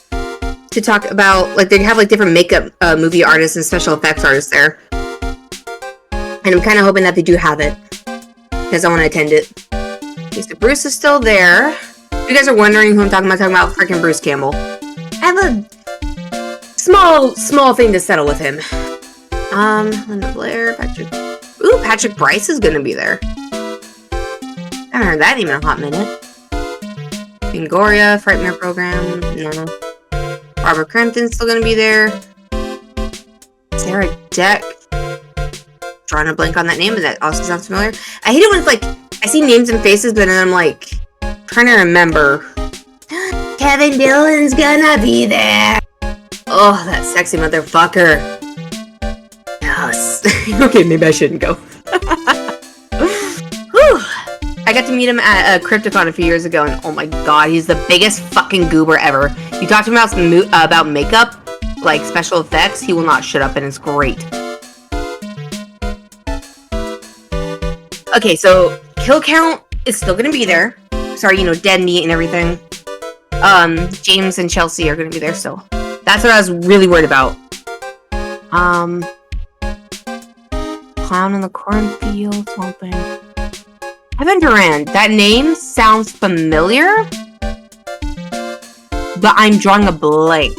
to talk about, like they have like different makeup movie artists and special effects artists there. And I'm kind of hoping that they do have it because I want to attend it. Okay, so Bruce is still there. If you guys are wondering who I'm talking about freaking Bruce Campbell. I have a small thing to settle with him. Linda Blair, Patrick Bryce is gonna be there. I haven't heard that name in a hot minute. Fangoria, Frightmare Program, no. Barbara Crampton's still gonna be there. Sarah Deck. Drawing a blank on that name, but that also sounds familiar. I hate it when it's like, I see names and faces, but then I'm like, trying to remember. Kevin Dillon's gonna be there. Oh, that sexy motherfucker. Yes. Okay, maybe I shouldn't go. I got to meet him at Crypticon a few years ago, and oh my god, he's the biggest fucking goober ever. You talk to him about makeup, like special effects, he will not shut up, and it's great. Okay, so Kill Count is still gonna be there. Sorry, you know, Dead Meat and everything. James and Chelsea are gonna be there still. That's what I was really worried about. clown in the cornfield, something. Evan Duran, that name sounds familiar, but I'm drawing a blank.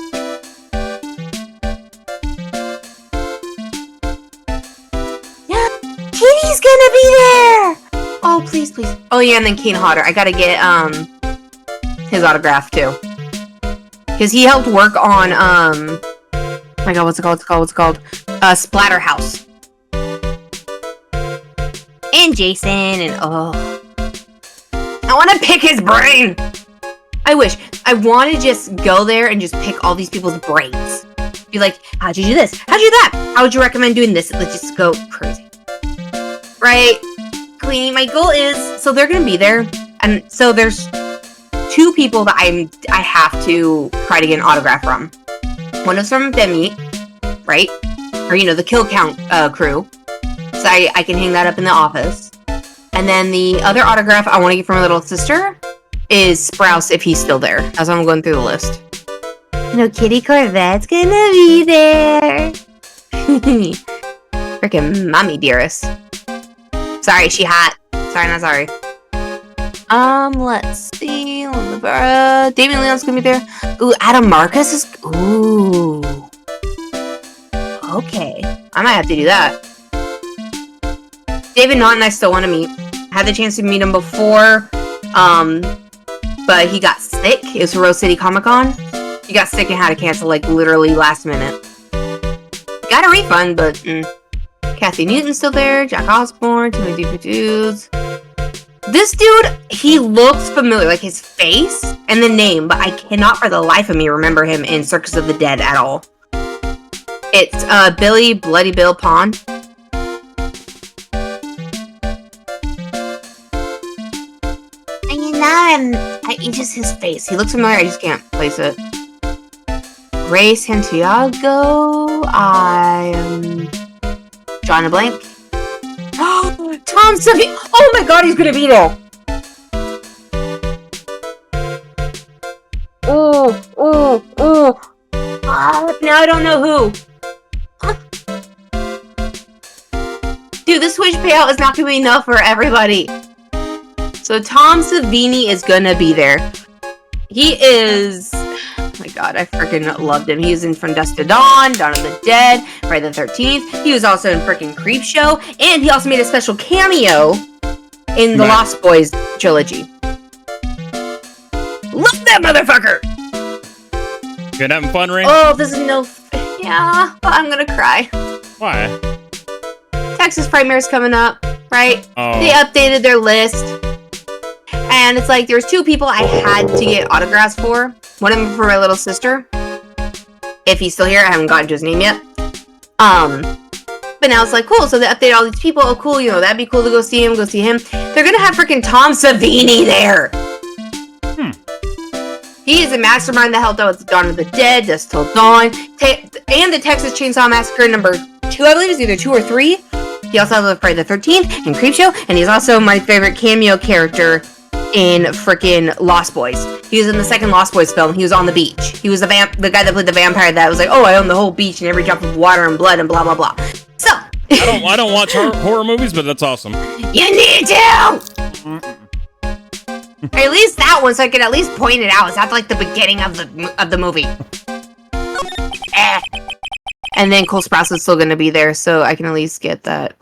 Kitty's gonna be there! Oh, please, please. Oh, yeah, and then Kane Hodder. I gotta get, his autograph, too. Because he helped work on, oh my god, what's it called? Splatterhouse. And Jason, and oh. I want to pick his brain! I wish. I want to just go there and just pick all these people's brains. Be like, how'd you do this? How'd you do that? How would you recommend doing this? Let's just go crazy. Right? Queenie, my goal is, so they're gonna be there, and so there's 2 people that I have to try to get an autograph from. One is from Demi, right? Or, you know, the Kill Count crew. So I can hang that up in the office. And then the other autograph I want to get from my little sister is Sprouse, if he's still there. As I'm going through the list. No, Kitty Corvette's gonna be there. Freaking mommy dearest. Sorry, she hot. Sorry, not sorry. Let's see. Damian Leon's gonna be there. Ooh, Adam Marcus is. Ooh. Okay. I might have to do that. David Naughton, I still want to meet. I had the chance to meet him before, but he got sick. It was for Rose City Comic Con. He got sick and had to cancel, like, literally last minute. Got a refund, but, Kathy Newton's still there. Jack Osborne, Timothy Dudes. This dude, he looks familiar, like his face and the name, but I cannot for the life of me remember him in Circus of the Dead at all. It's, Billy Bloody Bill Pond. It's just his face. He looks familiar, I just can't place it. Ray Santiago. I'm drawing a blank. Tom Savini. Oh my god, he's gonna be there. Now I don't know who. Dude, this Twitch payout is not gonna be enough for everybody. So Tom Savini is gonna be there. He is... Oh my god, I freaking loved him. He was in From Dusk to Dawn, Dawn of the Dead, Friday the 13th. He was also in freaking Creepshow, and he also made a special cameo in the Lost Boys trilogy. Love that motherfucker! You having fun, Rain? Oh, this is no... Yeah, but I'm gonna cry. Why? Texas Primary's coming up, right? Oh. They updated their list. And it's like, there was 2 people I had to get autographs for. One of them for my little sister. If he's still here, I haven't gotten to his name yet. But now it's like, cool, so they updated all these people. Oh, cool, you know, that'd be cool to go see him, They're gonna have freaking Tom Savini there. He is a mastermind that helped out with Dawn of the Dead, Dusk Till Dawn, and the Texas Chainsaw Massacre number 2, I believe, is either 2 or 3. He also has Friday the 13th and Creepshow, and he's also my favorite cameo character in frickin' Lost Boys. He was in the second Lost Boys film. He was on the beach. He was the guy that played the vampire that was like, oh, I own the whole beach and every drop of water and blood and blah blah blah. So I don't watch horror movies, but that's awesome. You need to. Or at least that one, so I can at least point it out. It's not like the beginning of the movie. And then Cole Sprouse is still gonna be there, so I can at least get that.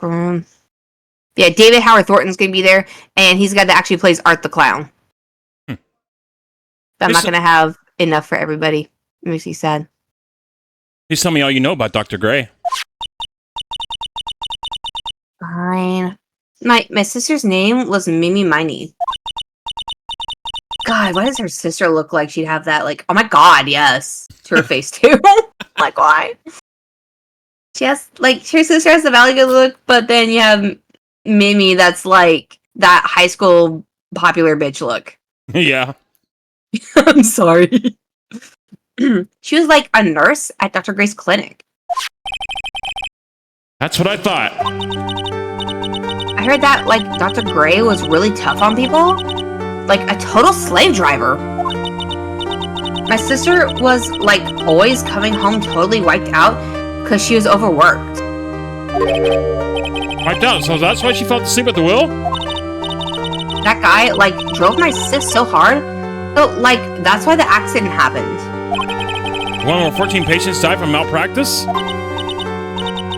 Yeah, David Howard Thornton's gonna be there, and he's the guy that actually plays Art the Clown. But I'm not gonna have enough for everybody. It makes me sad. Please tell me all you know about Dr. Gray. Fine. My sister's name was Mimi Miney. God, what does her sister look like? She'd have that, like, oh my god, yes. To her face, too. Like, why? She has, like, her sister has the Valley Good look, but then you have Mimi that's, like, that high school popular bitch look. Yeah. I'm sorry. She was, like, a nurse at Dr. Gray's clinic. That's what I thought. I heard that, like, Dr. Gray was really tough on people. Like, a total slave driver. My sister was, like, always coming home totally wiped out because she was overworked. Right down. So that's why she fell asleep at the wheel? That guy, like, drove my sis so hard. So, like, that's why the accident happened. One where 14 patients died from malpractice?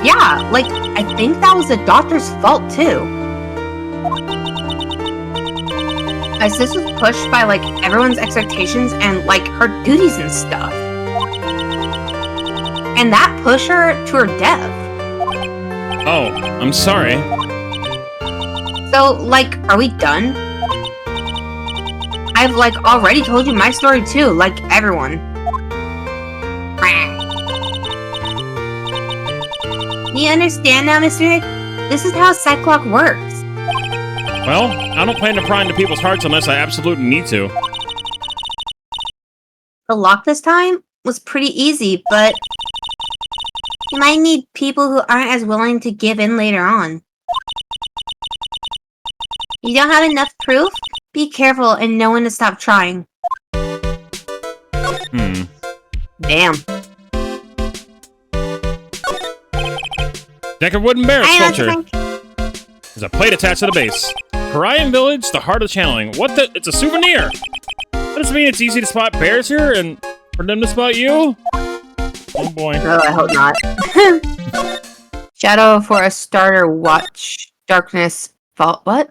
Yeah, like, I think that was the doctor's fault, too. My sis was pushed by, like, everyone's expectations and, like, her duties and stuff. And that pushed her to her death. Oh, I'm sorry. So, like, are we done? I've, like, already told you my story, too, like everyone. You understand now, Mr. Nick? This is how Cyclock works. Well, I don't plan to pry into people's hearts unless I absolutely need to. The lock this time was pretty easy, but you might need people who aren't as willing to give in later on. You don't have enough proof? Be careful and know when to stop trying. Damn. Deck of wooden bear sculpture. There's a plate attached to the base. Korean village, the heart of channeling. What the? It's a souvenir! Does this mean it's easy to spot bears here and for them to spot you? Oh boy. Oh, I hope not. Shadow for a starter, watch Darkness Fault. What?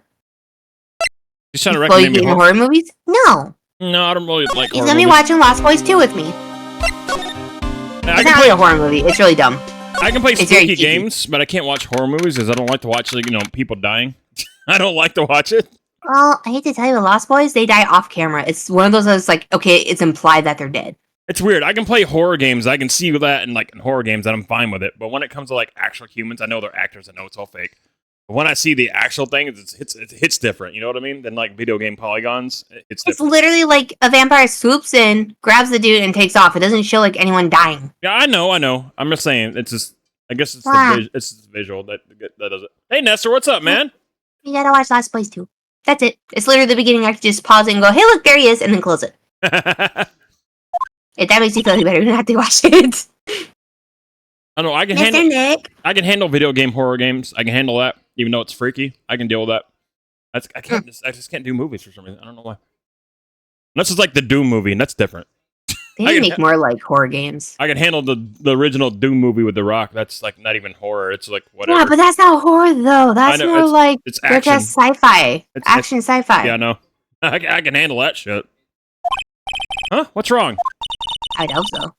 He's trying to Well, recommend you me getting horror movies? No. No, I don't really like He's horror gonna be movies. watching Lost Boys 2 with me. It's not really a horror movie. It's really dumb. I can play It's very spooky cheesy. games, but I can't watch horror movies because I don't like to watch, like, you know, people dying. I don't like to watch it. Well, I hate to tell you, the Lost Boys, they die off camera. It's one of those that's like, okay, it's implied that they're dead. It's weird. I can play horror games. I can see that in horror games, and I'm fine with it. But when it comes to like actual humans, I know they're actors. I know it's all fake. But when I see the actual thing, it hits different. You know what I mean? Than like video game polygons. It's It's different. literally like a vampire swoops in, grabs the dude, and takes off. It doesn't show like anyone dying. Yeah, I know. I'm just saying. It's just. I guess it's Wow. it's the visual that does it. Hey, Nestor, what's up, man? You gotta watch Lost Boys 2. That's it. It's literally the beginning. I could just pause it and go, hey, look, there he is, and then close it. If that makes you feel any better, you don't have to watch it. I know. I can Mr. handle. Nick. I can handle video game horror games. I can handle that, even though it's freaky. I can deal with that. I can't. I just can't do movies for some reason. I don't know why. Unless it's like the Doom movie, and that's different. They I need to can make more like horror games. I can handle the original Doom movie with The Rock. That's like not even horror. It's like whatever. Yeah, but that's not horror though. That's know, more it's- like it's grotesque action. sci-fi. It's- Action sci-fi. Yeah, no. I can handle that shit. Huh? What's wrong? I'd hope so.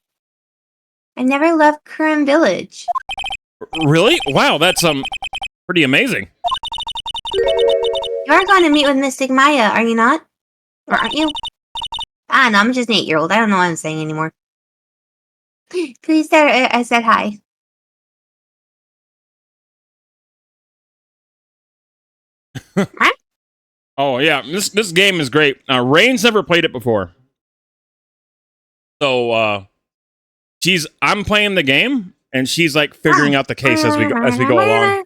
I never left Kurim Village. Really? Wow, that's pretty amazing. You are going to meet with Mystic Maya, are you not? Or aren't you? Ah, no, I'm just an 8-year-old. I don't know what I'm saying anymore. Please tell her I said hi. Huh? Oh yeah, this game is great. Rain's never played it before, so I'm playing the game and she's like figuring out the case as we go along.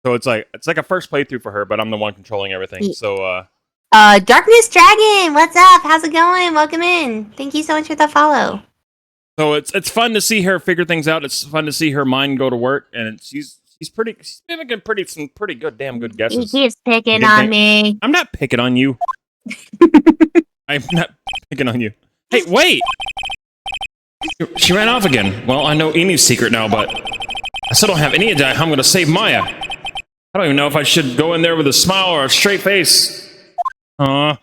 So it's like a first playthrough for her, but I'm the one controlling everything. So Darkness Dragon, what's up? How's it going? Welcome in. Thank you so much for the follow. so it's fun to see her figure things out. It's fun to see her mind go to work, and she's making some pretty damn good He guesses. keeps picking You on think- me. I'm not picking on you. I'm not picking on you. Hey, wait! She ran off again. Well, I know Amy's secret now, but I still don't have any idea how I'm going to save Maya. I don't even know if I should go in there with a smile or a straight face. What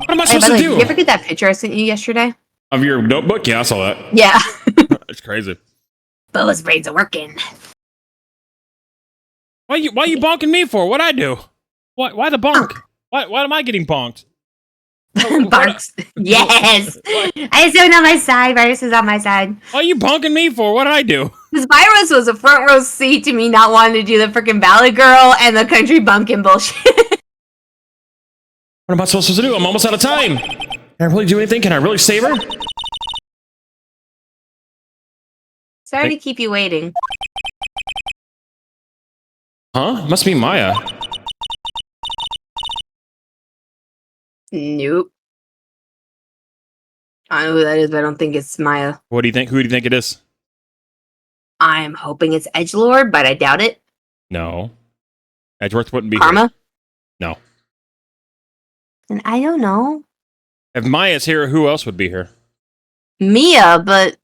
am I Hey, by supposed the way, to did you do? ever get that picture I sent you yesterday? Of your notebook? Yeah, I saw that. Yeah. It's crazy. Boa's brains are working. Why you bonking me for? What'd I do? Why the bonk? Why am I getting bonked? Barks. Yes. I was on my side. Virus is on my side. Why are you bonking me for? What did I do? Because Virus was a front row seat to me not wanting to do the freaking Ballad Girl and the country bumpkin bullshit. What am I supposed to do? I'm almost out of time. Can I really do anything? Can I really save her? Sorry to keep you waiting. Huh? Must be Maya. Nope. I know who that is, but I don't think it's Maya. What do you think? Who do you think it is? I'm hoping it's Edgelord, but I doubt it. No. Edgeworth wouldn't be Karma? here. No. And I don't know. If Maya's here, who else would be here? Mia, but...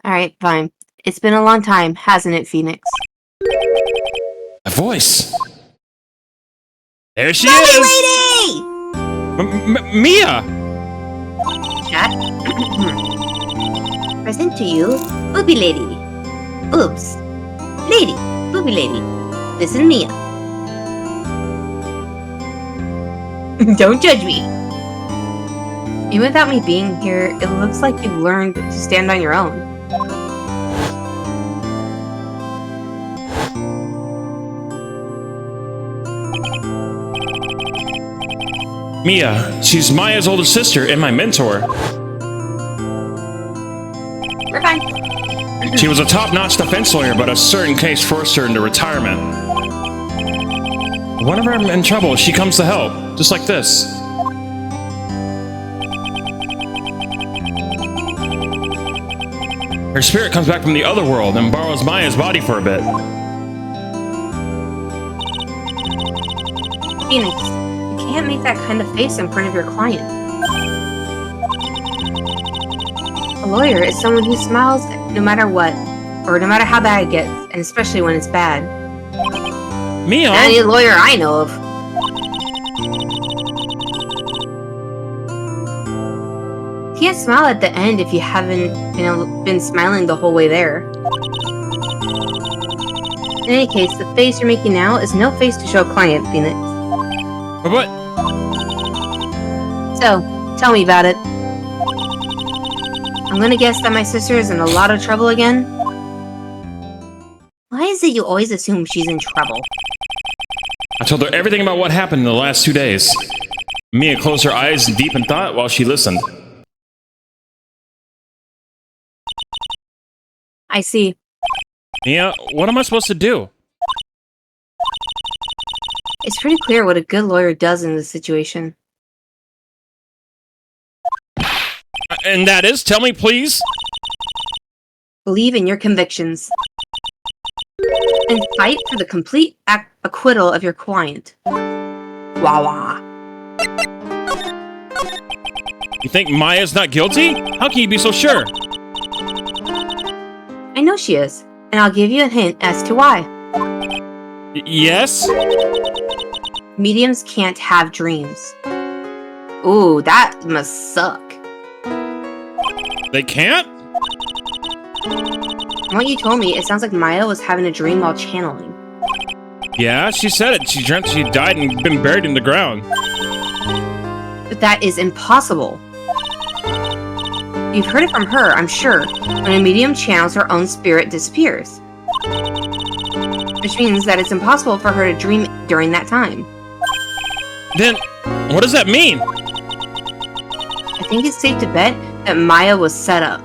Alright, fine. It's been a long time, hasn't it, Phoenix? A voice. There she Bobby is! lady! Mia! Chat. Present to you, Booby Lady. Boobs. Lady. Booby Lady. This is Mia. Don't judge me. Even without me being here, it looks like you've learned to stand on your own. Mia, she's Maya's older sister and my mentor. We're fine. She was a top-notch defense lawyer, but a certain case forced her into retirement. Whenever I'm in trouble, she comes to help, just like this. Her spirit comes back from the other world and borrows Maya's body for a bit. Phoenix, you can't make that kind of face in front of your client. A lawyer is someone who smiles no matter what, or no matter how bad it gets, and especially when it's bad. Mia! Any lawyer I know of. You can't smile at the end if you haven't been smiling the whole way there. In any case, the face you're making now is no face to show a client, Phoenix. But what? So, tell me about it. I'm gonna guess that my sister is in a lot of trouble again. Why is it you always assume she's in trouble? I told her everything about what happened in the last 2 days. Mia closed her eyes deep in thought while she listened. I see. Mia, what am I supposed to do? It's pretty clear what a good lawyer does in this situation. And that is? Tell me, please? Believe in your convictions. And fight for the complete acquittal of your client. Wah wah. You think Maya's not guilty? How can you be so sure? I know she is, and I'll give you a hint as to why. Yes? Mediums can't have dreams. Ooh, that must suck. They can't? From what you told me, it sounds like Maya was having a dream while channeling. Yeah, she said it. She dreamt she died and been buried in the ground. But that is impossible. You've heard it from her, I'm sure. When a medium channels, her own spirit disappears. Which means that it's impossible for her to dream during that time. Then, what does that mean? I think it's safe to bet that Maya was set up.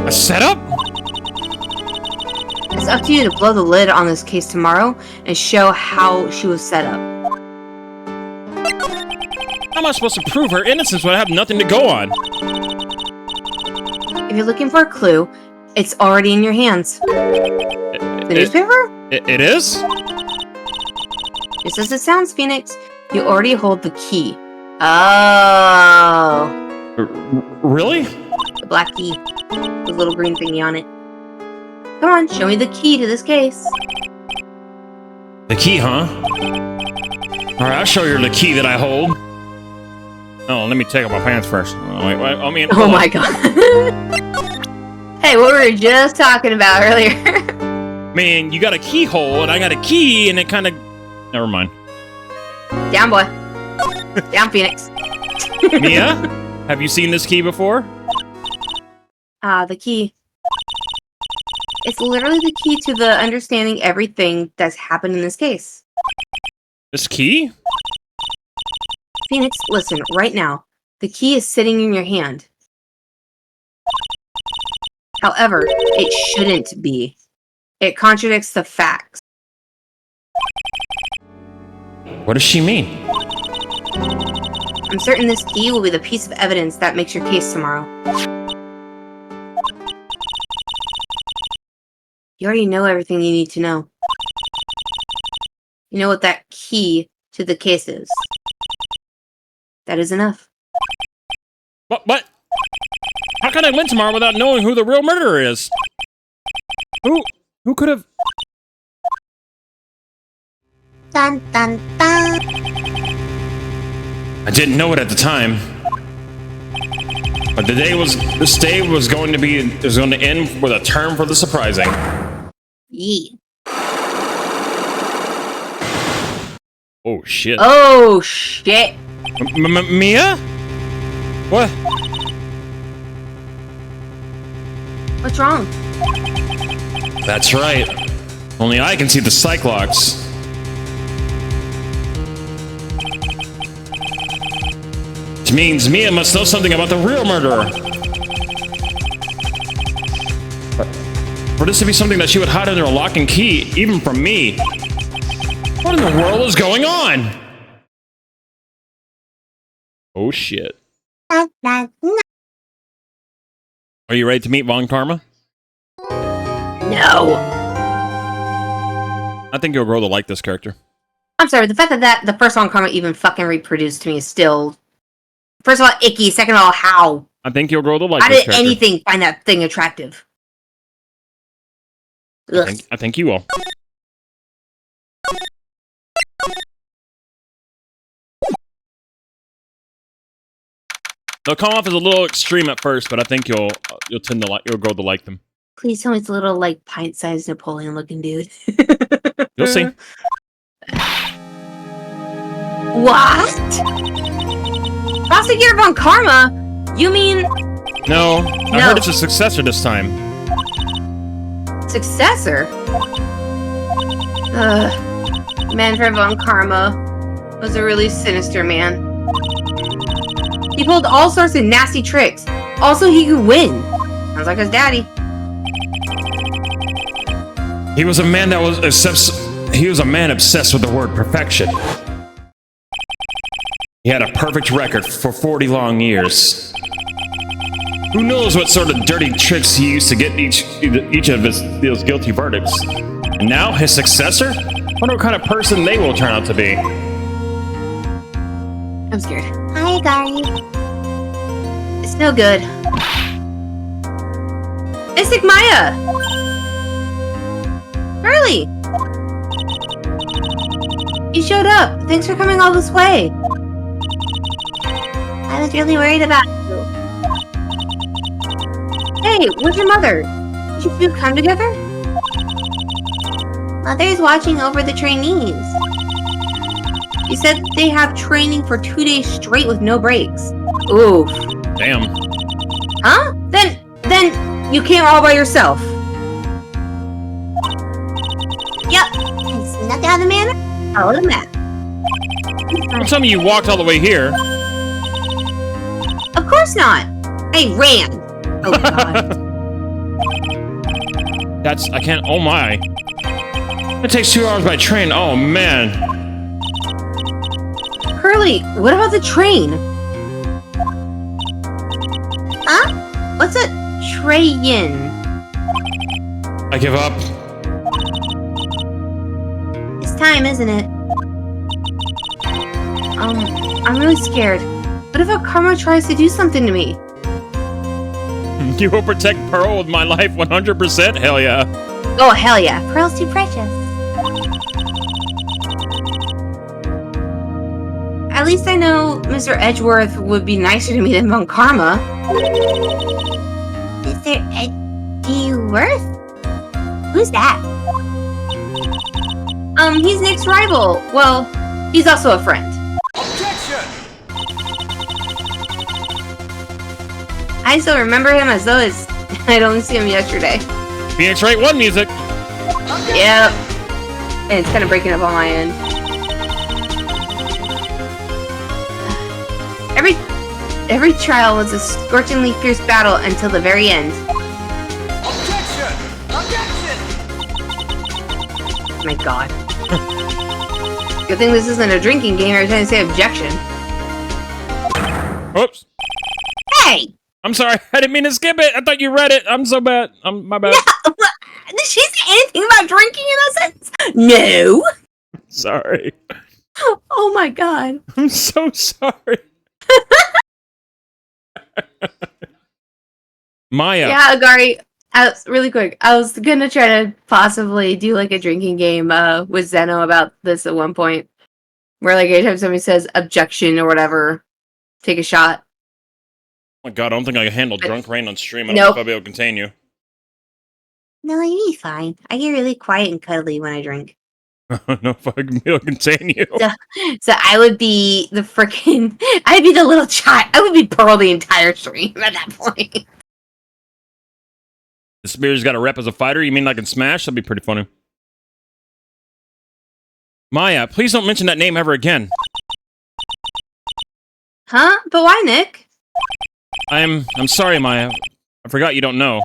A setup? It's up to you to blow the lid on this case tomorrow and show how she was set up. How am I supposed to prove her innocence when I have nothing to go on? If you're looking for a clue, it's already in your hands. The newspaper? It is? Just as it sounds, Phoenix. You already hold the key. Oh. Really? The black key. The little green thingy on it. Come on, show me the key to this case. The key, huh? Alright, I'll show you the key that I hold. Oh, let me take off my pants first. Oh, wait, I mean... Oh my god. Hey, what we were just talking about earlier. Man, you got a keyhole, and I got a key, and it kind of... Never mind. Down, boy. Down, Phoenix. Mia? Have you seen this key before? The key. It's literally the key to the understanding everything that's happened in this case. This key? Phoenix, listen, right now. The key is sitting in your hand. However, it shouldn't be. It contradicts the facts. What does she mean? I'm certain this key will be the piece of evidence that makes your case tomorrow. You already know everything you need to know. You know what that key to the case is. That is enough. What? How can I win tomorrow without knowing who the real murderer is? Who could have... Dun dun dun! I didn't know it at the time. But this day was going to end with a term for the surprising. Yeah. Oh shit. Oh shit! Mia? What? What's wrong? That's right. Only I can see the Cyclops. Which means Mia must know something about the real murderer. For this to be something that she would hide under a lock and key, even from me. What in the world is going on? Oh shit. Are you ready to meet Von Karma? No! I think you'll grow to like this character. I'm sorry, the fact that the first Von Karma even fucking reproduced to me is still... First of all, icky. Second of all, how? I think you'll grow to like How this did character. anything find that thing attractive? Ugh. I think you will. They'll come off as a little extreme at first, but I think you'll tend to you'll grow to like them. Please tell me it's a little, like, pint-sized Napoleon-looking dude. You'll see. What? Prosecutor Von Karma? You mean... No, I heard it's a successor this time. Successor? Manfred Von Karma was a really sinister man. He pulled all sorts of nasty tricks. Also, he could win. Sounds like his daddy. He was a man that was obsessed with the word perfection. He had a perfect record for 40 long years. Who knows what sort of dirty tricks he used to get each of those guilty verdicts. And now, his successor? Wonder what kind of person they will turn out to be. I'm scared. Hi, Gary. It's no good. Mystic Maya! Curly! You showed up. Thanks for coming all this way. I was really worried about you. Hey, where's your mother? Did you two come together? Mother's watching over the trainees. You said they have training for 2 days straight with no breaks. Oof. Damn. Huh? Then you came all by yourself. Yep. I snuck out of the manor. Follow the map. Don't tell me you walked all the way here. Of course not. I ran. Oh god. I can't, oh my. It takes 2 hours by train, oh man. Curly, what about the train? Huh? What's a train? I give up. It's time, isn't it? I'm really scared. What if a karma tries to do something to me? You will protect Pearl with my life 100%? Hell yeah. Oh, hell yeah. Pearl's too precious. At least I know Mr. Edgeworth would be nicer to me than Von Karma. Mr. Edgeworth? Who's that? He's Nick's rival. Well, he's also a friend. I still remember him as though I'd only seen him yesterday. Phoenix Wright 1 music. Yep. And it's kind of breaking up on my end. Every trial was a scorchingly fierce battle until the very end. Oh my god. Good thing this isn't a drinking game every time I say objection. Oops. Hey! I'm sorry. I didn't mean to skip it. I thought you read it. I'm so bad. My bad. Did she say anything about drinking in that sentence? No. Sorry. Oh my god. I'm so sorry. Maya. Yeah, Agari. Really quick. I was gonna try to possibly do like a drinking game with Zeno about this at one point. Where like anytime somebody says objection or whatever, take a shot. Oh my god, I don't think I can handle drunk rain on stream. I don't Nope. know if I'll be able to contain you. No, you'll be fine. I get really quiet and cuddly when I drink. I don't know if I can be able to contain you. So I would be the freaking... I'd be the little child. I would be Pearl the entire stream at that point. The Spear's got a rep as a fighter? You mean like in Smash? That'd be pretty funny. Maya, please don't mention that name ever again. Huh? But why, Nick? I'm sorry, Maya. I forgot you don't know.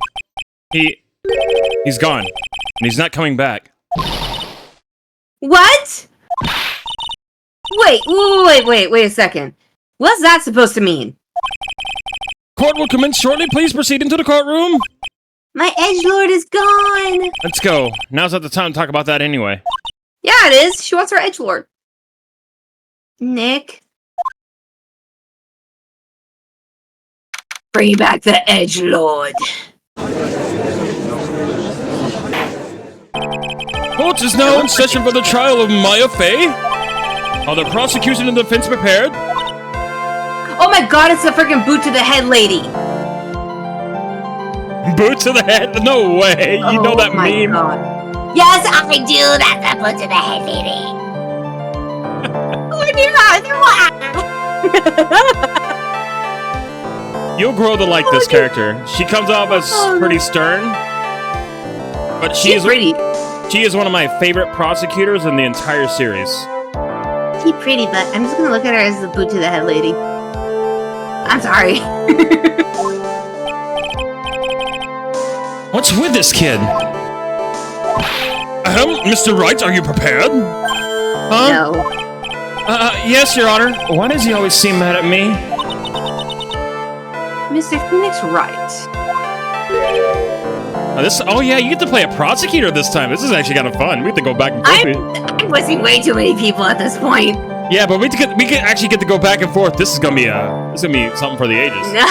He's gone. And he's not coming back. What? Wait a second. What's that supposed to mean? Court will commence shortly. Please proceed into the courtroom. My edgelord is gone! Let's go. Now's not the time to talk about that anyway. Yeah, it is. She wants her edgelord. Nick. Bring back the edgelord. Court is now in session for the trial of Maya Fey. Are the prosecution and defense prepared? Oh my god, it's the freaking boot to the head lady. Boot to the head? No way. You know that meme. God. Yes, I do. That's a boot to the head lady. You'll grow to like this character. She comes off as pretty stern, but she's pretty. She is one of my favorite prosecutors in the entire series. She's pretty, but I'm just gonna look at her as the boot to the head lady. I'm sorry. What's with this kid? Mr. Wright, are you prepared? Huh? No. Yes, Your Honor. Why does he always seem mad at me? Mr. Phoenix Wright. Oh yeah, you get to play a prosecutor this time. This is actually kind of fun. We have to go back and forth. I'm voicing way too many people at this point. Yeah, but we can actually get to go back and forth. This is gonna be something for the ages. No.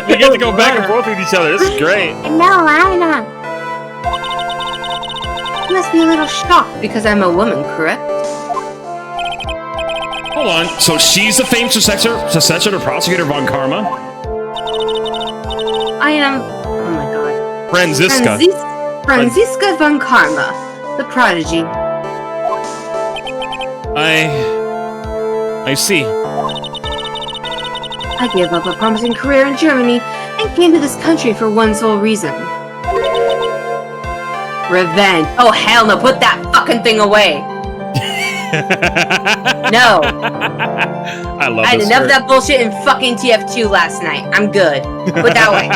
We get to go back and forth with each other. This is great. No, I'm not. You must be a little shocked because I'm a woman, correct? Hold on. So she's the famed successor to Prosecutor Von Karma? I am... Oh my god. Franziska. Franziska Von Karma. The prodigy. I see. I gave up a promising career in Germany and came to this country for one sole reason. Revenge. Oh hell no, put that fucking thing away. No. I love I had this enough of shirt. that bullshit in fucking TF2 last night. I'm good. Put that away.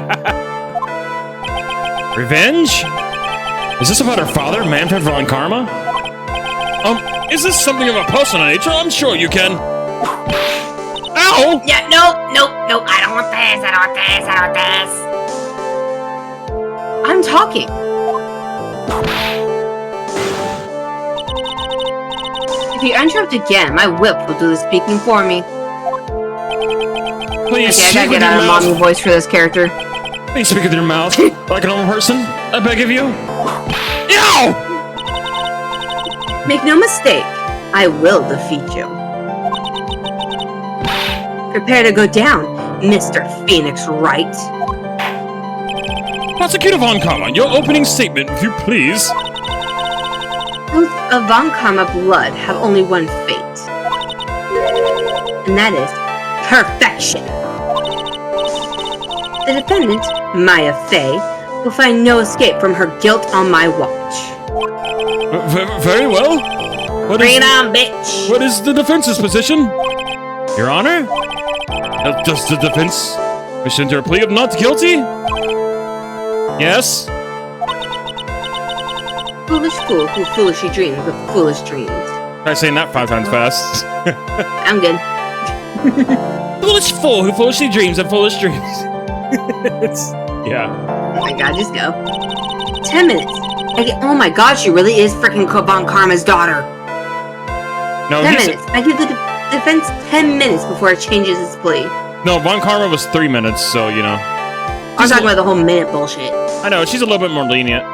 Revenge? Is this about her father, Manfred Von Karma? Is this something of a personal nature? I'm sure you can. Ow! Yeah, no. I don't want this. I'm talking. If you interrupt again, my whip will do the speaking for me. Please Okay, I gotta get out of mommy voice for this character. Please speak with your mouth, like a normal person. I beg of you. Ow! Make no mistake, I will defeat you. Prepare to go down, Mr. Phoenix Wright. Prosecutor Von Karma, your opening statement, if you please. Oath of Von Karma blood have only one fate. And that is perfection. The defendant, Maya Fey, will find no escape from her guilt on my watch. Very well. Bring it on, bitch! What is the defense's position? Your Honor? Does the defense wish to enter a plea of not guilty? Yes? Foolish fool who foolishly dreams of foolish dreams. Try saying that 5 times fast. I'm good. foolish fool who foolishly dreams of foolish dreams. Yeah. Oh my god, just go. 10 minutes. Oh my god, she really is freaking Von Karma's daughter. No, 10 minutes. I give the defense 10 minutes before it changes its plea. No, Von Karma was 3 minutes, so, you know. I'm talking about the whole minute bullshit. I know, she's a little bit more lenient.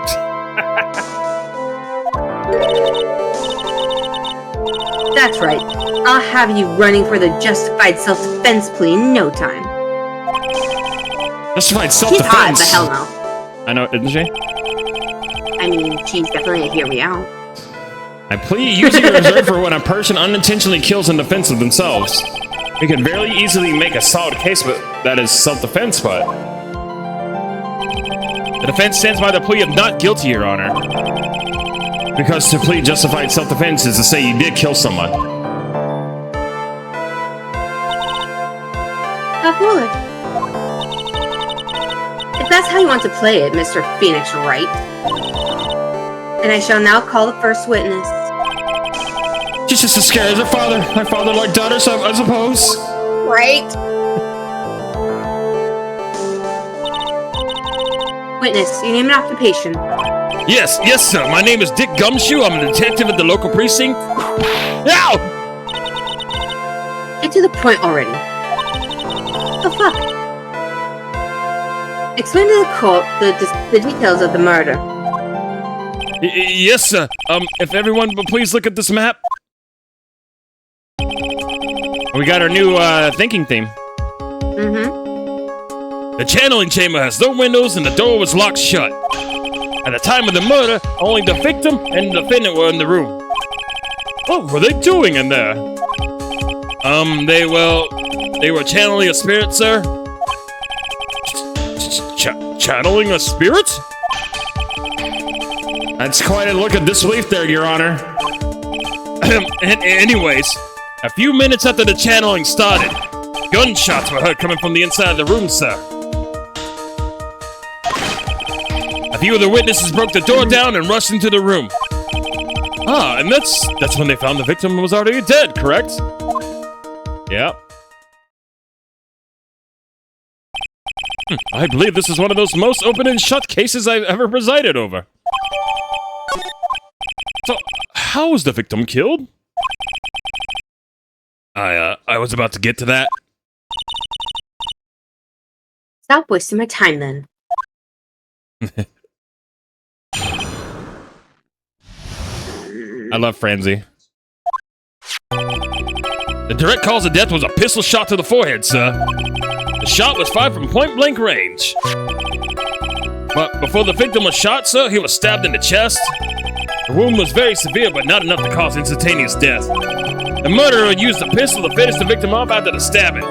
That's right. I'll have you running for the justified self-defense plea in no time. Justified She's hot, self-defense. but hell no. I know, isn't she? I mean, she's definitely a hear me out. I plead using a reserve for when a person unintentionally kills in defense of themselves. We can very easily make a solid case that is self-defense, but... The defense stands by the plea of not guilty, Your Honor. Because to plead justified self-defense is to say you did kill someone. How foolish. If that's how you want to play it, Mr. Phoenix Wright, then I shall now call the first witness. She's just as scared as her father. My father like daughter, so I suppose. Right? Witness, your name and occupation. Yes, sir. My name is Dick Gumshoe. I'm a detective at the local precinct. Ow! Get to the point already. The fuck? Explain to the court the details of the murder. Yes, sir. If everyone will please look at this map. We got our new thinking theme. Mm-hmm. The channeling chamber has no windows and the door was locked shut. At the time of the murder, only the victim and the defendant were in the room. What were they doing in there? They were channeling a spirit, sir. Channeling a spirit? That's quite a look of disbelief there, Your Honor. Anyways, a few minutes after the channeling started, gunshots were heard coming from the inside of the room, sir. A few of the witnesses broke the door down and rushed into the room. Ah, and that's when they found the victim was already dead, correct? Yep. I believe this is one of those most open and shut cases I've ever presided over. So, how was the victim killed? I was about to get to that. Stop wasting my time then. I love Franzi. The direct cause of death was a pistol shot to the forehead, sir. The shot was fired from point-blank range. But before the victim was shot, sir, he was stabbed in the chest. The wound was very severe, but not enough to cause instantaneous death. The murderer used the pistol to finish the victim off after the stabbing.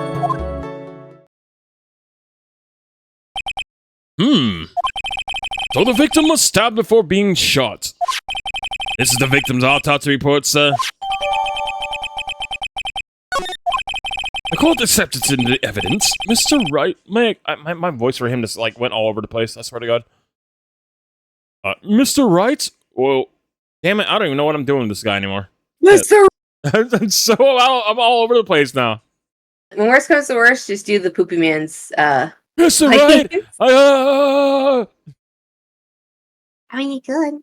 So the victim was stabbed before being shot. This is the victim's autopsy report, sir. The court accepted the evidence. Mr. Wright, my voice for him just like went all over the place, I swear to God. Mr. Wright? Well, damn it, I don't even know what I'm doing with this guy anymore. Mr. I'm all over the place now. When worst comes to worst, just do the Poopy Man's, Mr. like- Wright! I mean, you could.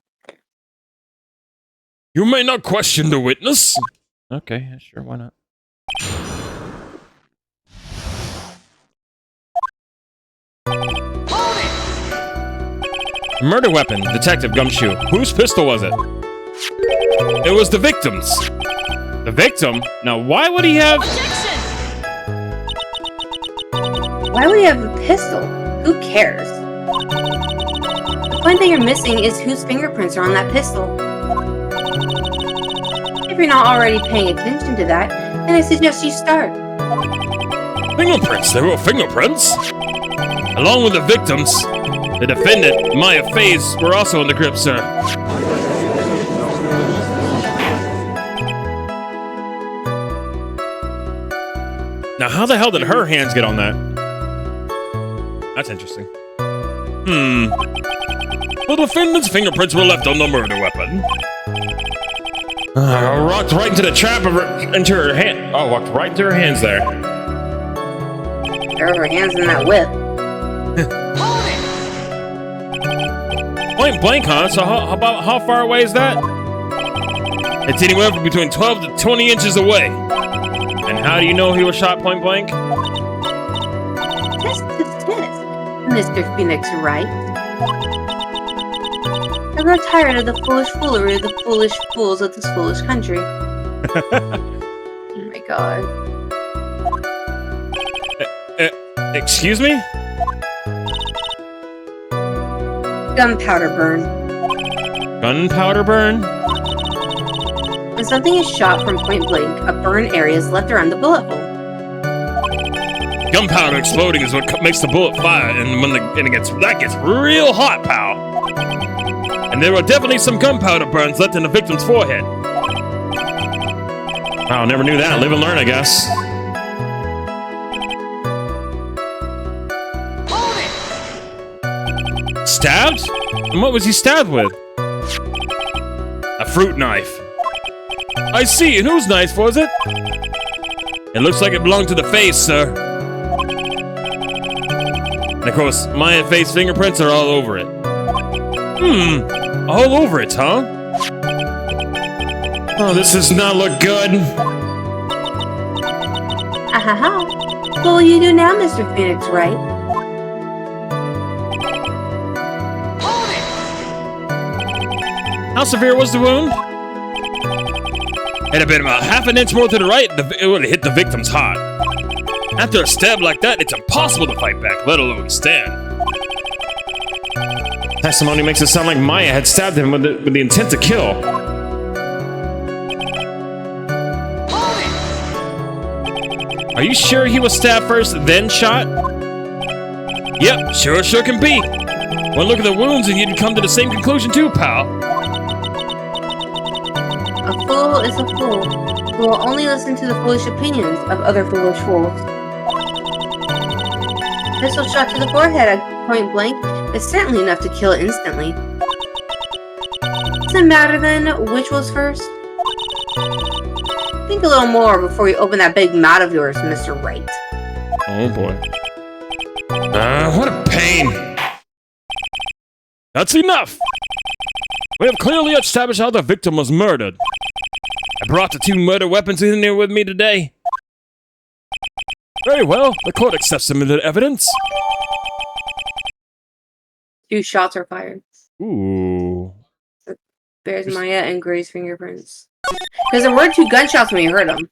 You may not question the witness. Okay, yeah, sure, why not? Murder weapon, Detective Gumshoe. Whose pistol was it? It was the victim's. The victim? Now, why would he have... Why would he have a pistol? Who cares? The point that you're missing is whose fingerprints are on that pistol. If you're not already paying attention to that, then I suggest you start. Fingerprints? There were fingerprints? Along with the victims, the defendant, Maya Faze, were also in the grip, sir. Now, how the hell did her hands get on that? That's interesting. The defendant's fingerprints were left on the murder weapon. Walked right into the trap of her, into her hand. Oh, walked right into her hands there. Her hands in that whip. Point blank, huh? So how far away is that? It's anywhere from between 12 to 20 inches away. And how do you know he was shot point blank? Test, Mr. Phoenix Wright. I grow tired of the foolish foolery of the foolish fools of this foolish country. Oh my god. Excuse me? Gunpowder burn. Gunpowder burn? When something is shot from point blank, a burn area is left around the bullet hole. Gunpowder exploding is what makes the bullet fire, and when that gets real hot, pal. And there were definitely some gunpowder burns left in the victim's forehead. Wow, never knew that. Live and learn, I guess. Stabbed? And what was he stabbed with? A fruit knife. I see, and whose knife was it? It looks like it belonged to the face, sir. And of course, my face fingerprints are all over it. All over it, huh? Oh, this does not look good. Ahaha. What will you do now, Mr. Phoenix Wright? How severe was the wound? It had been about half an inch more to the right, it would have hit the victim's heart. After a stab like that, it's impossible to fight back, let alone stand. Testimony makes it sound like Maya had stabbed him with the intent to kill. Are you sure he was stabbed first, then shot? Yep, sure can be. One look at the wounds and you'd come to the same conclusion too, pal. A fool is a fool, who will only listen to the foolish opinions of other foolish fools. Pistol shot to the forehead at point blank is certainly enough to kill it instantly. Doesn't matter then which was first. Think a little more before you open that big mouth of yours, Mr. Wright. Oh boy. What a pain. That's enough. We have clearly established how the victim was murdered. I brought the 2 murder weapons in here with me today. Very well, the court accepts them as evidence. 2 shots are fired. Ooh. Bears Maya and Gray's fingerprints. Because there were 2 gunshots when you heard them.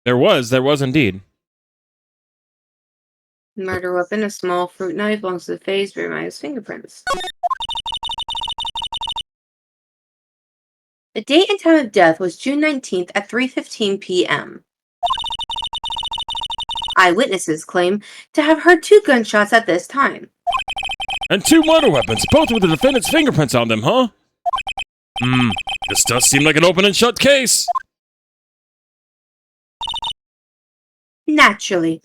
There was indeed. Murder weapon, a small fruit knife, belongs to the face, Bears Maya's fingerprints. The date and time of death was June 19th at 3:15 p.m. Eyewitnesses claim to have heard 2 gunshots at this time. And 2 murder weapons, both with the defendant's fingerprints on them, huh? This does seem like an open and shut case. Naturally.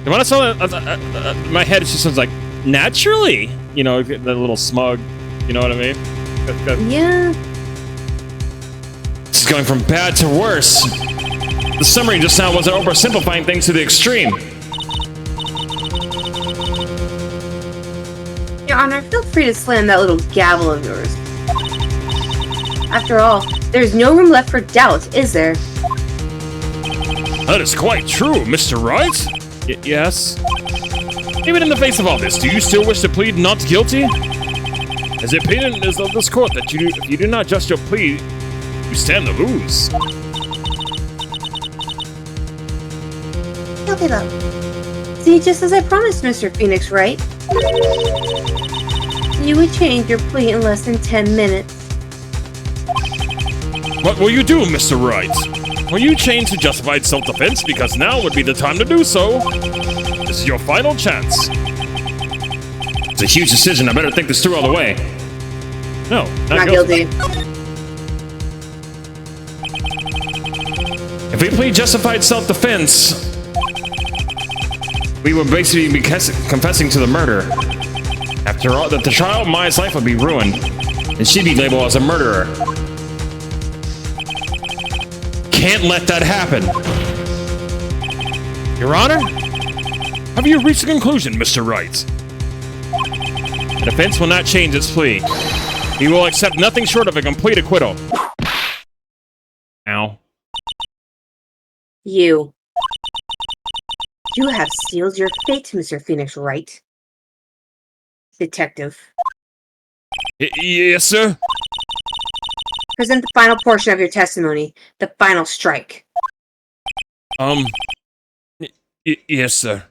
When I saw that, my head just sounds like, naturally? You know, the little smug, you know what I mean? Yeah. This is going from bad to worse. The summary just now wasn't oversimplifying things to the extreme. Your Honor, feel free to slam that little gavel of yours. After all, there's no room left for doubt, is there? That is quite true, Mr. Wright. Yes? Even in the face of all this, do you still wish to plead not guilty? As the opinion is of this court that if you do not adjust your plea, you stand to lose. Guilty though. See, just as I promised, Mr. Phoenix Wright. You would change your plea in less than 10 minutes. What will you do, Mr. Wright? Will you change to justified self-defense? Because now would be the time to do so. This is your final chance. It's a huge decision. I better think this through all the way. No, not guilty. If we plead justified self-defense, we would basically be confessing to the murder. After all, that the trial, Maya's life would be ruined, and she'd be labeled as a murderer. Can't let that happen. Your Honor? Have you reached a conclusion, Mr. Wright? The defense will not change its plea. He will accept nothing short of a complete acquittal. Ow. You have sealed your fate, Mr. Phoenix Wright. Detective. Yes, sir? Present the final portion of your testimony, the final strike. Yes, sir.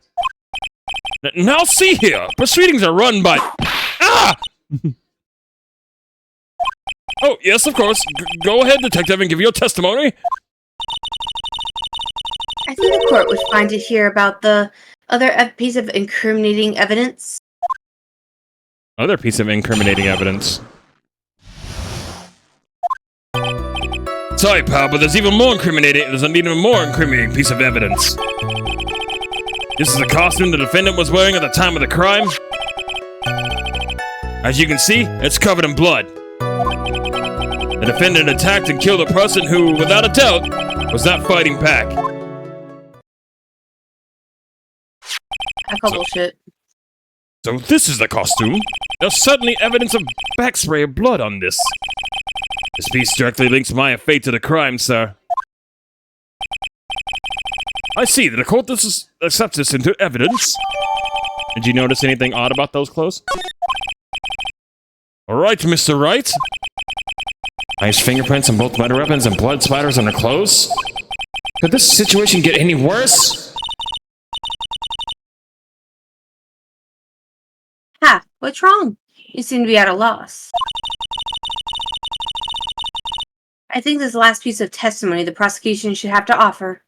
Now see here, proceedings are run by... Ah! Oh, yes, of course. Go ahead, detective, and give your testimony. I think the court would find to hear about the other piece of incriminating evidence. Other piece of incriminating evidence. Sorry, pal, but there's an even more incriminating piece of evidence. This is the costume the defendant was wearing at the time of the crime. As you can see, it's covered in blood. The defendant attacked and killed a person who, without a doubt, was not fighting back. I call bullshit. So this is the costume. There's certainly evidence of backspray of blood on this. This piece directly links my fate to the crime, sir. I see that the court accepts this into evidence. Did you notice anything odd about those clothes? Alright, Mr. Wright. Nice fingerprints on both murder weapons and blood splatters on her clothes. Could this situation get any worse? Ha! What's wrong? You seem to be at a loss. I think this last piece of testimony the prosecution should have to offer.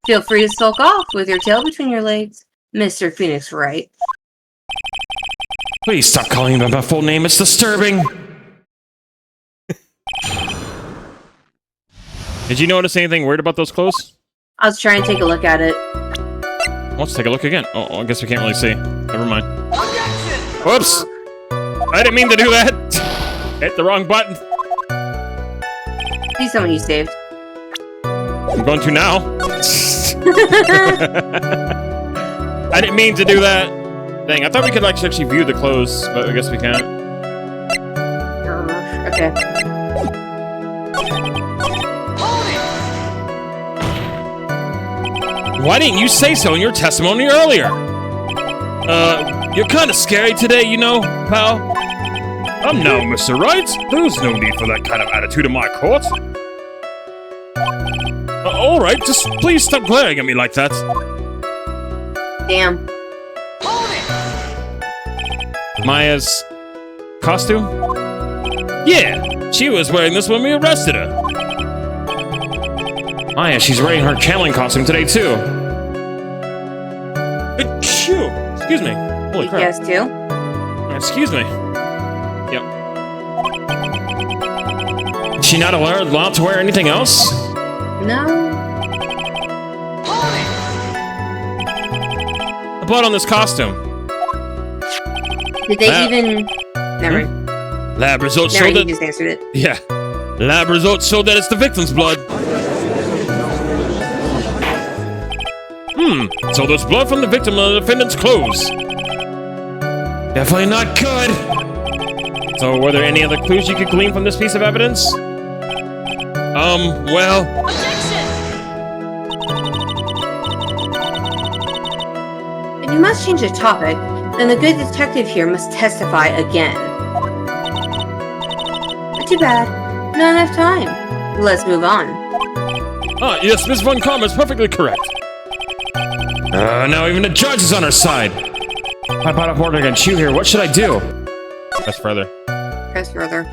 Feel free to sulk off with your tail between your legs, Mr. Phoenix Wright. Please stop calling him by my full name, it's disturbing! Did you notice anything weird about those clothes? I was trying to take a look at it. Let's take a look again. Oh, I guess we can't really see. Never mind. Whoops! I didn't mean to do that! Hit the wrong button. See someone you saved. I'm going to now. I didn't mean to do that. Dang, I thought we could actually view the clothes, but I guess we can't. Okay. Why didn't you say so in your testimony earlier? You're kind of scary today, you know, pal. Now, Mr. Wright. There's no need for that kind of attitude in my court. Alright, just please stop glaring at me like that. Damn. Maya's costume? Yeah, she was wearing this when we arrested her. Maya, she's wearing her channeling costume today, too. Achoo! Excuse me. Holy crap. Yes, too? Excuse me. Yep. Is she not allowed to wear anything else? No. The blood on this costume. Did they even... Never mind. Lab results Never show mind, that... you just answered it. Yeah. Lab results show that it's the victim's blood. So there's blood from the victim on the defendant's clothes. Definitely not good. So were there any other clues you could glean from this piece of evidence? Well... If you must change the topic, then the good detective here must testify again. But too bad. Not enough time. Let's move on. Yes, Miss Von Karma is perfectly correct. Now even the judge is on our side. I bought up order against you here. What should I do? Press further. Press further.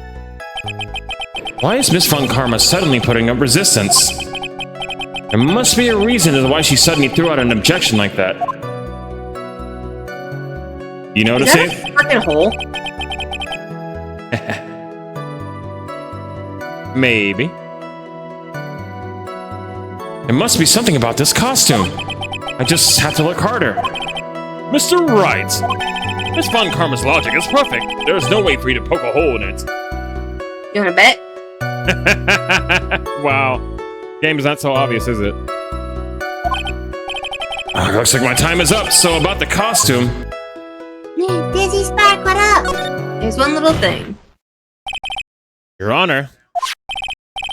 Why is Miss Von Karma suddenly putting up resistance? There must be a reason as to why she suddenly threw out an objection like that. You notice it? Is that a fucking hole? Maybe. There must be something about this costume. I just have to look harder. Mr. Wright! Miss Von Karma's logic is perfect. There's no way for you to poke a hole in it. You wanna bet? Wow. Game is not so obvious, is it? Looks like my time is up, so about the costume. Dizzy Spark, what up? There's one little thing. Your Honor.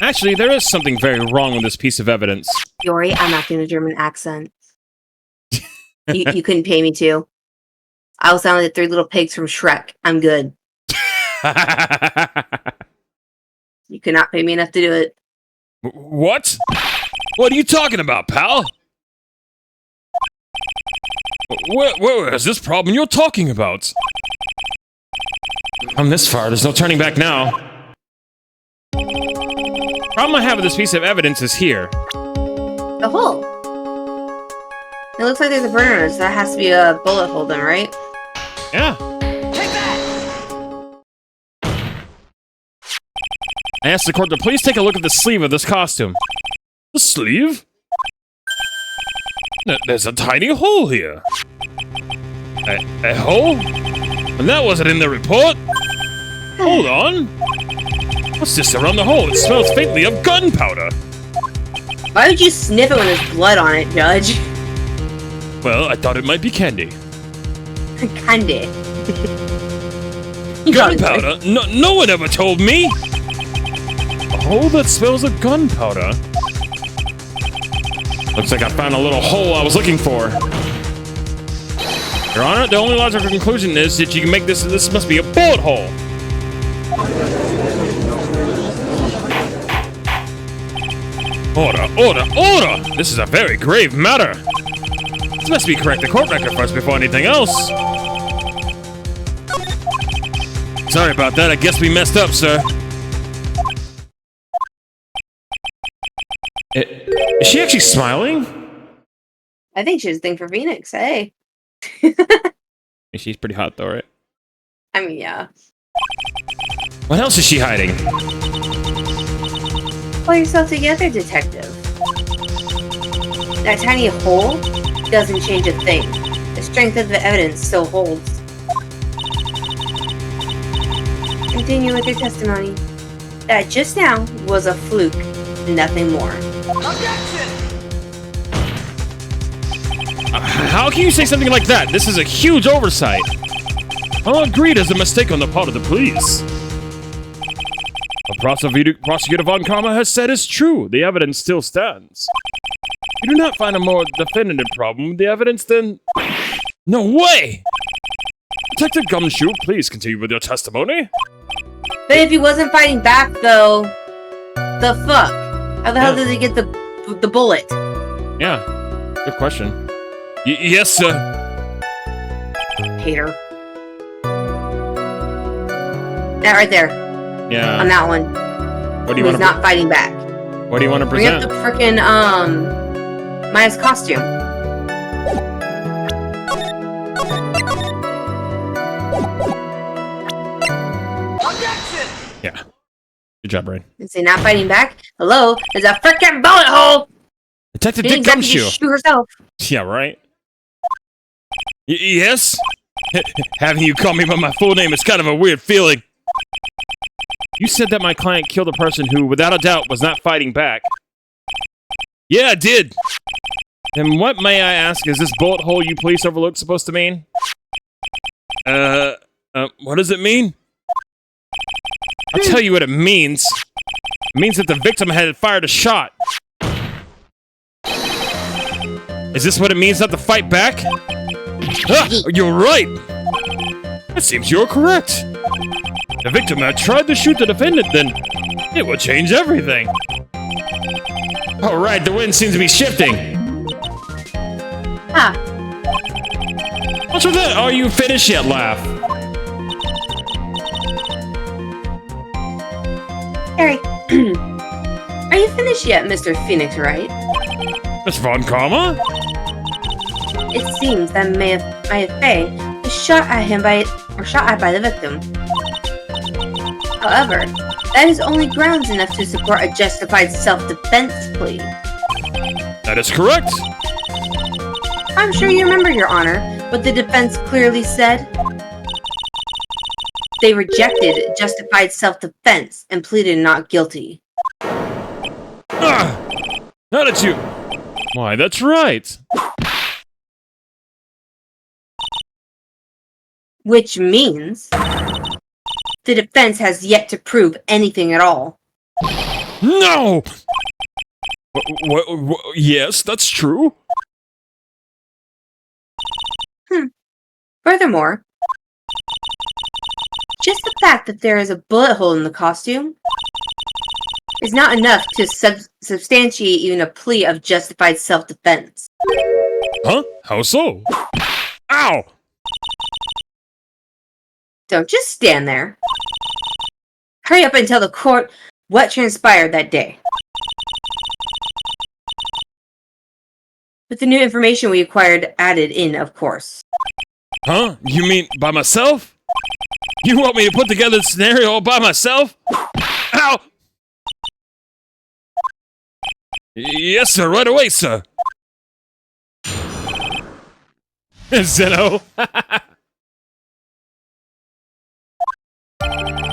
Actually, there is something very wrong with this piece of evidence. Yori, I'm acting a German accent. you couldn't pay me to. I will sound like the three little pigs from Shrek. I'm good. You could not pay me enough to do it. What? What are you talking about, pal? Where is this problem you're talking about? I'm this far, there's no turning back now. Problem I have with this piece of evidence is here. The hole. It looks like there's a burner, so that has to be a bullet hole then, right? Yeah. I asked the court to please take a look at the sleeve of this costume. The sleeve? There's a tiny hole here. A hole? And that wasn't in the report. Hold on. What's this around the hole? It smells faintly of gunpowder. Why would you sniff it when there's blood on it, Judge? Well, I thought it might be candy. Candy. Gunpowder? No one ever told me. A hole that smells of gunpowder. Looks like I found a little hole I was looking for. Your Honor, the only logical conclusion is that you can make this must be a bullet hole. Order! This is a very grave matter. This must be correct the court record first before anything else. Sorry about that, I guess we messed up, sir. Is she actually smiling? I think she's a thing for Phoenix, hey. She's pretty hot though, right? I mean, yeah. What else is she hiding? Pull yourself together, detective. That tiny hole doesn't change a thing. The strength of the evidence still holds. Continue with your testimony. That just now was a fluke, nothing more. How can you say something like that? This is a huge oversight. I'll agree there's a mistake on the part of the police. What Prosecutor Von Karma has said is true. The evidence still stands. You do not find a more definitive problem with the evidence than... No way! Detective Gumshoe, please continue with your testimony. But if he wasn't fighting back, though, the fuck? How the hell did he get the bullet? Yeah, good question. Yes, sir. Hater. That right there. Yeah. On that one. What do you want to? He's not fighting back. What do you want to Bring present? up the frickin' Maya's costume. Yeah. Good job, Rain. Is he not fighting back? Hello? There's a frickin' bullet hole! Detective She didn't Dick exactly Gumshoe. just shoot herself. Yeah, right. Yes? Having you call me by my full name is kind of a weird feeling. You said that my client killed a person who, without a doubt, was not fighting back. Yeah, I did. Then what, may I ask, is this bullet hole you police overlooked supposed to mean? What does it mean? I'll tell you what it means. It means that the victim had fired a shot. Is this what it means not to fight back? Ah, you're right. It seems you're correct. The victim had tried to shoot the defendant, then it would change everything. Alright, the wind seems to be shifting. Ah, What's with that? Are you finished yet, laugh? Harry. Are you finished yet, Mr. Phoenix, Wright? Miss Von Karma? It seems that Maya Fey was shot at by the victim. However, that is only grounds enough to support a justified self-defense plea. That is correct. I'm sure you remember, Your Honor, what the defense clearly said. They rejected justified self-defense and pleaded not guilty. Now that you... Why, that's right. Which means the defense has yet to prove anything at all. No! Yes, that's true. Furthermore, just the fact that there is a bullet hole in the costume is not enough to substantiate even a plea of justified self-defense. Huh? How so? Ow! Don't just stand there. Hurry up and tell the court what transpired that day. With the new information we acquired added in, of course. Huh? You mean by myself? You want me to put together the scenario all by myself? Ow! Yes, sir. Right away, sir. Zeno.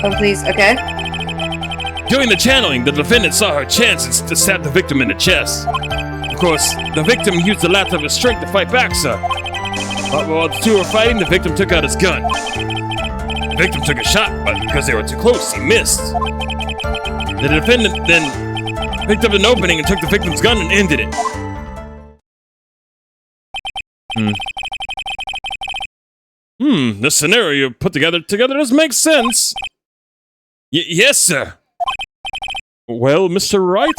Oh, please. Okay. During the channeling, the defendant saw her chance to stab the victim in the chest. Of course, the victim used the last of his strength to fight back, sir. But while the two were fighting, the victim took out his gun. The victim took a shot, but because they were too close, he missed. The defendant then picked up an opening and took the victim's gun and ended it. The scenario you put together does make sense. Yes, sir. Well, Mr. Wright?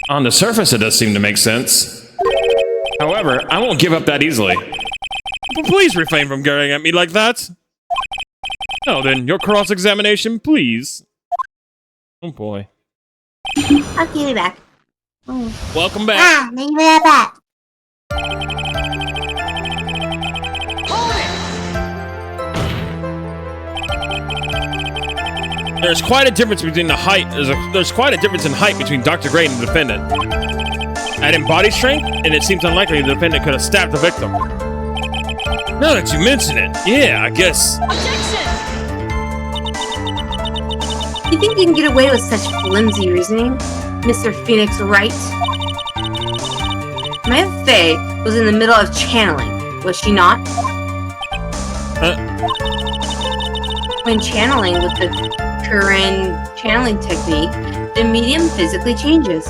On the surface, it does seem to make sense. However, I won't give up that easily. But please refrain from glaring at me like that. Now then, your cross-examination, please. Oh boy. I'll give you back. Welcome back. Give me that back. There's quite a difference between the height. There's quite a difference in height between Dr. Gray and the defendant. Add in body strength, and it seems unlikely the defendant could have stabbed the victim. Now that you mention it, yeah, I guess. You think you can get away with such flimsy reasoning, Mr. Phoenix Wright? Maya Fey was in the middle of channeling, was she not? When channeling with the current channeling technique, the medium physically changes.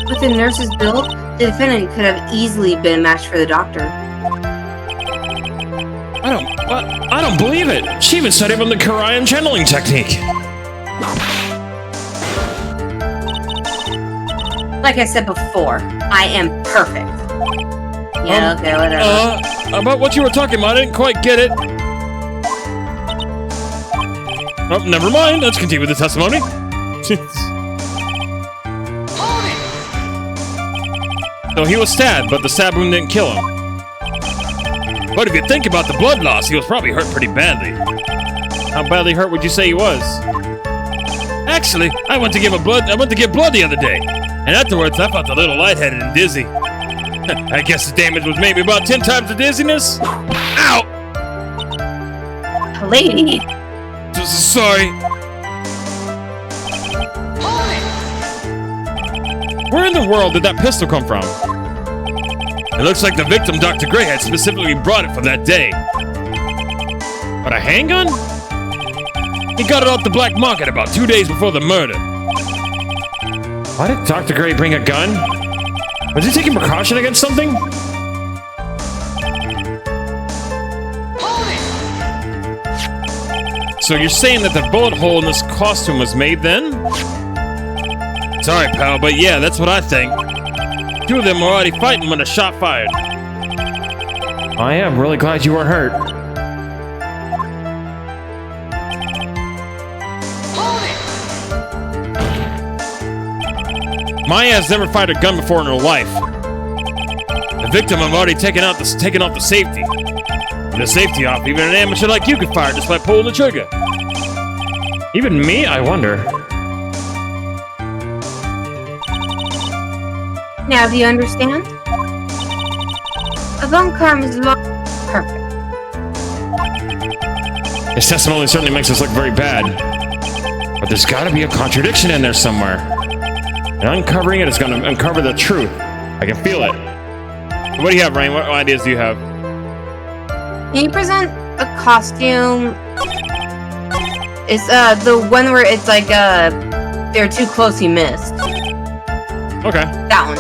With the nurse's build, the defendant could have easily been a match for the doctor. I don't believe it. She even studied from the Korean channeling technique. Like I said before, I am perfect. Yeah, okay, whatever. About what you were talking about, I didn't quite get it. Oh, never mind. Let's continue with the testimony. So he was stabbed, but the stab wound didn't kill him. But if you think about the blood loss, he was probably hurt pretty badly. How badly hurt would you say he was? Actually, I went to give blood the other day, and afterwards I felt a little lightheaded and dizzy. I guess the damage was maybe about 10 times the dizziness. Ow! Lady. Sorry. Where in the world did that pistol come from? It looks like the victim, Dr. Gray, had specifically brought it for that day. But a handgun? He got it off the black market about 2 days before the murder. Why did Dr. Gray bring a gun? Was he taking precaution against something? So you're saying that the bullet hole in this costume was made then? Sorry, pal, but yeah, that's what I think. Two of them were already fighting when the shot fired. I am really glad you weren't hurt. Maya has never fired a gun before in her life. The victim have already taken off the safety. With the safety off, even an amateur like you could fire just by pulling the trigger. Even me, I wonder. Now, do you understand? Avant Karm is perfect. His testimony certainly makes us look very bad. But there's gotta be a contradiction in there somewhere. And uncovering it is gonna uncover the truth. I can feel it. What do you have, Rain? What ideas do you have? Can you present a costume? It's the one where it's like they're too close, he missed. Okay. That one.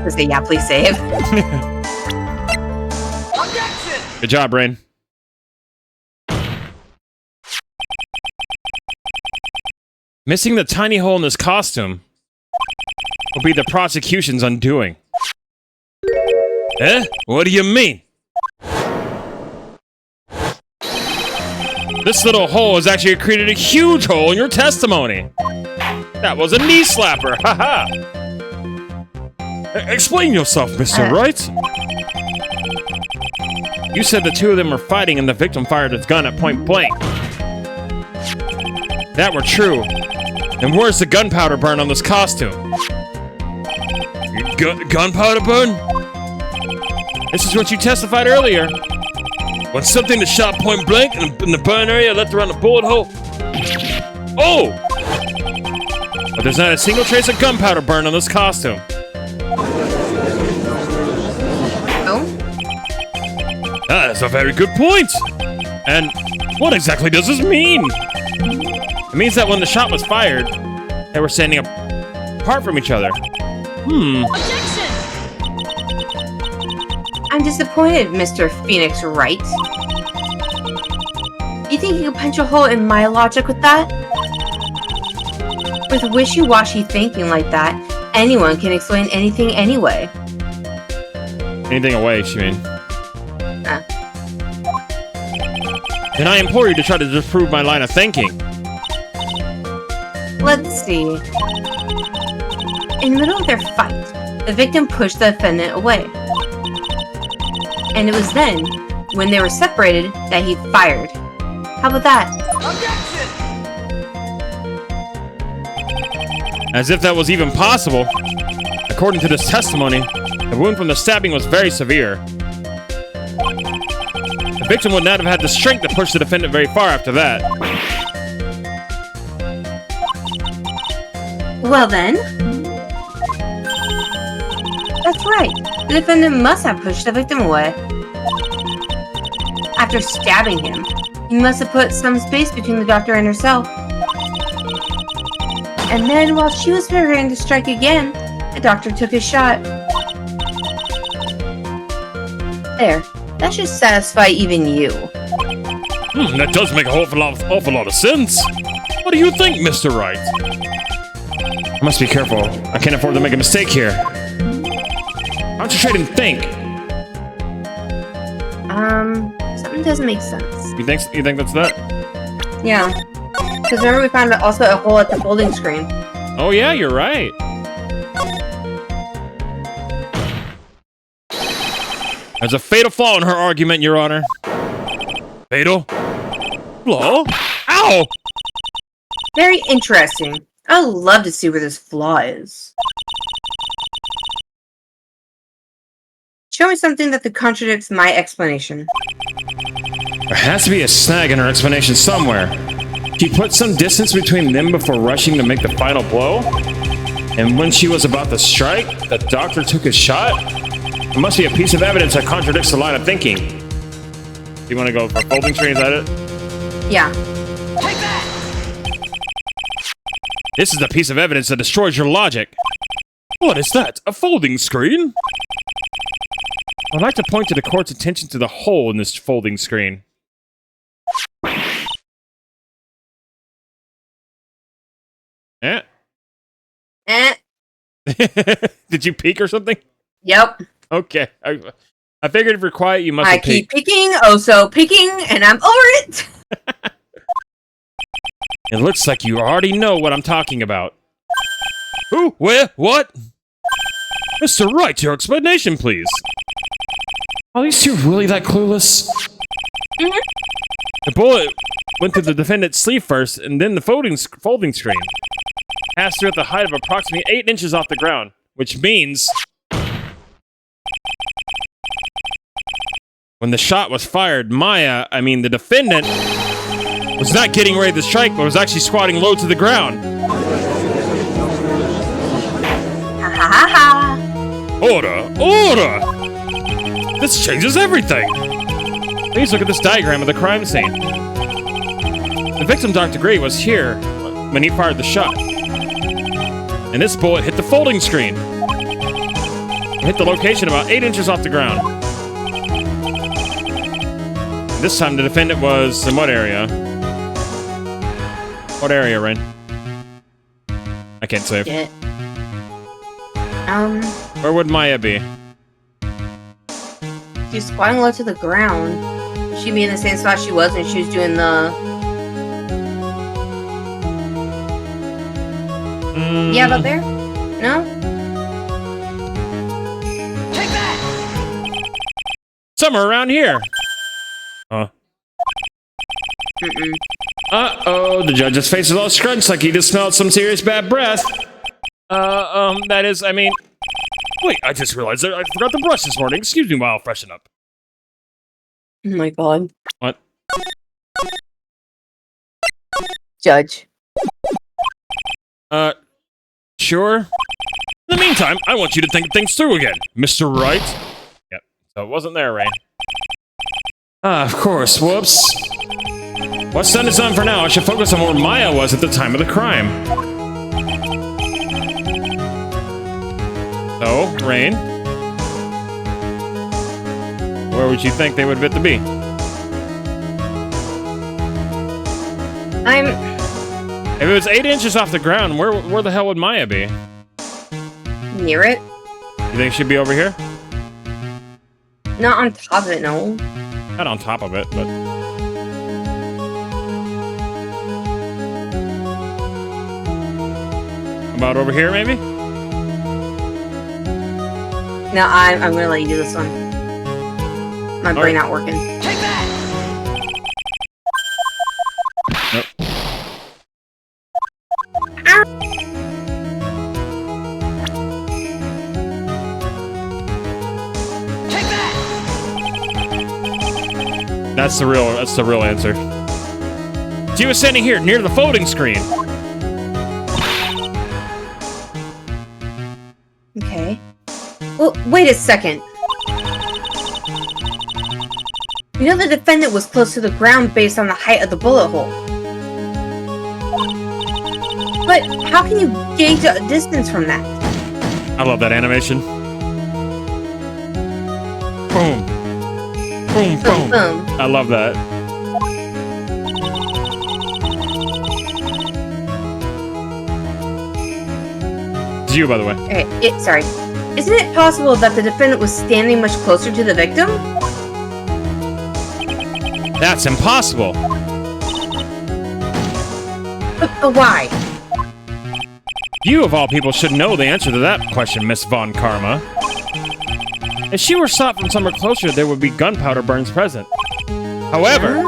Just say, yeah, please save. Good job, Rain. Missing the tiny hole in this costume will be the prosecution's undoing. Eh? What do you mean? This little hole has actually created a huge hole in your testimony. That was a knee slapper, haha. Explain yourself, Mr. Wright. You said the two of them were fighting and the victim fired his gun at point blank. That were true. And where's the gunpowder burn on this costume? Gunpowder burn? This is what you testified earlier. When something is shot point blank in the burn area left around the bullet hole. Oh! But there's not a single trace of gunpowder burn on this costume. Oh? That's a very good point. And what exactly does this mean? It means that when the shot was fired, they were standing apart from each other. Objection! I'm disappointed, Mr. Phoenix Wright. You think you can punch a hole in my logic with that? With wishy-washy thinking like that, anyone can explain anything anyway. Anything away, she mean. And I implore you to try to disprove my line of thinking. Let's see. In the middle of their fight, the victim pushed the defendant away. And it was then, when they were separated, that he fired. How about that? As if that was even possible. According to this testimony, the wound from the stabbing was very severe. The victim would not have had the strength to push the defendant very far after that. Well then. That's right. The defendant must have pushed the victim away. After stabbing him, he must have put some space between the doctor and herself. And then, while she was preparing to strike again, the doctor took his shot. There. That should satisfy even you. That does make an awful lot of sense. What do you think, Mr. Wright? I must be careful. I can't afford to make a mistake here. Concentrate and think. Something doesn't make sense. You think that's that? Yeah. Because remember we found also a hole at the folding screen. Oh yeah, you're right. There's a fatal flaw in her argument, Your Honor. Fatal? Flaw? Ow! Very interesting. I'd love to see where this flaw is. Show me something that contradicts my explanation. There has to be a snag in her explanation somewhere. She put some distance between them before rushing to make the final blow. And when she was about to strike, the doctor took his shot. There must be a piece of evidence that contradicts the line of thinking. You want to go for folding screen? Is that it? Yeah. Take that! This is the piece of evidence that destroys your logic. What is that? A folding screen? I'd like to point to the court's attention to the hole in this folding screen. Eh? Did you peek or something? Yep. Okay. I figured if you're quiet, you must I have peeked. keep peeking, oh so peeking, and I'm over it! It looks like you already know what I'm talking about. Who? Where? What? Mr. Wright, your explanation, please. Are these two really that clueless? Mm-hmm. The bullet went through the defendant's sleeve first, and then the folding screen. Passed through at the height of approximately 8 inches off the ground, which means... when the shot was fired, the defendant, was not getting ready to strike, but was actually squatting low to the ground. Ha ha ha ha! Order! Order! This changes everything! Please look at this diagram of the crime scene. The victim, Dr. Gray, was here when he fired the shot. And this bullet hit the folding screen. It hit the location about 8 inches off the ground. This time the defendant was in what area? What area, Rain? I can't save. Shit. Where would Maya be? She's squatting low to the ground. She'd be in the same spot she was when she was doing the... Yeah, about there? No? Take that! Somewhere around here. Huh. Mm-mm. Uh-oh, the judge's face is all scrunched like he just smelled some serious bad breath. That is, I mean... Wait, I just realized that I forgot to brush this morning. Excuse me while I'll freshen up. Oh my god. What? Judge. Sure. In the meantime, I want you to think things through again, Mr. Wright. Yep, so it wasn't there, Rain. Of course, whoops. What's done is done for now. I should focus on where Maya was at the time of the crime. So, Rain, where would you think they would fit to be? If it was 8 inches off the ground, where the hell would Maya be? Near it? You think she'd be over here? Not on top of it, no. Not on top of it, but... About over here, maybe? No, I'm gonna let you do this one. My brain not working. Take that! Nope. Take that! That's the real answer. She was standing here, near the folding screen. Okay. Well, wait a second. You know the defendant was close to the ground based on the height of the bullet hole. But how can you gauge a distance from that? I love that animation. Boom. Boom, boom. Boom. I love that. It's you, by the way. Okay, sorry. Isn't it possible that the defendant was standing much closer to the victim? That's impossible. But why? You, of all people, should know the answer to that question, Miss Von Karma. If she were shot from somewhere closer, there would be gunpowder burns present. However,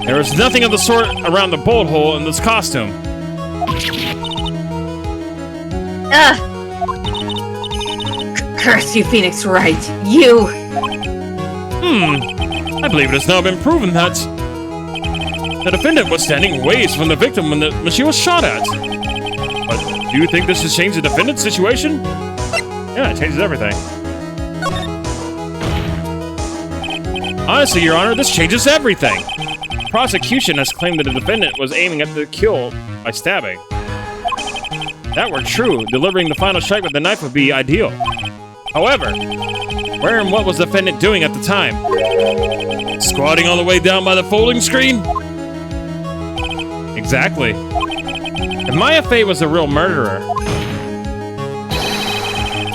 there was nothing of the sort around the bullet hole in this costume. Curse you, Phoenix Wright. You! I believe it has now been proven that the defendant was standing ways from the victim when she was shot at. But do you think this has changed the defendant's situation? Yeah, it changes everything. Honestly, Your Honor, this changes everything. The prosecution has claimed that the defendant was aiming at the kill by stabbing. If that were true, delivering the final strike with the knife would be ideal. However, where and what was the defendant doing at the time? Squatting all the way down by the folding screen? Exactly. If Maya Fey was a real murderer,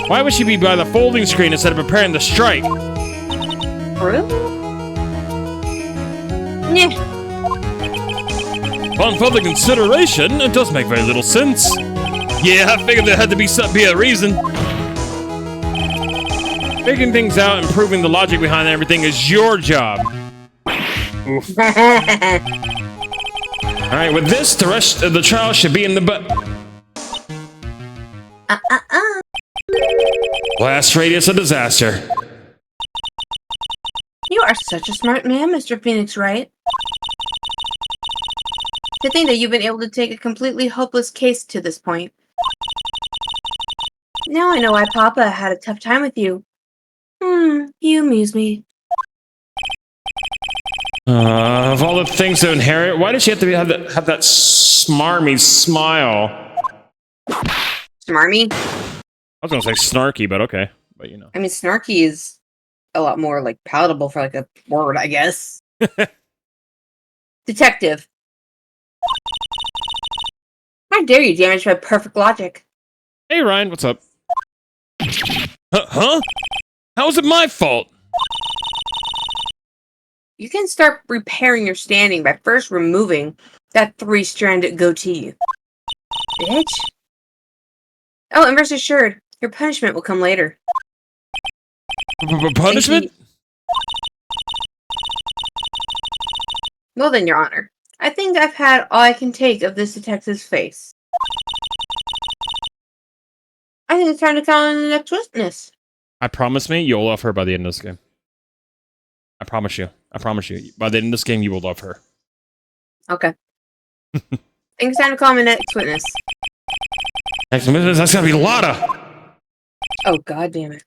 why would she be by the folding screen instead of preparing the strike? True? Yeah. On further consideration, it does make very little sense. Yeah, I figured there had to be a reason. Figuring things out and proving the logic behind everything is your job. Oof. Alright, with this, the rest of the trial should be in the blast radius of disaster. You are such a smart man, Mr. Phoenix Wright. To think that you've been able to take a completely hopeless case to this point. Now I know why Papa had a tough time with you. You amuse me. Of all the things to inherit, why does she have to have that smarmy smile? Smarmy? I was gonna say snarky, but okay. But you know. I mean, snarky is a lot more, like, palatable for, like, a word, I guess. Detective. How dare you damage my perfect logic? Hey, Ryan, what's up? Huh? How is it my fault? You can start repairing your standing by first removing that 3-stranded goatee. Bitch. Oh, and rest assured, your punishment will come later. Punishment? Well then, Your Honor. I think I've had all I can take of this detective's face. I think it's time to call in the next witness. I promise me you'll love her by the end of this game. I promise you. I promise you. By the end of this game, you will love her. Okay. I think it's time to call in the next witness. Next witness, that's gotta be Lotta! Oh, god damn it.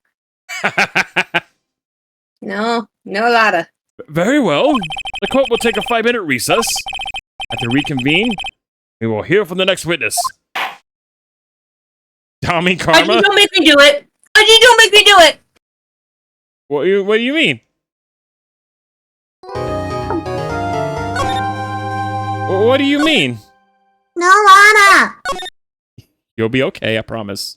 No Lotta. Very well. The court will take a 5-minute recess. After reconvene, we will hear from the next witness. Tommy Karma? Don't make me do it! Don't make me do it! What do you mean? What do you mean? No, Lotta! You'll be okay, I promise.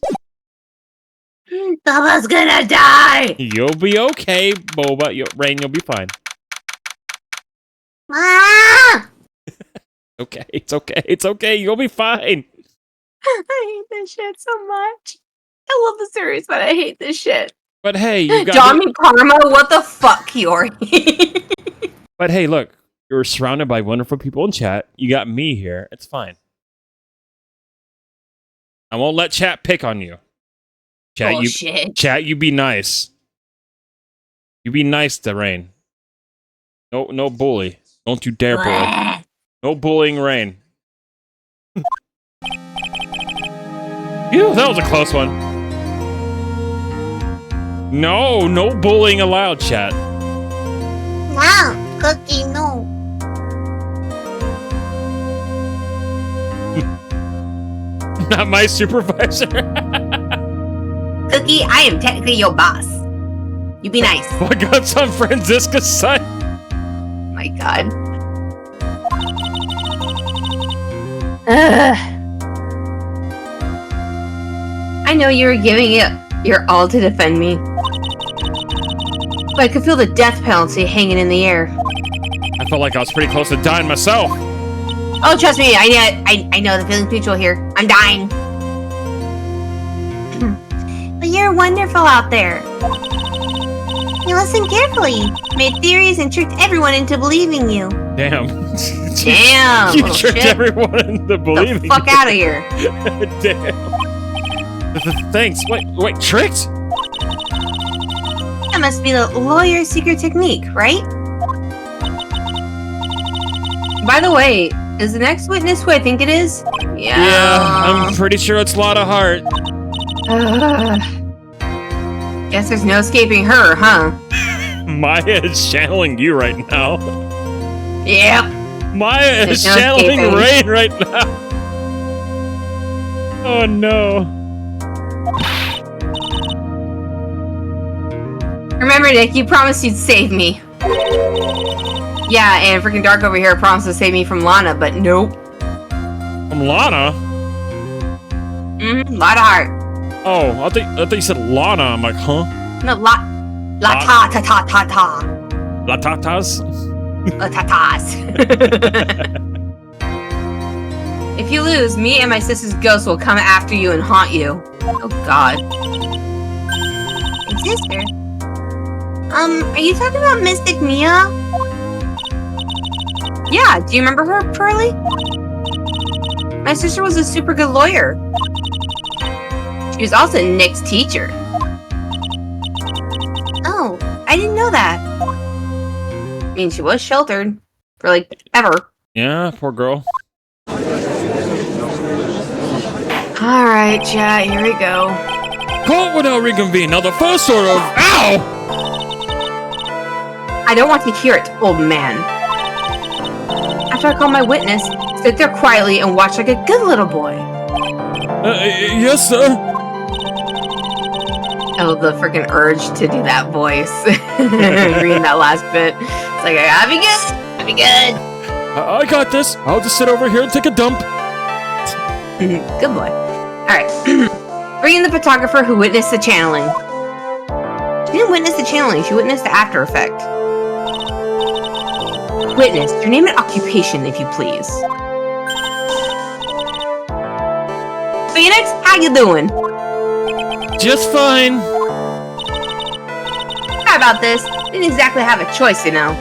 Papa's gonna die! You'll be okay, Boba. Rain, you'll be fine. Ah! Okay, it's okay, it's okay, you'll be fine. I hate this shit so much. I love the series, but I hate this shit. But hey, you got Tommy Karma, what the fuck, Kiori? But hey, look, you're surrounded by wonderful people in chat. You got me here. It's fine. I won't let chat pick on you. Chat, you be nice. You be nice to Rain. No bully. Don't you dare bully. No bullying Rain. Phew, that was a close one. No bullying allowed, chat. Wow, Cookie, no. Not my supervisor. Cookie, I am technically your boss. You be nice. I got San Francisco's son. My god. Ugh. I know you were giving it your all to defend me. But I could feel the death penalty hanging in the air. I felt like I was pretty close to dying myself. Oh, trust me, I know the feeling's mutual here. I'm dying. But you're wonderful out there. You listened carefully, made theories, and tricked everyone into believing you. Damn. Damn. You tricked everyone into believing. Get the fuck out of here. Damn. Thanks. Wait, tricked? That must be the lawyer's secret technique, right? By the way, is the next witness who I think it is? Yeah, I'm pretty sure it's Lotta Hart. Guess there's no escaping her, huh? Maya is channeling you right now. Yep. Maya is channeling Rain right now. Oh no. Remember, Nick, you promised you'd save me. Yeah, and freaking Dark over here promised to save me from Lana, but nope. From Lana? Lotta Hart. Oh, I thought you said Lana. I'm like, huh? No, La-ta-ta-ta-ta-ta. La-tatas? La-tatas. If you lose, me and my sister's ghost will come after you and haunt you. Oh, God. Hey, sister. Are you talking about Mystic Mia? Yeah, do you remember her, Pearly? My sister was a super good lawyer. She was also Nick's teacher. Oh, I didn't know that. I mean, she was sheltered. For, like, ever. Yeah, poor girl. Alright, chat, here we go. Court will now reconvene. Now the first order of... Ow! I don't want to hear it, old man. After I call my witness, sit there quietly and watch like a good little boy. Yes, sir. Oh, the freaking urge to do that voice. Reading that last bit. It's like, I'll be good. I'll be good. I got this. I'll just sit over here and take a dump. Good boy. Alright. Bring in the photographer who witnessed the channeling. She didn't witness the channeling, she witnessed the after effect. Witness, your name and occupation, if you please. Phoenix, how you doing? Just fine. How about this? Didn't exactly have a choice, you know.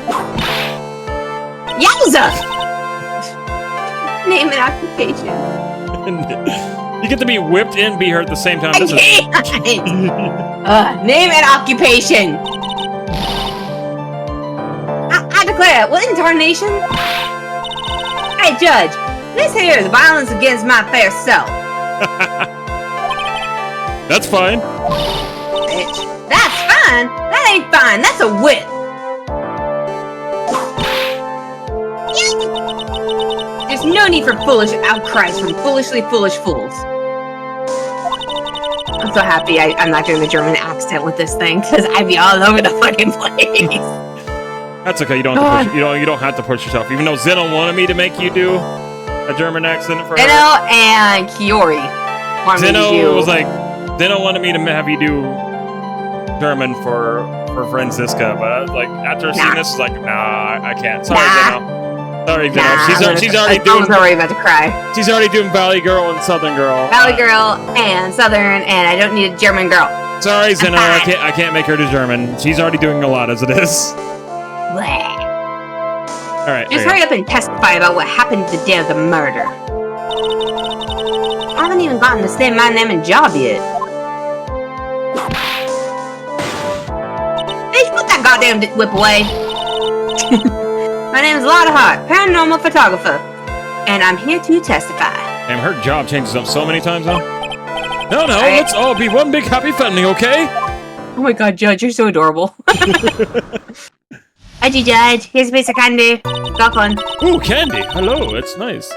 Yowza! Name and occupation. You get to be whipped and be hurt at the same time. This is... Name and occupation. I declare, what incarnation? Hey, Judge, this here is violence against my fair self. That's fine. Bitch, that's fine? That ain't fine. That's a whip. There's no need for foolish outcries from foolishly foolish fools. I'm so happy I'm not doing the German accent with this thing, because I'd be all over the fucking place. That's okay. You don't have to push, you don't have to push yourself. Even though Zeno wanted me to make you do a German accent for her. Zeno and Kiori wanted me to do. Zeno wanted me to have you do German for Franziska, but I was like, after seeing this, it's like, nah, I can't. Sorry, Zeno. Sorry, Zeno. She's already doing. I was already about to cry. She's already doing Valley Girl and Southern Girl. Valley Girl and Southern, and I don't need a German girl. Sorry, Zeno. I can't make her do German. She's already doing a lot as it is. Bleh. All right. Just hurry up and testify about what happened the day of the murder. I haven't even gotten to say my name and job yet. Bitch, put that goddamn whip away. My name is Lotta, paranormal photographer, and I'm here to testify. Damn, her job changes up so many times now. No, let's all be one big happy family, okay? Oh my god, Judge, you're so adorable. Hi, Judge. Here's a piece of candy. Got fun. Ooh, candy. Hello, that's nice.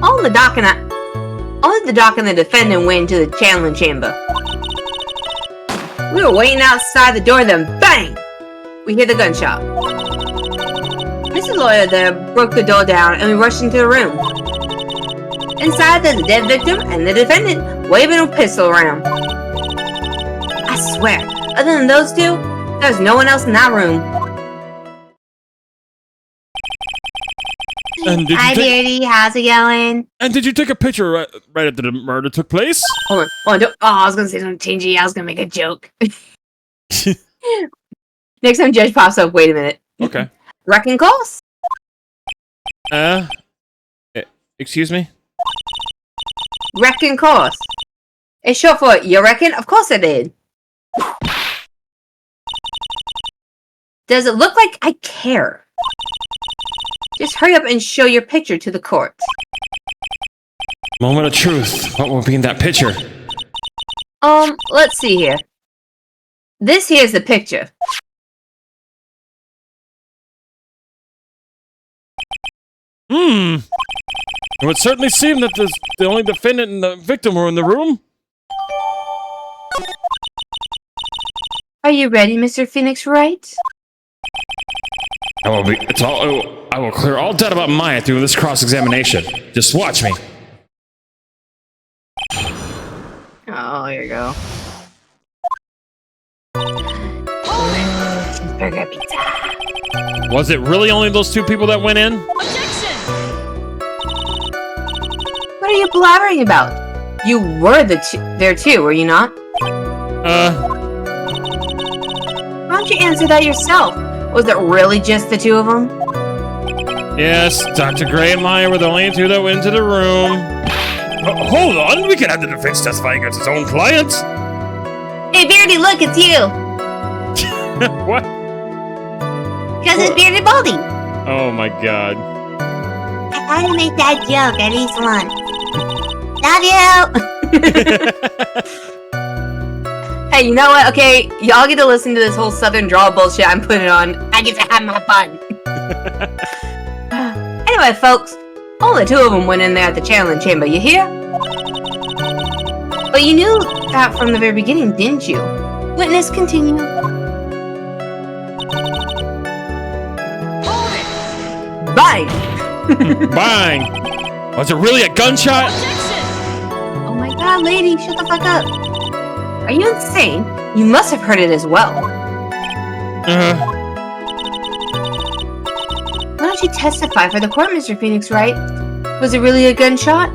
Only the doc and the defendant went into the channeling chamber. We were waiting outside the door, then bang! We hear the gunshot. Mr. Lawyer there broke the door down, and we rushed into the room. Inside, there's the dead victim and the defendant waving a pistol around. I swear, other than those two, there's no one else in that room. Hi, Beardy. How's it going? And did you take a picture right after the murder took place? Hold on. I was gonna say something changey. I was gonna make a joke. Next time Judge pops up, wait a minute. Okay. Wrecking calls? Excuse me? Wrecking calls. It's short for you reckon? Of course I did. Does it look like I care? Just hurry up and show your picture to the court. Moment of truth. What will be in that picture? Let's see here. This here's the picture. It would certainly seem that the only defendant and the victim were in the room. Are you ready, Mr. Phoenix Wright? I will clear all doubt about Maya through this cross-examination. Just watch me. Oh, here you go. Burger pizza. Was it really only those two people that went in? Objection! What are you blabbering about? You were there too, were you not? Why don't you answer that yourself? Was it really just the two of them? Yes, Dr. Gray and Maya were the only two that went into the room. Hold on, we can have the defense testifying against its own client. Hey, Beardy, look, it's you! What? Because it's Bearded Baldy! Oh my god. I gotta make that joke at least once. Love you! Hey, you know what? Okay, y'all get to listen to this whole Southern drawl bullshit I'm putting on. I get to have my fun. Anyway, folks, only 2 of them went in there at the channeling chamber, you hear? But you knew that from the very beginning, didn't you? Witness, continue. Bang! Bang! Was it really a gunshot? Oh my god, lady, shut the fuck up. Are you insane? You must have heard it as well. Why don't you testify for the court, Mr. Phoenix Wright? Was it really a gunshot?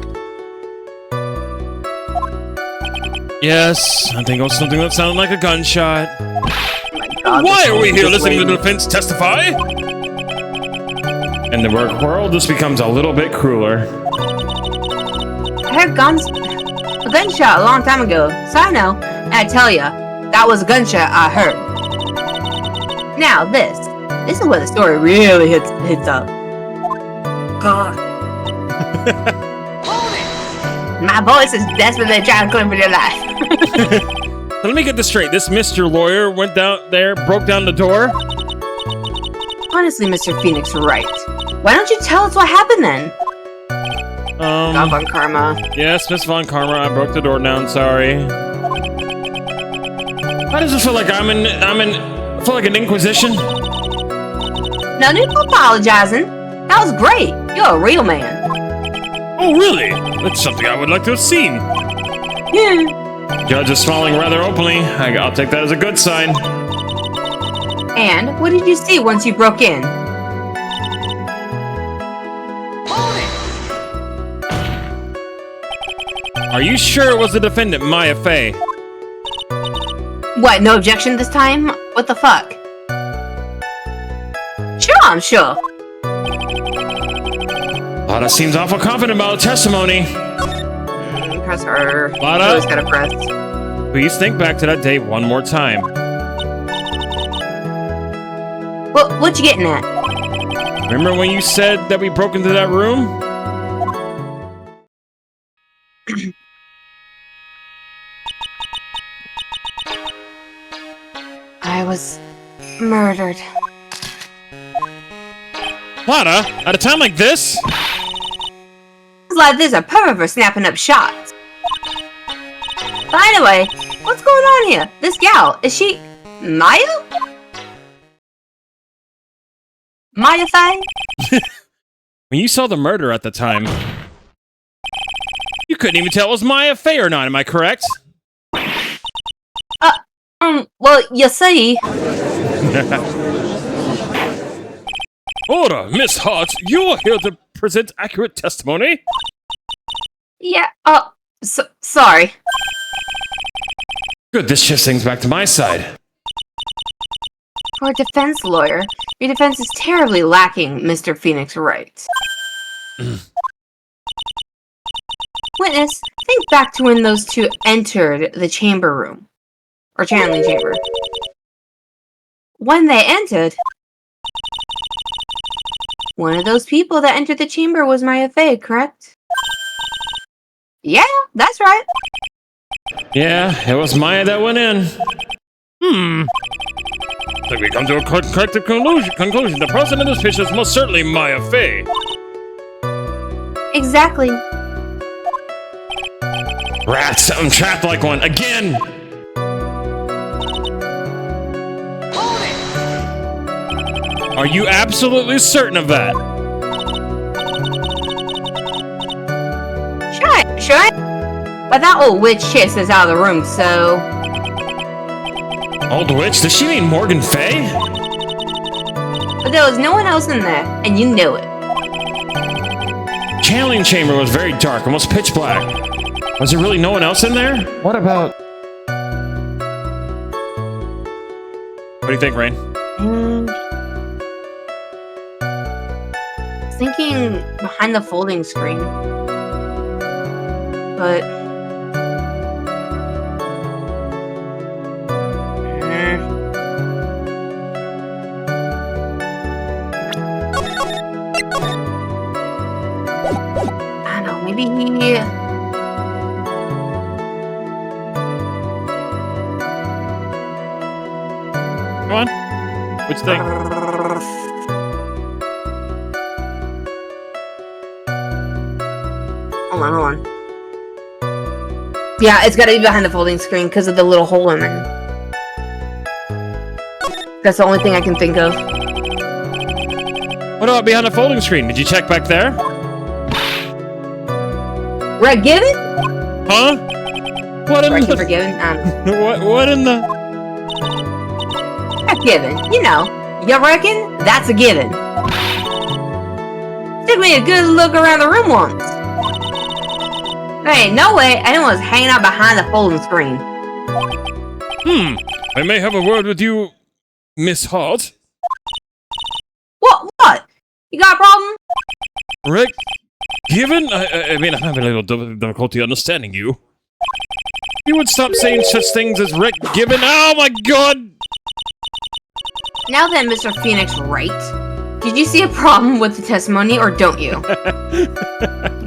Yes, I think it was something that sounded like a gunshot. Oh my God, Why are we here listening to the defense testify? And the world just becomes a little bit crueler. I heard a gunshot a long time ago, so I know. And I tell ya, that was a gunshot I heard. Now this is where the story really hits up. God. My voice is desperately trying to claim for your life. So let me get this straight. This Mr. Lawyer went down there, broke down the door. Honestly, Mr. Phoenix Wright, why don't you tell us what happened then? God von Karma. Yes, Miss Von Karma, I broke the door down, sorry. Why does it feel like I feel like an inquisition? No need for apologizing. That was great. You're a real man. Oh, really? That's something I would like to have seen. Yeah. Judge is smiling rather openly. I'll take that as a good sign. And what did you see once you broke in? Are you sure it was the defendant, Maya Fey? What, no objection this time? What the fuck? Sure, I'm sure. Lotta seems awful confident about the testimony. Press her. Lotta? Always gotta press. Please think back to that day one more time. What you getting at? Remember when you said that we broke into that room? I was murdered. Lotta, at a time like this? It's like there's a pervert snapping up shots. But anyway, what's going on here? This gal, is she Maya? Maya Fey? When you saw the murder at the time, you couldn't even tell it was Maya Fey or not, am I correct? Well, you see. Order, Miss Hart, you are here to present accurate testimony. Yeah, sorry. Good, this shifts things back to my side. For a defense lawyer, your defense is terribly lacking, Mr. Phoenix Wright. Witness, think back to when those 2 entered the chamber room. Or channeling chamber. When they entered, one of those people that entered the chamber was Maya Fey, correct? Yeah, that's right. Yeah, it was Maya that went in. I think we come to a corrective conclusion. The person in this picture is most certainly Maya Fey. Exactly. Rats, I'm trapped like one again. Are you absolutely certain of that? Sure. But that old witch chase is out of the room, so... Old witch? Does she mean Morgan Fey? But there was no one else in there, and you knew it. Channeling chamber was very dark, almost pitch black. Was there really no one else in there? What about... What do you think, Rain? Thinking behind the folding screen. But... I don't know, maybe he... Which thing? Hold on. Yeah, it's gotta be behind the folding screen because of the little hole in it. That's the only thing I can think of. What about behind the folding screen? Did you check back there? Red Given? Huh? What in Red the... Forgiven? What in the... Red Given, you know. You reckon? That's a given. Took me a good look around the room once. There ain't no way anyone's hanging out behind the folding screen. I may have a word with you, Miss Hart. What? You got a problem? Rick, given... I mean, I'm having a little difficulty understanding you. You would stop saying such things as Rick given... Oh my god! Now then, Mr. Phoenix Wright, did you see a problem with the testimony, or don't you?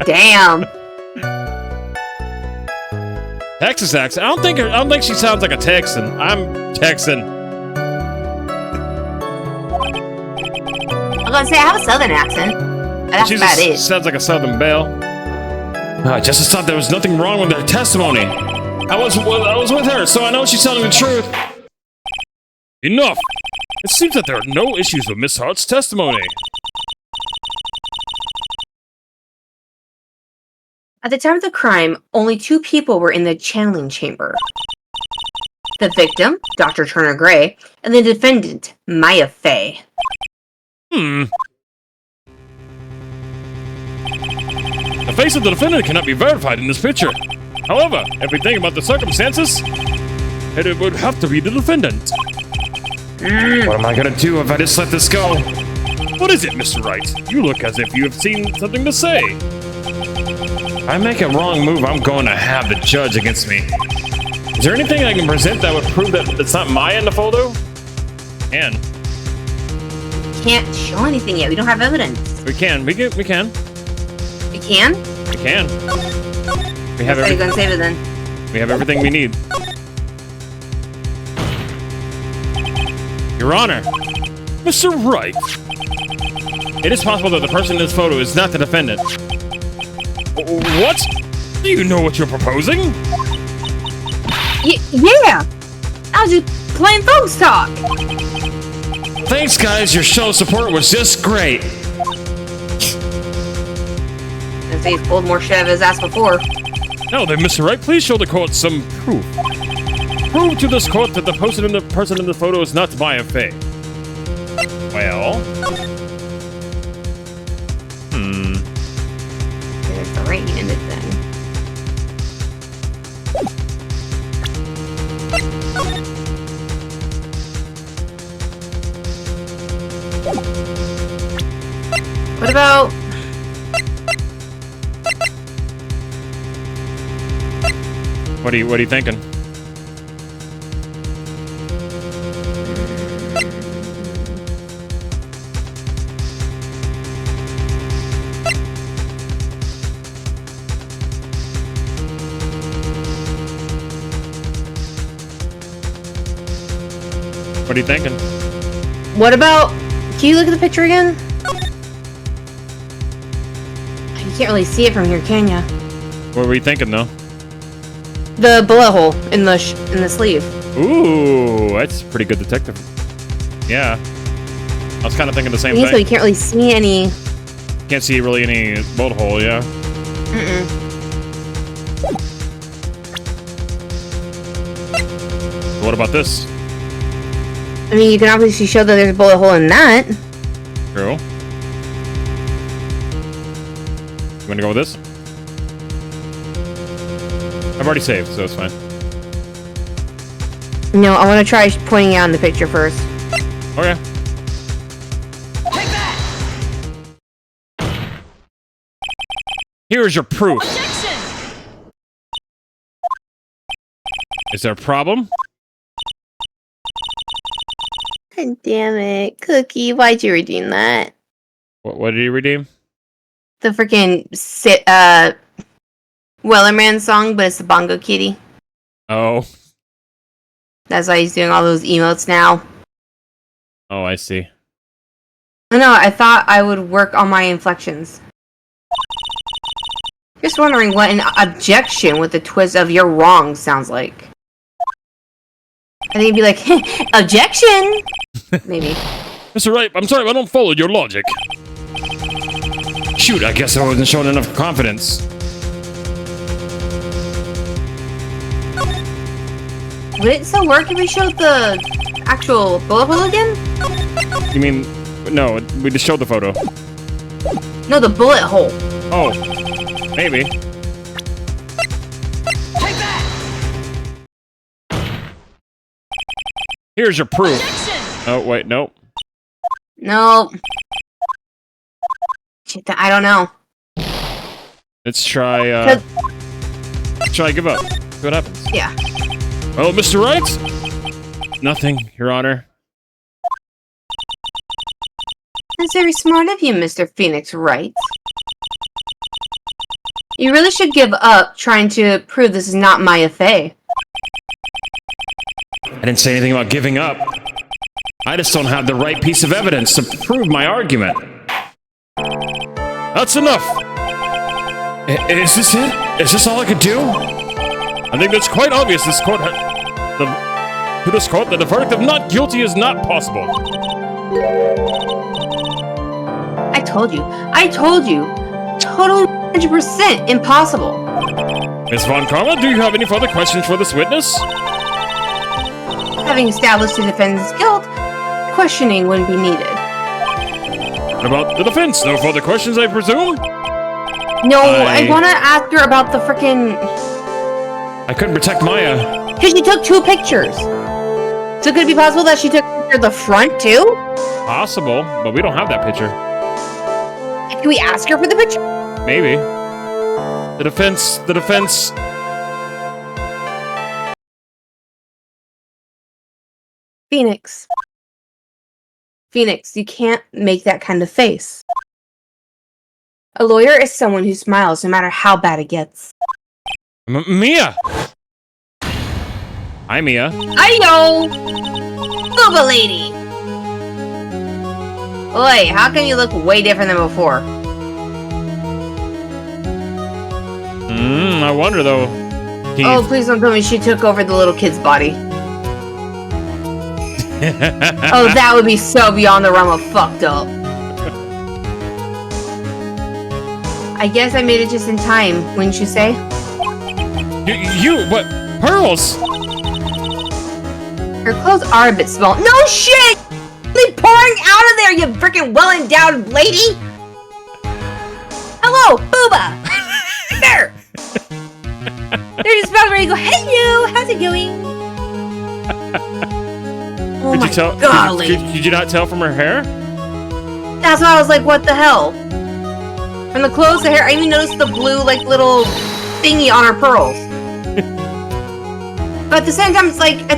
Damn. Texas accent? I don't think she sounds like a Texan. I'm Texan. I was gonna say, I have a southern accent. And that's She about just it. sounds like a Southern belle. I just thought there was nothing wrong with her testimony. I was with her, so I know she's telling the truth. Enough! It seems that there are no issues with Miss Hart's testimony. At the time of the crime, only 2 people were in the channeling chamber. The victim, Dr. Turner Gray, and the defendant, Maya Fey. The face of the defendant cannot be verified in this picture. However, if we think about the circumstances, it would have to be the defendant. What am I gonna do if I just let this go? What is it, Mr. Wright? You look as if you have seen something to say. If I make a wrong move, I'm going to have the judge against me. Is there anything I can present that would prove that it's not Maya in the photo? And Can't show anything yet. We don't have evidence. we can. We can? We can. We have Are you gonna save it then? We have everything we need. Your Honor, Mr. Wright. It is possible that the person in this photo is not the defendant. What? Do you know what you're proposing? Yeah! I was just playing folks talk! Thanks, guys. Your show support was just great. And say he's pulled more shit out of his ass before. Now then, Mr. Wright, please show the court some proof. Prove to this court that the person in the photo is not Maya Fey. Well... It's right in it then. What about... What are you thinking? What are you thinking? What about... Can you look at the picture again? You can't really see it from here, can ya? What were you thinking, though? The bullet hole in the sleeve. Ooh, that's pretty good detective. Yeah. I was kind of thinking the same So thing. you can't really see any... Can't see really any bullet hole, yeah. What about this? I mean, you can obviously show that there's a bullet hole in that. True. You want to go with this? I've already saved, so it's fine. No, I want to try pointing out in the picture first. Okay. Take that! Here is your proof. Objection! Is there a problem? God damn it. Cookie, why'd you redeem that? What did he redeem? The freaking Wellerman song, but it's the Bongo Kitty. Oh. That's why he's doing all those emotes now. Oh, I see. No, I thought I would work on my inflections. Just wondering what an objection with the twist of "you're wrong" sounds like. I think it'd be like, objection! Maybe. Mr. Wright, I'm sorry, I don't follow your logic. Shoot, I guess I wasn't showing enough confidence. Would it still work if we showed the actual bullet hole again? You mean, no, we just showed the photo. No, the bullet hole. Oh, maybe. Take that! Here's your proof. Oh, wait, nope. No. Shit, I don't know. Let's try, give up. See what happens. Yeah. Oh, Mr. Wright? Nothing, Your Honor. That's very smart of you, Mr. Phoenix Wright. You really should give up trying to prove this is not Maya Fey. I didn't say anything about giving up. I just don't have the right piece of evidence to prove my argument. That's enough! Is this it? Is this all I could do? I think it's quite obvious to this court that the verdict of not guilty is not possible. I told you. Totally 100% impossible. Miss Von Karma, do you have any further questions for this witness? Having established the defendant's guilt, questioning wouldn't be needed. What about the defense? No further questions, I presume? No, I want to ask her about the frickin'... I couldn't protect Maya. Because she took 2 pictures. So could it be possible that she took a picture of the front, too? Possible, but we don't have that picture. Can we ask her for the picture? Maybe. The defense... Phoenix, you can't make that kind of face. A lawyer is someone who smiles no matter how bad it gets. Mia! Hi, Mia. Hi-yo! Booba lady! Oi, how come you look way different than before? I wonder, though. Oh, please don't tell me she took over the little kid's body. Oh, that would be so beyond the realm of fucked up. I guess I made it just in time, wouldn't you say? What? Pearls? Her clothes are a bit small. No shit! They pouring out of there, you freaking well-endowed lady! Hello, Booba! There! There's a spot where you go, hello, how's it going? Oh my god, lady. Could you not tell from her hair? That's why I was like, what the hell? From the clothes, the hair, I even noticed the blue, like, little thingy on her pearls. But at the same time, it's like, I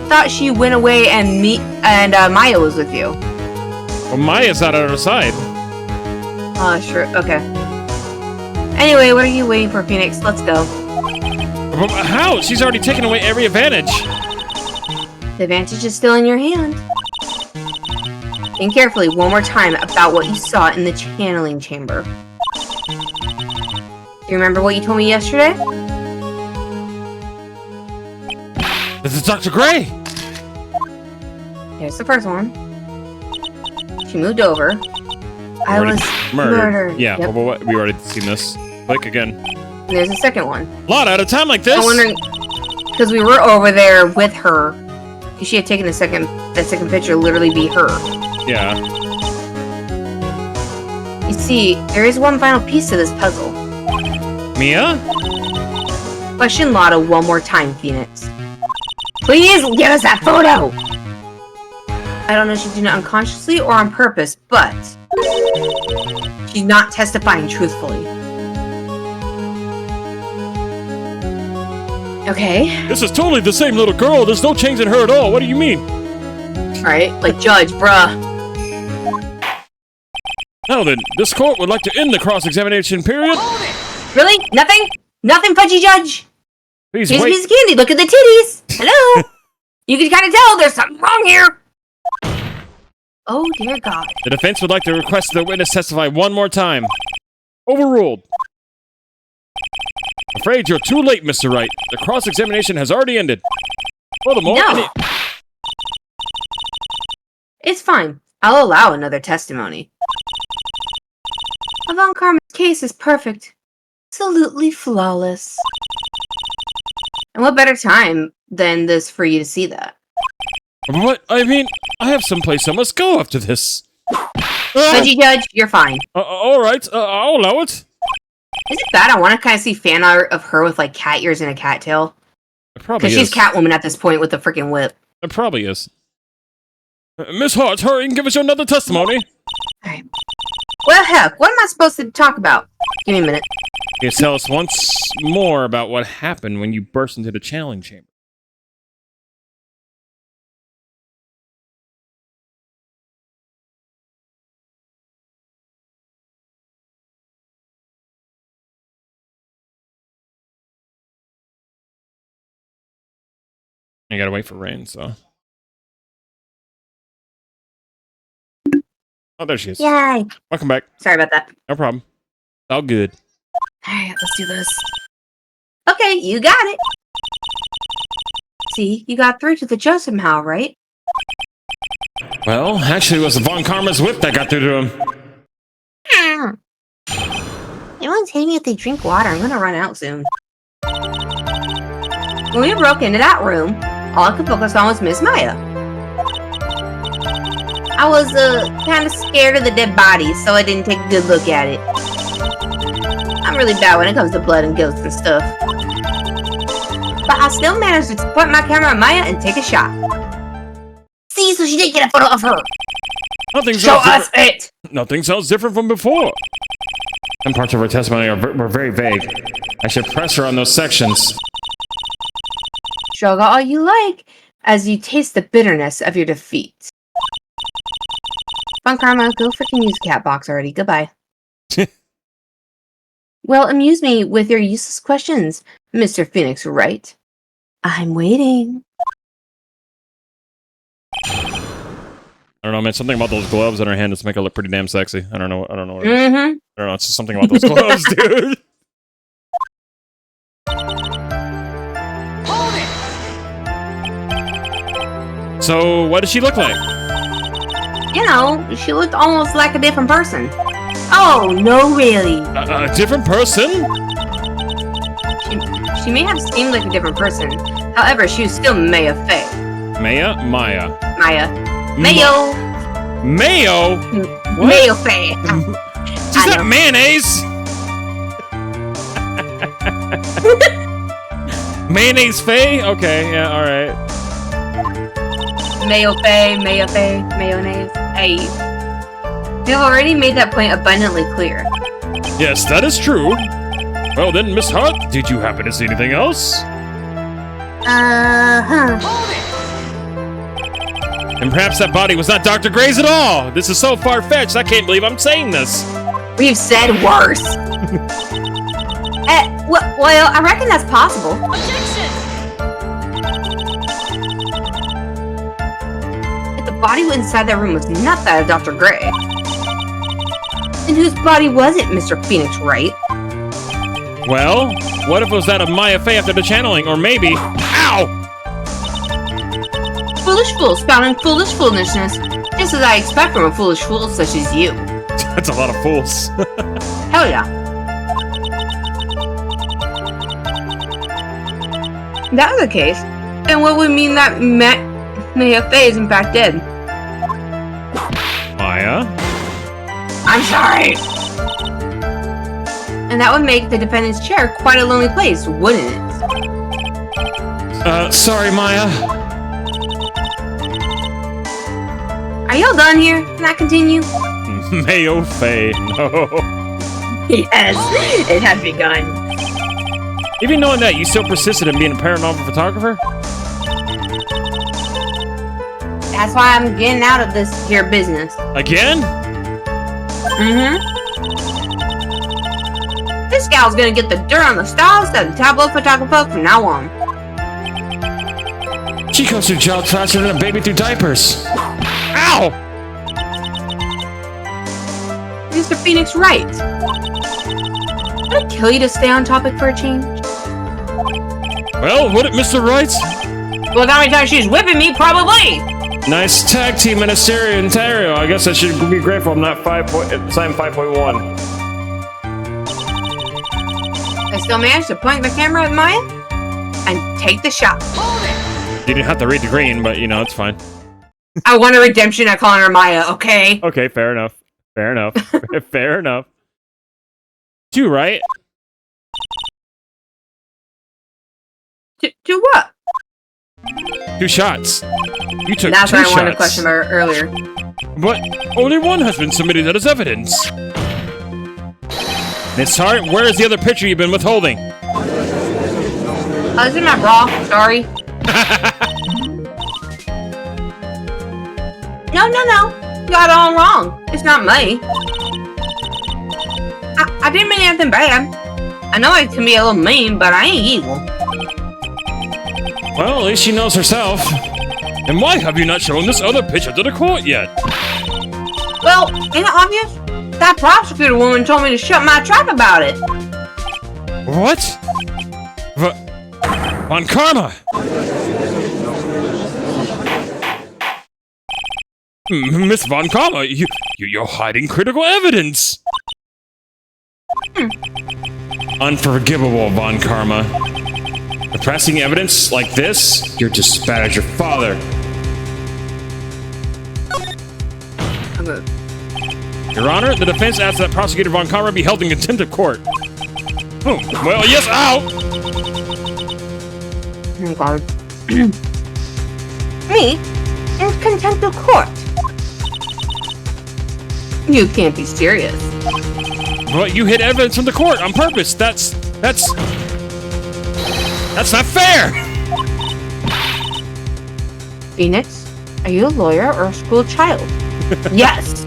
thought she went away and Maya was with you. Well, Maya's not on her side. Oh, sure, okay. Anyway, what are you waiting for, Phoenix? Let's go. How? She's already taken away every advantage. The advantage is still in your hand. Think carefully one more time about what you saw in the channeling chamber. Do you remember what you told me yesterday? This is Dr. Gray! Here's the first one. She moved over. I was murdered. Yeah, yep. well, we already seen this. Click again. There's a second one. Lotta, at a time like this? I'm wondering, because we were over there with her. If she had taken that second picture, literally be her. Yeah. You see, there is one final piece to this puzzle. Mia? Question Lotta one more time, Phoenix. Please give us that photo! I don't know if she did it unconsciously or on purpose, but she's not testifying truthfully. Okay. This is totally the same little girl. There's no change in her at all. What do you mean? Alright, like Judge, bruh. Now then, this court would like to end the cross-examination period. Really? Nothing? Nothing, Fudgy Judge? Please Here's a wait. piece of candy. Look at the titties. Hello? You can kind of tell there's something wrong here. Oh, dear God. The defense would like to request the witness testify one more time. Overruled. Afraid you're too late, Mr. Wright. The cross-examination has already ended. Furthermore, No. It's fine. I'll allow another testimony. Von Karma's case is perfect. Absolutely flawless. And what better time than this for you to see that? What? I mean, I have someplace I must go after this. Judgy Judge, you're fine. All right, I'll allow it. Is it bad? I want to kind of see fan art of her with like cat ears and a cat tail. It probably Because is. she's Catwoman at this point with the freaking whip. It probably is. Miss Hart, hurry and give us another testimony. Alright. Well, heck, what am I supposed to talk about? Give me a minute. Can you tell us once more about what happened when you burst into the channeling chamber? I gotta wait for Rain, so... Oh, there she is. Yay! Welcome back. Sorry about that. No problem. All good. Alright, let's do this. Okay, you got it. See, you got through to the judge somehow, right? Well, actually, it was the Von Karma's whip that got through to him. Everyone's hitting me if they drink water. I'm gonna run out soon. When we broke into that room, all I could focus on was Miss Maya. I was, kind of scared of the dead body, so I didn't take a good look at it. I'm really bad when it comes to blood and ghosts and stuff. But I still managed to point my camera at Maya and take a shot. See, so she did get a photo of her. Show us it! Nothing sounds different from before. Some parts of her testimony were very vague. I should press her on those sections. Shrug all you like, as you taste the bitterness of your defeat. Von Karma, go freaking use a cat box already. Goodbye. Well, amuse me with your useless questions, Mr. Phoenix Wright. I'm waiting. I don't know, man. Something about those gloves on her hand just make her look pretty damn sexy. I don't know what it is. Mm-hmm. I don't know. It's just something about those gloves, dude. Hold it! So, what does she look like? You know, she looked almost like a different person. Oh, no, really. A different person? She may have seemed like a different person. However, she was still Maya Fey. Maya? Maya. Maya. Mayo. Mayo? What? Mayo Fey. Is that mayonnaise? Mayonnaise Faye? Okay, yeah, alright. Mayo Fey, mayonnaise. Hey. You've already made that point abundantly clear. Yes, that is true. Well then, Miss Hart, did you happen to see anything else? And perhaps that body was not Dr. Gray's at all! This is so far-fetched, I can't believe I'm saying this! We've said worse. Well, I reckon that's possible. Objection! If the body inside that room was not that of Dr. Gray, then whose body was it, Mr. Phoenix Wright? Well, what if it was that of Maya Fey after the channeling, or maybe... Ow! Foolish fool spouting foolish foolishness, just as I expect from a foolish fool such as you. That's a lot of fools. Hell yeah. If that was the case, then what would mean that Maya Fey is in fact dead? Maya? I'm sorry. And that would make the defendant's chair quite a lonely place, wouldn't it? Sorry, Maya. Are y'all done here? Can I continue? Mayo Fey, no. Yes, it has begun. Even knowing that, you still persisted in being a paranormal photographer? That's why I'm getting out of this here business. Again? Mm-hmm. This gal's gonna get the dirt on the stars as a tableau photographer from now on. She goes through jobs faster than a baby through diapers. Ow! Mr. Phoenix Wright. Would it kill you to stay on topic for a change? Well, would it, Mr. Wright? Well, how many times she's whipping me, probably! Nice tag team in Ontario. I guess I should be grateful I'm not 5.1. I still managed to point the camera at Maya and take the shot. Hold it! You didn't have to read the green, but you know, it's fine. I want a redemption at calling her Maya, okay? Okay, fair enough. Fair enough. Fair enough. 2, right? To what? 2 shots. You took That's 2 what I shots. wanted to question about earlier. But only one has been submitted as evidence. Miss Hart, where is the other picture you've been withholding? It's in my bra, sorry. No. You got it all wrong. It's not me. I didn't mean anything bad. I know I can be a little mean, but I ain't evil. Well, at least she knows herself. And why have you not shown this other picture to the court yet? Well, ain't it obvious? That prosecutor woman told me to shut my trap about it. What? Von Karma! Miss Von Karma, you're hiding critical evidence! Unforgivable, Von Karma. Suppressing evidence like this, you're just as bad as your father. Your Honor, the defense asks that Prosecutor Von Karma be held in contempt of court. Oh, well, yes, ow! Oh, God. Me? In contempt of court? You can't be serious. But you hid evidence from the court on purpose. That's not fair! Phoenix, are you a lawyer or a school child? Yes.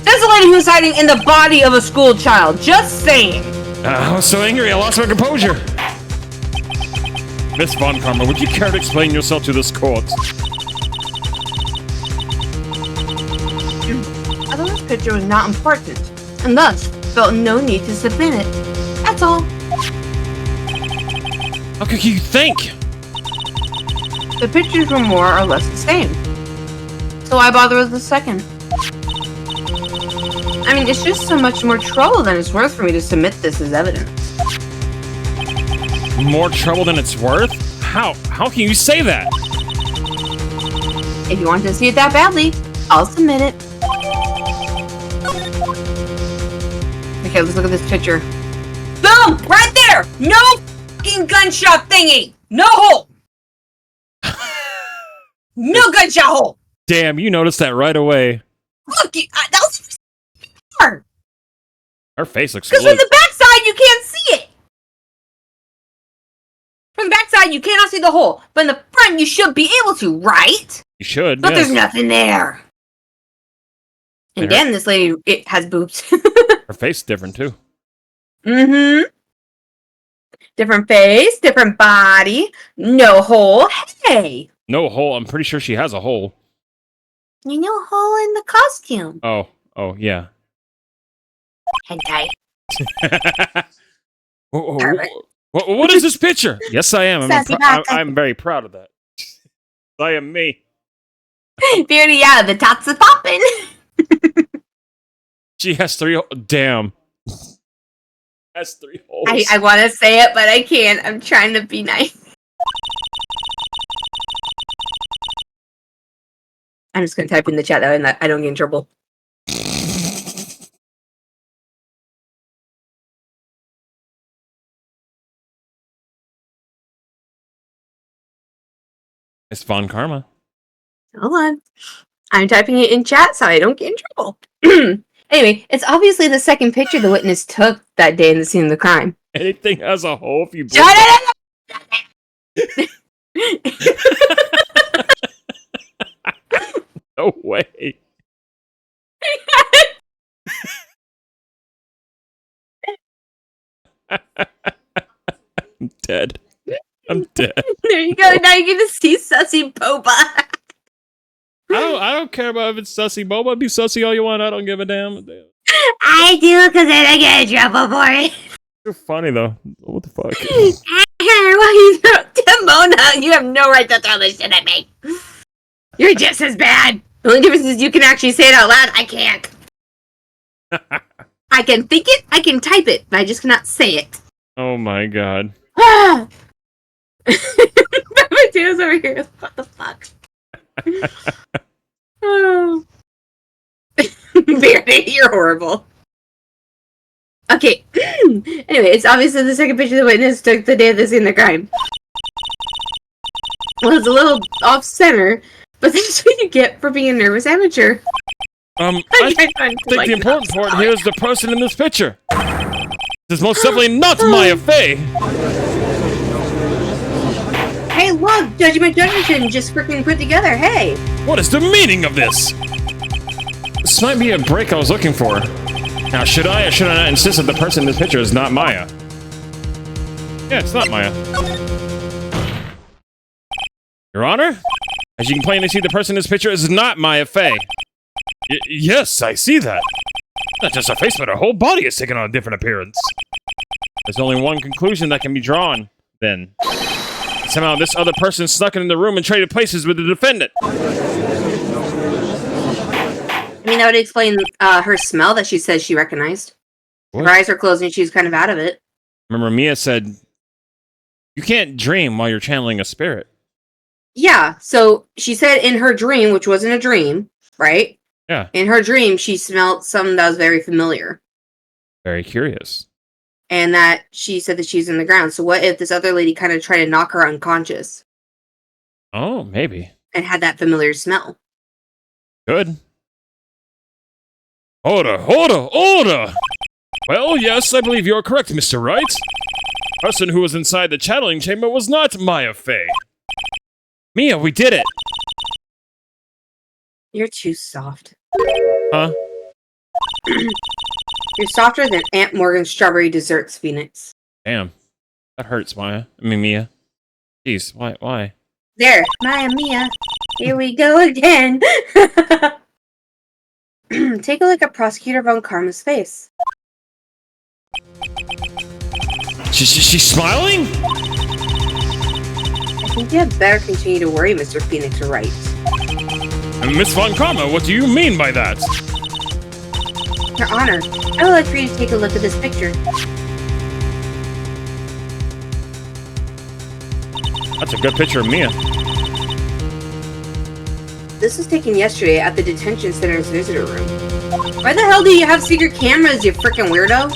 There's a lady who's hiding in the body of a school child. Just saying. I was so angry I lost my composure. Miss Von Karma, would you care to explain yourself to this court? I thought this picture was not important, and thus felt no need to submit it. That's all. How could you think? The pictures were more or less the same. So why bother with the second? I mean, it's just so much more trouble than it's worth for me to submit this as evidence. More trouble than it's worth? How? How can you say that? If you want to see it that badly, I'll submit it. Okay, let's look at this picture. Boom! Right there! No fucking gunshot thingy! No hole! No gunshot hole! Damn, you noticed that right away. Look, that was hard. Her face looks Because blue. from the backside, you can't see it. From the backside, you cannot see the hole. But in the front, you should be able to, right? You should, But yes. there's nothing there. And There. damn, this lady it has boobs. Her face is different, too. Mm-hmm. Different face, different body, no hole. Hey! No hole. I'm pretty sure she has a hole. You know, hole in the costume. Oh, yeah. Hentai. What is this picture? Yes, I am. Sassy bastard. I'm very proud of that. I am me. Beauty, yeah, the tots are popping. She has 3 Damn. Has 3 holes. I want to say it, but I can't. I'm trying to be nice. I'm just going to type in the chat that I don't get in trouble. It's Von Karma. Hold on. I'm typing it in chat so I don't get in trouble. Anyway, it's obviously the second picture the witness took that day in the scene of the crime. Anything has a hole if you break Shut it. No way. I'm dead. I'm dead. There you go. Now you're gonna see Sussy Boba. I don't care about if it's sussy boba. Be sussy all you want. I don't give a damn. I do because then I get in trouble for it. You're funny though. What the fuck? Why you Timona, you have no right to throw this shit at me. You're just as bad. The only difference is you can actually say it out loud. I can't. I can think it, I can type it, but I just cannot say it. Oh my god. Matteo's over here. What the fuck? Oh. Beardy, you're horrible. Okay. Anyway, it's obviously the second picture the witness took the day of the scene of the crime. Well, it's a little off-center, but that's what you get for being a nervous amateur. I think the important part here is the person in this picture. This is most definitely not Maya Fey. Hey, look! Judgment just freaking put together, hey! What is the meaning of this? This might be a break I was looking for. Now, should I or should I not insist that the person in this picture is not Maya? Yeah, it's not Maya. Your Honor? As you can plainly see, the person in this picture is not Maya Fey. Yes, I see that. Not just her face, but her whole body is taking on a different appearance. There's only one conclusion that can be drawn, then. Somehow this other person snuck in the room and traded places with the defendant. I mean, that would explain her smell that she says she recognized. What? Her eyes were closed and she was kind of out of it. Remember, Mia said, you can't dream while you're channeling a spirit. Yeah, so she said in her dream, which wasn't a dream, right? Yeah. In her dream, she smelled something that was very familiar. Very curious. And that she said that she's in the ground. So what if this other lady kind of tried to knock her unconscious? Oh, maybe. And had that familiar smell. Good. Order! Well, yes, I believe you're correct, Mr. Wright. The person who was inside the channeling chamber was not Maya Fey. Mia, we did it! You're too soft. Huh? You're softer than Aunt Morgan's strawberry desserts, Phoenix. Damn. That hurts, Mia. Jeez, why? There, Mia. Here we go again. Take a look at Prosecutor Von Karma's face. She's smiling? I think you had better continue to worry, Mr. Phoenix Wright. Miss Von Karma, what do you mean by that? Your Honor, I would like for you to take a look at this picture. That's a good picture of Mia. This was taken yesterday at the detention center's visitor room. Why the hell do you have secret cameras, you frickin' weirdo?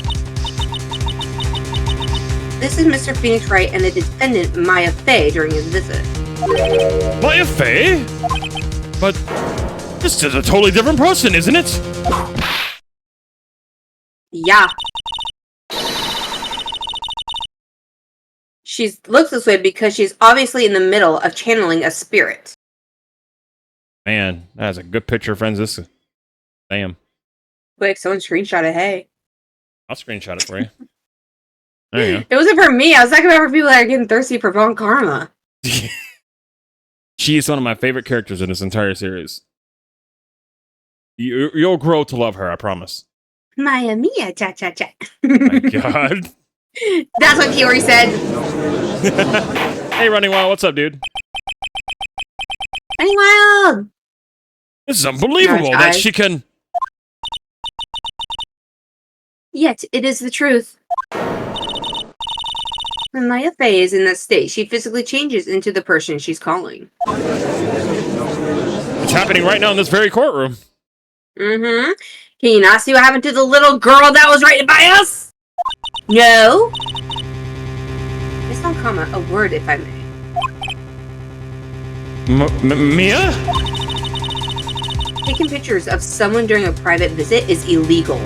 This is Mr. Phoenix Wright and the defendant, Maya Fey, during his visit. Maya Fey? But this is a totally different person, isn't it? Yeah. She looks this way because she's obviously in the middle of channeling a spirit. Man, that's a good picture, friends. This is... Damn. Quick, someone screenshot it, hey. I'll screenshot it for you. There you go. It wasn't for me, I was talking about for people that are getting thirsty for Von Karma. She is one of my favorite characters in this entire series. You'll grow to love her, I promise. Maya Mia, cha-cha-cha. My god. That's what Kiori said. Hey, Running Wild, what's up, dude? Running Wild! This is unbelievable that she can... Yet, it is the truth. When Maya Fey is in that state, she physically changes into the person she's calling. It's happening right now in this very courtroom. Mm-hmm. Can you not see what happened to the little girl that was right by us? No? Miss Von Karma, a word if I may. Mia? Taking pictures of someone during a private visit is illegal.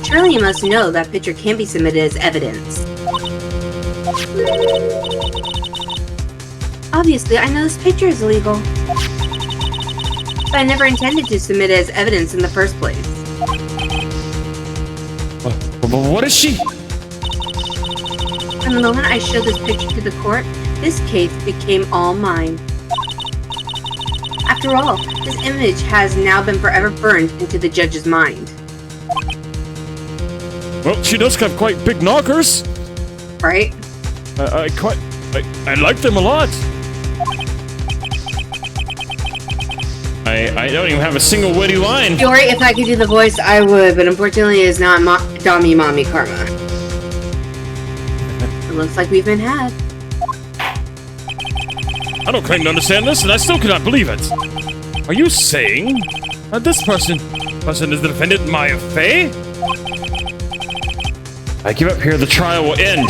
Surely you must know that picture can be submitted as evidence. Obviously, I know this picture is illegal. But I never intended to submit it as evidence in the first place. What is she? From the moment I showed this picture to the court, this case became all mine. After all, this image has now been forever burned into the judge's mind. Well, she does have quite big knockers. Right? I like them a lot. I don't even have a single witty line. Yori, if I could do the voice, I would, but unfortunately it's not Dommy Mommy Karma. It looks like we've been had. I don't claim to understand this, and I still cannot believe it. Are you saying that this person is the defendant Maya Fey? I give up here, the trial will end.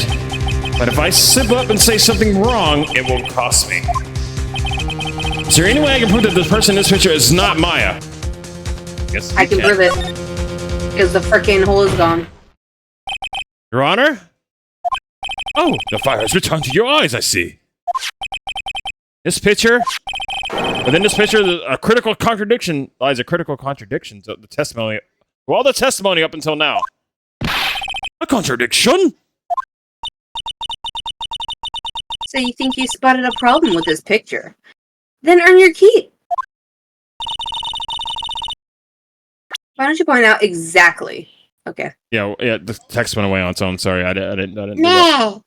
But if I slip up and say something wrong, it will cost me. Is there any way I can prove that this person in this picture is not Maya? Yes, I can prove it. Because the frickin' hole is gone. Your Honor? Oh, the fire has returned to your eyes, I see. This picture, within this picture, a critical contradiction lies a critical contradiction to the testimony. Well, the testimony up until now. A contradiction? So you think you spotted a problem with this picture? Then earn your keep. Why don't you point out exactly? Okay. Yeah, the text went away on its own. Sorry, I didn't do that.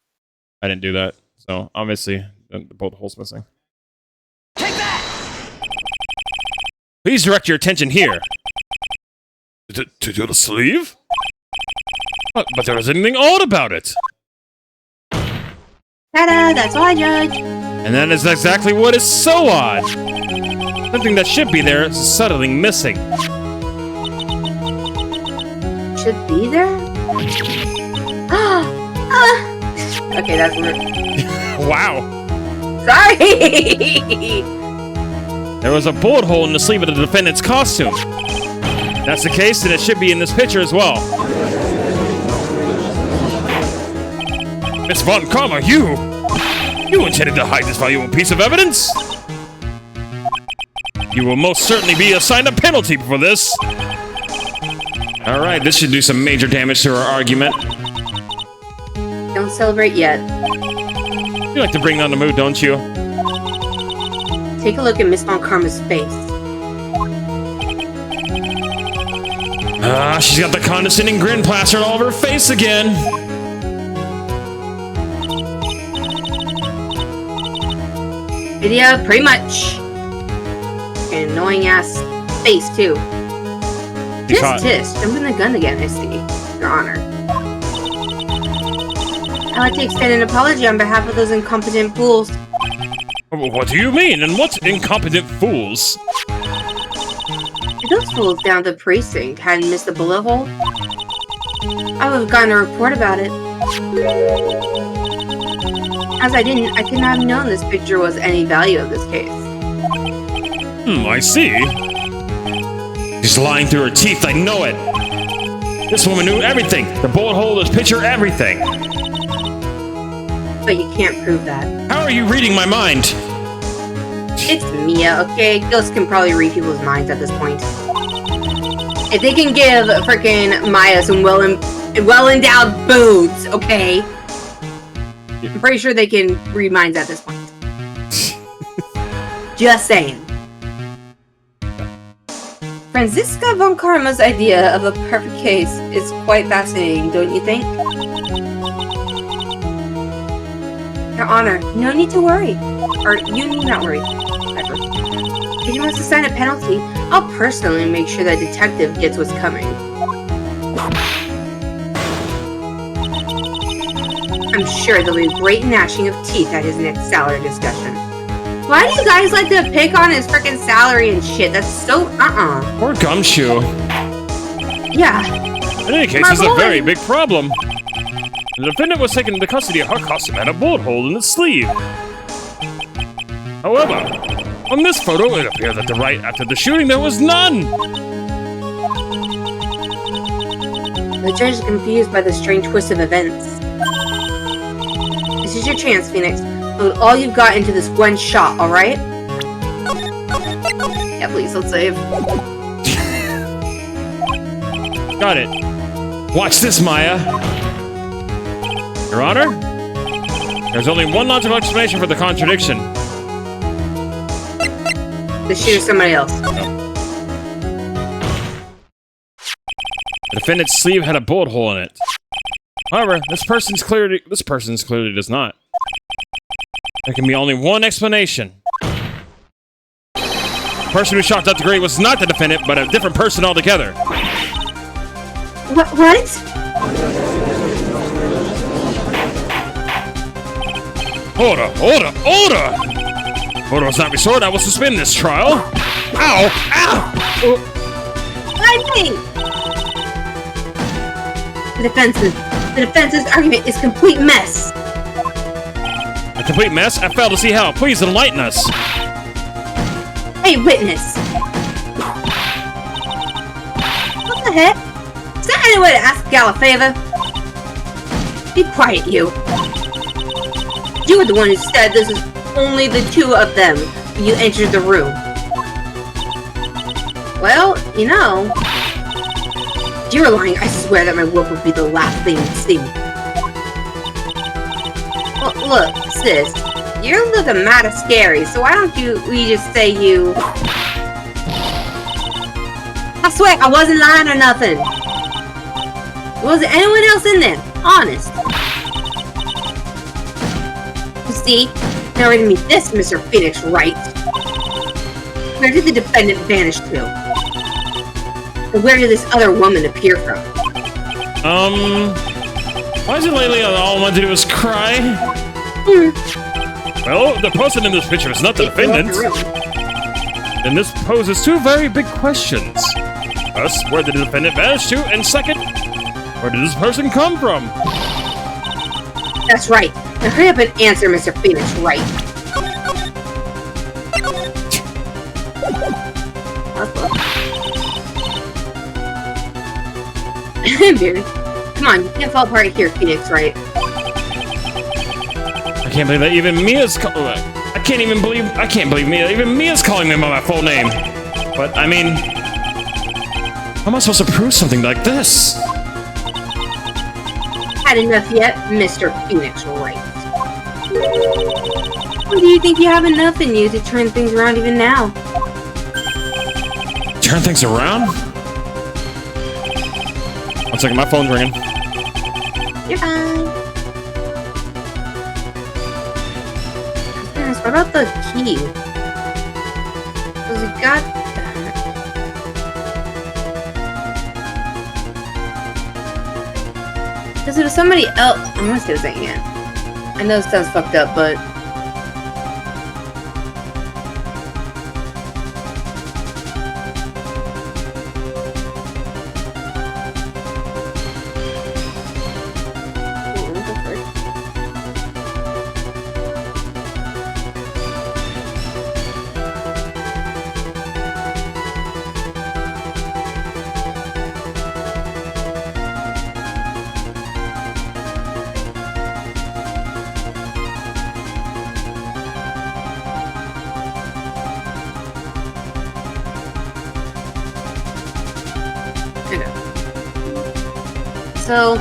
I didn't do that. So obviously, both holes missing. Take that! Please direct your attention here. To the sleeve? But there isn't anything odd about it. Ta-da! That's all I judge. And that is exactly what is so odd. Something that should be there is subtly missing. Should be there? Okay, that's weird. Wow. Sorry! There was a bullet hole in the sleeve of the defendant's costume. If that's the case, then it should be in this picture as well. Miss Von Karma, you intended to hide this valuable piece of evidence? You will most certainly be assigned a penalty for this. Alright, this should do some major damage to our argument. Don't celebrate yet. You like to bring down the mood, don't you? Take a look at Miss Von Karma's face. She's got the condescending grin plastered all over her face again. Yeah, pretty much. An annoying ass face too. Tisk, jumping the gun again, I see. Your Honor. I'd like to extend an apology on behalf of those incompetent fools. What do you mean? And what incompetent fools? If those fools down the precinct hadn't missed the bullet hole, I would have gotten a report about it. As I didn't, I could not have known this picture was any value of this case. I see. She's lying through her teeth, I know it. This woman knew everything. The bullet hole, this picture, everything. But you can't prove that. How are you reading my mind? It's Mia, okay? Ghosts can probably read people's minds at this point. If they can give frickin' Maya some well-endowed boots, okay? I'm pretty sure they can read minds at this point. Just saying. Franziska von Karma's idea of a perfect case is quite fascinating, don't you think? Your Honor, no need to worry. Or, you need not worry. Ever. If you must assign a penalty, I'll personally make sure that detective gets what's coming. I'm sure there'll be great gnashing of teeth at his next salary discussion. Why do you guys like to pick on his frickin' salary and shit? That's so Poor Gumshoe. Yeah. In any case, this is a very big problem. The defendant was taken into custody of her costume and a bullet hole in the sleeve. However, on this photo, it appears that right after the shooting, there was none. The judge is confused by the strange twist of events. This is your chance, Phoenix. Load all you've got into this one shot, alright? Yeah, please, let's save. Got it. Watch this, Maya. Your Honor? There's only one logical explanation for the contradiction. The shooter's somebody else. No. The defendant's sleeve had a bullet hole in it. However, this person's clearly does not. There can be only one explanation. The person who shot Dr. Gray was not the defendant, but a different person altogether. What? Order! Order was not restored. I will suspend this trial. Ow! I mean, the defense's argument is complete mess. A complete mess? I fail to see how. Please enlighten us. Hey, witness. What the heck? Is there any way to ask a gal a favor? Be quiet, you. You were the one who said this is only the two of them when you entered the room. Well, you know, if you were lying, I swear that my work would be the last thing you'd see. Well, look, sis, you're looking mighty scary, so why don't we just say you... I swear, I wasn't lying or nothing. There wasn't anyone else in there, honest. You see, now we're gonna meet this Mr. Phoenix Wright. Where did the defendant vanish to? And where did this other woman appear from? Why is it lately all I want to do is cry? Well, the person in this picture is not the defendant. And this poses two very big questions. First, where did the defendant vanish to? And second, where did this person come from? That's right. Now hurry up and answer, Mr. Phoenix Wright. Dude, come on, you can't fall apart here, Phoenix Wright. I can't believe that even Mia's I can't believe Mia. Even Mia's calling me by my full name. But, I mean... How am I supposed to prove something like this? Had enough yet, Mr. Phoenix Wright? Or do you think you have enough in you to turn things around even now? Turn things around? One second, my phone's ringing. You're fine. What about the key? Because we got that. Because it was somebody else. I'm gonna say this again. I know it sounds fucked up, but. So,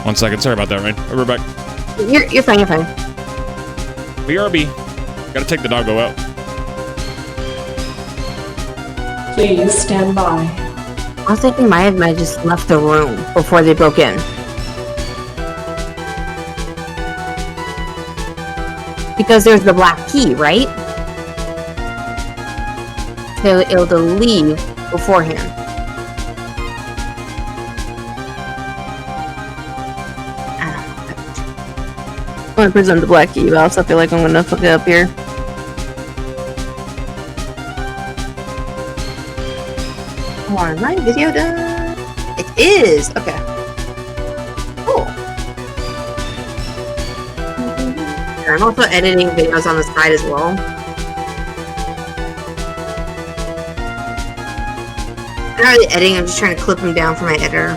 One second, sorry about that, Rain. We're back. you're fine, you're fine. BRB. Gotta take the doggo out. Please stand by. I was thinking Maya might have just left the room before they broke in. Because there's the black key, right? So it'll leave beforehand. I'm gonna present the black key, but I also feel like I'm gonna fuck it up here. Come on, is my video done? It is! Okay. Cool. I'm also editing videos on the side as well. I'm not really editing, I'm just trying to clip them down for my editor.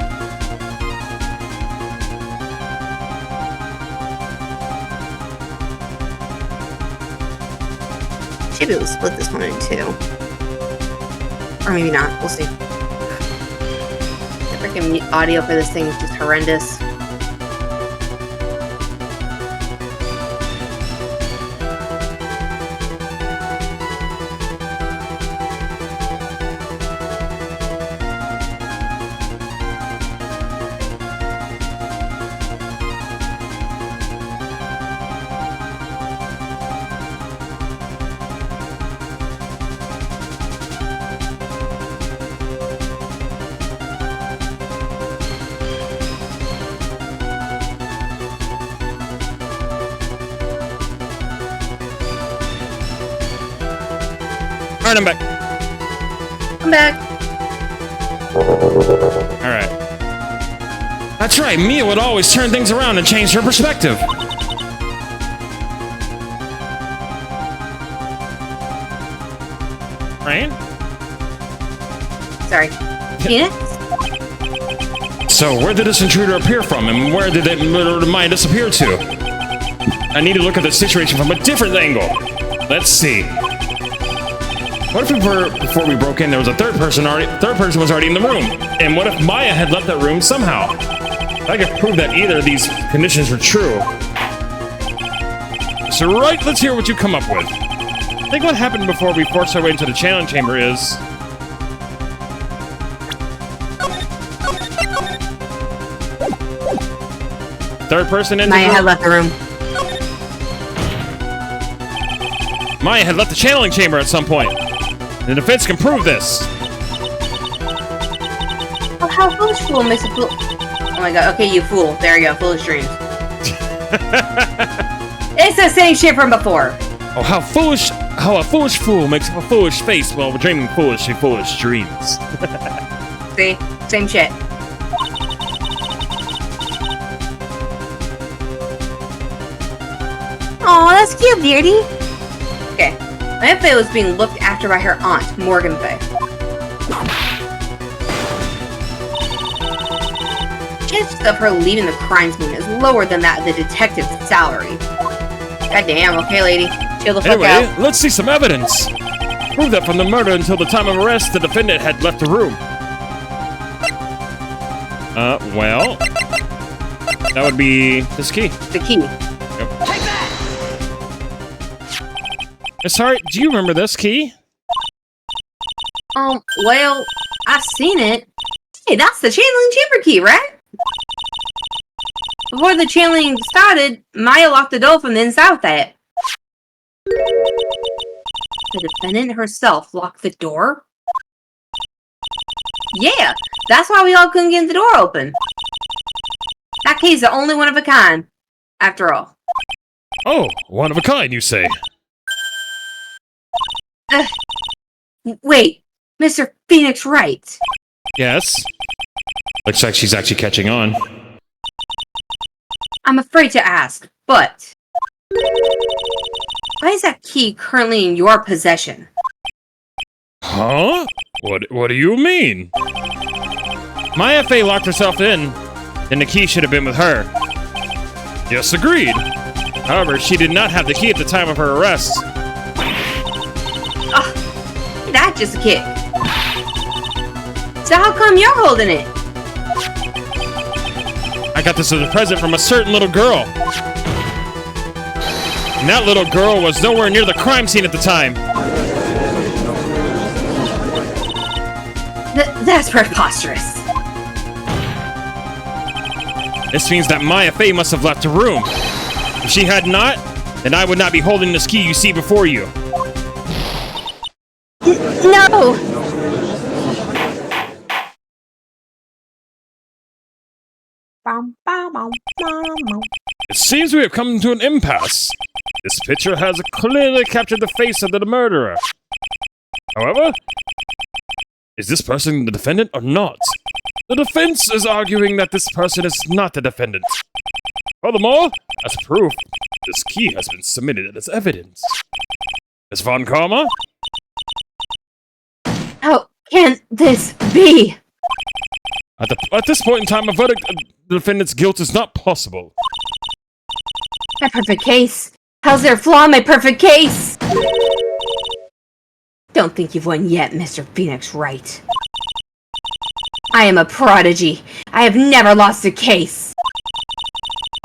Maybe we'll split this one in two. Or maybe not. We'll see. The freaking audio for this thing is just horrendous. Alright, I'm back. I'm back. Alright. That's right, Mia would always turn things around and change her perspective. Rain? Sorry. Phoenix? So, where did this intruder appear from, and where did that murdered mind disappear to? I need to look at the situation from a different angle. Let's see. What if before we broke in, there was a third person was already in the room? And what if Maya had left that room somehow? I could prove that either of these conditions were true. So, Wright, let's hear what you come up with. I think what happened before we forced our way into the channeling chamber is... Third person in Maya had left the room. Maya had left the channeling chamber at some point. The defense can prove this. Oh, how foolish fool makes a fool. Oh my god, okay, you fool. There you go, foolish dreams. It's the same shit from before. Oh, how a foolish fool makes a foolish face while dreaming foolish dreams. See? Same shit. Aw, that's cute, Beardy. Okay. Maya Fey was being looked after by her aunt, Morgan Fey. Chances of her leaving the crime scene is lower than that of the detective's salary. Goddamn, okay, lady. Chill the fuck Anyway, out. let's see some evidence. Prove that from the murder until the time of arrest, the defendant had left the room. Well... That would be this key. The key. Miss Hart, do you remember this key? Well, I've seen it. Hey, that's the channeling chamber key, right? Before the channeling started, Maya locked the door from the inside with that. The defendant herself locked the door? Yeah, that's why we all couldn't get the door open. That key's the only one of a kind, after all. Oh, one of a kind, you say? Wait, Mr. Phoenix Wright. Yes. Looks like she's actually catching on. I'm afraid to ask, but... why is that key currently in your possession? Huh? What do you mean? Maya Fey locked herself in, then the key should have been with her. Yes, agreed. However, she did not have the key at the time of her arrest. That's just a kick. So how come you're holding it? I got this as a present from a certain little girl. And that little girl was nowhere near the crime scene at the time. That's preposterous. This means that Maya Fey must have left the room. If she had not, then I would not be holding this key you see before you. No! It seems we have come to an impasse. This picture has clearly captured the face of the murderer. However, is this person the defendant or not? The defense is arguing that this person is not the defendant. Furthermore, as proof, this key has been submitted as evidence. Ms. Von Karma? How can this be? At this point in time, a verdict of the defendant's guilt is not possible. My perfect case. How's there a flaw in my perfect case? Don't think you've won yet, Mr. Phoenix Wright. I am a prodigy. I have never lost a case.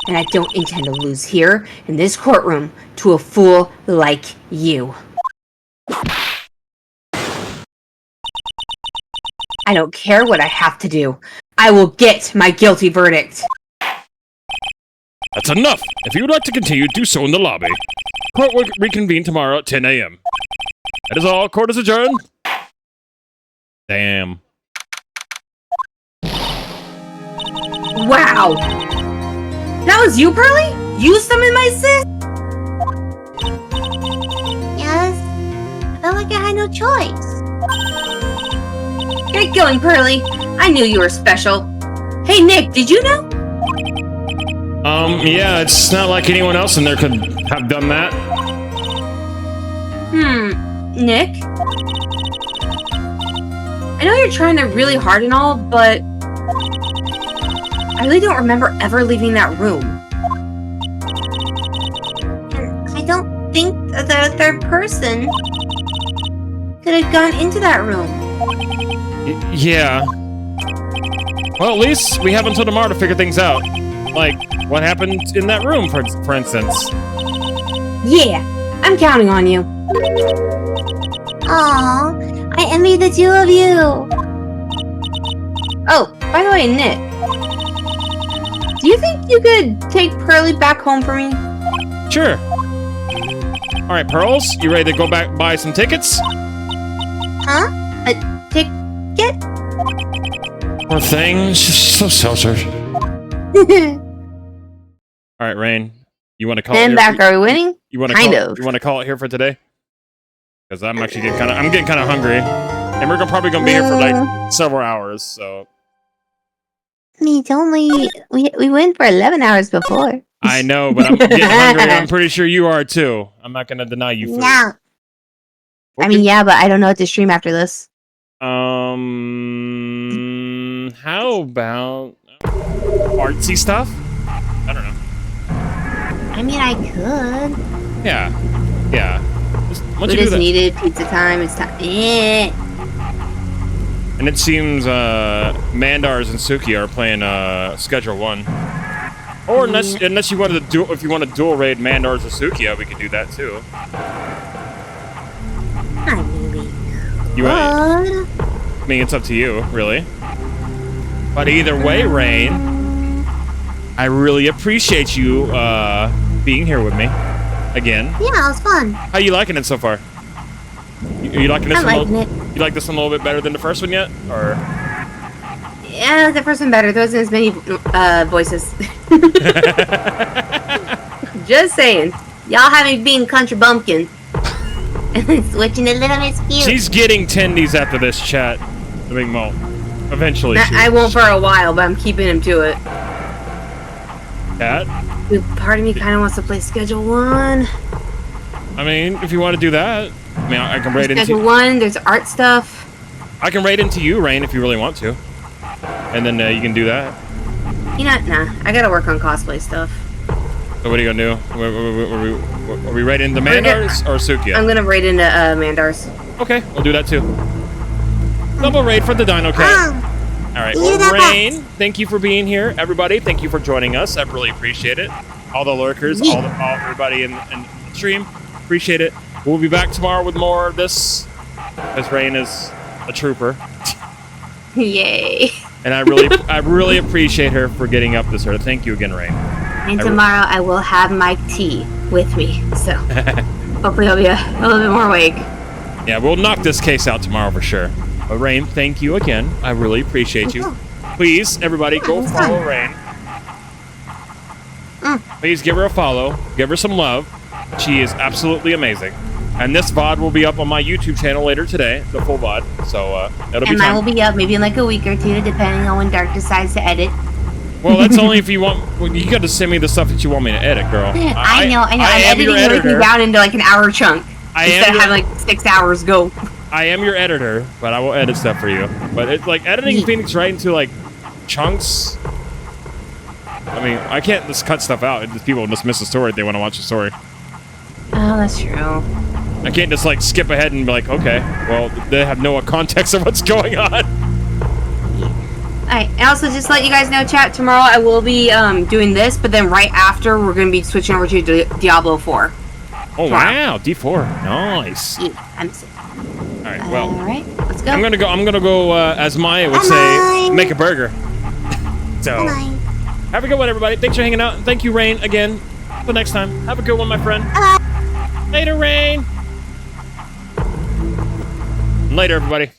And I don't intend to lose here, in this courtroom, to a fool like you. I don't care what I have to do. I will get my guilty verdict. That's enough. If you would like to continue, do so in the lobby. Court will reconvene tomorrow at 10 a.m. That is all. Court is adjourned. Damn. Wow! That was you, Pearly? You summoned my sis? Yes. I felt like I had no choice. Get going, Pearly. I knew you were special. Hey, Nick, did you know? Yeah, it's not like anyone else in there could have done that. Nick? I know you're trying really hard and all, but I really don't remember ever leaving that room. And I don't think the third person could have gone into that room. Yeah. Well, at least we have until tomorrow to figure things out. Like, what happened in that room, for instance. Yeah, I'm counting on you. Aw, I envy the two of you. Oh, by the way, Nick. Do you think you could take Pearly back home for me? Sure. Alright, Pearls, you ready to go back buy some tickets? Huh? Ticket? Poor thing, she's so sheltered. Alright, Rain. You want to call And it back, are we winning? You want to You want to call it here for today? Because I'm actually getting kind of hungry, and we're probably gonna be here for like several hours. So. I mean, it's only we went for 11 hours before. I know, but I'm getting hungry. I'm pretty sure you are too. I'm not gonna deny you food. Yeah. I mean, yeah, but I don't know what to stream after this. How about artsy stuff? I don't know. I mean, I could. Yeah. We just needed pizza time. It's time. And it seems Mandars and Suki are playing Schedule 1. Or unless you wanted to if you want to dual raid Mandars or Suki, we could do that too. I mean, we I mean, it's up to you, really. But either way, Rain, I really appreciate you being here with me again. Yeah, it was fun. How you liking it so far? You liking this? I'm liking it. You like this one a little bit better than the first one yet, or? Yeah, the first one better. There wasn't as many voices. Just saying. Y'all have me being country bumpkin. And switching to Little Miss Cute. She's getting tendies after this chat, the Big Mo. Eventually. I won't for a while, but I'm keeping him to it. Cat? Part of me kind of wants to play Schedule 1. I mean, if you want to do that, I mean, I can raid into Schedule 1, there's art stuff. I can raid into you, Rain, if you really want to. And then you can do that. You know, nah. I gotta work on cosplay stuff. So what are you gonna do? Are we raiding into Mandars or Sukia? I'm gonna raid into Mandars. Okay, we'll do that too. Double raid for the Dino Cat. Alright, well, Rain, thank you for being here. Everybody, thank you for joining us. I really appreciate it. All the lurkers, all everybody in the stream, appreciate it. We'll be back tomorrow with more of this, because Rain is a trooper. Yay. And I really appreciate her for getting up this early. Thank you again, Rain. And tomorrow I will have my tea with me, so hopefully I'll be a little bit more awake. Yeah, we'll knock this case out tomorrow for sure. But Rain, thank you again. I really appreciate you. Please, everybody, go follow Rain. Please give her a follow. Give her some love. She is absolutely amazing. And this VOD will be up on my YouTube channel later today, the full VOD. So it'll be. And mine will be up maybe in like a week or two, depending on when Dark decides to edit. Well, that's only if you want. Well, you got to send me the stuff that you want me to edit, girl. I know. I'm editing everything down into like an hour chunk instead of having like 6 hours go. I am your editor, but I will edit stuff for you. But it's like editing Phoenix right into like chunks. I mean, I can't just cut stuff out. People just miss the story if they want to watch the story. Oh, that's true. I can't just like skip ahead and be like, okay, well, they have no context of what's going on. Alright, and also just let you guys know, chat, tomorrow I will be doing this, but then right after we're going to be switching over to Diablo 4. Oh, wow, D4. Nice. Yeah, I'm sick. Alright, well. Alright, let's go. I'm gonna go, as Maya would say, make a burger. So, have a good one, everybody. Thanks for hanging out. And thank you, Rain, again. Until next time. Have a good one, my friend. Later, Rain. Later, everybody.